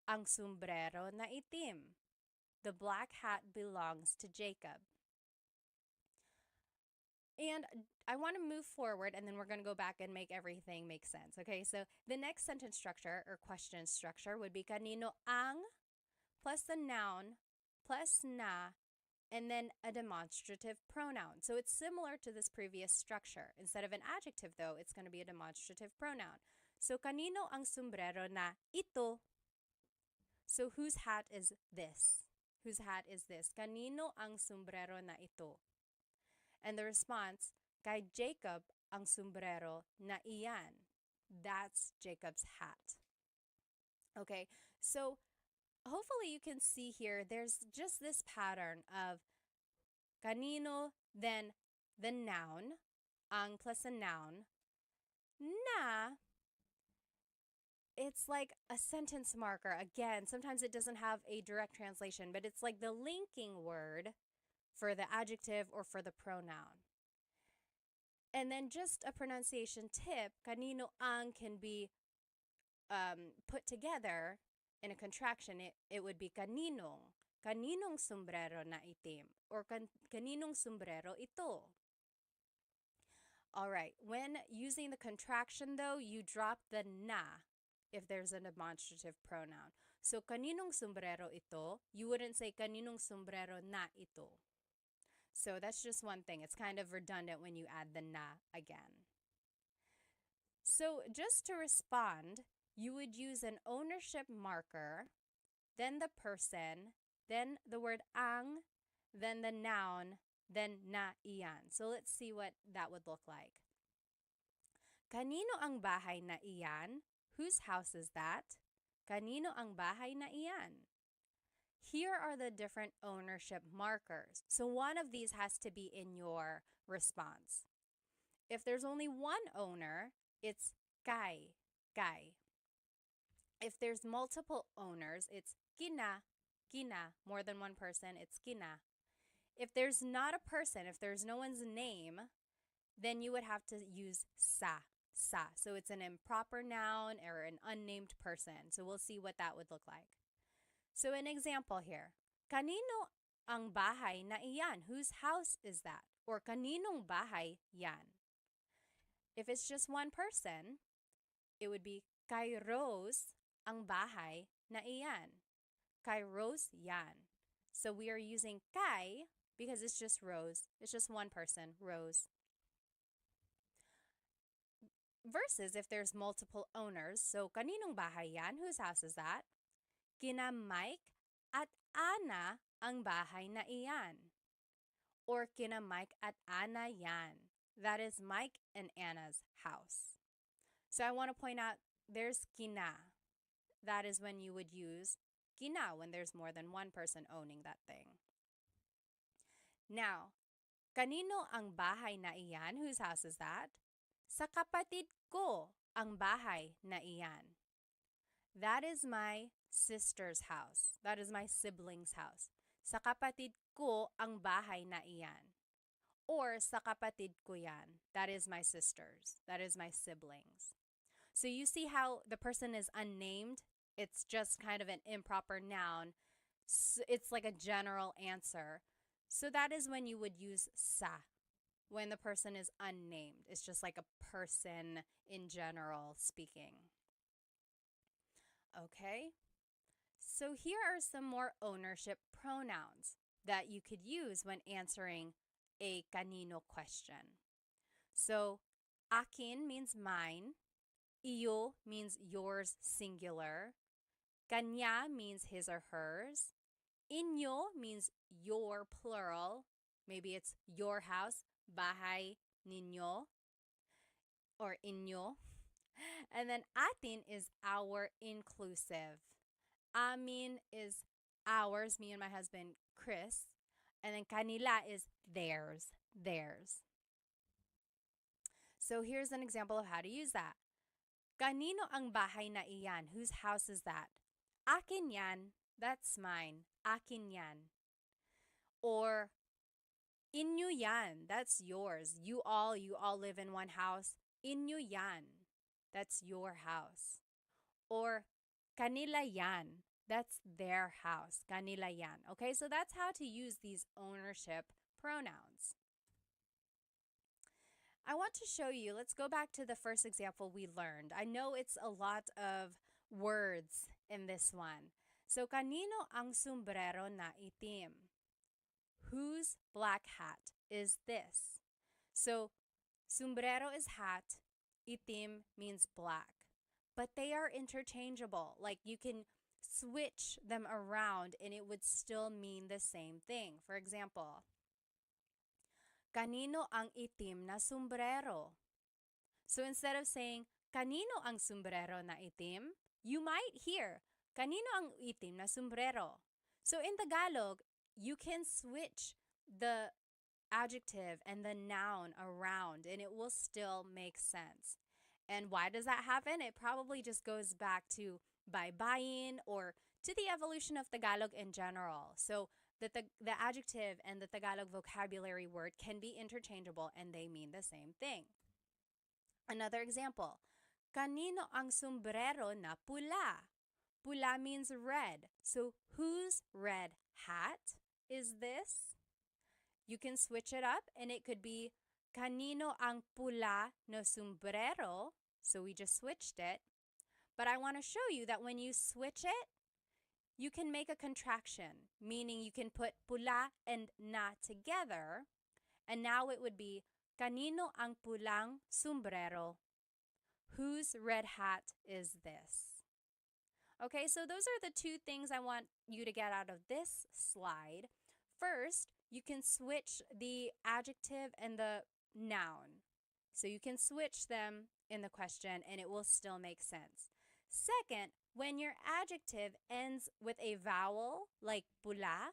ang sombrero na itim. The black hat belongs to Jacob. And I want to move forward, and then we're going to go back and make everything make sense. Okay, so the next sentence structure or question structure would be kanino ang plus the noun plus na, and then a demonstrative pronoun. So it's similar to this previous structure. Instead of an adjective, though, it's going to be a demonstrative pronoun. So kanino ang sombrero na ito? So whose hat is this? Whose hat is this? Kanino ang sombrero na ito? And the response, kay Jacob ang sombrero na iyan. That's Jacob's hat. Okay, so hopefully you can see here, there's just this pattern of kanino, then the noun, ang plus a noun, na, it's like a sentence marker. Again, sometimes it doesn't have a direct translation, but it's like the linking word for the adjective or for the pronoun. And then just a pronunciation tip, kanino ang can be put together in a contraction. It would be kaninong. Kaninong sombrero na itim? Or kaninong sombrero ito? All right, when using the contraction though, you drop the na if there's a demonstrative pronoun. So kaninong sombrero ito, you wouldn't say kaninong sombrero na ito. So that's just one thing. It's kind of redundant when you add the na again. So just to respond, you would use an ownership marker, then the person, then the word ang, then the noun, then na iyan. So let's see what that would look like. Kanino ang bahay na iyan? Whose house is that? Kanino ang bahay na iyan? Here are the different ownership markers. So one of these has to be in your response. If there's only one owner, it's kay, kay. If there's multiple owners, it's kina, kina. More than one person, it's kina. If there's not a person, if there's no one's name, then you would have to use sa, sa. So it's an improper noun or an unnamed person. So we'll see what that would look like. So an example here, kanino ang bahay na iyan? Whose house is that? Or kaninong bahay yan? If it's just one person, it would be kay Rose ang bahay na iyan. Kay Rose yan. So we are using kay because it's just Rose. It's just one person, Rose. Versus if there's multiple owners, so kaninong bahay yan? Whose house is that? Kina Mike at Ana ang bahay na iyan. Or kina Mike at Ana yan. That is Mike and Anna's house. So I want to point out there's kina. That is when you would use kina when there's more than one person owning that thing. Now, Kanino ang bahay na iyan? Whose house is that? Sa kapatid ko ang bahay na iyan. That is my sister's house. That is my sibling's house. Sa kapatid ko ang bahay na iyan. Or sa kapatid ko yan. That is my sister's. That is my siblings. So you see how the person is unnamed? It's just kind of an improper noun. It's like a general answer. So that is when you would use sa, when the person is unnamed. It's just like a person in general speaking. Okay? So here are some more ownership pronouns that you could use when answering a kanino question. So, akin means mine. Iyo means yours singular. Kanya means his or hers. Inyo means your plural. Maybe it's your house, bahay ninyo, or inyo. And then atin is our inclusive. Amin is ours, me and my husband, Chris. And then kanila is theirs, theirs. So here's an example of how to use that. Kanino ang bahay na iyan? Whose house is that? Akin yan. That's mine. Akin yan. Or inyo yan. That's yours. You all live in one house. Inyo yan. That's your house. Or kanila yan. That's their house. Kanila yan. Okay, so that's how to use these ownership pronouns. I want to show you, let's go back to the first example we learned. I know it's a lot of words in this one. So, kanino ang sombrero na itim? Whose black hat is this? So, sombrero is hat, itim means black. But they are interchangeable. Like you can switch them around and it would still mean the same thing. For example, kanino ang itim na sombrero? So instead of saying, kanino ang sombrero na itim, you might hear, kanino ang itim na sombrero? So in Tagalog, you can switch the adjective and the noun around and it will still make sense. And why does that happen? It probably just goes back to baybayin or to the evolution of Tagalog in general. So the adjective and the Tagalog vocabulary word can be interchangeable and they mean the same thing. Another example, kanino ang sombrero na pula? Pula means red. So whose red hat is this? You can switch it up and it could be kanino ang pula no sombrero. So we just switched it. But I want to show you that when you switch it, you can make a contraction, meaning you can put pula and na together. And now it would be kanino ang pulang sombrero? Whose red hat is this? Okay, so those are the two things I want you to get out of this slide. First, you can switch the adjective and the noun. So you can switch them in the question and it will still make sense. Second, when your adjective ends with a vowel like pula,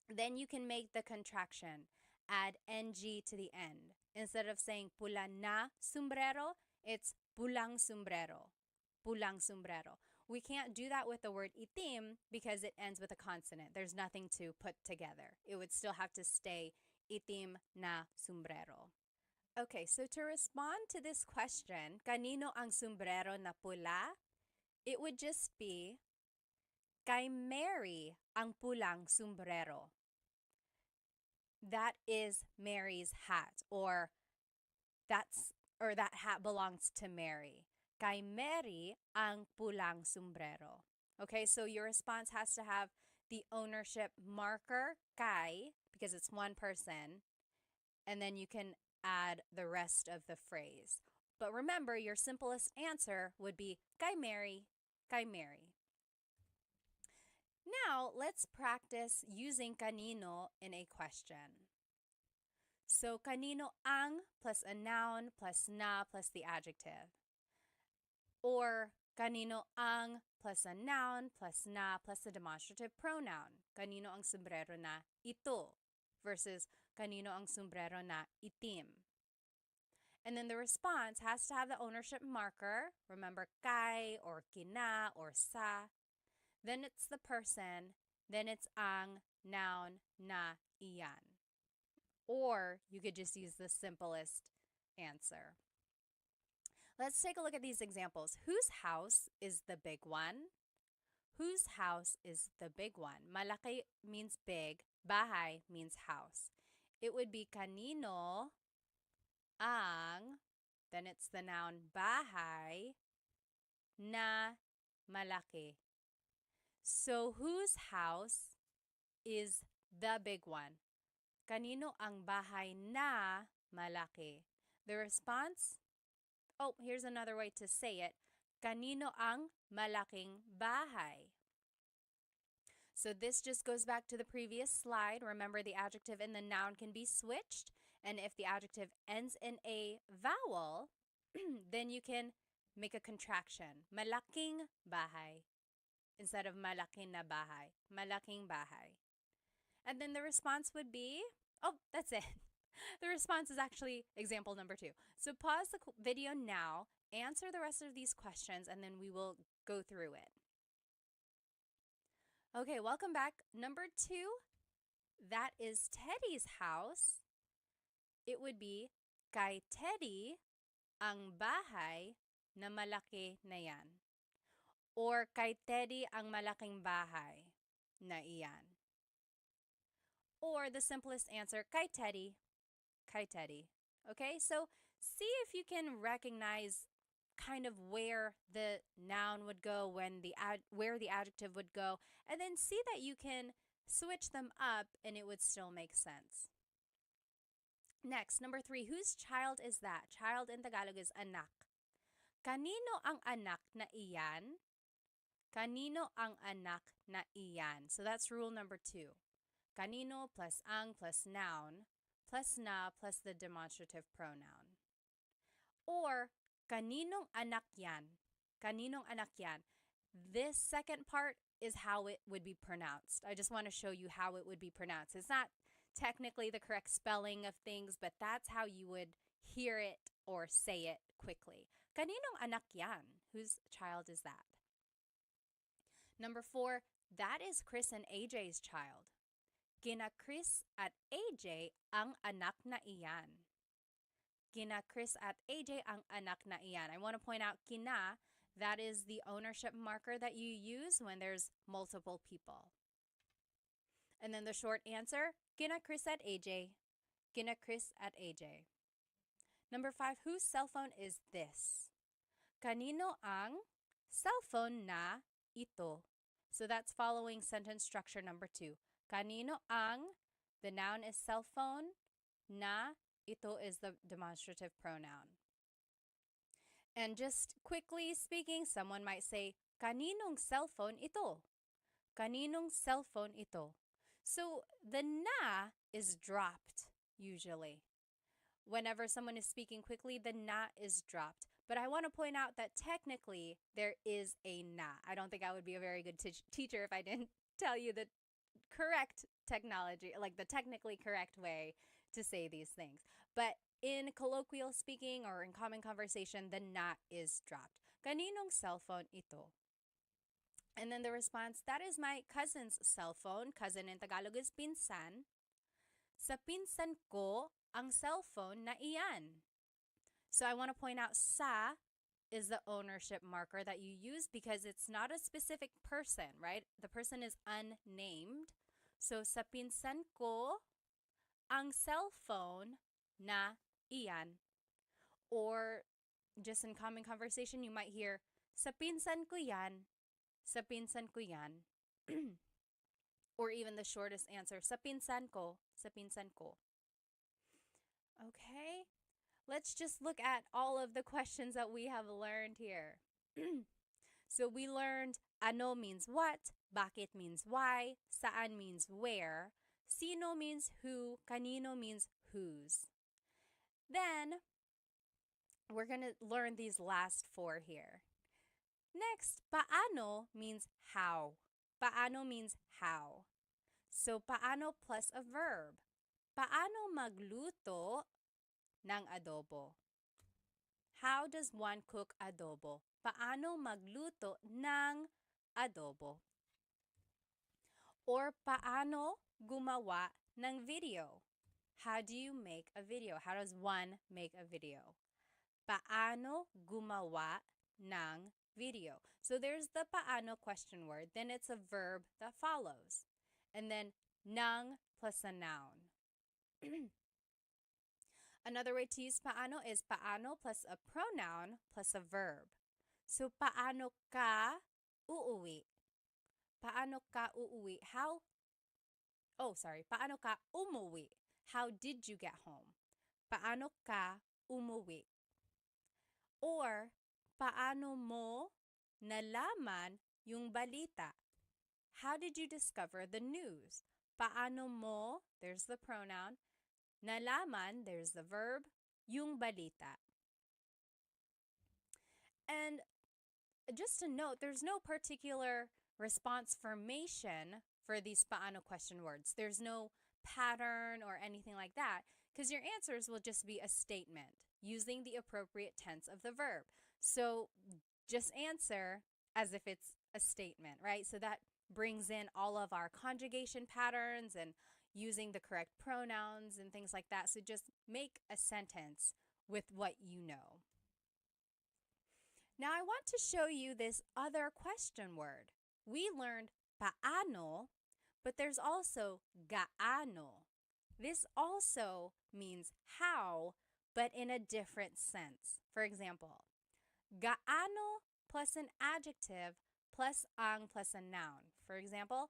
then you can make the contraction. Add ng to the end. Instead of saying pula na sombrero, it's pulang sombrero. Pulang sombrero. We can't do that with the word itim because it ends with a consonant. There's nothing to put together. It would still have to stay itim na sombrero. Okay, so to respond to this question, kanino ang sombrero na pula? It would just be, kay Mary ang pulang sombrero. That is Mary's hat, or that hat belongs to Mary. Kay Mary ang pulang sombrero. Okay, so your response has to have the ownership marker, kay, because it's one person, and then you can add the rest of the phrase. But remember, your simplest answer would be kay Mary, kay Mary. Now, let's practice using kanino in a question. So, kanino ang plus a noun plus na plus the adjective. Or kanino ang plus a noun plus na plus a demonstrative pronoun. Kanino ang sombrero na ito versus Kanino ang sombrero na itim? And then the response has to have the ownership marker. Remember, kay or kina or sa. Then it's the person. Then it's ang noun na iyan. Or you could just use the simplest answer. Let's take a look at these examples. Whose house is the big one? Whose house is the big one? Malaki means big. Bahay means house. It would be kanino ang, then it's the noun bahay na malaki. So whose house is the big one? Kanino ang bahay na malaki? The response, here's another way to say it. Kanino ang malaking bahay? So this just goes back to the previous slide. Remember, the adjective and the noun can be switched. And if the adjective ends in a vowel, then you can make a contraction. Malaking bahay instead of malaki na bahay. Malaking bahay. And then the response would be, that's it. The response is actually example number 2. So pause the video now, answer the rest of these questions, and then we will go through it. Okay, welcome back. Number 2, that is Teddy's house. It would be, kay Teddy ang bahay na malaki na yan. Or kay Teddy ang malaking bahay na iyan. Or the simplest answer, kay Teddy. Kay Teddy. Okay, so see if you can recognize kind of where the noun would go, where the adjective would go, and then see that you can switch them up and it would still make sense. Next, number 3, whose child is that? Child in Tagalog is anak. Kanino ang anak na iyan? Kanino ang anak na iyan? So that's rule number 2. Kanino plus ang plus noun plus na plus the demonstrative pronoun. Or, kaninong anak yan? Kaninong anak yan? This second part is how it would be pronounced. I just want to show you how it would be pronounced. It's not technically the correct spelling of things, but that's how you would hear it or say it quickly. Kaninong anak yan? Whose child is that? Number 4, that is Chris and AJ's child. Kina Chris at AJ ang anak na iyan. Kina Chris at AJ ang anak na iyan. I want to point out kina, that is the ownership marker that you use when there's multiple people. And then the short answer, kina Chris at AJ. Kina Chris at AJ. Number 5, whose cell phone is this? Kanino ang cellphone na ito? So that's following sentence structure number 2. Kanino ang, the noun is cell phone, na, ito is the demonstrative pronoun. And just quickly speaking, someone might say, kaninong cell phone ito? Kaninong cell phone ito? So the na is dropped usually. Whenever someone is speaking quickly, the na is dropped. But I want to point out that technically there is a na. I don't think I would be a very good teacher if I didn't tell you the correct technology, like the technically correct way to say these things. But in colloquial speaking or in common conversation, the na is dropped. Kaninong cell phone ito? And then the response, that is my cousin's cell phone. Cousin in Tagalog is pinsan. Sa pinsan ko ang cell phone na iyan. So I want to point out sa is the ownership marker that you use because it's not a specific person, right? The person is unnamed. So sa pinsan ko ang cell phone na iyan. Or just in common conversation, you might hear, sa pinsan ko yan. Sa pinsan ko yan. Or even the shortest answer, sa pinsan ko. Sa pinsan ko. Okay, let's just look at all of the questions that we have learned here. So we learned ano means what, bakit means why, saan means where, sino means who, kanino means whose. Then, we're going to learn these last 4 here. Next, paano means how. Paano means how. So, paano plus a verb. Paano magluto ng adobo? How does one cook adobo? Paano magluto ng adobo? Or paano gumawa ng video? How do you make a video? How does one make a video? Paano gumawa ng video? So there's the paano question word, then it's a verb that follows. And then ng plus a noun. Another way to use paano is paano plus a pronoun plus a verb. So paano ka uuwi? Paano ka uuwi? Paano ka umuwi? How did you get home? Paano ka umuwi? Or paano mo nalaman yung balita? How did you discover the news? Paano mo, there's the pronoun. Nalaman, there's the verb. Yung balita. And just to note, there's no particular response formation for these paano question words. There's no pattern or anything like that because your answers will just be a statement using the appropriate tense of the verb. So just answer as if it's a statement, right? So that brings in all of our conjugation patterns and using the correct pronouns and things like that. So just make a sentence with what you know. Now I want to show you this other question word. We learned paano, but there's also gaano. This also means how, but in a different sense. For example, gaano plus an adjective plus ang plus a noun. For example,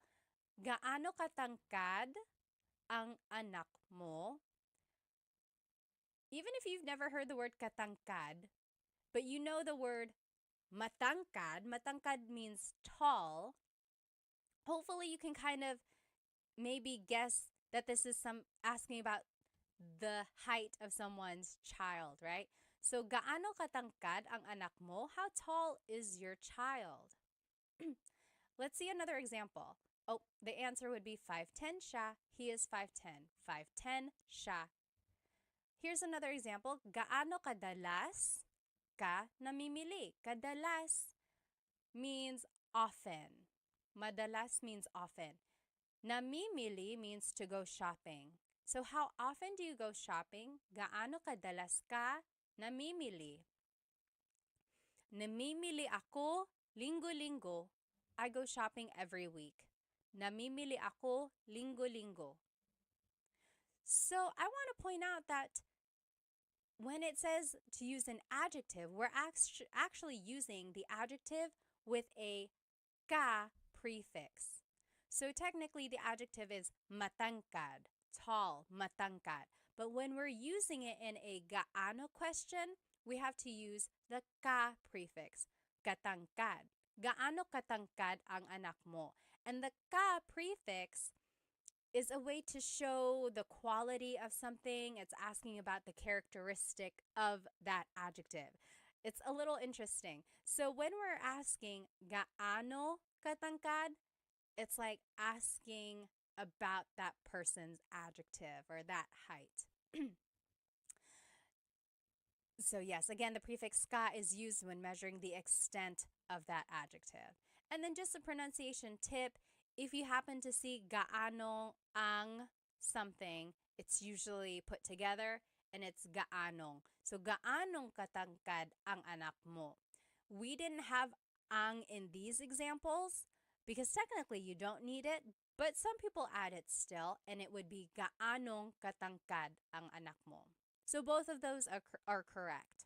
gaano katangkad ang anak mo? Even if you've never heard the word katangkad, but you know the word matangkad. Matangkad means tall. Hopefully you can kind of maybe guess that this is asking about the height of someone's child, right? So, gaano katangkad ang anak mo? How tall is your child? Let's see another example. Oh, the answer would be 5'10" siya. He is 5'10". 5'10" siya. Here's another example. Gaano kadalas ka namimili? Kadalas means often. Madalas means often. Namimili means to go shopping. So how often do you go shopping? Gaano kadalas ka namimili? Namimili ako linggo-linggo. I go shopping every week. Namimili ako linggo-linggo. So I want to point out that when it says to use an adjective, we're actually using the adjective with a ka prefix. So technically the adjective is matangkad, tall, matangkad. But when we're using it in a gaano question, we have to use the ka prefix, katangkad. Gaano katangkad ang anak mo? And the ka prefix is a way to show the quality of something. It's asking about the characteristic of that adjective. It's a little interesting. So when we're asking gaano katangkad, it's like asking about that person's adjective or that height. So yes, again, the prefix ka is used when measuring the extent of that adjective. And then just a pronunciation tip, if you happen to see gaano ang something, it's usually put together and it's gaanong. So gaanong katangkad ang anak mo? We didn't have ang in these examples because technically you don't need it, but some people add it still and it would be gaanong katangkad ang anak mo. So both of those are correct.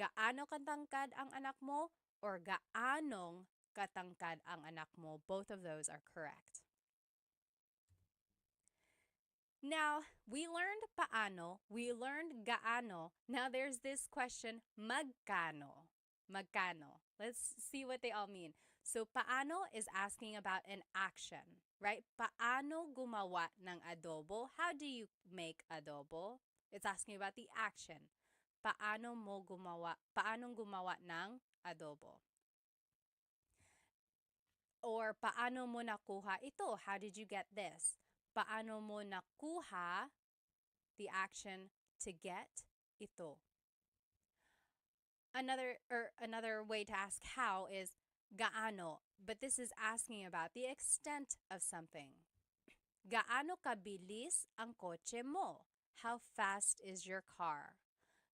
Gaano katangkad ang anak mo or gaanong katangkad ang anak mo? Both of those are correct. Now, we learned paano, we learned gaano. Now there's this question, magkano. Magkano. Let's see what they all mean. So paano is asking about an action, right? Paano gumawa ng adobo? How do you make adobo? It's asking about the action. Paano mo gumawa? Paanong gumawa ng adobo? Or paano mo nakuha ito? How did you get this? Paano mo nakuha the action to get, ito. Another way to ask how is gaano, but this is asking about the extent of something. Gaano kabilis ang kotse mo? How fast is your car?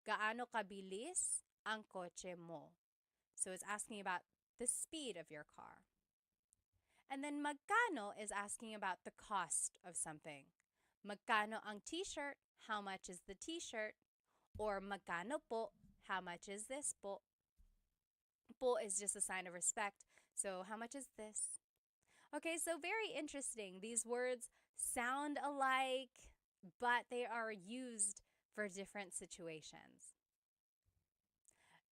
Gaano kabilis ang kotse mo? So it's asking about the speed of your car. And then magkano is asking about the cost of something. Magkano ang t-shirt? How much is the t-shirt? Or magkano po? How much is this po? Po is just a sign of respect. So how much is this? Okay, so very interesting. These words sound alike, but they are used for different situations.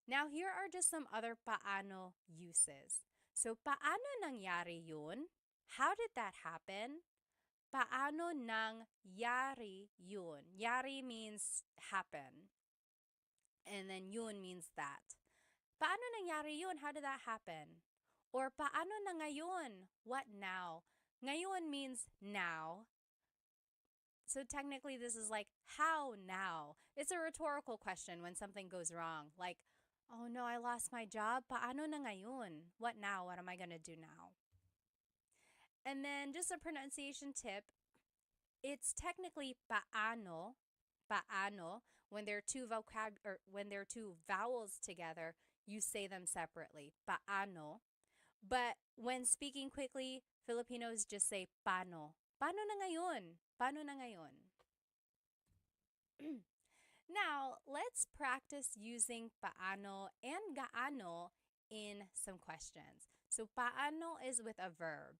Now, here are just some other paano uses. So, paano nangyari yun? How did that happen? Paano nangyari yun? Yari means happen. And then yun means that. Paano nangyari yun? How did that happen? Or paano na ngayon? What now? Ngayon means now. So technically this is like, how now? It's a rhetorical question when something goes wrong. Like, oh no, I lost my job. Paano na ngayon? What now? What am I going to do now? And then just a pronunciation tip. It's technically paano. Paano. When there are two vowels together, you say them separately. Paano. But when speaking quickly, Filipinos just say paano. Paano na ngayon? Paano na ngayon? Now, let's practice using paano and gaano in some questions. So, paano is with a verb.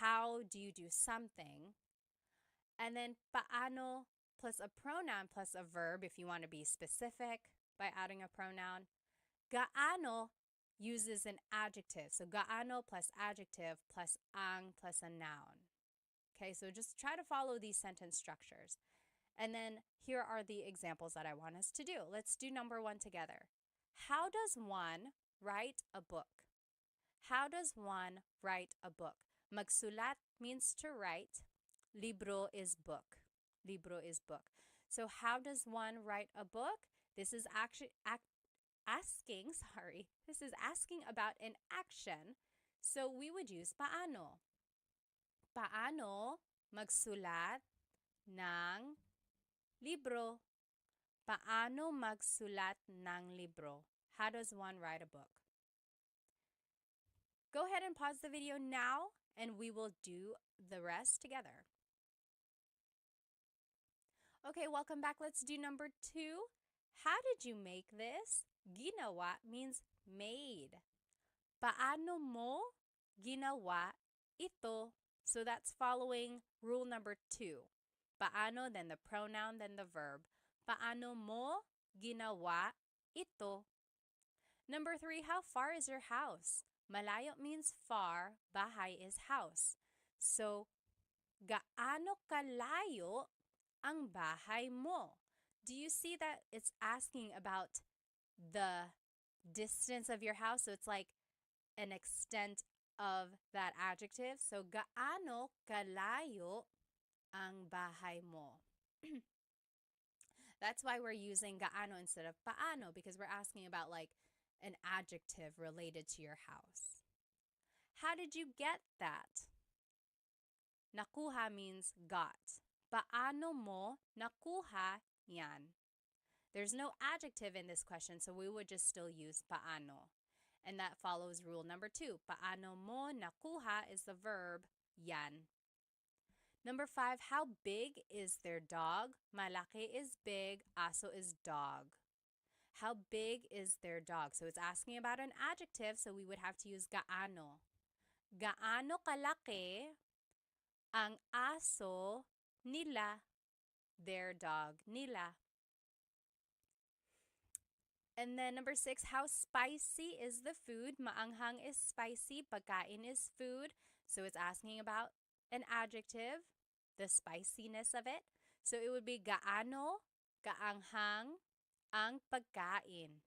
How do you do something? And then paano plus a pronoun plus a verb if you want to be specific by adding a pronoun. Gaano uses an adjective. So, gaano plus adjective plus ang plus a noun. Okay, so just try to follow these sentence structures. And then here are the examples that I want us to do. Let's do number 1 together. How does one write a book? How does one write a book? Magsulat means to write. Libro is book. Libro is book. So how does one write a book? This is actually This is asking about an action. So we would use paano. Paano magsulat ng libro? Paano magsulat ng libro? How does one write a book? Go ahead and pause the video now and we will do the rest together. Okay, welcome back. Let's do number 2. How did you make this? Ginawa means made. Paano mo ginawa ito? So that's following rule number 2. Paano, then the pronoun, then the verb. Paano mo ginawa ito? Number 3, how far is your house? Malayo means far, bahay is house. So, gaano kalayo ang bahay mo? Do you see that it's asking about the distance of your house? So it's like an extent of that adjective. So, gaano kalayo ang bahay mo? That's why we're using gaano instead of paano, because we're asking about like an adjective related to your house. How did you get that? Nakuha means got. Paano mo nakuha yan? There's no adjective in this question, so we would just still use paano. And that follows rule number 2. Paano mo nakuha is the verb yan. Number 5, how big is their dog? Malaki is big, aso is dog. How big is their dog? So it's asking about an adjective, so we would have to use gaano. Gaano kalaki ang aso nila, their dog nila. And then number 6, how spicy is the food? Maanghang is spicy, pagkain is food. So it's asking about an adjective, the spiciness of it. So it would be gaano kaanghang ang pagkain.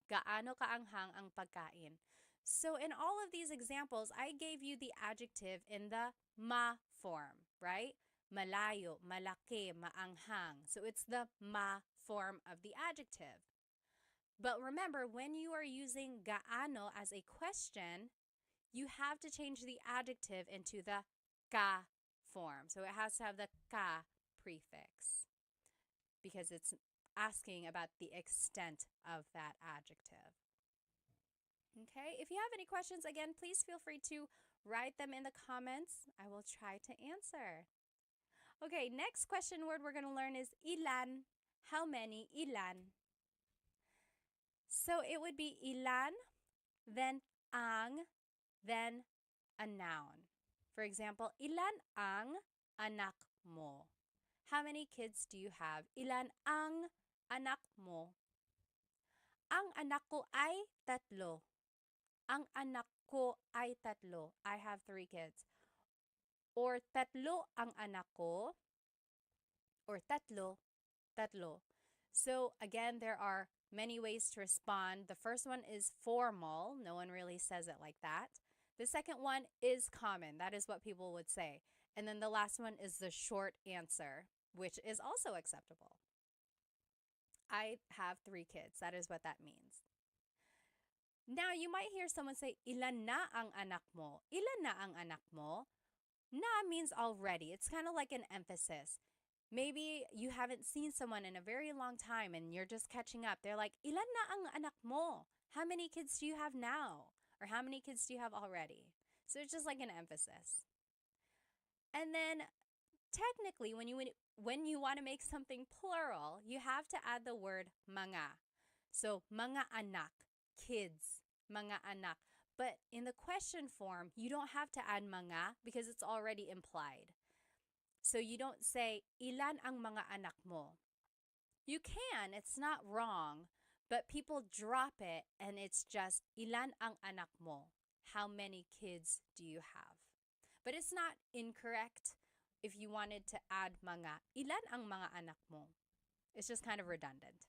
Gaano kaanghang ang pagkain. So in all of these examples, I gave you the adjective in the ma form, right? malayo, malaki, maanghang. So it's the ma form of the adjective. But remember, when you are using gaano as a question, you have to change the adjective into the ka form. So it has to have the ka prefix because it's asking about the extent of that adjective. Okay, if you have any questions, again, please feel free to write them in the comments. I will try to answer. Okay, next question word we're going to learn is ilan. How many? Ilan. So it would be ilan, then ang, then a noun. For example, ilan ang anak mo? How many kids do you have? Ilan ang anak mo? Ang anak ko ay tatlo. Ang anak ko ay tatlo. I have 3 kids. Or tatlo ang anak ko. Or tatlo, tatlo. So again, there are many ways to respond. The first one is formal. No one really says it like that. The second one is common. That is what people would say. And then the last one is the short answer, which is also acceptable. I have 3 kids. That is what that means. Now, you might hear someone say, ilan na ang anak mo? Ilan na ang anak mo? Na means already. It's kind of like an emphasis. Maybe you haven't seen someone in a very long time and you're just catching up. They're like, ilan na ang anak mo? How many kids do you have now? Or how many kids do you have already? So it's just like an emphasis. And then technically, when you want to make something plural, you have to add the word mga. So mga anak, kids, mga anak. But in the question form, you don't have to add mga because it's already implied. So you don't say, ilan ang mga anak mo? You can, it's not wrong, but people drop it and it's just, ilan ang anak mo? How many kids do you have? But it's not incorrect if you wanted to add mga. Ilan ang mga anak mo? It's just kind of redundant.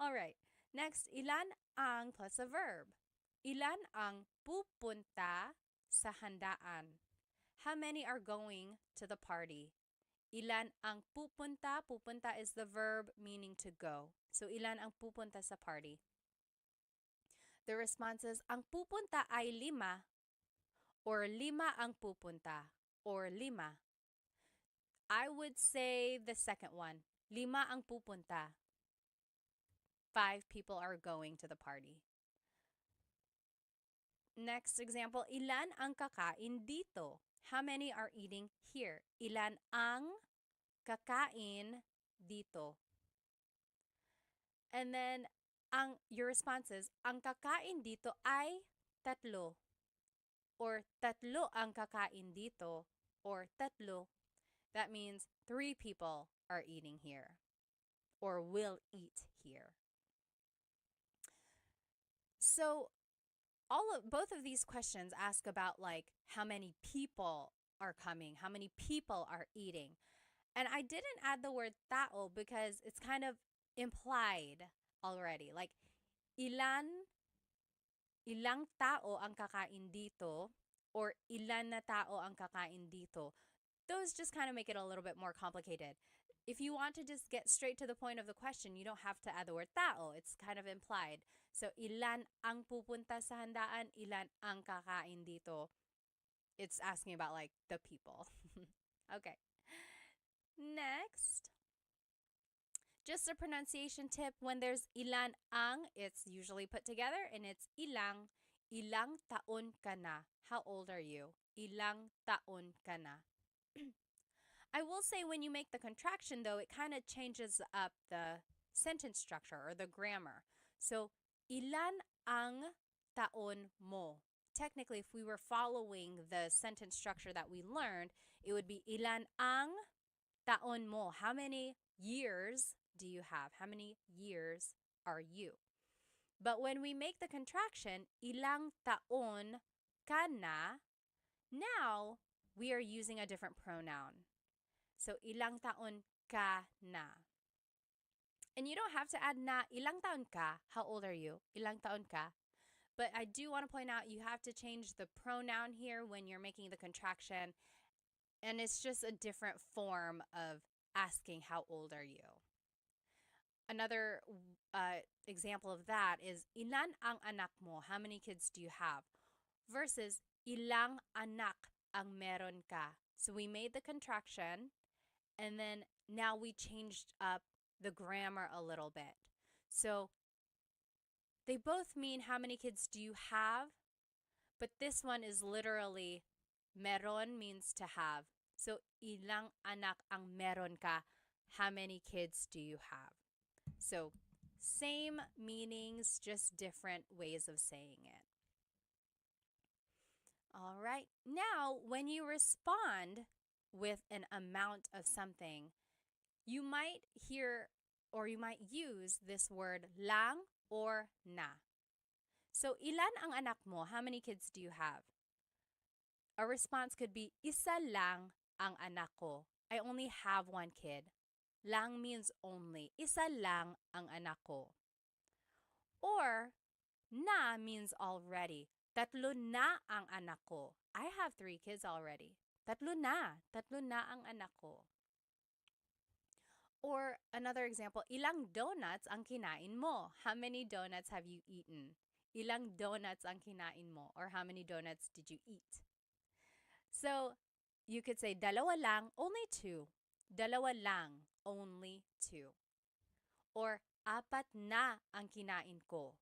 All right, next, ilan ang plus a verb. Ilan ang pupunta sa handaan? How many are going to the party? Ilan ang pupunta? Pupunta is the verb meaning to go. So, ilan ang pupunta sa party? The response is, ang pupunta ay 5. Or 5 ang pupunta. Or 5. I would say the second one. 5 ang pupunta. 5 people are going to the party. Next example, ilan ang kakain dito? How many are eating here? Ilan ang kakain dito? And then, your response is, ang kakain dito ay 3. Or 3 ang kakain dito. Or 3. That means 3 people are eating here. Or will eat here. So, both of these questions ask about like how many people are coming, how many people are eating. And I didn't add the word tao because it's kind of implied already. Like ilang tao ang kakain dito or ilan na tao ang kakain dito. Those just kind of make it a little bit more complicated. If you want to just get straight to the point of the question, you don't have to add the word tao. It's kind of implied. So, ilan ang pupunta sa handaan, ilan ang kakain dito. It's asking about like the people. Okay. Next. Just a pronunciation tip. When there's ilan ang, it's usually put together and it's ilang. Ilang taon ka na? How old are you? Ilang taon ka na? I will say when you make the contraction, though, it kind of changes up the sentence structure or the grammar. So, ilan ang taon mo? Technically, if we were following the sentence structure that we learned, it would be ilan ang taon mo? How many years do you have? How many years are you? But when we make the contraction, ilang taon ka na, now we are using a different pronoun. So, ilang taon ka na. And you don't have to add na, ilang taon ka? How old are you? Ilang taon ka? But I do want to point out you have to change the pronoun here when you're making the contraction. And it's just a different form of asking how old are you. Another example of that is ilan ang anak mo? How many kids do you have? Versus ilang anak ang meron ka? So we made the contraction and then now we changed up the grammar a little bit. So they both mean how many kids do you have? But this one is literally meron means to have. So ilang anak ang meron ka? How many kids do you have? So same meanings, just different ways of saying it. All right. Now, when you respond with an amount of something, you might hear or you might use this word lang or na. So, ilan ang anak mo? How many kids do you have? A response could be, isa lang ang anak ko. I only have one kid. Lang means only. Isa lang ang anak ko. Or, na means already. Tatlo na ang anak ko. I have 3 kids already. Tatlo na. Tatlo na ang anak ko. Or another example, ilang donuts ang kinain mo? How many donuts have you eaten? Ilang donuts ang kinain mo? Or how many donuts did you eat? So, you could say, dalawa lang, only 2. Dalawa lang, only 2. Or, apat na ang kinain ko.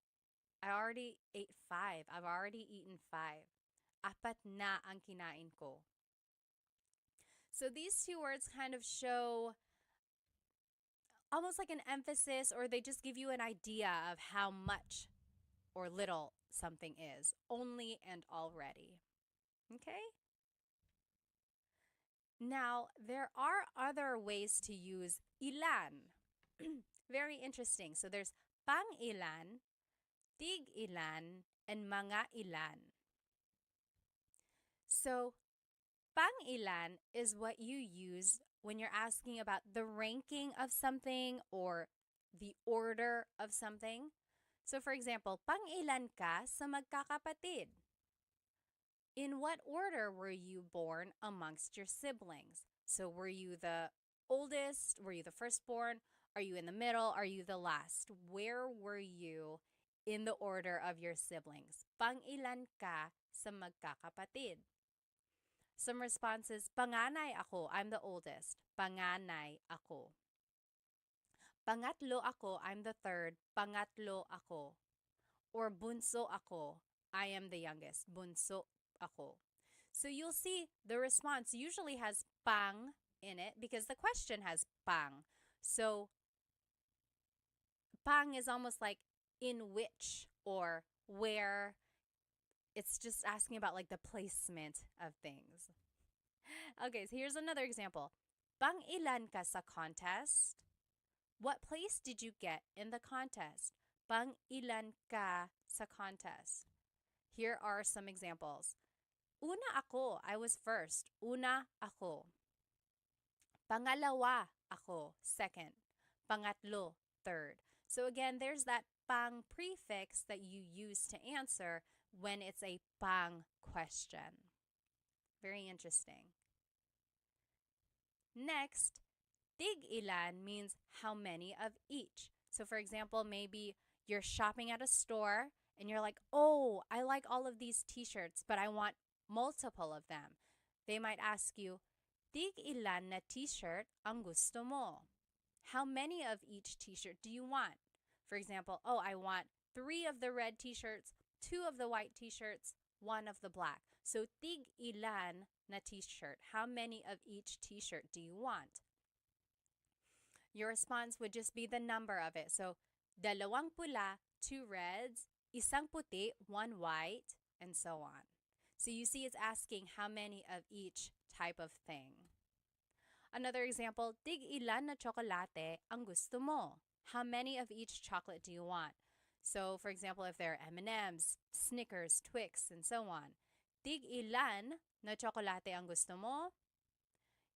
I already ate 5. I've already eaten 5. Apat na ang kinain ko. So these 2 words kind of show almost like an emphasis, or they just give you an idea of how much or little something is. Only and already. Okay? Now, there are other ways to use ilan. Very interesting. So there's pang ilan, tig ilan, and mga ilan. So, pang ilan is what you use when you're asking about the ranking of something or the order of something. So, for example, pang ilan ka sa magkakapatid? In what order were you born amongst your siblings? So, were you the oldest? Were you the firstborn? Are you in the middle? Are you the last? Where were you in the order of your siblings? Pang ilan ka sa magkakapatid? Some responses, panganay ako, I'm the oldest. Panganay ako. Pangatlo ako, I'm the third. Pangatlo ako. Or bunso ako, I am the youngest. Bunso ako. So you'll see the response usually has pang in it because the question has pang. So pang is almost like in which or where. It's just asking about like the placement of things. Okay, so here's another example. Pang ilan ka sa contest? What place did you get in the contest? Pang ilan ka sa contest? Here are some examples. Una ako, I was first. Una ako. Pangalawa ako, second. Pangatlo, third. So again, there's that pang prefix that you use to answer when it's a pang question. Very interesting. Next, tig ilan means how many of each. So for example, maybe you're shopping at a store and you're like, oh, I like all of these t-shirts, but I want multiple of them. They might ask you, tig ilan na t-shirt ang gusto mo? How many of each t-shirt do you want? For example, oh, I want 3 of the red t-shirts, 2 of the white t-shirts, 1 of the black. So, tig ilan na t-shirt? How many of each t-shirt do you want? Your response would just be the number of it. So, dalawang pula, 2 reds, isang puti, 1 white, and so on. So you see it's asking how many of each type of thing. Another example, tig ilan na tsokolate ang gusto mo? How many of each chocolate do you want? So, for example, if there are M&Ms, Snickers, Twix, and so on. Tig ilan na tsokolate ang gusto mo?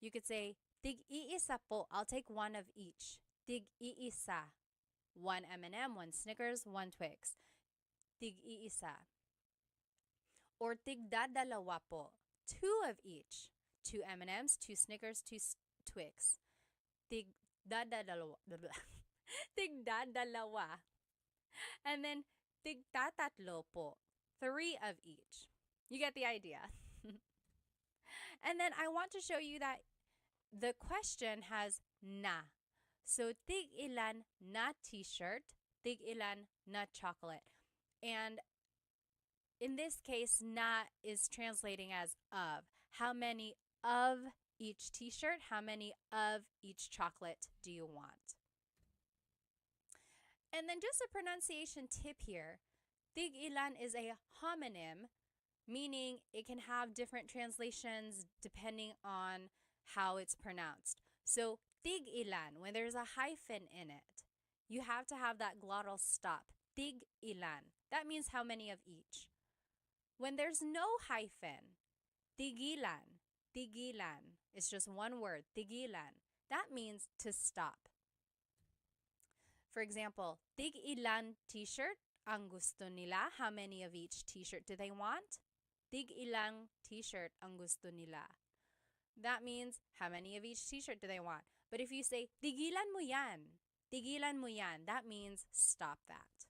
You could say, tig iisa po. I'll take 1 of each. Tig iisa. 1 M&M, 1 Snickers, 1 Twix. Tig iisa. Or tig dadalawa po. 2 of each. 2 M&Ms, 2 Snickers, 2 Twix. Tig-dadalawa. Tig-dadalawa. And then tig-tatatlo po. 3 of each. You get the idea. And then I want to show you that the question has na. So tig-ilan na t-shirt, tig-ilan na chocolate. And in this case, na is translating as of. How many of each t-shirt, how many of each chocolate do you want? And then just a pronunciation tip here. Tig-ilan is a homonym, meaning it can have different translations depending on how it's pronounced. So tig-ilan, when there's a hyphen in it, you have to have that glottal stop. Tig-ilan. That means how many of each. When there's no hyphen, tigilan, tigilan. It's just one word, tigilan. That means to stop. For example, tig-ilan t-shirt ang gusto nila? How many of each t-shirt do they want? Tig-ilang t-shirt ang gusto nila? That means how many of each t-shirt do they want? But if you say, tigilan mo yan, that means stop that.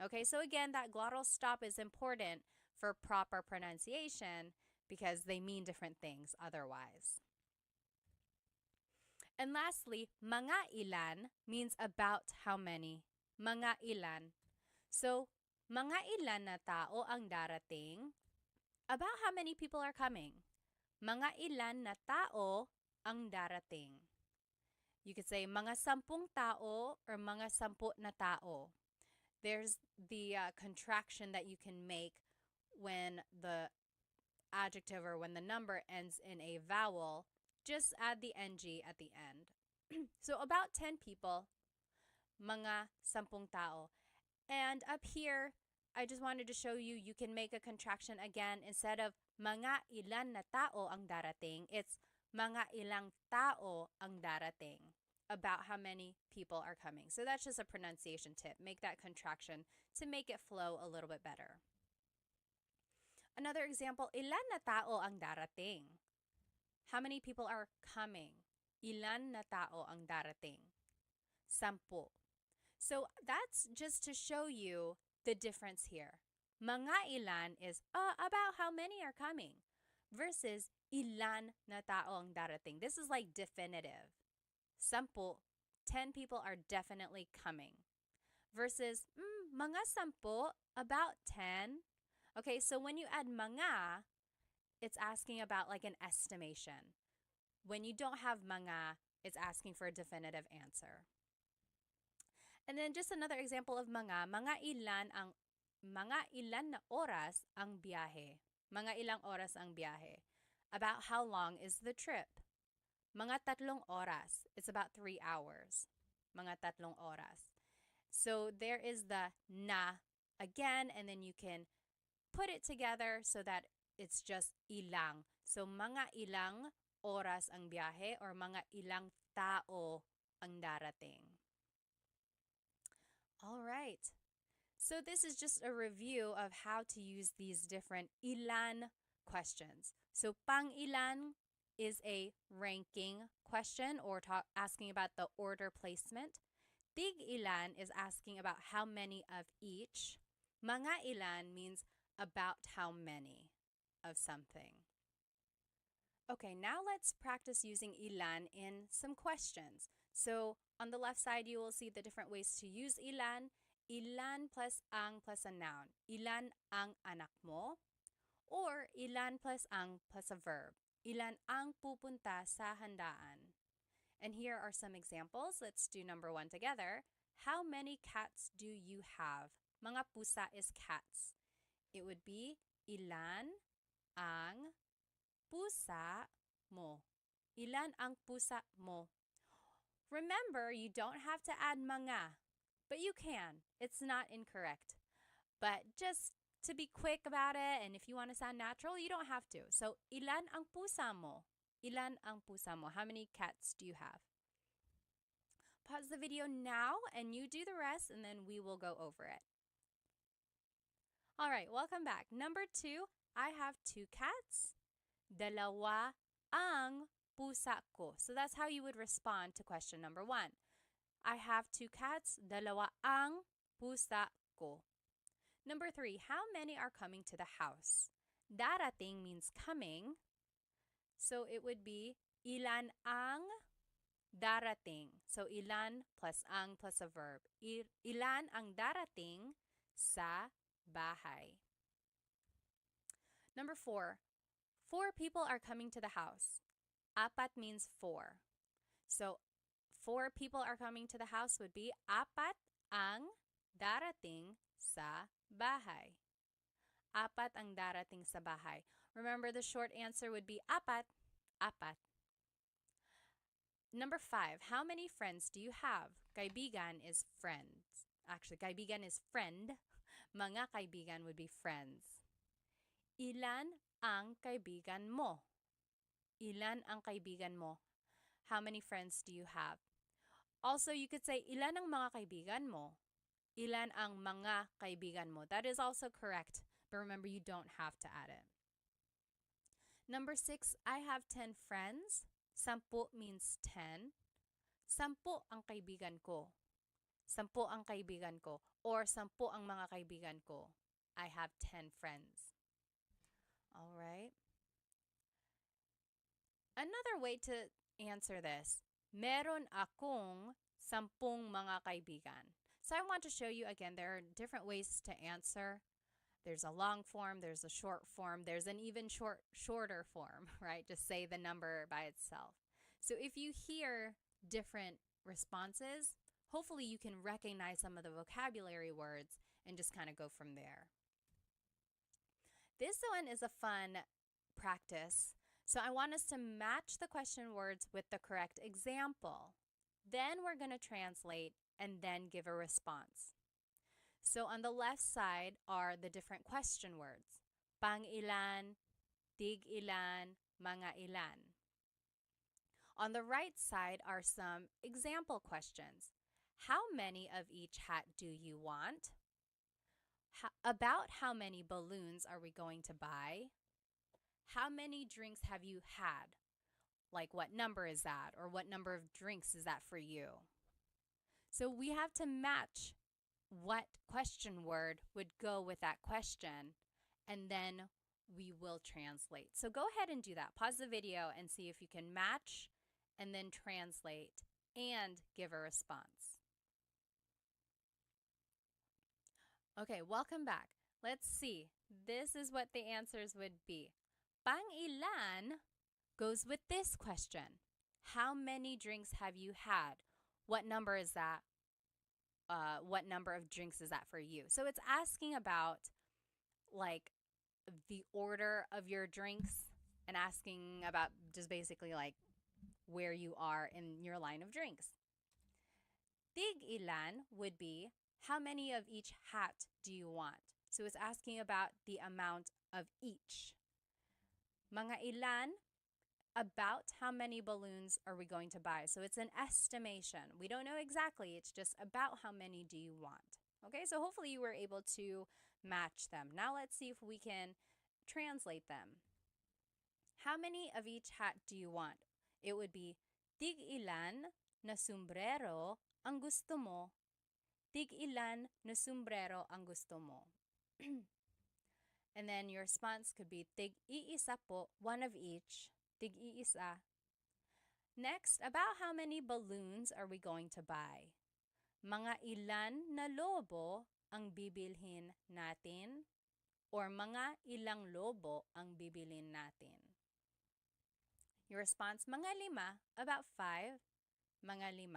Okay, so again, that glottal stop is important for proper pronunciation because they mean different things otherwise. And lastly, mga ilan means about how many. Mga ilan. So, mga ilan na tao ang darating? About how many people are coming. Mga ilan na tao ang darating. You could say mga 10 tao or mga 10 na tao. There's the contraction that you can make when the adjective or when the number ends in a vowel. Just add the ng at the end. So about 10 people, mga 10 tao. And up here, I just wanted to show you, you can make a contraction again. Instead of mga ilan na tao ang darating, it's mga ilang tao ang darating. About how many people are coming. So that's just a pronunciation tip. Make that contraction to make it flow a little bit better. Another example, ilan na tao ang darating? How many people are coming? Ilan na tao ang darating? 10. So that's just to show you the difference here. Mga ilan is about how many are coming versus ilan na tao ang darating. This is like definitive. 10 people are definitely coming versus mga 10, about 10. Okay, so when you add mga, it's asking about like an estimation. When you don't have mga, it's asking for a definitive answer. And then just another example of mga ilan na oras ang biyahe. Mga ilang oras ang biyahe. About how long is the trip? Mga 3 oras. It's about 3 hours. Mga 3 oras. So there is the na again, and then you can put it together so that it's just ilang. So mga ilang oras ang biyahe or mga ilang tao ang darating. All right. So this is just a review of how to use these different ilan questions. So pang ilan is a ranking question or asking about the order placement. Tig ilan is asking about how many of each. Mga ilan means about how many of something. Okay, now let's practice using ilan in some questions. So on the left side, you will see the different ways to use ilan. Ilan plus ang plus a noun. Ilan ang anak mo? Or ilan plus ang plus a verb. Ilan ang pupunta sa handaan? And here are some examples. Let's do number 1 together. How many cats do you have? Mga pusa is cats. It would be ilan ang pusa mo. Ilan ang pusa mo? Remember, you don't have to add mga, but you can. It's not incorrect. But just to be quick about it, and if you want to sound natural, you don't have to. So, ilan ang pusa mo? Ilan ang pusa mo? How many cats do you have? Pause the video now and you do the rest, and then we will go over it. All right, welcome back. Number 2, I have 2 cats. Dalawa ang pusa ko. So that's how you would respond to question number 1. I have 2 cats. Dalawa ang pusa ko. Number 3, how many are coming to the house? Darating means coming. So it would be ilan ang darating. So ilan plus ang plus a verb. Ilan ang darating sa bahay. Number 4, 4 people are coming to the house. Apat means 4. So 4 people are coming to the house would be apat ang darating sa bahay. Apat ang darating sa bahay. Remember, the short answer would be apat, apat. Number 5, how many friends do you have? Kaibigan is friends. Actually, kaibigan is friend. Mga kaibigan would be friends. Ilan ang kaibigan mo? Ilan ang kaibigan mo? How many friends do you have? Also, you could say, ilan ang mga kaibigan mo? Ilan ang mga kaibigan mo? That is also correct, but remember, you don't have to add it. Number 6, I have 10 friends. 10 means 10. 10 ang kaibigan ko. 10 ang kaibigan ko. Or 10 ang mga kaibigan ko. I have 10 friends. All right. Another way to answer this, meron akong 10 mga kaibigan. So I want to show you again, there are different ways to answer. There's a long form, there's a short form, there's an even shorter form, right? Just say the number by itself. So if you hear different responses, hopefully you can recognize some of the vocabulary words and just kind of go from there. This one is a fun practice. So I want us to match the question words with the correct example. Then we're going to translate and then give a response. So on the left side are the different question words. Pang-ilan, tig-ilan, mga ilan. On the right side are some example questions. How many of each hat do you want? About how many balloons are we going to buy? How many drinks have you had? Like, what number is that? Or what number of drinks is that for you? So we have to match what question word would go with that question, and then we will translate. So go ahead and do that. Pause the video and see if you can match and then translate and give a response. Okay, welcome back. Let's see. This is what the answers would be. Pang-ilan goes with this question. How many drinks have you had? What number is that? What number of drinks is that for you? So it's asking about like the order of your drinks and asking about just basically like where you are in your line of drinks. Tig-ilan would be how many of each hat do you want? So it's asking about the amount of each. Mga ilan, about how many balloons are we going to buy? So it's an estimation. We don't know exactly. It's just about how many do you want. Okay, so hopefully you were able to match them. Now let's see if we can translate them. How many of each hat do you want? It would be, tig-ilan na sombrero ang gusto mo? Tig-ilan na sombrero ang gusto mo? And then your response could be, tig-iisa po, one of each. Tig-iisa. Next, about how many balloons are we going to buy? Mga ilan na lobo ang bibilhin natin? Or mga ilang lobo ang bibilhin natin? Your response, mga 5, about 5, mga 5.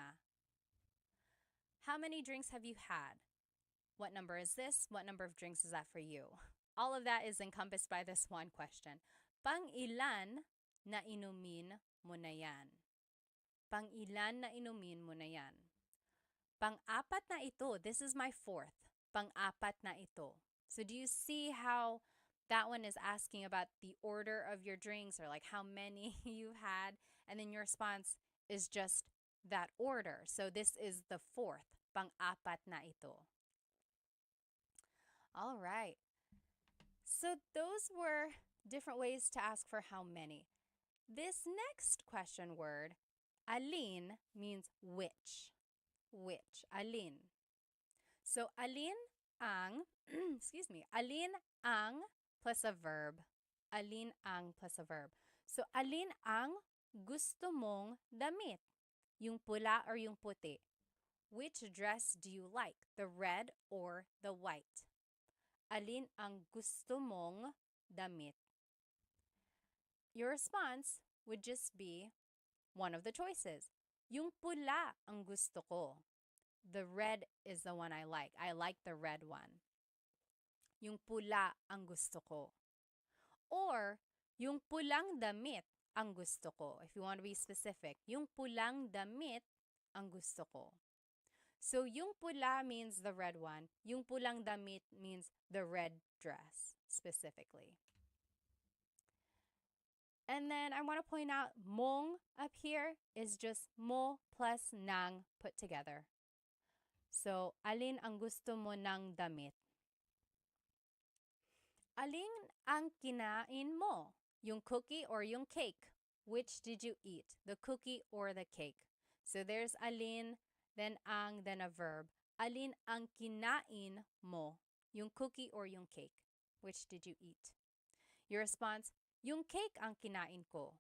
How many drinks have you had? What number is this? What number of drinks is that for you? All of that is encompassed by this one question. Pang-ilan na inumin mo na yan? Pang-ilan na inumin mo na yan? Pang-apat na ito. This is my 4th. Pang-apat na ito. So do you see how that one is asking about the order of your drinks or like how many you had? And then your response is just that order. So this is the 4th. Pang-apat na ito. All right. So those were different ways to ask for how many. This next question word, alin, means which. Which. Alin. So, alin ang, excuse me, alin ang plus a verb. Alin ang plus a verb. So, alin ang gusto mong damit? Yung pula or yung puti? Which dress do you like? The red or the white? Alin ang gusto mong damit? Your response would just be one of the choices. Yung pula ang gusto ko. The red is the one I like. I like the red one. Yung pula ang gusto ko. Or, yung pulang damit ang gusto ko. If you want to be specific, yung pulang damit ang gusto ko. So, yung pula means the red one. Yung pulang damit means the red dress, specifically. And then I want to point out, mong up here is just mo plus nang put together. So, alin ang gusto mo ng damit? Alin ang kinain mo? Yung cookie or yung cake? Which did you eat? The cookie or the cake? So, there's alin, then ang, then a verb. Alin ang kinain mo? Yung cookie or yung cake? Which did you eat? Your response, yung cake ang kinain ko.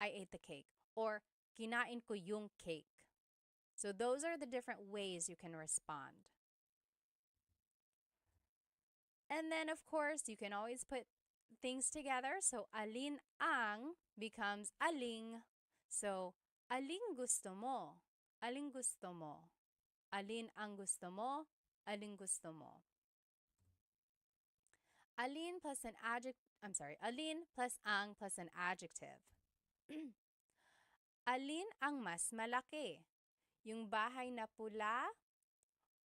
I ate the cake. Or, kinain ko yung cake. So those are the different ways you can respond. And then, of course, you can always put things together. So, alin ang becomes aling. So, aling gusto mo? Aling gusto mo? Alin ang gusto mo? Aling gusto mo? Alin plus an alin plus ang plus an adjective. Alin ang mas malaki? Yung bahay na pula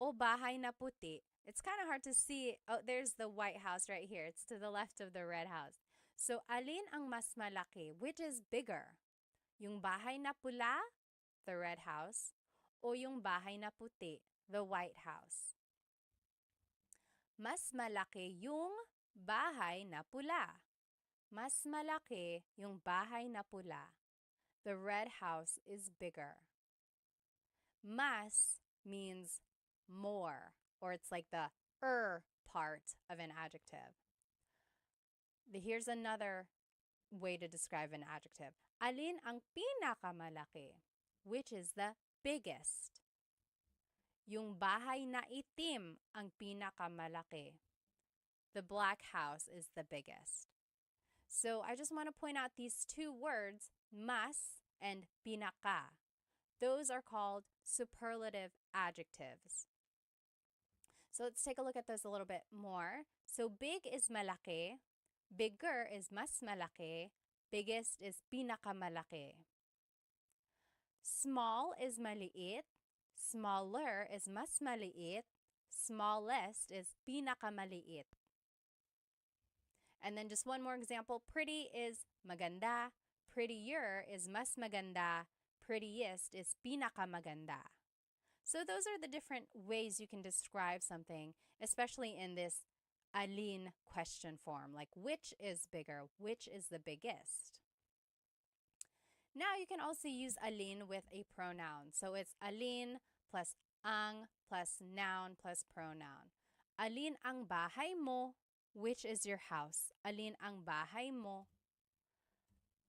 o bahay na puti? It's kind of hard to see. Oh, there's the White House right here. It's to the left of the Red House. So, alin ang mas malaki? Which is bigger? Yung bahay na pula, the Red House, o yung bahay na puti, the White House? Mas malaki yung bahay na pula. Mas malaki yung bahay na pula. The Red House is bigger. Mas means more, or it's like the part of an adjective. Here's another way to describe an adjective. Alin ang pinakamalaki? Which is the biggest? Yung bahay na itim ang pinakamalaki. The black house is the biggest. So I just want to point out these two words, mas and pinaka. Those are called superlative adjectives. So let's take a look at those a little bit more. So big is malaki, bigger is mas malaki, biggest is pinakamalaki. Small is maliit, smaller is mas maliit, smallest is pinakamaliit. And then just one more example, pretty is maganda, prettier is mas maganda, prettiest is pinakamaganda. So those are the different ways you can describe something, especially in this alin question form, like which is bigger, which is the biggest. Now you can also use alin with a pronoun. So it's alin plus ang plus noun plus pronoun. Alin ang bahay mo? Which is your house? Alin ang bahay mo?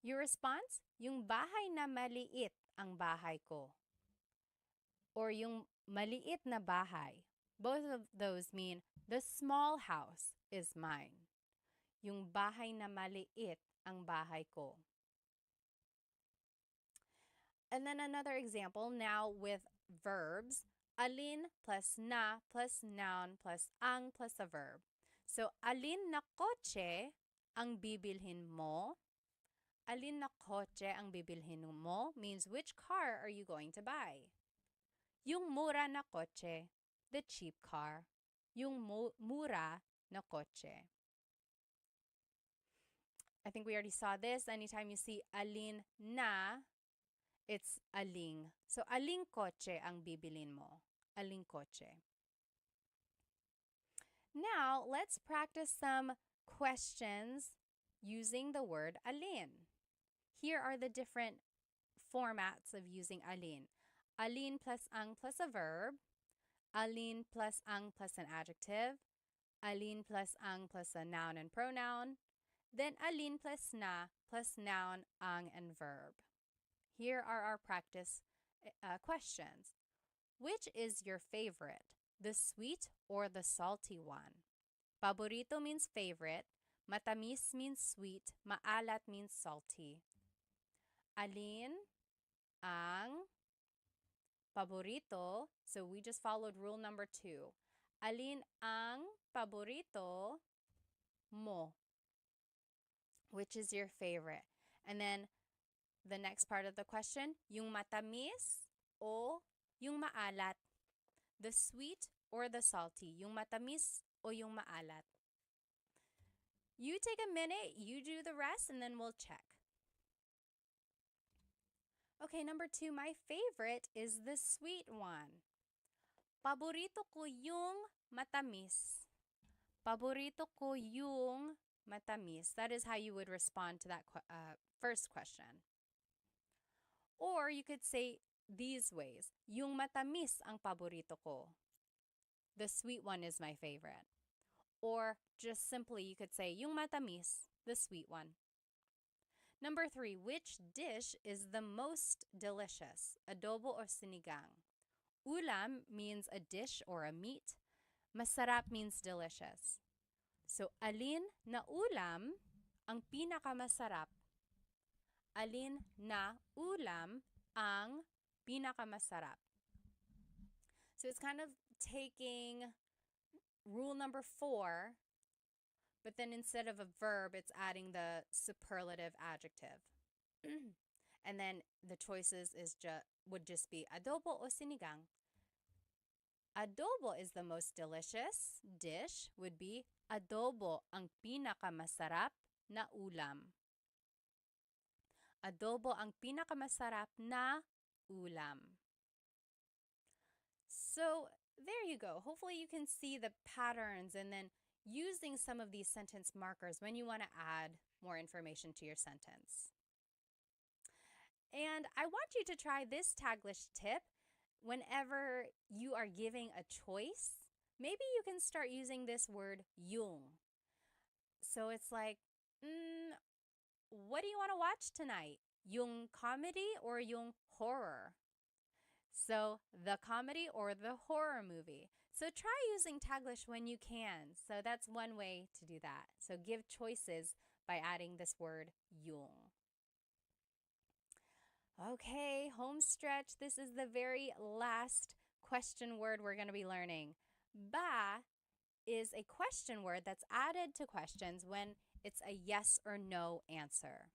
Your response? Yung bahay na maliit ang bahay ko. Or yung maliit na bahay. Both of those mean the small house is mine. Yung bahay na maliit ang bahay ko. And then another example now with verbs. Alin plus na plus noun plus ang plus a verb. So, alin na kotse ang bibilhin mo? Alin na kotse ang bibilhin mo means which car are you going to buy? Yung mura na kotse, the cheap car. Yung mura na kotse. I think we already saw this. Anytime you see alin na, it's aling. So, aling kotse ang bibilin mo? Aling kotse. Now, let's practice some questions using the word alin. here are the different formats of using alin. Alin plus ang plus a verb, alin plus ang plus an adjective, alin plus ang plus a noun and pronoun, then alin plus na plus noun, ang, and verb. Here are our practice questions. Which is your favorite, the sweet or the salty one? Paborito means favorite, matamis means sweet, maalat means salty. Alin ang paborito? So we just followed rule number 2. Alin ang paborito mo? Which is your favorite? And then the next part of the question, yung matamis o yung maalat? The sweet or the salty? Yung matamis o yung maalat? You take a minute, you do the rest, and then we'll check. Okay, number 2, my favorite is the sweet one. Paborito ko yung matamis. Paborito ko yung matamis. That is how you would respond to that first question. Or you could say these ways. Yung matamis ang paborito ko. The sweet one is my favorite. Or just simply you could say yung matamis, the sweet one. Number 3, which dish is the most delicious? Adobo or sinigang? Ulam means a dish or a meat. Masarap means delicious. So, alin na ulam ang pinakamasarap? Alin na ulam ang pinakamasarap? So, it's kind of taking rule number 4, but then instead of a verb, it's adding the superlative adjective. And then the choices would just be adobo o sinigang. Adobo is the most delicious dish, would be adobo ang pinakamasarap na ulam. Adobo ang pinakamasarap na ulam. So there you go. Hopefully you can see the patterns and then using some of these sentence markers when you want to add more information to your sentence. And I want you to try this Taglish tip whenever you are giving a choice. Maybe you can start using this word yung. So it's like, what do you want to watch tonight? Yung comedy or yung horror? So the comedy or the horror movie. So try using Taglish when you can. So that's one way to do that. So give choices by adding this word yung. Okay, home stretch. This is the very last question word we're going to be learning. Ba is a question word that's added to questions when it's a yes or no answer.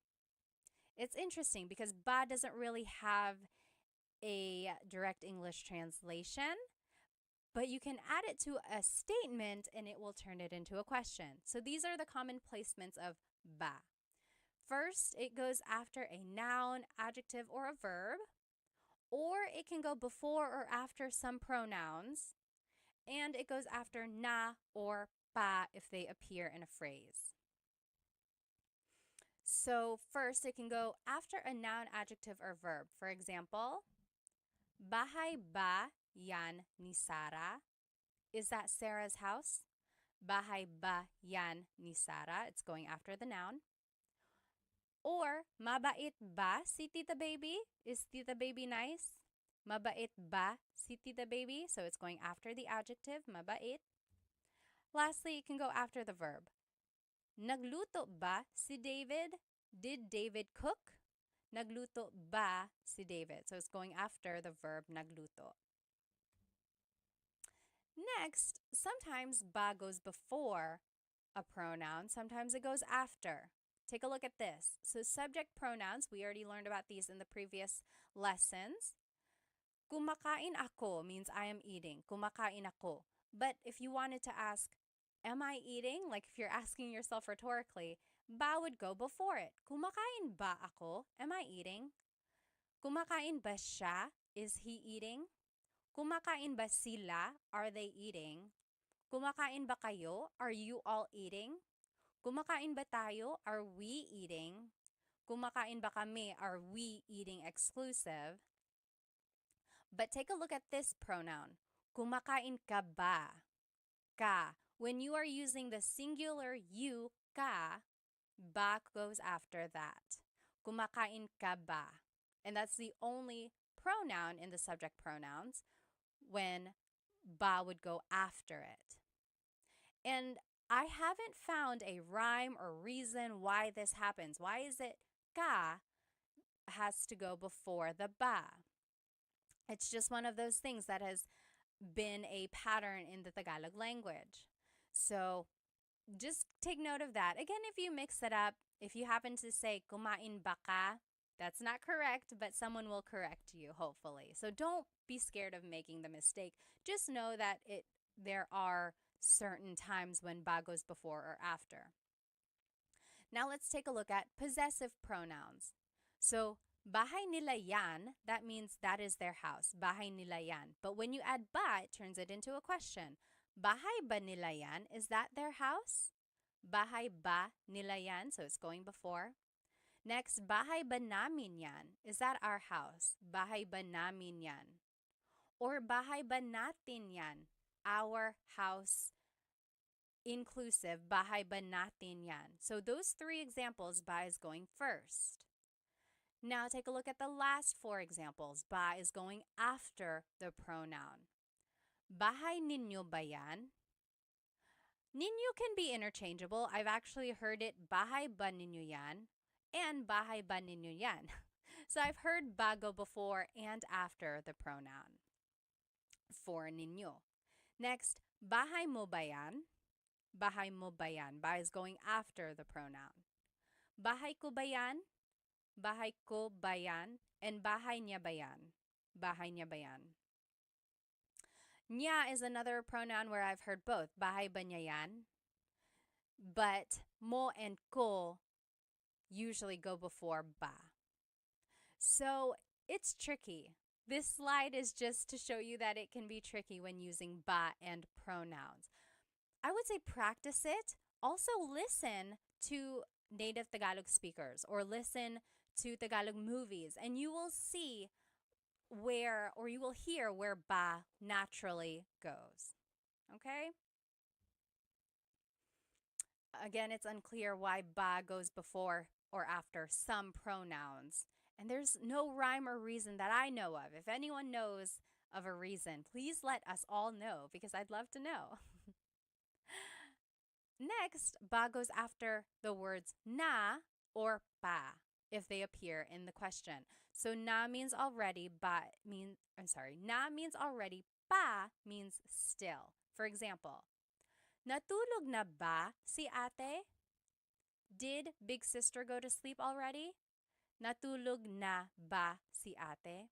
It's interesting because ba doesn't really have a direct English translation, but you can add it to a statement and it will turn it into a question. So these are the common placements of ba. First, it goes after a noun, adjective, or a verb, or it can go before or after some pronouns, and it goes after na or pa if they appear in a phrase. So first, it can go after a noun, adjective, or verb. For example, bahay ba yan ni Sarah? Is that Sarah's house? Bahay ba yan ni Sarah? It's going after the noun. Or, mabait ba si Tita Baby? Is Tita Baby nice? Mabait ba si Tita Baby? So it's going after the adjective, mabait. Lastly, it can go after the verb. Nagluto ba si David? Did David cook? Nagluto ba si David? So it's going after the verb nagluto. Next, sometimes ba goes before a pronoun. Sometimes it goes after. Take a look at this. So subject pronouns, we already learned about these in the previous lessons. Kumakain ako means I am eating. Kumakain ako. But if you wanted to ask, am I eating? Like if you're asking yourself rhetorically, ba would go before it. Kumakain ba ako? Am I eating? Kumakain ba siya? Is he eating? Kumakain ba sila? Are they eating? Kumakain ba kayo? Are you all eating? Kumakain ba tayo? Are we eating? Kumakain ba kami? Are we eating exclusive? But take a look at this pronoun. Kumakain ka ba? Ka. When you are using the singular you, ka, ba goes after that. Kumakain ka ba? And that's the only pronoun in the subject pronouns when ba would go after it. And I haven't found a rhyme or reason why this happens. Why is it ka has to go before the ba? It's just one of those things that has been a pattern in the Tagalog language. So just take note of that. Again, if you mix it up, if you happen to say kumain ba ka, that's not correct, but someone will correct you, hopefully. So don't be scared of making the mistake. Just know that there are certain times when ba goes before or after. Now let's take a look at possessive pronouns. So bahay nila yan, that means that is their house. Bahay nila yan. But when you add ba, it turns it into a question. Bahay ba nila yan? Is that their house? Bahay ba nila yan? So it's going before. Next, bahay ba namin yan? Is that our house? Bahay ba namin yan? Or bahay ba natin yan? Our house inclusive, bahay ba natin yan? So those three examples, ba is going first. Now take a look at the last four examples. Ba is going after the pronoun. Bahay ninyo ba yan? Ninyo can be interchangeable. I've actually heard it bahay ba ninyo yan and bahay ba ninyo yan. So I've heard ba go before and after the pronoun for ninyo. Next, bahay mo ba yan? Bahay mo ba yan? Ba is going after the pronoun. Bahay ko ba yan? Bahay ko ba yan? And bahay niya ba yan? Bahay niya ba yan? Niya is another pronoun where I've heard both. Bahay ba niya yan? But mo and ko usually go before ba. So it's tricky. This slide is just to show you that it can be tricky when using ba and pronouns. I would say practice it. Also listen to native Tagalog speakers or listen to Tagalog movies and you will see where, or you will hear where ba naturally goes. Okay? Again, it's unclear why ba goes before or after some pronouns. And there's no rhyme or reason that I know of. If anyone knows of a reason, please let us all know because I'd love to know. Next, ba goes after the words na or pa if they appear in the question. So na means already, na means already, pa means still. For example, natulog na ba si ate? Did big sister go to sleep already? Natulog na ba si ate?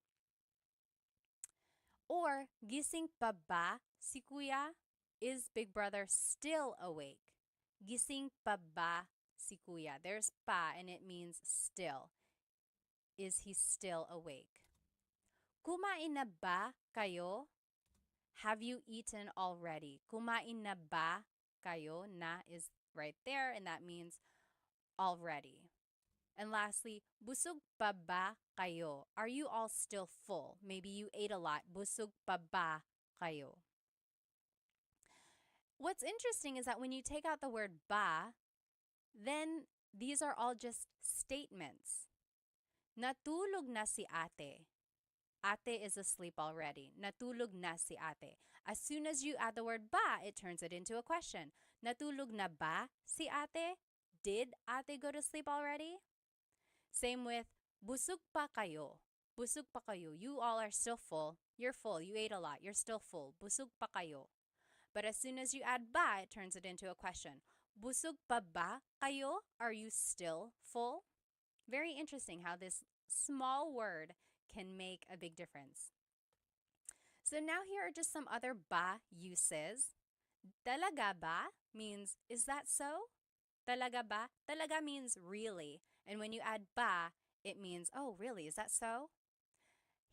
Or gising pa ba si kuya? Is big brother still awake? Gising pa ba si kuya? There's pa and it means still. Is he still awake? Kumain na ba kayo? Have you eaten already? Kumain na ba kayo? Na is right there and that means already. And lastly, busog pa ba kayo? Are you all still full? Maybe you ate a lot. Busog pa ba kayo? What's interesting is that when you take out the word ba, then these are all just statements. Natulog na si ate. Ate is asleep already. Natulog na si ate. As soon as you add the word ba, it turns it into a question. Natulog na ba si ate? Did ate go to sleep already? Same with busog pa kayo. Busog pa kayo. You all are still full. You're full. You ate a lot. You're still full. Busog pa kayo. But as soon as you add ba, it turns it into a question. Busog pa ba kayo? Are you still full? Very interesting how this small word can make a big difference. So now here are just some other ba uses. Talaga ba means, is that so? Talaga ba? Talaga means really. And when you add ba, it means, oh, really? Is that so?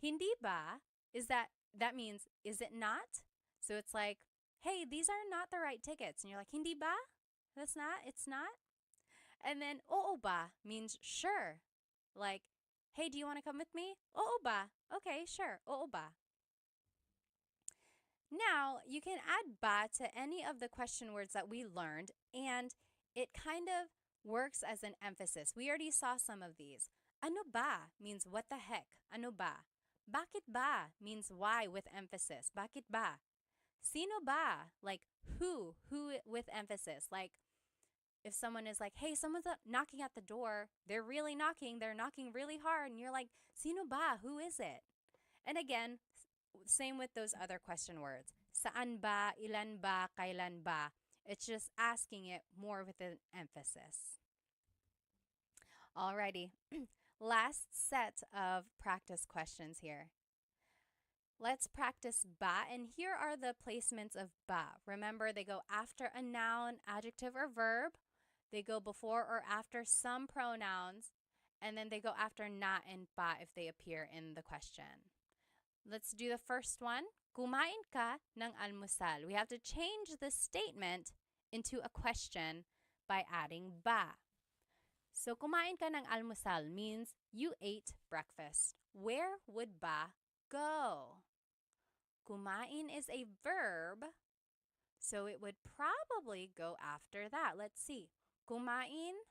Hindi ba? That means, is it not? So it's like, hey, these are not the right tickets. And you're like, hindi ba? It's not? And then, oo ba means sure. Like, hey, do you want to come with me? Oo ba? Okay, sure. Oo ba? Now, you can add ba to any of the question words that we learned, and it kind of works as an emphasis. We already saw some of these. Ano ba means what the heck? Ano ba? Bakit ba means why with emphasis. Bakit ba? Sino ba? Like who with emphasis. Like if someone is like, hey, someone's knocking at the door, they're really knocking, they're knocking really hard, and you're like, sino ba? Who is it? And again, same with those other question words. Saan ba, ilan ba, kailan ba? It's just asking it more with an emphasis. Alrighty, last set of practice questions here. Let's practice ba, and here are the placements of ba. Remember, they go after a noun, adjective, or verb. They go before or after some pronouns, and then they go after na and pa if they appear in the question. Let's do the first one. Kumain ka ng almusal. We have to change the statement into a question by adding ba. So, kumain ka ng almusal means you ate breakfast. Where would ba go? Kumain is a verb, so it would probably go after that. Let's see. Kumain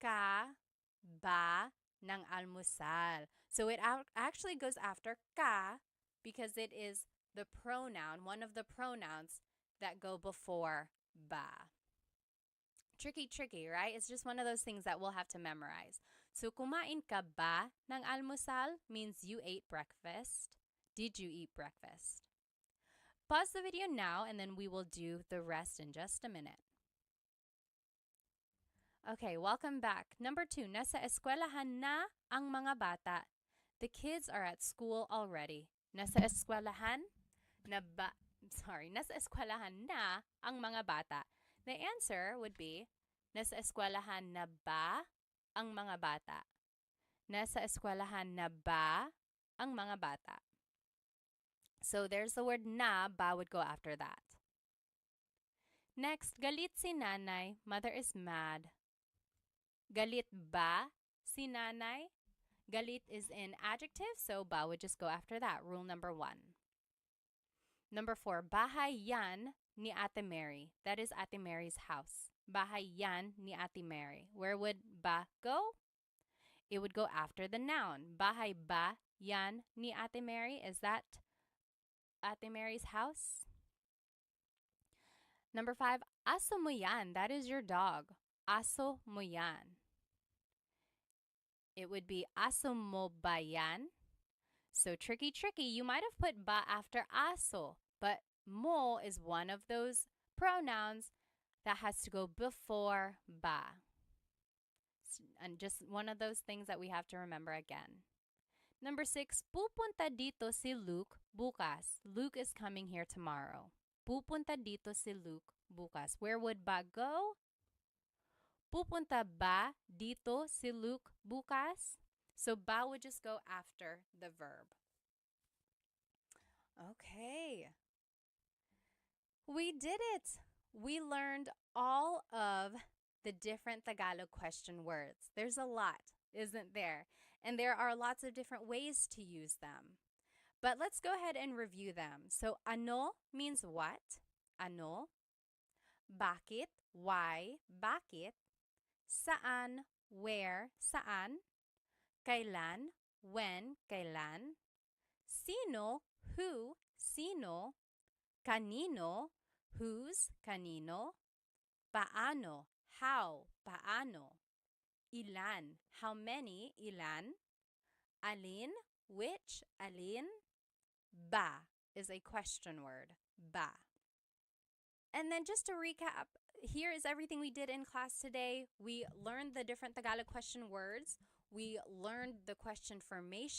ka ba ng almusal? So it actually goes after ka because it is the pronoun, one of the pronouns that go before ba. Tricky, right? It's just one of those things that we'll have to memorize. So kumain ka ba ng almusal means you ate breakfast. Did you eat breakfast? Pause the video now and then we will do the rest in just a minute. Okay, welcome back. Number 2, nasa eskwelahan na ang mga bata. The kids are at school already. Nasa eskwelahan nasa eskwelahan na ang mga bata. The answer would be, nasa eskwelahan na ba ang mga bata? Nasa eskwelahan na ba ang mga bata? So there's the word na, ba would go after that. Next, galit si nanay. Mother is mad. Galit ba si nanay? Galit is in adjective, so ba would just go after that. Rule number 1. Number 4, bahay yan ni Ate Mary. That is Ate Mary's house. Bahay yan ni Ate Mary. Where would ba go? It would go after the noun. Bahay ba yan ni Ate Mary? Is that Ate Mary's house? Number 5, aso mo yan. That is your dog. Aso mo yan. It would be aso mo ba yan? So tricky. You might have put ba after aso, but mo is one of those pronouns that has to go before ba. And just one of those things that we have to remember again. Number 6, pupunta dito si Luke bukas. Luke is coming here tomorrow. Pupunta dito si Luke bukas. Where would ba go? Pupunta ba dito si Luke bukas? So ba would just go after the verb. Okay. We did it. We learned all of the different Tagalog question words. There's a lot, isn't there? And there are lots of different ways to use them. But let's go ahead and review them. So ano means what? Ano. Bakit? Why? Bakit? Saan? Where? Saan? Kailan? When? Kailan? Sino? Who? Sino? Kanino? Whose? Kanino? Paano? How? Paano? Ilan? How many? Ilan? Alin? Which? Alin? Ba is a question word. Ba. And then just to recap, here is everything we did in class today. We learned the different Tagalog question words. We learned the question formation.